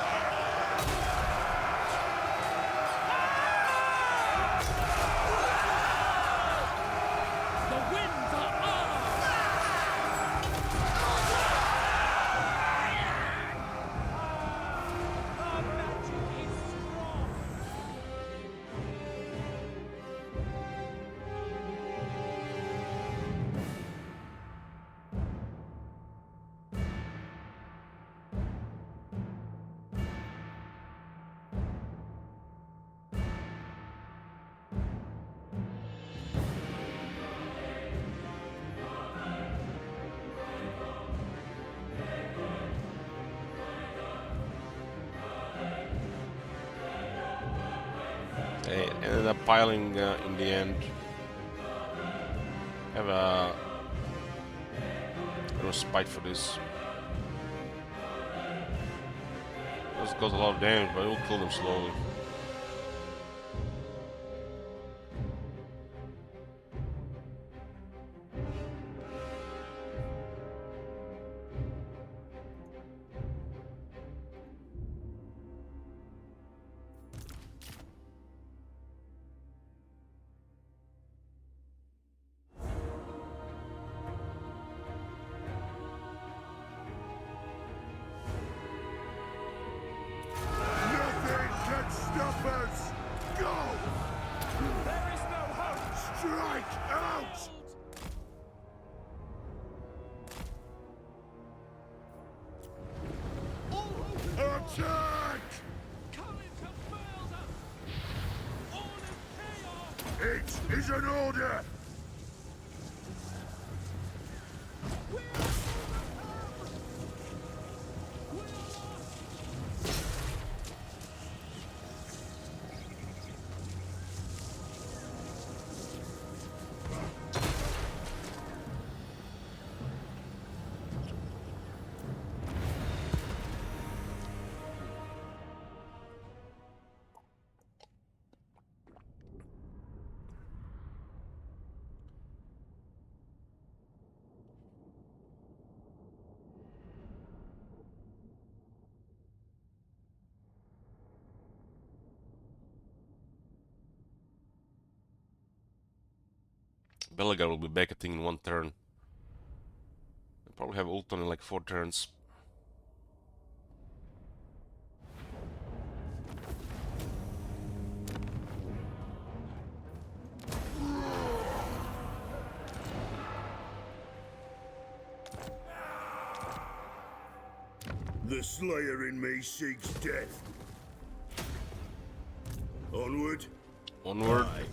They ended up piling in the end. Have a respite for this. Does cause a lot of damage, but it will kill them slowly. Nothing can stop us. Go. There is no hope. Strike out. Attack! It is an order! Belgar will be back, I think, in 1 turn. I'll probably have ult on in like 4 turns. The Slayer in me seeks death. Onward. Onward. Aye.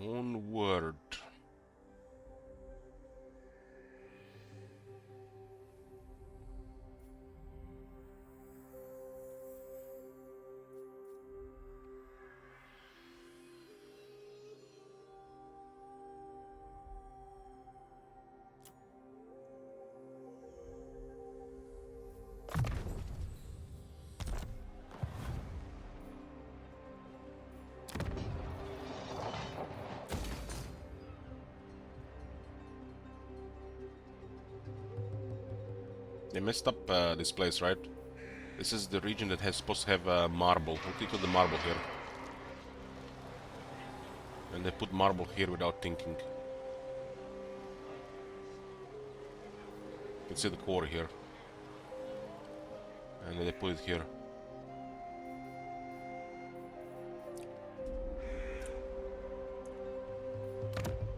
Onward. They messed up this place, right? This is the region that has supposed to have marble. We'll click on the marble here. And they put marble here without thinking. You can see the core here. And then they put it here.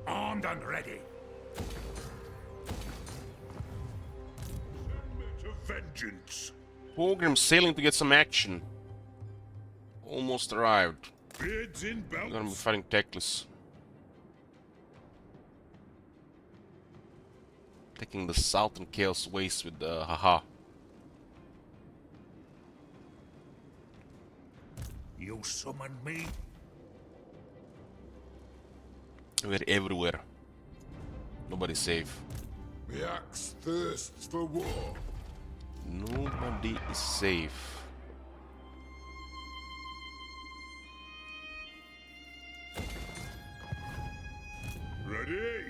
Armed and ready. Vengeance. Pilgrim sailing to get some action. Almost arrived. Beards in I'm gonna be bounce. fighting Teclis. Taking the southern Chaos Waste with the haha. You summoned me? We're everywhere. Nobody's safe. The axe thirsts for war. Nobody is safe. Ready?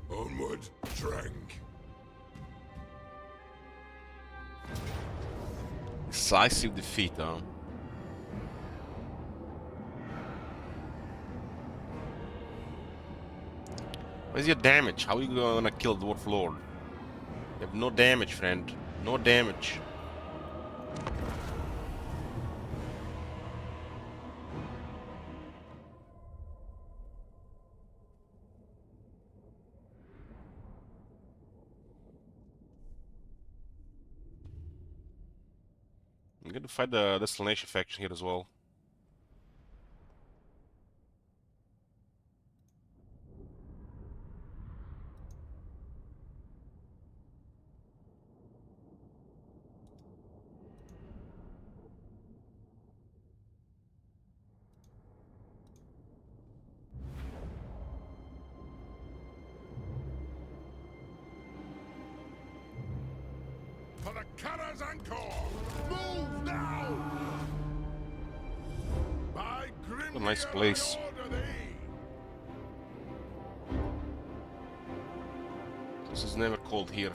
Onward, Trank. Decisive defeat, huh? Where's your damage? How are you gonna kill Dwarf Lord? You have no damage, friend. No damage. I'm going to fight the Destination faction here as well. For the Karaz-a-Karak! Move now! By What a nice place. This is never cold here.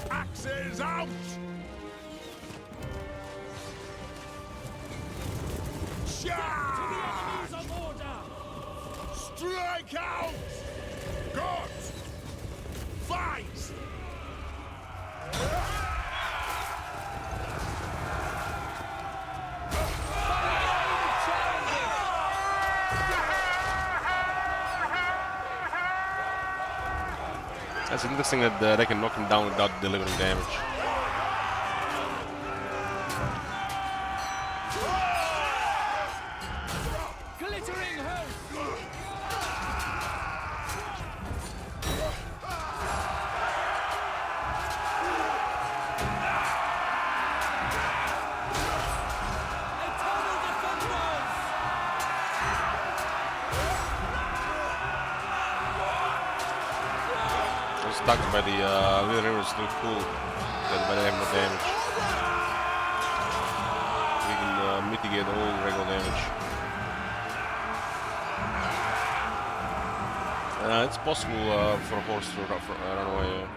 Axes out! Charge! Enemies of order! Strike out! Gods! Fight! It's interesting that they can knock him down without delivering damage. Glittering host! Eternal defenders! I was stuck by the river is still cool, but they have no damage. We can mitigate all regular damage. It's possible for a horse to run away.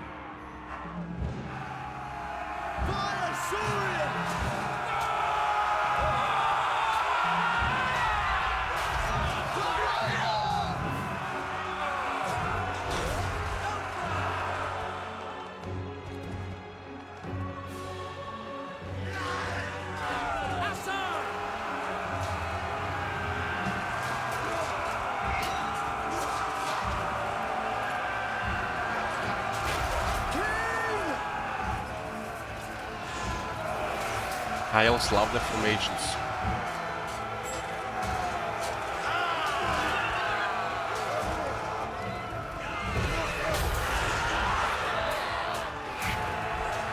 I also love the formations.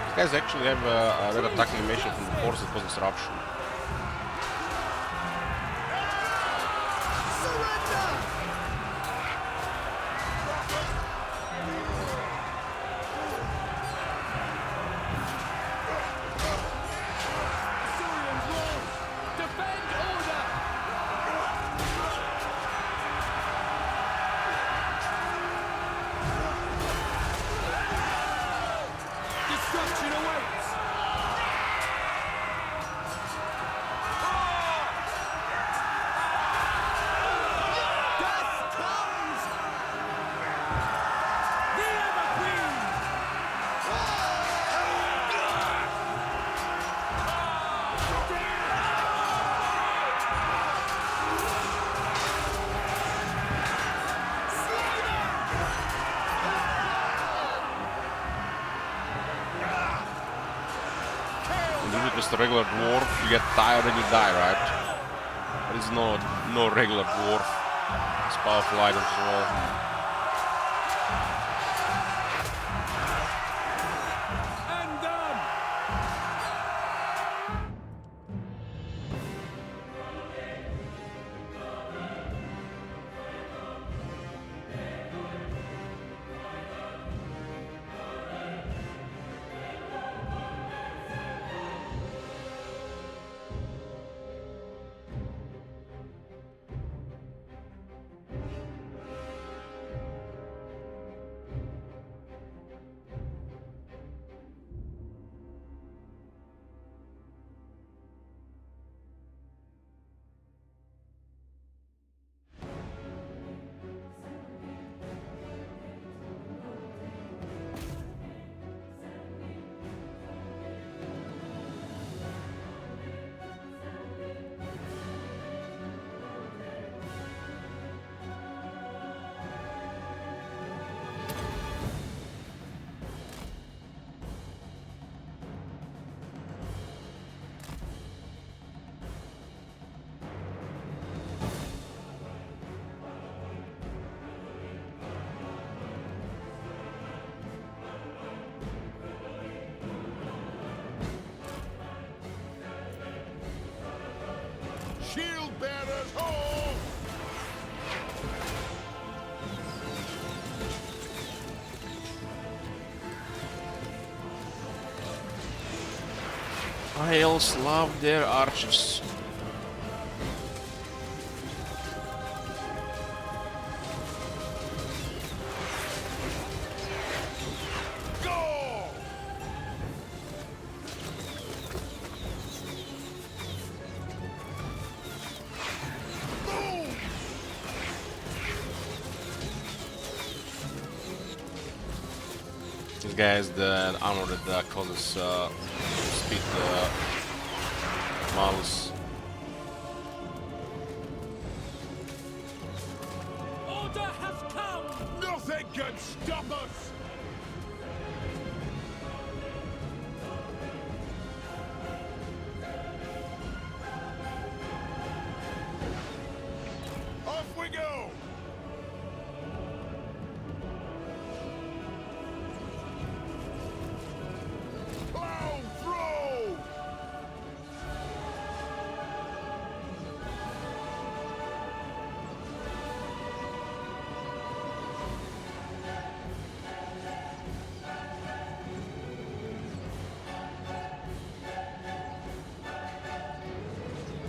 These guys actually have a red attack animation from the force that causes disruption. Destruction awaits! Death comes! The Ever-Queen! When you do just a regular dwarf, you get tired and you die, right? There is no regular dwarf. It's powerful items as well. And done! Shield bearers home! I also love their archers. Go! guy has the armor that causes speed mouse. Order has come! Nothing can stop us! Off we go! Plow through!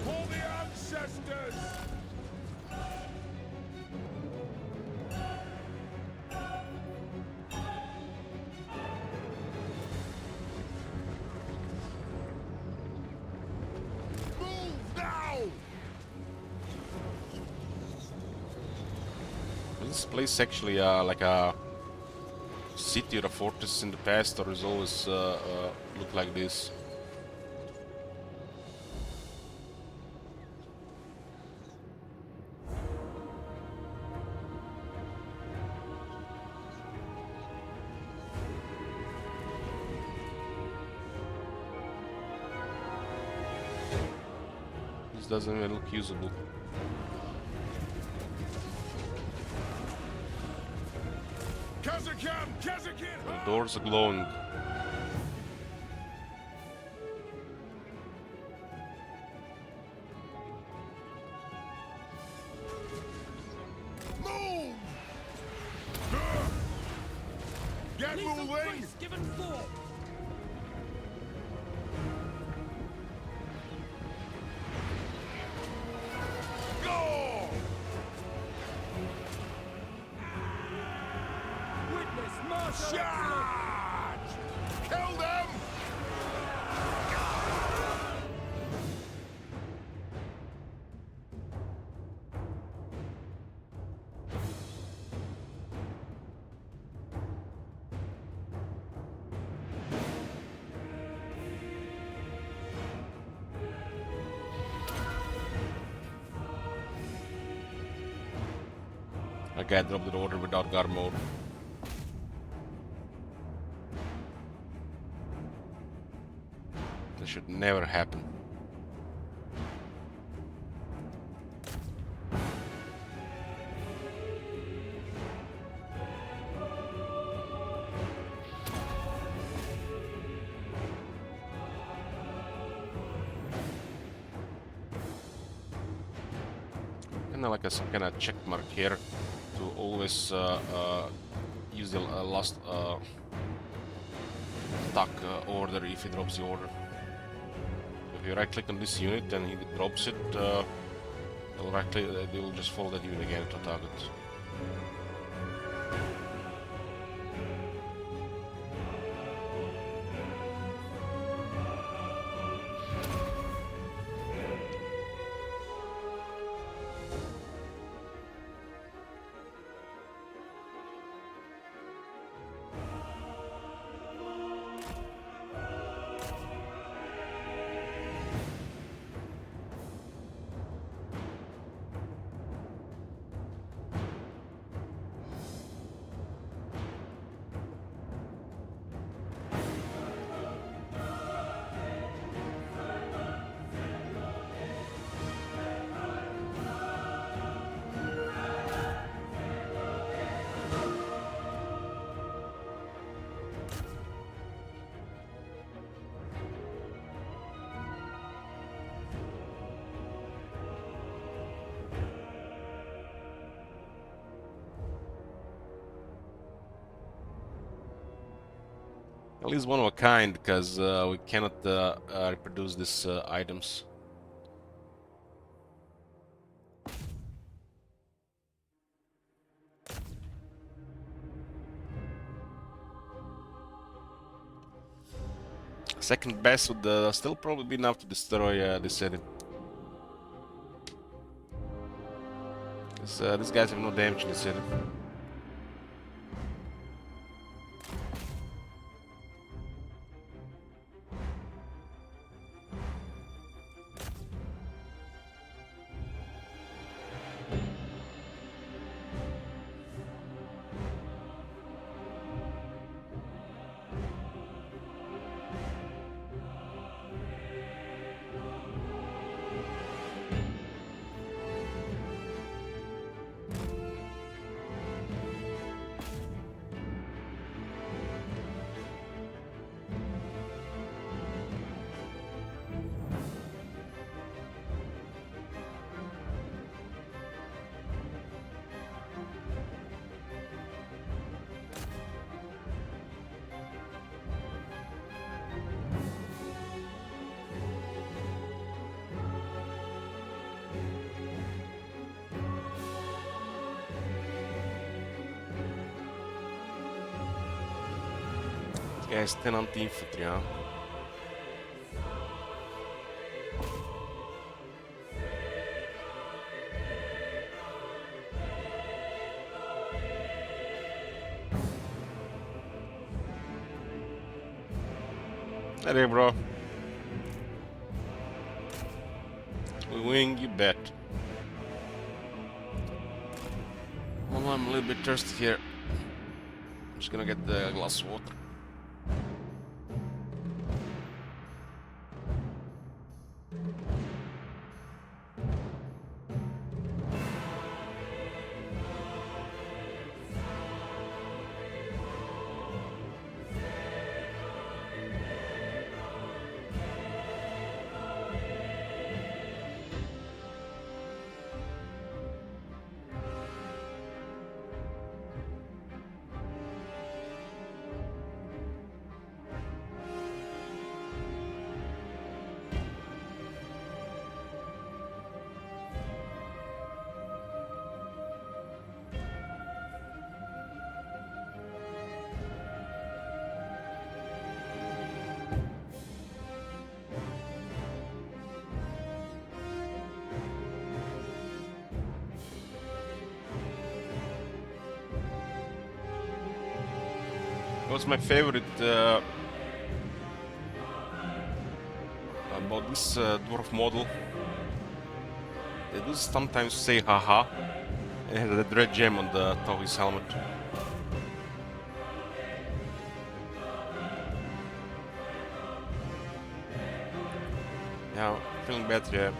For the ancestors! Move now! Was this place actually like a city or a fortress in the past, or is always look like this? This doesn't even look usable. Karaz-a-Karak! The doors are glowing. Move! Get Lethal moving! grace given forth! Go! Witness martial excellence! Charge! Kill them! A guy dropped the order without guard mode. That should never happen. Kinda like some kind of check mark here to always use the last attack order if he drops the order. If you right click on this unit and he drops it, you'll right click, they will just follow that unit again to target. At least one of a kind, because we cannot reproduce these items. Second best would still probably be enough to destroy this city. These guys have no damage in the city. Yeah, it's 10 anti-infantry, huh? Hey, bro. We win, you bet. Well, I'm a little bit thirsty here. I'm just gonna get the glass of water. What's my favorite about this dwarf model? They do sometimes say haha, and it has a red gem on the top of his helmet. Yeah, feeling better, yeah.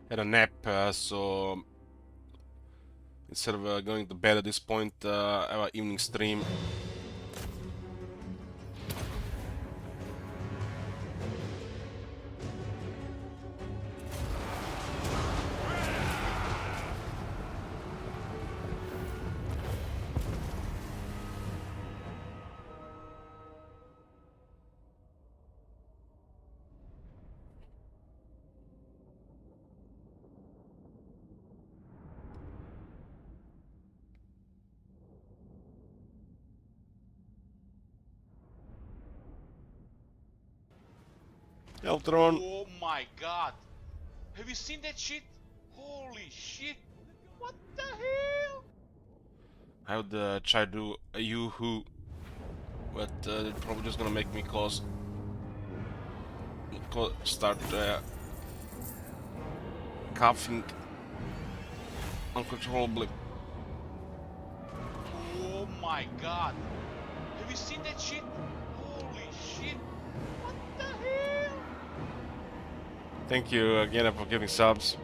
Had a nap, so instead of going to bed at this point, I have an evening stream. Eltron. Oh my god. Have you seen that shit? Holy shit. What the hell? I would try to do a yoo-hoo, but they're probably just gonna make me start coughing uncontrollably. Oh my god. Have you seen that shit? Holy shit. What the hell? Thank you again for giving subs.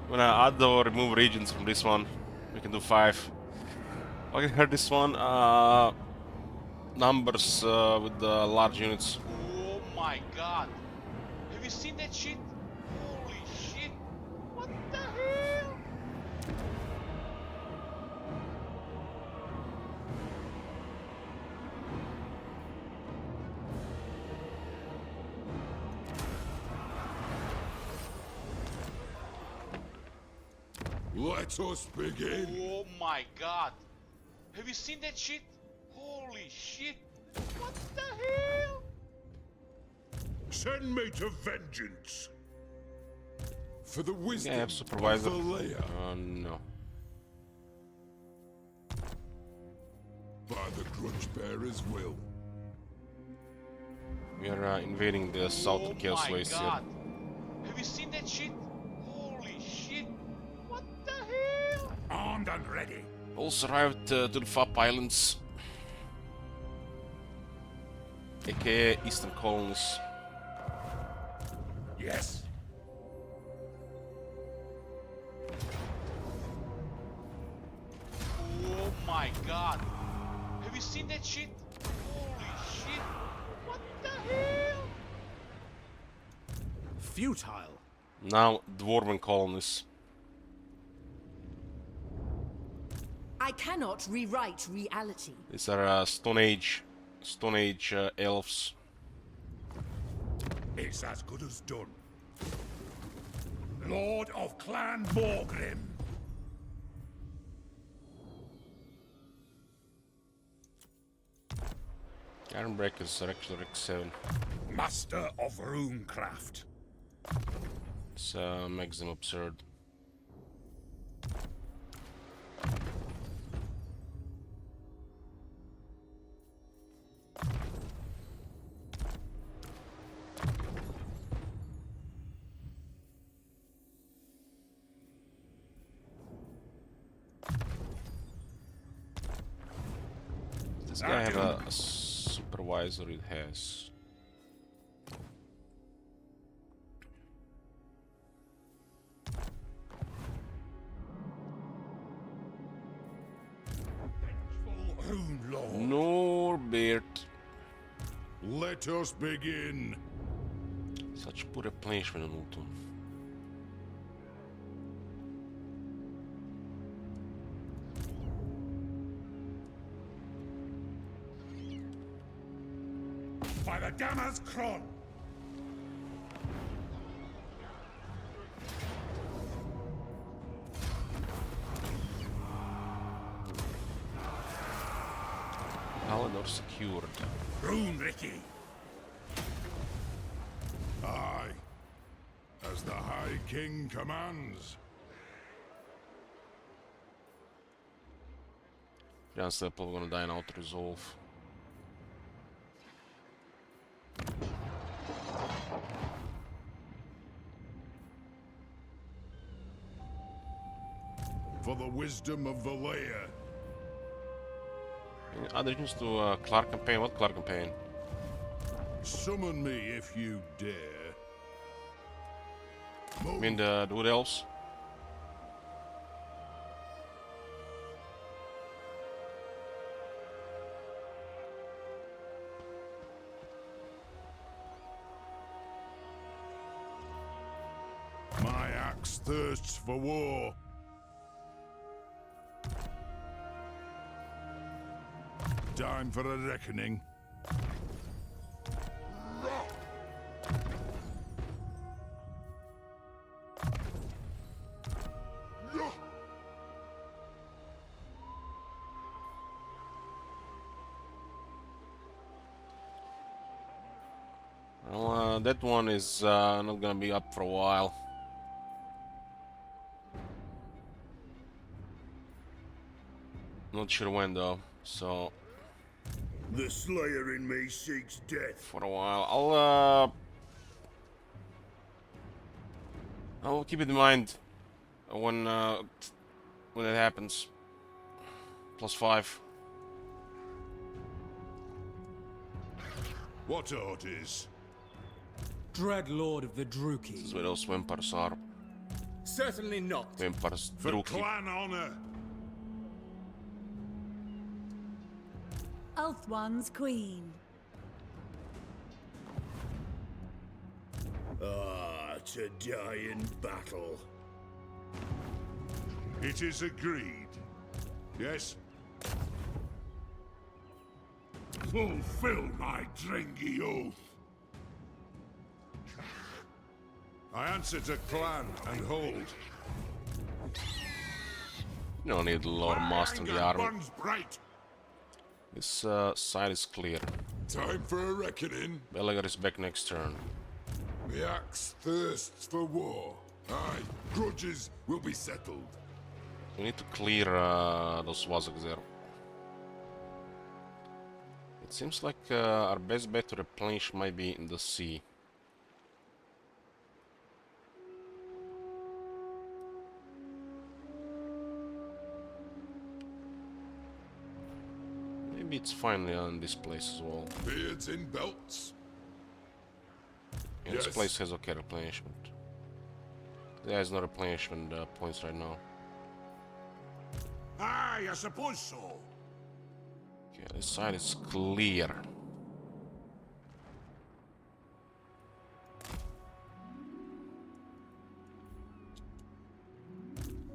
When I add or remove regions from this one, we can do 5. I can hear this one. Numbers with the large units. Oh my god. Have you seen that shit? Holy shit. What the hell? Let us begin. Oh my god. Have you seen that shit? Holy shit. What the hell? Send me to vengeance. For the wisdom Yeah, supervisor. of the layer. No. By the Grudge Bearer's will. We are invading the southern Chaos Waste here. God. Have you seen that shit? Holy shit. What the hell? Armed and ready. Also arrived to the Fap Islands, aka Eastern Colonies. Yes. Oh my god. Have you seen that shit? Holy shit. What the hell? Futile. Now Dwarven Colonies. I cannot rewrite reality. These are Stone Age elves. It's as good as done. Lord of Clan Morgrim. Ironbreak is actually Rick 7. Master of Runecraft. This makes them absurd. Does this guy have a supervisor? It has. Norbert. Let us begin. Sad ću pure replenishment u tom. By the Gamma's Kron. Palador secured. Rune Ricky. Aye. As the High King commands. Chance that people are gonna die in auto resolve. For the wisdom of Valea. Other things to Clark campaign. What Clark campaign? Summon me if you dare. I mean the Wood Elves? My axe thirsts for war. Time for a reckoning. Well, that one is not gonna be up for a while. Not sure when though, so The Slayer in me seeks death. for a while. I'll keep it in mind when it happens. +5. What orders? Dread Lord of the Druki. This is where those vampires are. Certainly not. Vampires For Druki. clan honor. Ulthuan's queen. To die in battle. It is agreed. Yes? Fulfill my Drengi oath. I answer to clan and hold. You don't need a lot of master in the army. Burns bright. This side is clear. Time for a reckoning. Belagar is back next turn. The axe thirsts for war. Aye, grudges will be settled. We need to clear those Wazoks there. It seems like our best bet to replenish might be in the sea. Maybe it's fine in this place as well. Beards in belts. Yeah, this place has okay replenishment. There is no replenishment points right now. Aye, I suppose so. Okay, this side is clear.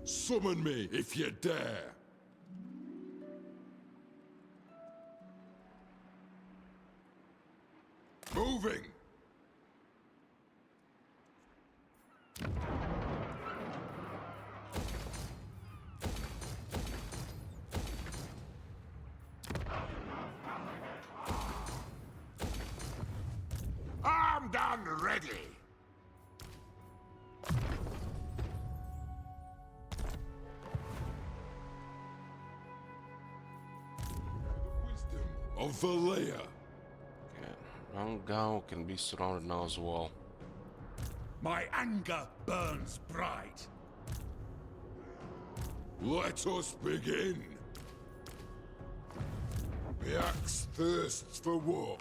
Summon me if you dare. Moving! Armed and ready. Wisdom of Valea. Rangao can be surrounded now as well. My anger burns bright. Let us begin. The axe thirsts for war.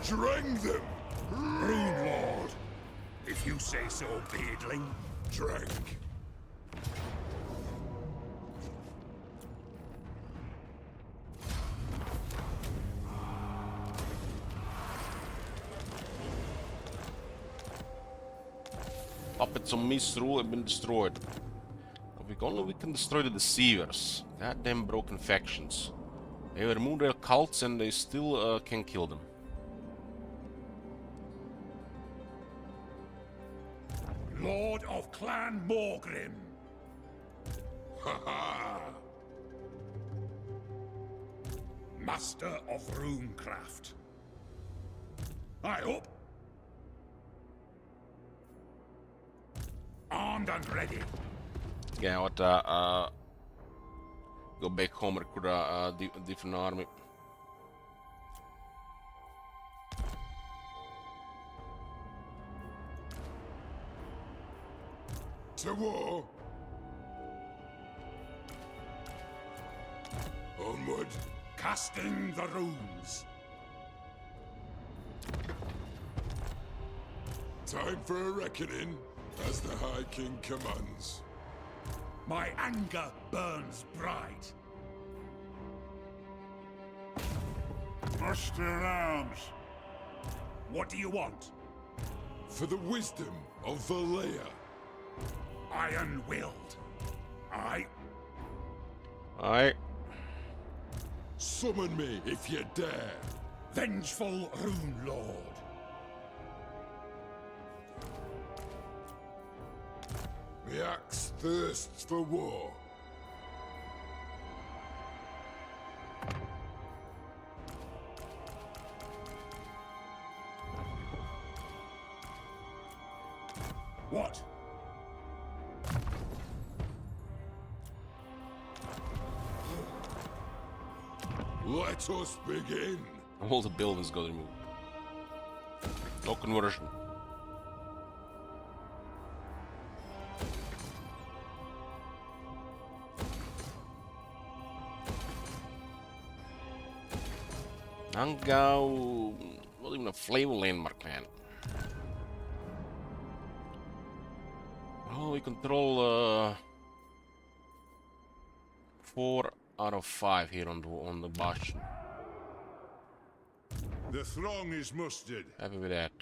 Drang them! Rune Lord, if you say so, beardling. Drink. Puppets on Misrule have been destroyed. If only we can destroy the deceivers. Goddamn broken factions. They remove their cults and they still can kill them. Lord of Clan Morgrim. Ha ha! Master of runecraft. I hope. Armed and ready. Yeah, what go back home, recruit a different army. To war! Onward! Casting the runes. Time for a reckoning, as the High King commands. My anger burns bright. Muster arms. What do you want? For the wisdom of Valea. Iron-willed. I... Aye. Summon me if you dare. Vengeful Rune Lord. The axe thirsts for war. What? Let us begin. All the buildings got removed. No conversion. Angao, not even a flavor landmark, man. Oh, we control 4 out of 5 here on the Bastion. The throng is mustered. Happy with that.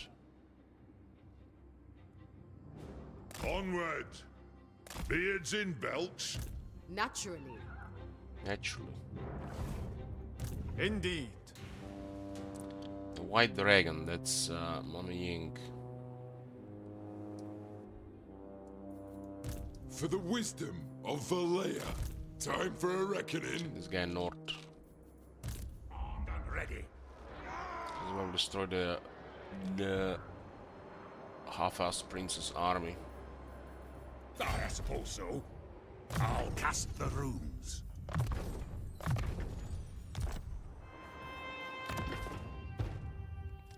Onward. Beards in belts. Naturally. Naturally. Indeed. The White Dragon, that's Mama Ying. For the wisdom of Valea. Time for a reckoning. This guy north. Armed and ready. He's going to destroy the half-assed Prince's army. I suppose so. I'll cast the runes.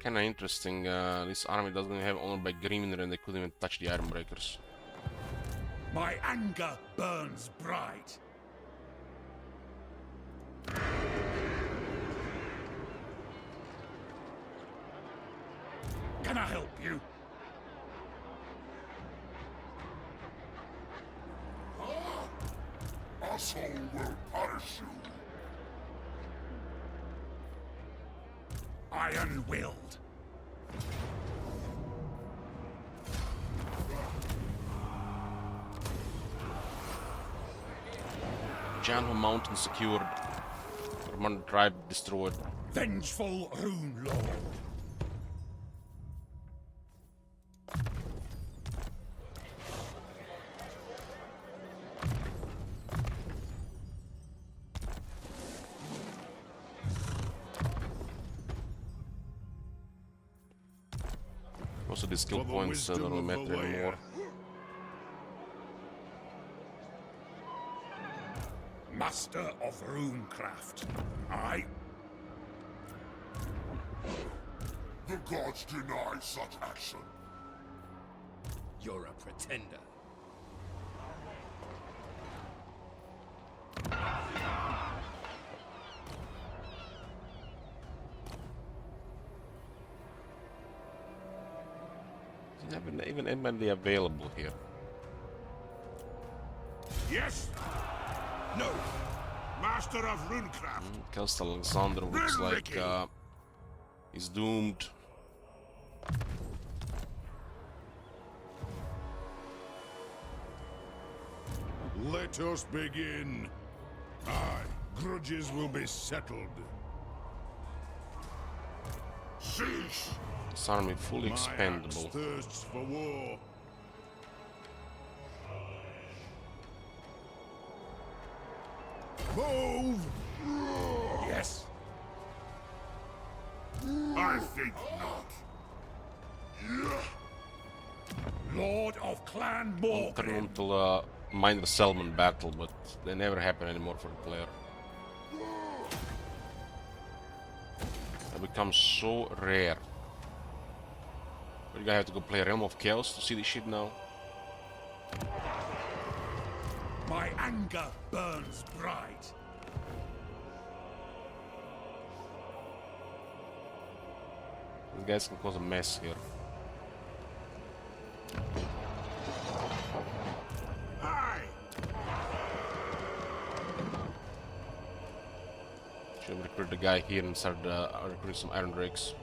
Kinda interesting, this army doesn't have honor by Grimnir and they couldn't even touch the Ironbreakers. My anger burns bright. Can I help you? Asshole will punish you. Iron-willed. Janho Mountain secured. Vermont tribe destroyed. Vengeful Rune Lord. Also, the skill points don't really matter anymore. Master of runecraft. I... The gods deny such action. You're a pretender. Isn't even anybody available here? Yes? No. Master of runecraft. Castle Alexander looks like he's doomed. Let us begin. Aye, grudges will be settled. Cease. This army fully My expendable. axe thirsts for war. Move! Yes. I think not. Lord of Clan I'll turn Morgan. into a minor settlement battle, but they never happen anymore for the player. They become so rare. But you gotta have to go play Realm of Chaos to see this shit now. My anger burns bright. These guys can cause a mess here. Aye. Should recruit the guy here and start recruiting some Iron Drakes.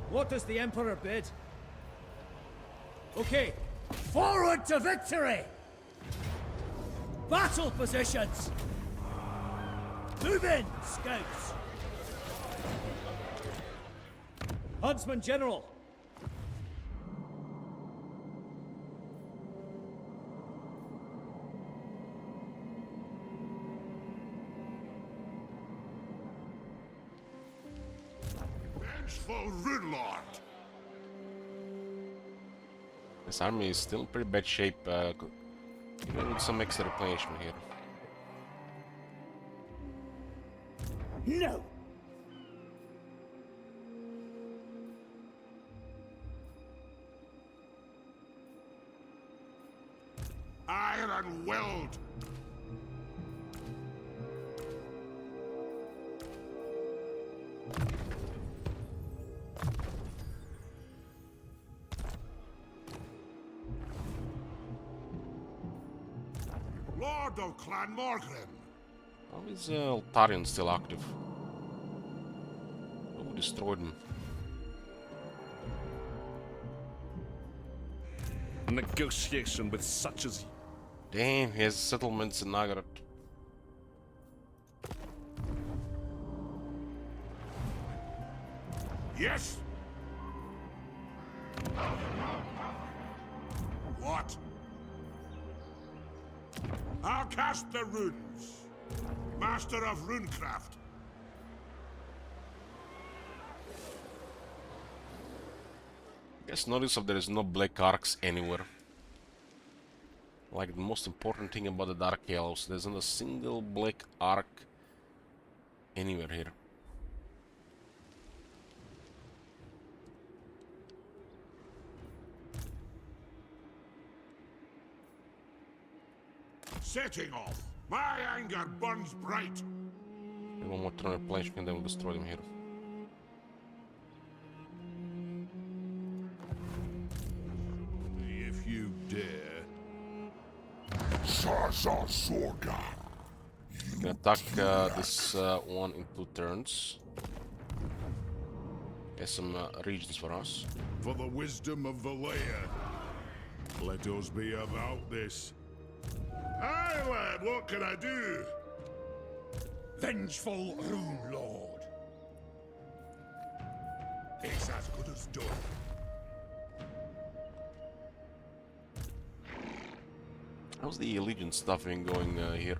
What does the Emperor bid? Okay, forward to victory! Battle positions! Move in, scouts! Huntsman General! Vengeful Runelord. This army is still in pretty bad shape, even with some extra replenishment here. No! Iron Weld. Lord of Clan Morgan. How is Altarian still active? Who destroyed him? A negotiation with such as... Damn, he has settlements in Nagarat. Yes. What? I'll cast the runes. Master of runecraft. Guess notice if there is no black arcs anywhere. Like the most important thing about the Dark Elves, there isn't a single black arc anywhere here. Setting off. My anger burns bright. And one more turn of replenishment and then we'll destroy them here. If you dare. Karaz-a-Karak. You can attack this one in 2 turns. Get some regions for us. For the wisdom of Valea. Let us be about this. Aye, lad, what can I do? Vengeful Rune Lord. It's as good as done. How's the Legion stuffing going here?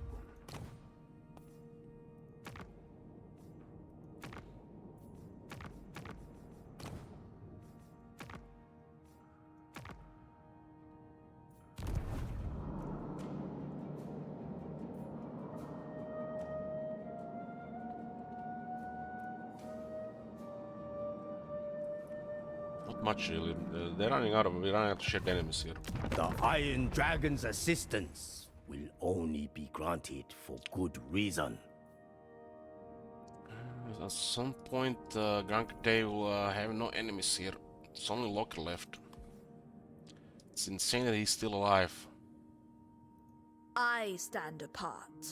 Not much really. We're running out of shared enemies here. The Iron Dragon's assistance will only be granted for good reason. At some point, Grankate will have no enemies here. It's only Loki left. It's insane that he's still alive. I stand apart.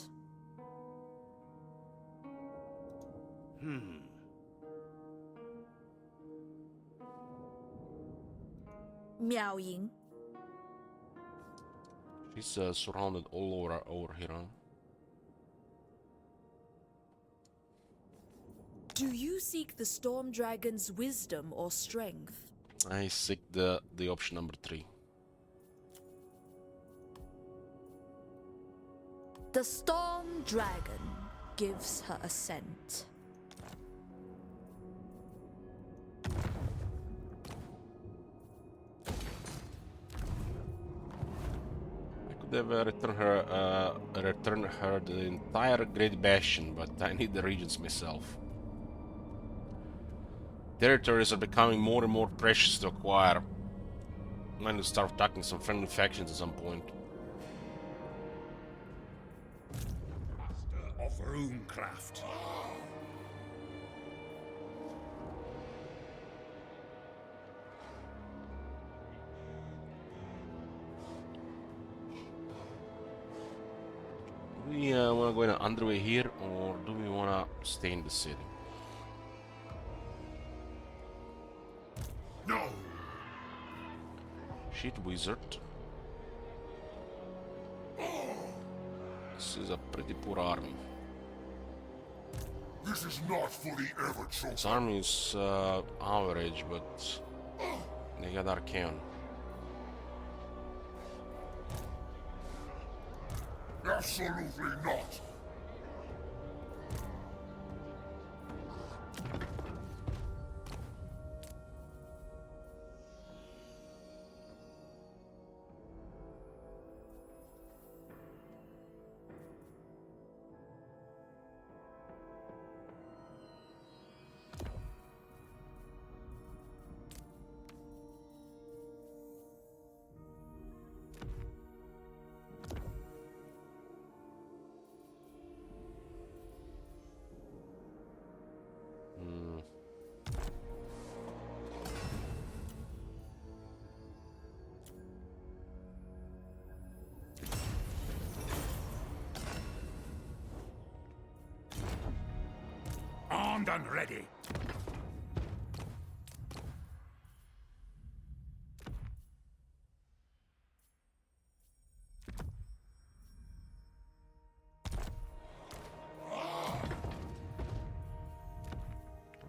Miao Ying. She's surrounded all over here. Huh? Do you seek the Storm Dragon's wisdom or strength? I seek the option number 3. The Storm Dragon gives her assent. They will return her the entire Great Bastion, but I need the regions myself. Territories are becoming more and more precious to acquire. I might need to start attacking some friendly factions at some point. Master of Runecraft. Do we want to go in an underway here, or do we want to stay in the city? No! Shit wizard. This is a pretty poor army. This is not for the ever-chosen. This army is average, but they got Archaon. Absolutely not. Armed and ready.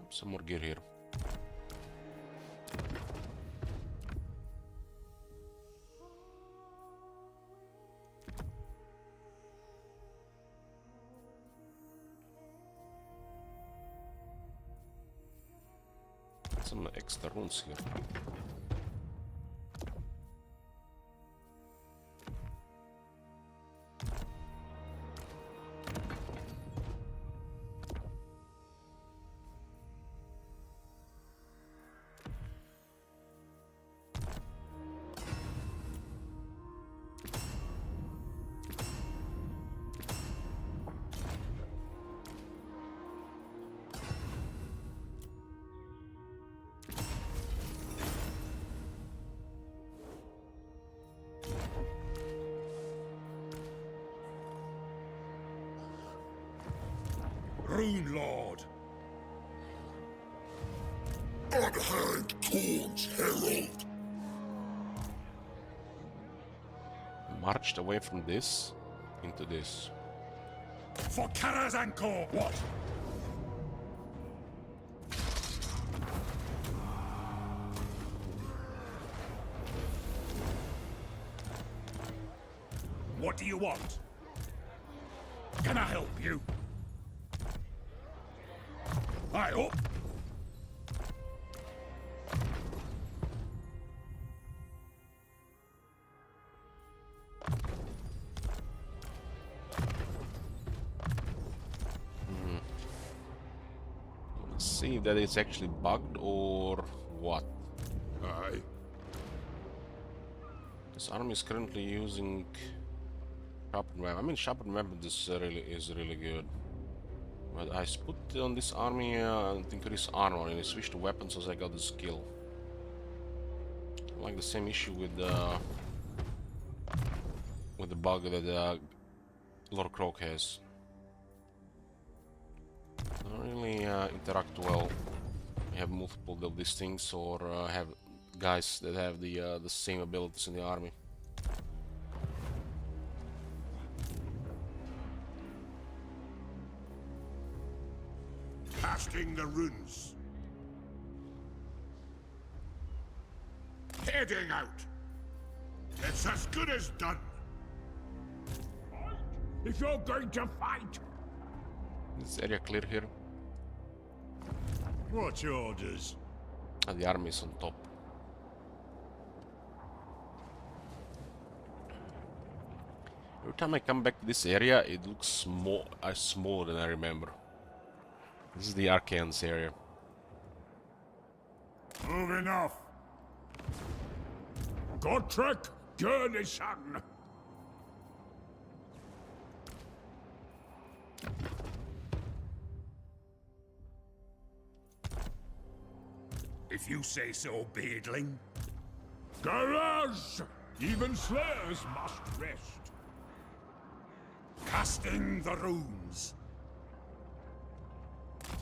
Some more gear here. Some extra runes here. Rune Lord. Unhanged Corn's Herald. Marched away from this into this. For Karaz-a-Karak, what? What do you want? Can I help you? I hope. Let's see if that is actually bugged or what. Aye. This army is currently using sharpened weapon. I mean, sharpened weapon is really good. But I put on this army to increase armor, and I switched to weapons as I got the skill. Like the same issue with the bug that Lord Croak has. Don't really interact well. You have multiple of these things, or have guys that have the same abilities in the army. Casting the runes. Heading out. It's as good as done. If you're going to fight. Is this area clear here? What's your orders? The army is on top. Every time I come back to this area, it looks smaller than I remember. This is the Arcane's area. Moving off. Gotrek Gurnison. If you say so, Beardling. Garage! Even slayers must rest. Casting the runes.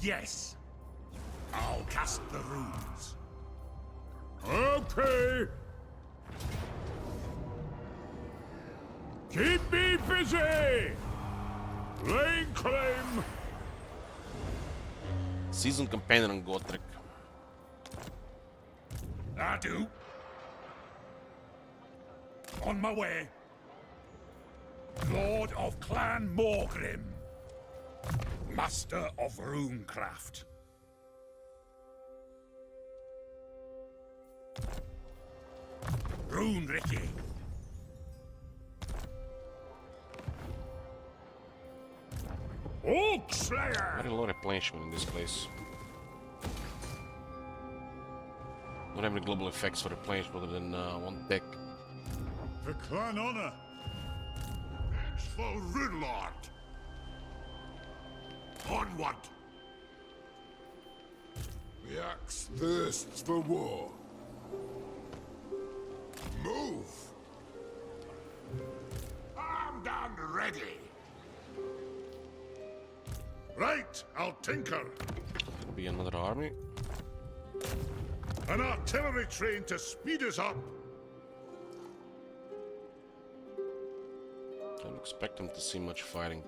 Yes. I'll cast the runes. Okay. Keep me busy! Laying claim! Seasoned companion on Gotrek. I do. On my way. Lord of Clan Morgrim. Master of runecraft. Rune Ricky. Oak Slayer! Very low replenishment in this place. Don't have any global effects for replenishment other than one deck. For clan honor. Thanks for Runelord. Onward. The axe thirsts for war. Move! Armed and ready. Right, I'll tinker. Could be another army. An artillery train to speed us up. Don't expect them to see much fighting.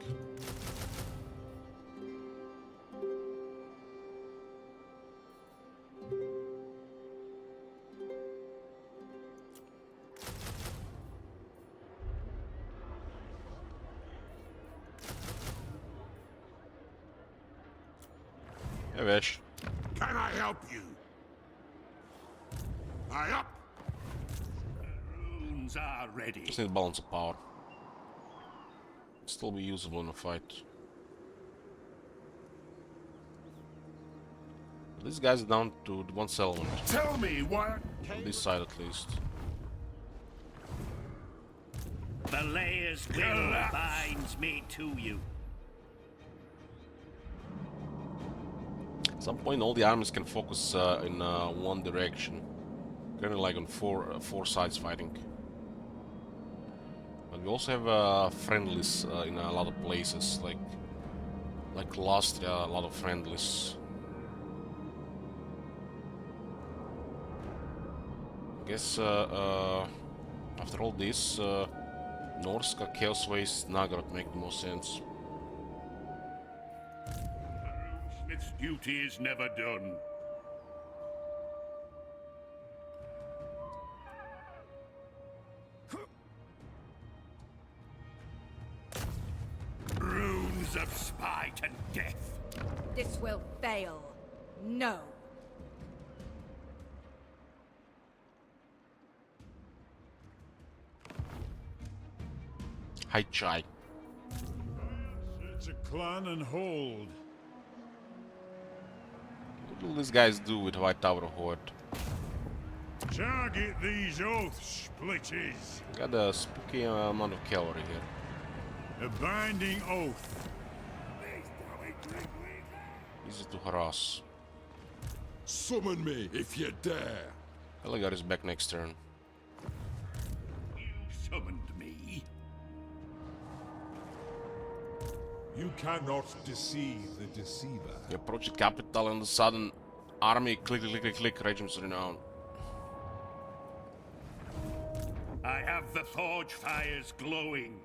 Hey, Vish. Can I help you? Aye up. Runes are ready. Just need balance of power. Still be usable in a fight. But these guys are down to one settlement. Tell me why. On this side at least. The Layer's will binds me to you. At some point, all the armies can focus in one direction. Currently, like on four sides fighting. But we also have friendlies in a lot of places, like Lastria, a lot of friendlies. I guess after all this, Norska, Chaos Waste, Nagarot make the most sense. Smith's duty is never done. Runes of spite and death. This will fail. No. Hi, Chai. It's a clan and hold. What will these guys do with White Tower Horde? Target these oath splitters. Got a spooky amount of cavalry here. A binding oath. Easy to harass. Summon me if you dare. Elgar is back next turn. You summoned me. You cannot deceive the deceiver. You approach the capital and the sudden army click click click click regimes renown. I have the forge fires glowing.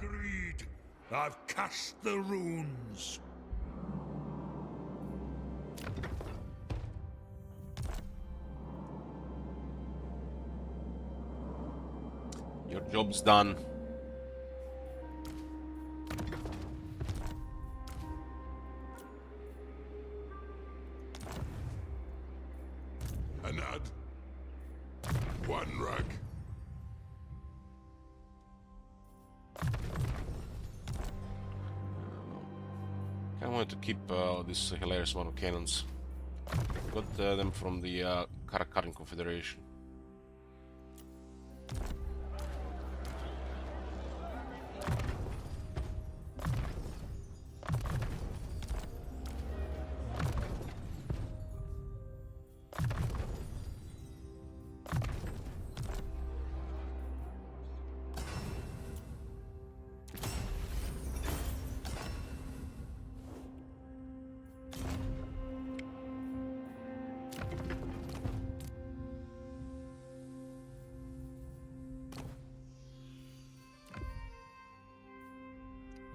Agreed. I've cast the runes. Your job's done. An ad. One rag. I wanted to keep this hilarious amount of cannons. Got them from the Karaz-a-Karak Confederation.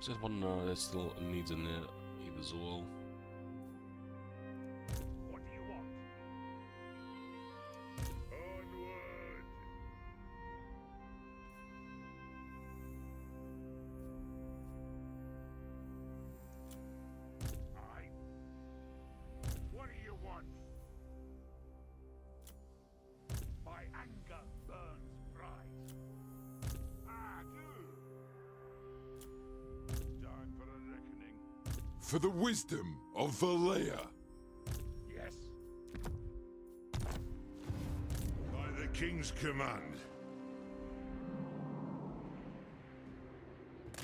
There's one that still needs an aid as well. What do you want? Onward. What do you want? My anger burns bright. I do. Time for a reckoning. For the wisdom of Valea. Yes. By the king's command.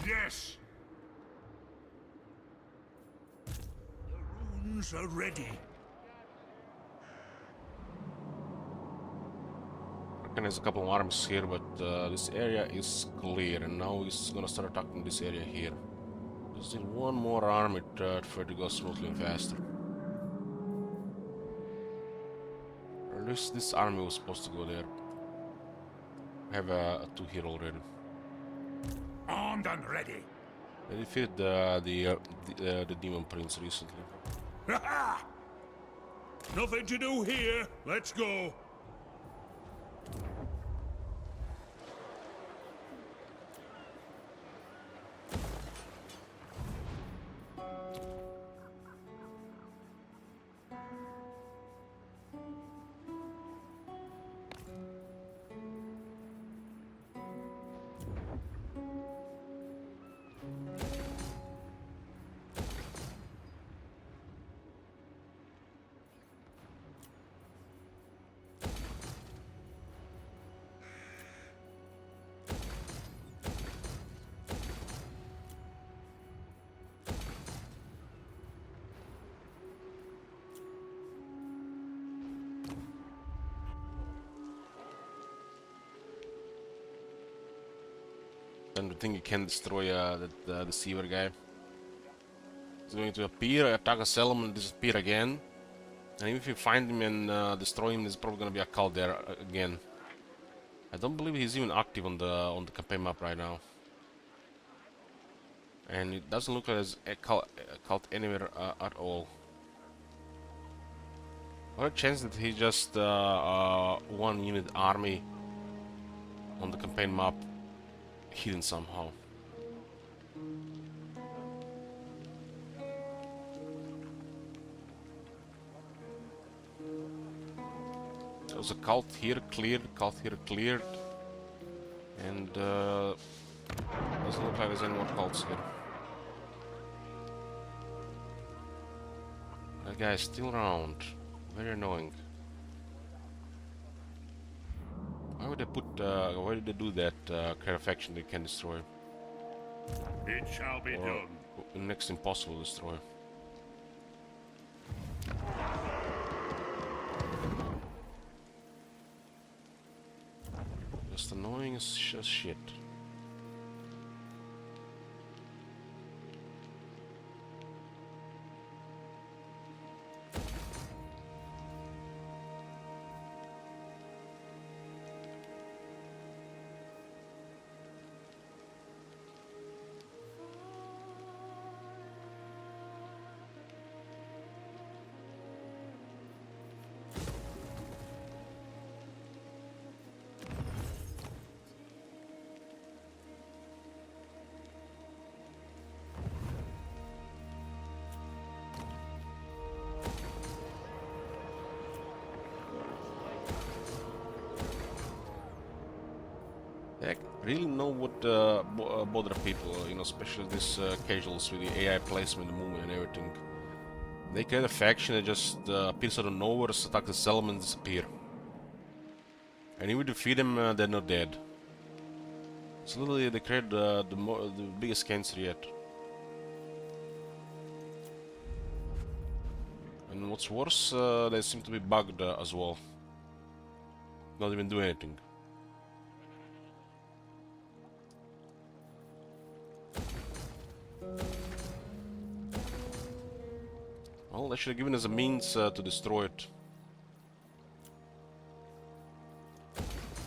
Yes. The runes are ready. I reckon there's a couple of arms here, but this area is clear, and now he's gonna start attacking this area here. There's still one more army for it to go smoothly and faster. Or at least this army was supposed to go there. I have a 2 here already. Armed and ready. They defeated the Demon Prince recently. Nothing to do here. Let's go. And I think you can destroy that deceiver guy. He's going to appear, attack a settlement, disappear again. And if you find him and destroy him, there's probably going to be a cult there again. I don't believe he's even active on the campaign map right now. And it doesn't look like there's a cult anywhere at all. What a chance that he just one unit army on the campaign map hidden somehow. There was a cult here cleared, and doesn't look like there's any more cults here. That guy is still around. Very annoying. Why would they put? Why did they do that? Create a faction they can destroy. It shall be done. Next impossible to destroy. Just annoying as shit. I really know what bother people, you know, especially these casuals with the AI placement, the movement and everything. They create a faction that just appears out of nowhere, attack the settlement and disappear. And if you defeat them, they're not dead. It's literally, they create the biggest cancer yet. And what's worse, they seem to be bugged as well. Not even do anything. Well, they should have given us a means to destroy it.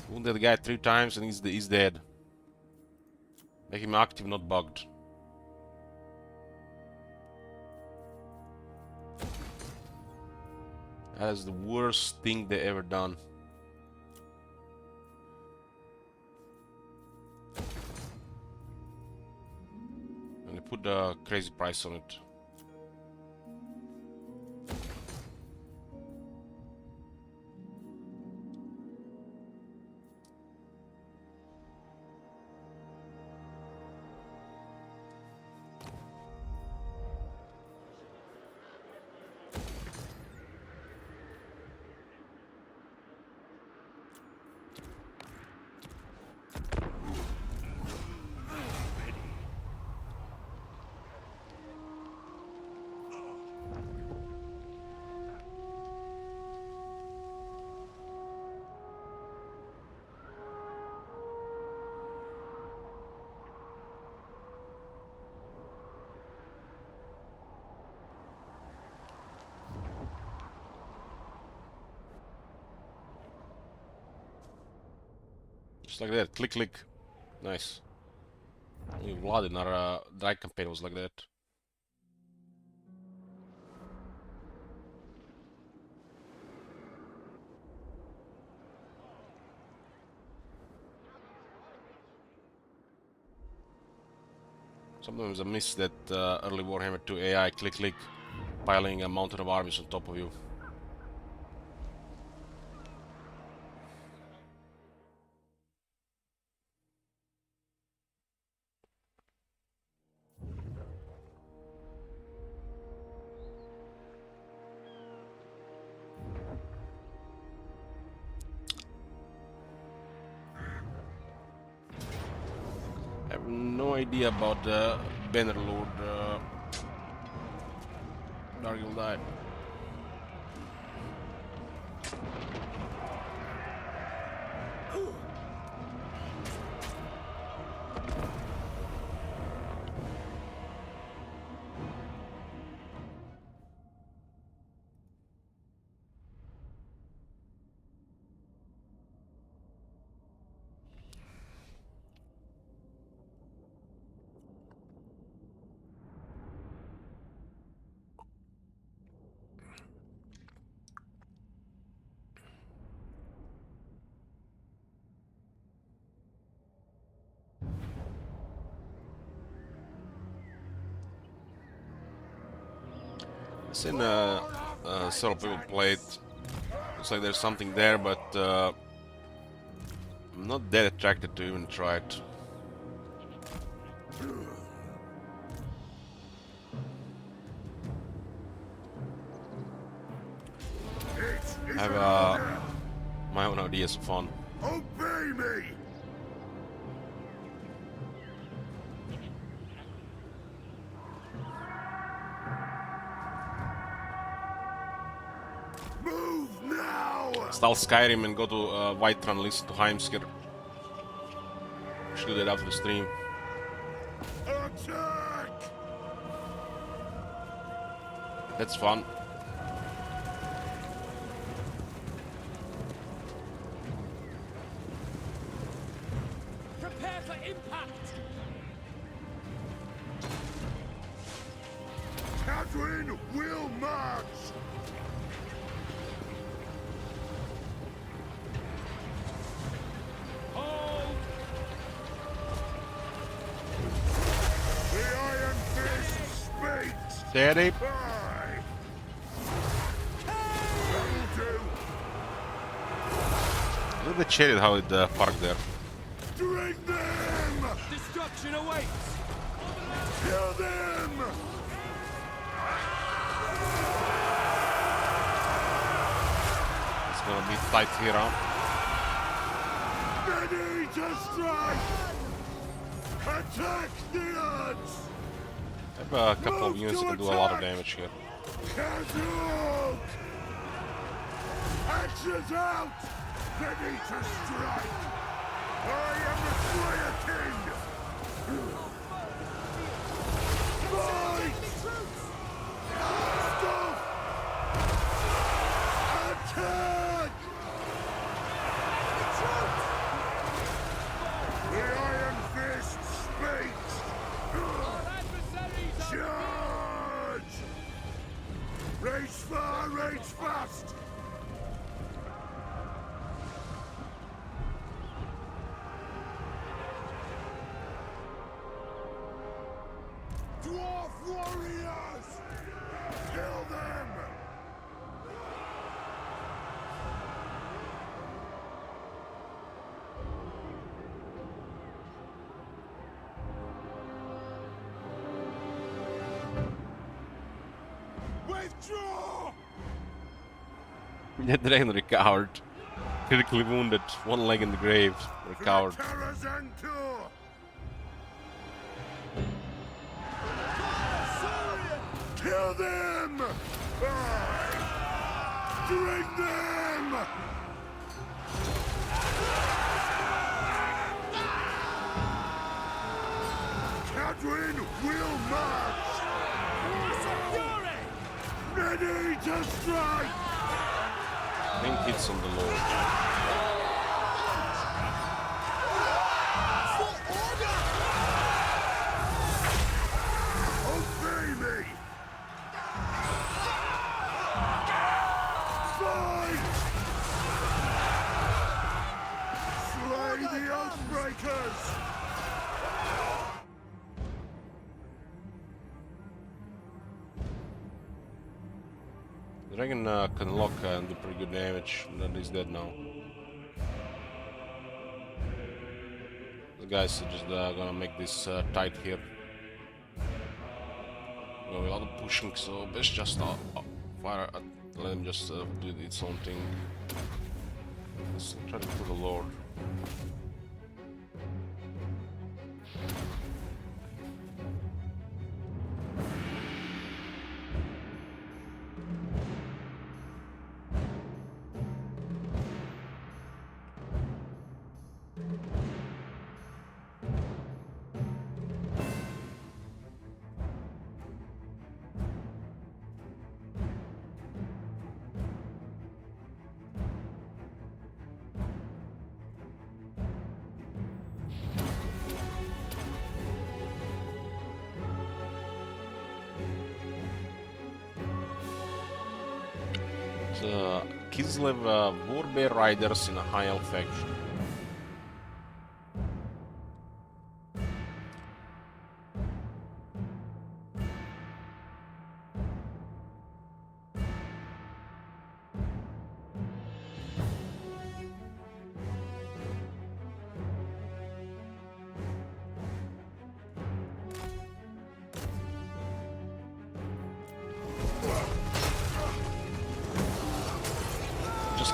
Wound that guy 3 times and he's dead. Make him active, not bugged. That is the worst thing they ever done. And they put a crazy price on it. Just like that, click, click. Nice. Only Vlad in our drag campaign was like that. Sometimes I miss that early Warhammer 2 AI click, click, piling a mountain of armies on top of you. I have no idea about the Bannerlord Dargil died. seen several people play it. Looks like there's something there, but I'm not that attracted to even try it. I have my own ideas of fun. Obey me! Move now! Install Skyrim and go to Whiterun, listen to Heimskir. Should do that after the stream. Attack! That's fun. Prepare for impact! Catherine will march! Hold! The Iron Fist speaks! Steady. Aye. That'll do! A little bit shaded how it parked there. Drink them! Destruction awaits! Kill them! It's gonna be tight here, huh? Ready to strike! Attack the odds! I have a couple of units that can do a lot of damage here. Casual! Axes out! Ready to strike! I am the Slayer King! Fight! Stop! Attack! The Iron Fist speaks! Charge! Race far, race fast! Dwarf warriors! Kill them! Withdraw! The dragon recovered. Critically wounded, one leg in the grave. Recovered. Karaz-a-Karak! Kill them! Aye. Drink them! Catherine will march! Ready to strike! Main hits on the Lord. Obey me! Fight! Slay the Oathbreakers! The dragon can lock and do pretty good damage, and then he's dead now. The guys are just gonna make this tight here. Going a lot of pushing, so best just fire. Let him just do its own thing. Let's try to kill the Lord. Kislev Warbear Riders in a high elf faction.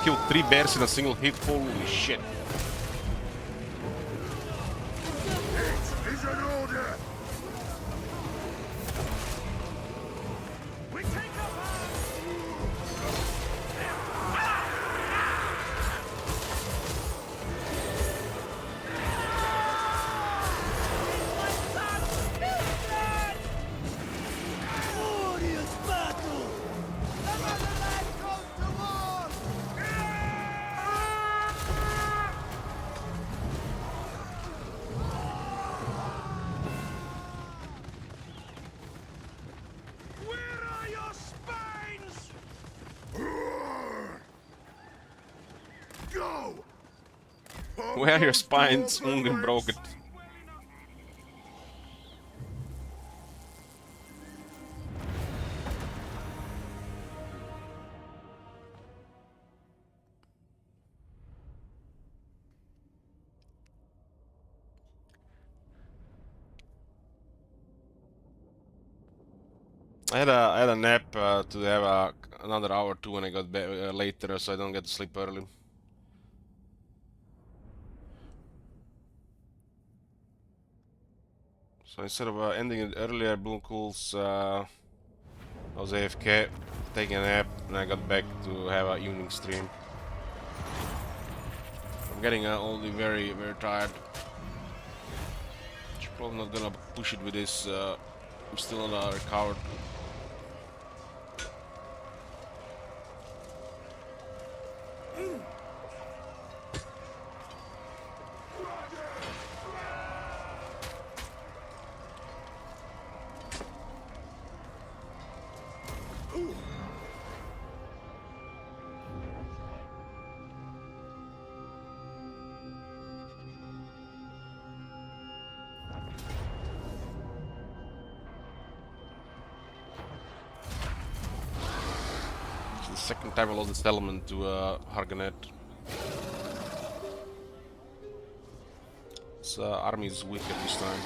just killed 3 bears in a single hit. Holy shit. It is an order! We take up Glorious battle! The motherland goes to war! Where are your spines? Go! Where are your spines? Ungen broke it. I had a nap to have another hour or two when I got later, so I don't get to sleep early. So instead of ending it earlier, Bloom Cools, I was AFK, taking a nap, and I got back to have an evening stream. I'm getting only very, very tired. Probably not gonna push it with this. I'm still not recovered. Second time I lost the settlement to Harganet. This army is weak at this time.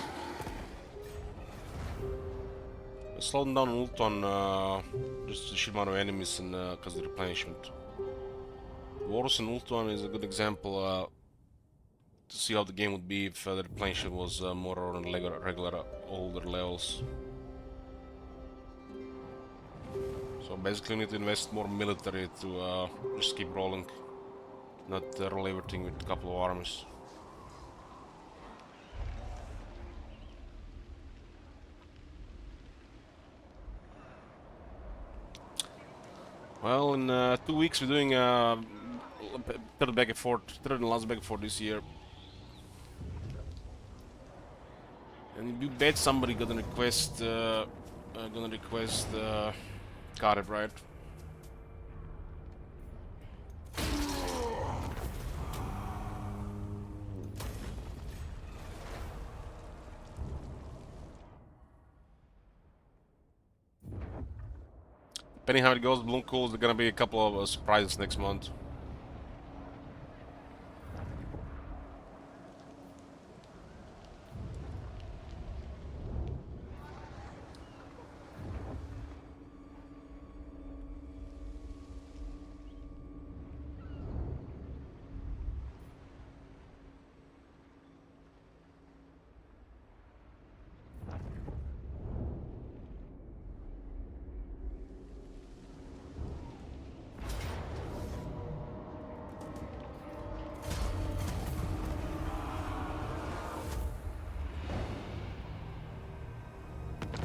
I slowed down ult on just the sheer amount of enemies and because of the replenishment. Warus and Ultuan is a good example to see how the game would be if the replenishment was more on regular older levels. So basically, you need to invest more military to just keep rolling, not roll everything with a couple of armies. Well, in 2 weeks we're doing third back and forth, third and last back and forth this year. And you bet somebody gonna request Karev, right? Depending how it goes, Bloom Cools, there are gonna be a couple of surprises next month.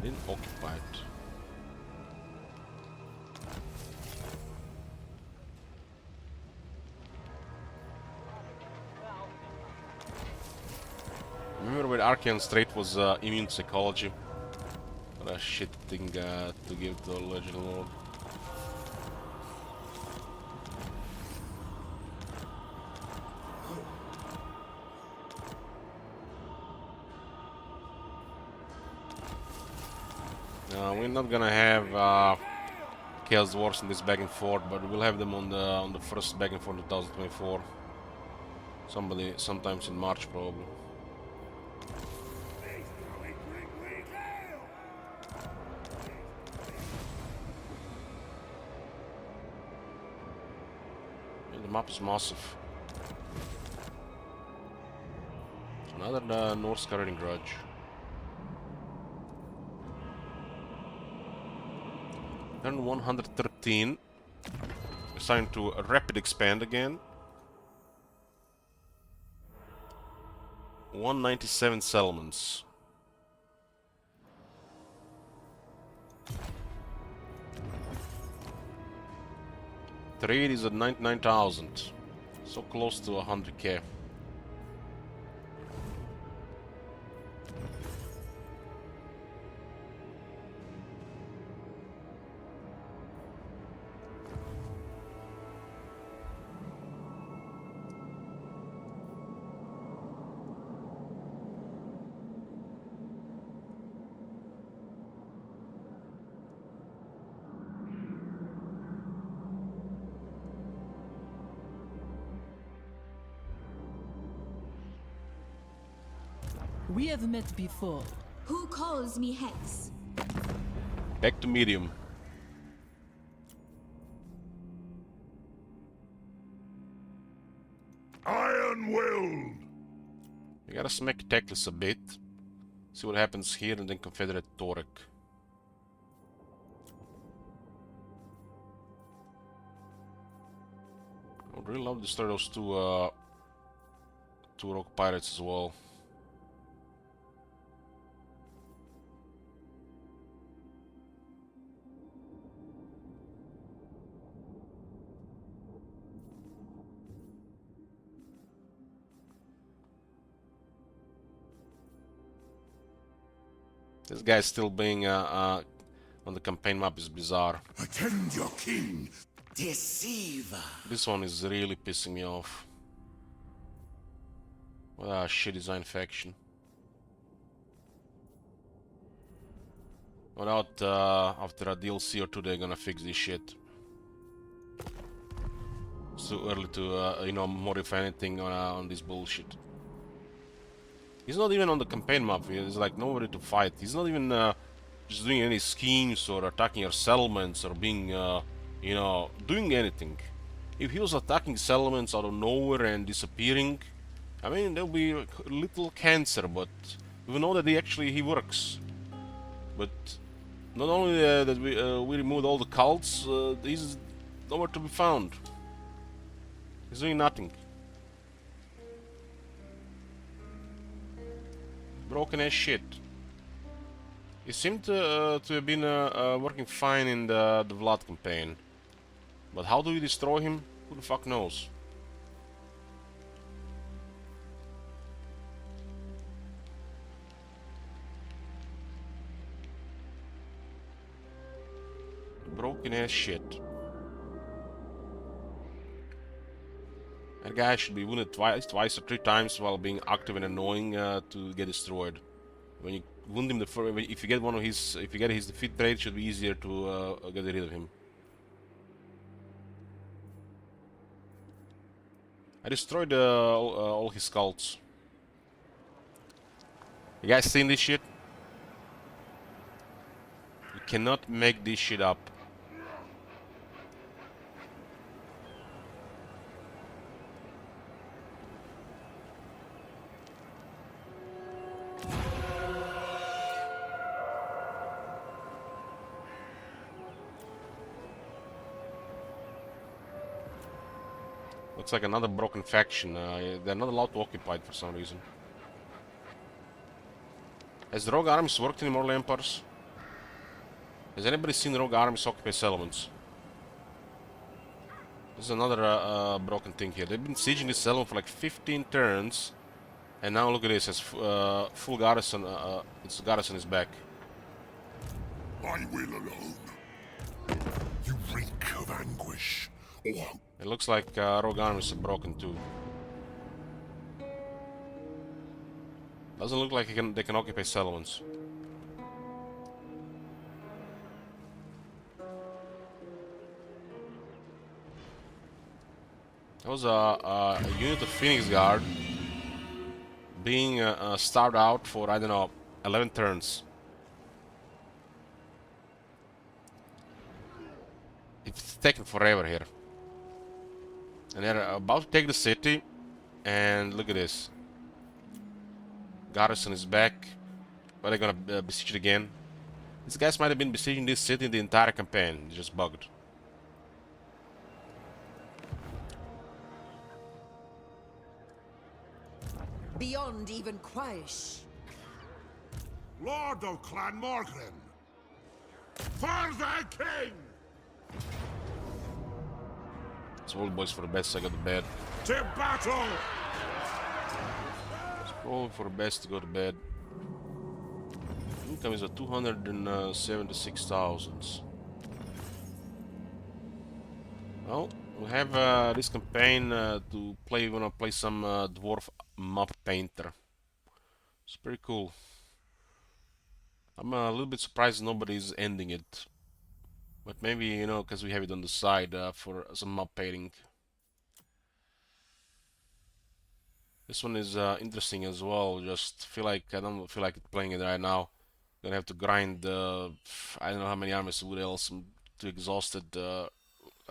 Didn't occupy it. Remember when Archean Strait was immune psychology? What a shit thing to give to a Legend Lord. We're not gonna have Chaos Wars in this back and forth, but we'll have them on the first back and forth 2024. Sometimes in March probably. The map is massive. Another North Carolina grudge. Turn 113. It's time to rapid expand again. 197 settlements. Trade is at 99,000. So close to 100k. We have met before. Who calls me Hex? Back to medium. Iron-willed! You gotta smack Teclis a bit. See what happens here and then Confederate Torek. I would really love to destroy those two rogue pirates as well. This guy still being on the campaign map is bizarre. Attend your king, Deceiver. This one is really pissing me off. What a shit design faction. Without after a DLC or two they're gonna fix this shit. It's too early to you know, modify anything on this bullshit. He's not even on the campaign map. There's like nobody to fight. He's not even just doing any schemes or attacking your settlements or being, you know, doing anything. If he was attacking settlements out of nowhere and disappearing, I mean, there'll be a little cancer, but we know that he works. But not only that we removed all the cults, he's nowhere to be found. He's doing nothing. Broken as shit. He seemed to have been working fine in the Vlad campaign. But how do we destroy him? Who the fuck knows? Broken as shit. That guy should be wounded twice or 3 times while being active and annoying to get destroyed. When you wound him if you get his defeat rate, it should be easier to get rid of him. I destroyed all his cults. You guys seen this shit? You cannot make this shit up. Looks like another broken faction. They're not allowed to occupy it for some reason. Has the rogue armies worked in more empires? Has anybody seen rogue armies occupy settlements? This is another broken thing here. They've been sieging this settlement for like 15 turns, and now look at this. It's full garrison. Its garrison is back. I will alone. You reek of anguish. It looks like rogue armies are broken too. Doesn't look like they can occupy settlements. There was a unit of Phoenix Guard being starved out for, I don't know, 11 turns. It's taken forever here. And they're about to take the city. And look at this. Garrison is back. But they're gonna besiege it again. These guys might have been besieging this city the entire campaign. It's just bugged. Beyond even Quaish. Lord of Clan Morgan. For the king! It's all boys for the best, I go to bed. To battle! It's probably for the best to go to bed. Income is at 276,000. Well, we have this campaign to play. We're gonna play some dwarf map painter. It's pretty cool. I'm a little bit surprised nobody's ending it, but maybe, you know, because we have it on the side for some map painting. This one is interesting as well. Just feel like I don't feel like playing it right now. Gonna have to grind. I don't know how many armies would else. I'm too exhausted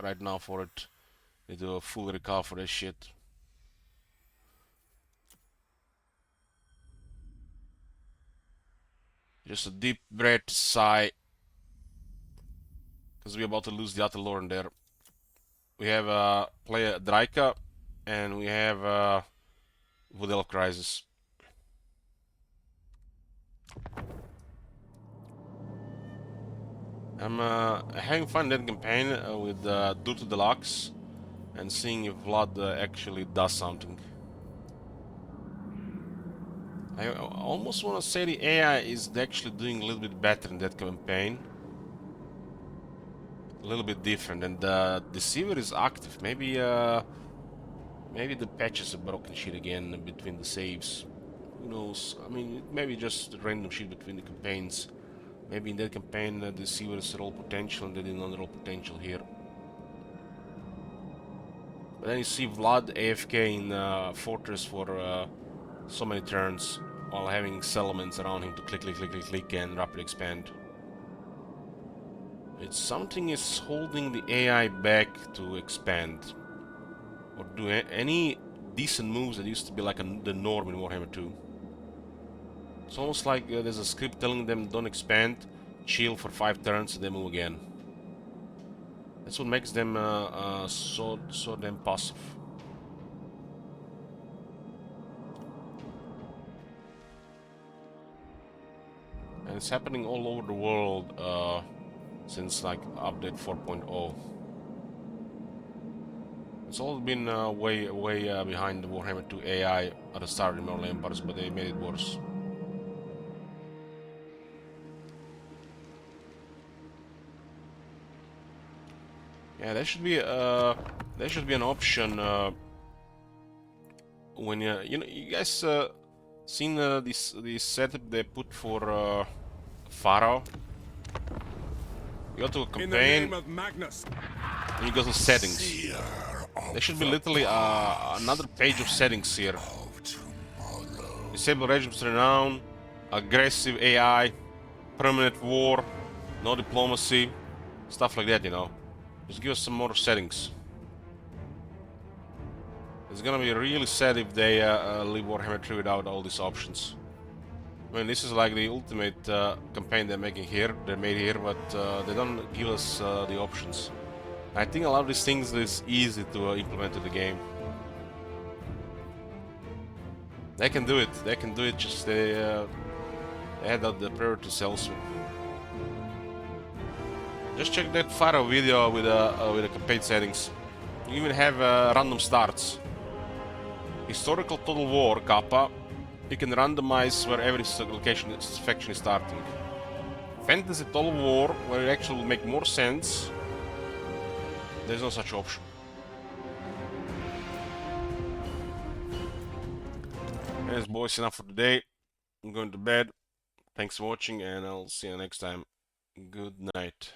right now for it. Need to fully recover for this shit. Just a deep breath, sigh, because we're about to lose the other Lauren there. We have player Draika, and we have Vodel Crisis. I'm having fun in that campaign with Dutu Deluxe and seeing if Vlad actually does something. I almost want to say the AI is actually doing a little bit better in that campaign. A little bit different, and the Deceiver is active. Maybe maybe the patches are broken shit again between the saves. Who knows? I mean, maybe just random shit between the campaigns. Maybe in that campaign the Deceiver is roll potential and they did not roll potential here. But then you see Vlad AFK in Fortress for so many turns, while having settlements around him to click, click, click, click, click, and rapidly expand. It's something is holding the AI back to expand, or do any decent moves that used to be like the norm in Warhammer 2. It's almost like there's a script telling them don't expand, chill for 5 turns, and then move again. That's what makes them so damn passive. And it's happening all over the world since like update 4.0. It's all been way behind the Warhammer 2 AI at the start of the Immortal Empires, but they made it worse. Yeah, there should be an option when you know, you guys seen this setup they put for Pharaoh. You go to a campaign, and you go to settings. There should be literally another page of settings here. Disable regimes renown, aggressive AI, permanent war, no diplomacy, stuff like that, you know. Just give us some more settings. It's gonna be really sad if they leave Warhammer 3 without all these options. I mean, this is like the ultimate campaign they're making here, but they don't give us the options. I think a lot of these things is easy to implement in the game. They can do it, just they had the priorities elsewhere. Just check that Pharaoh video with the campaign settings. You even have random starts. Historical Total War, Kappa. You can randomize where every faction is starting. Fantasy Total War, where it actually will make more sense. There's no such option. Anyways, boys, enough for today. I'm going to bed. Thanks for watching, and I'll see you next time. Good night.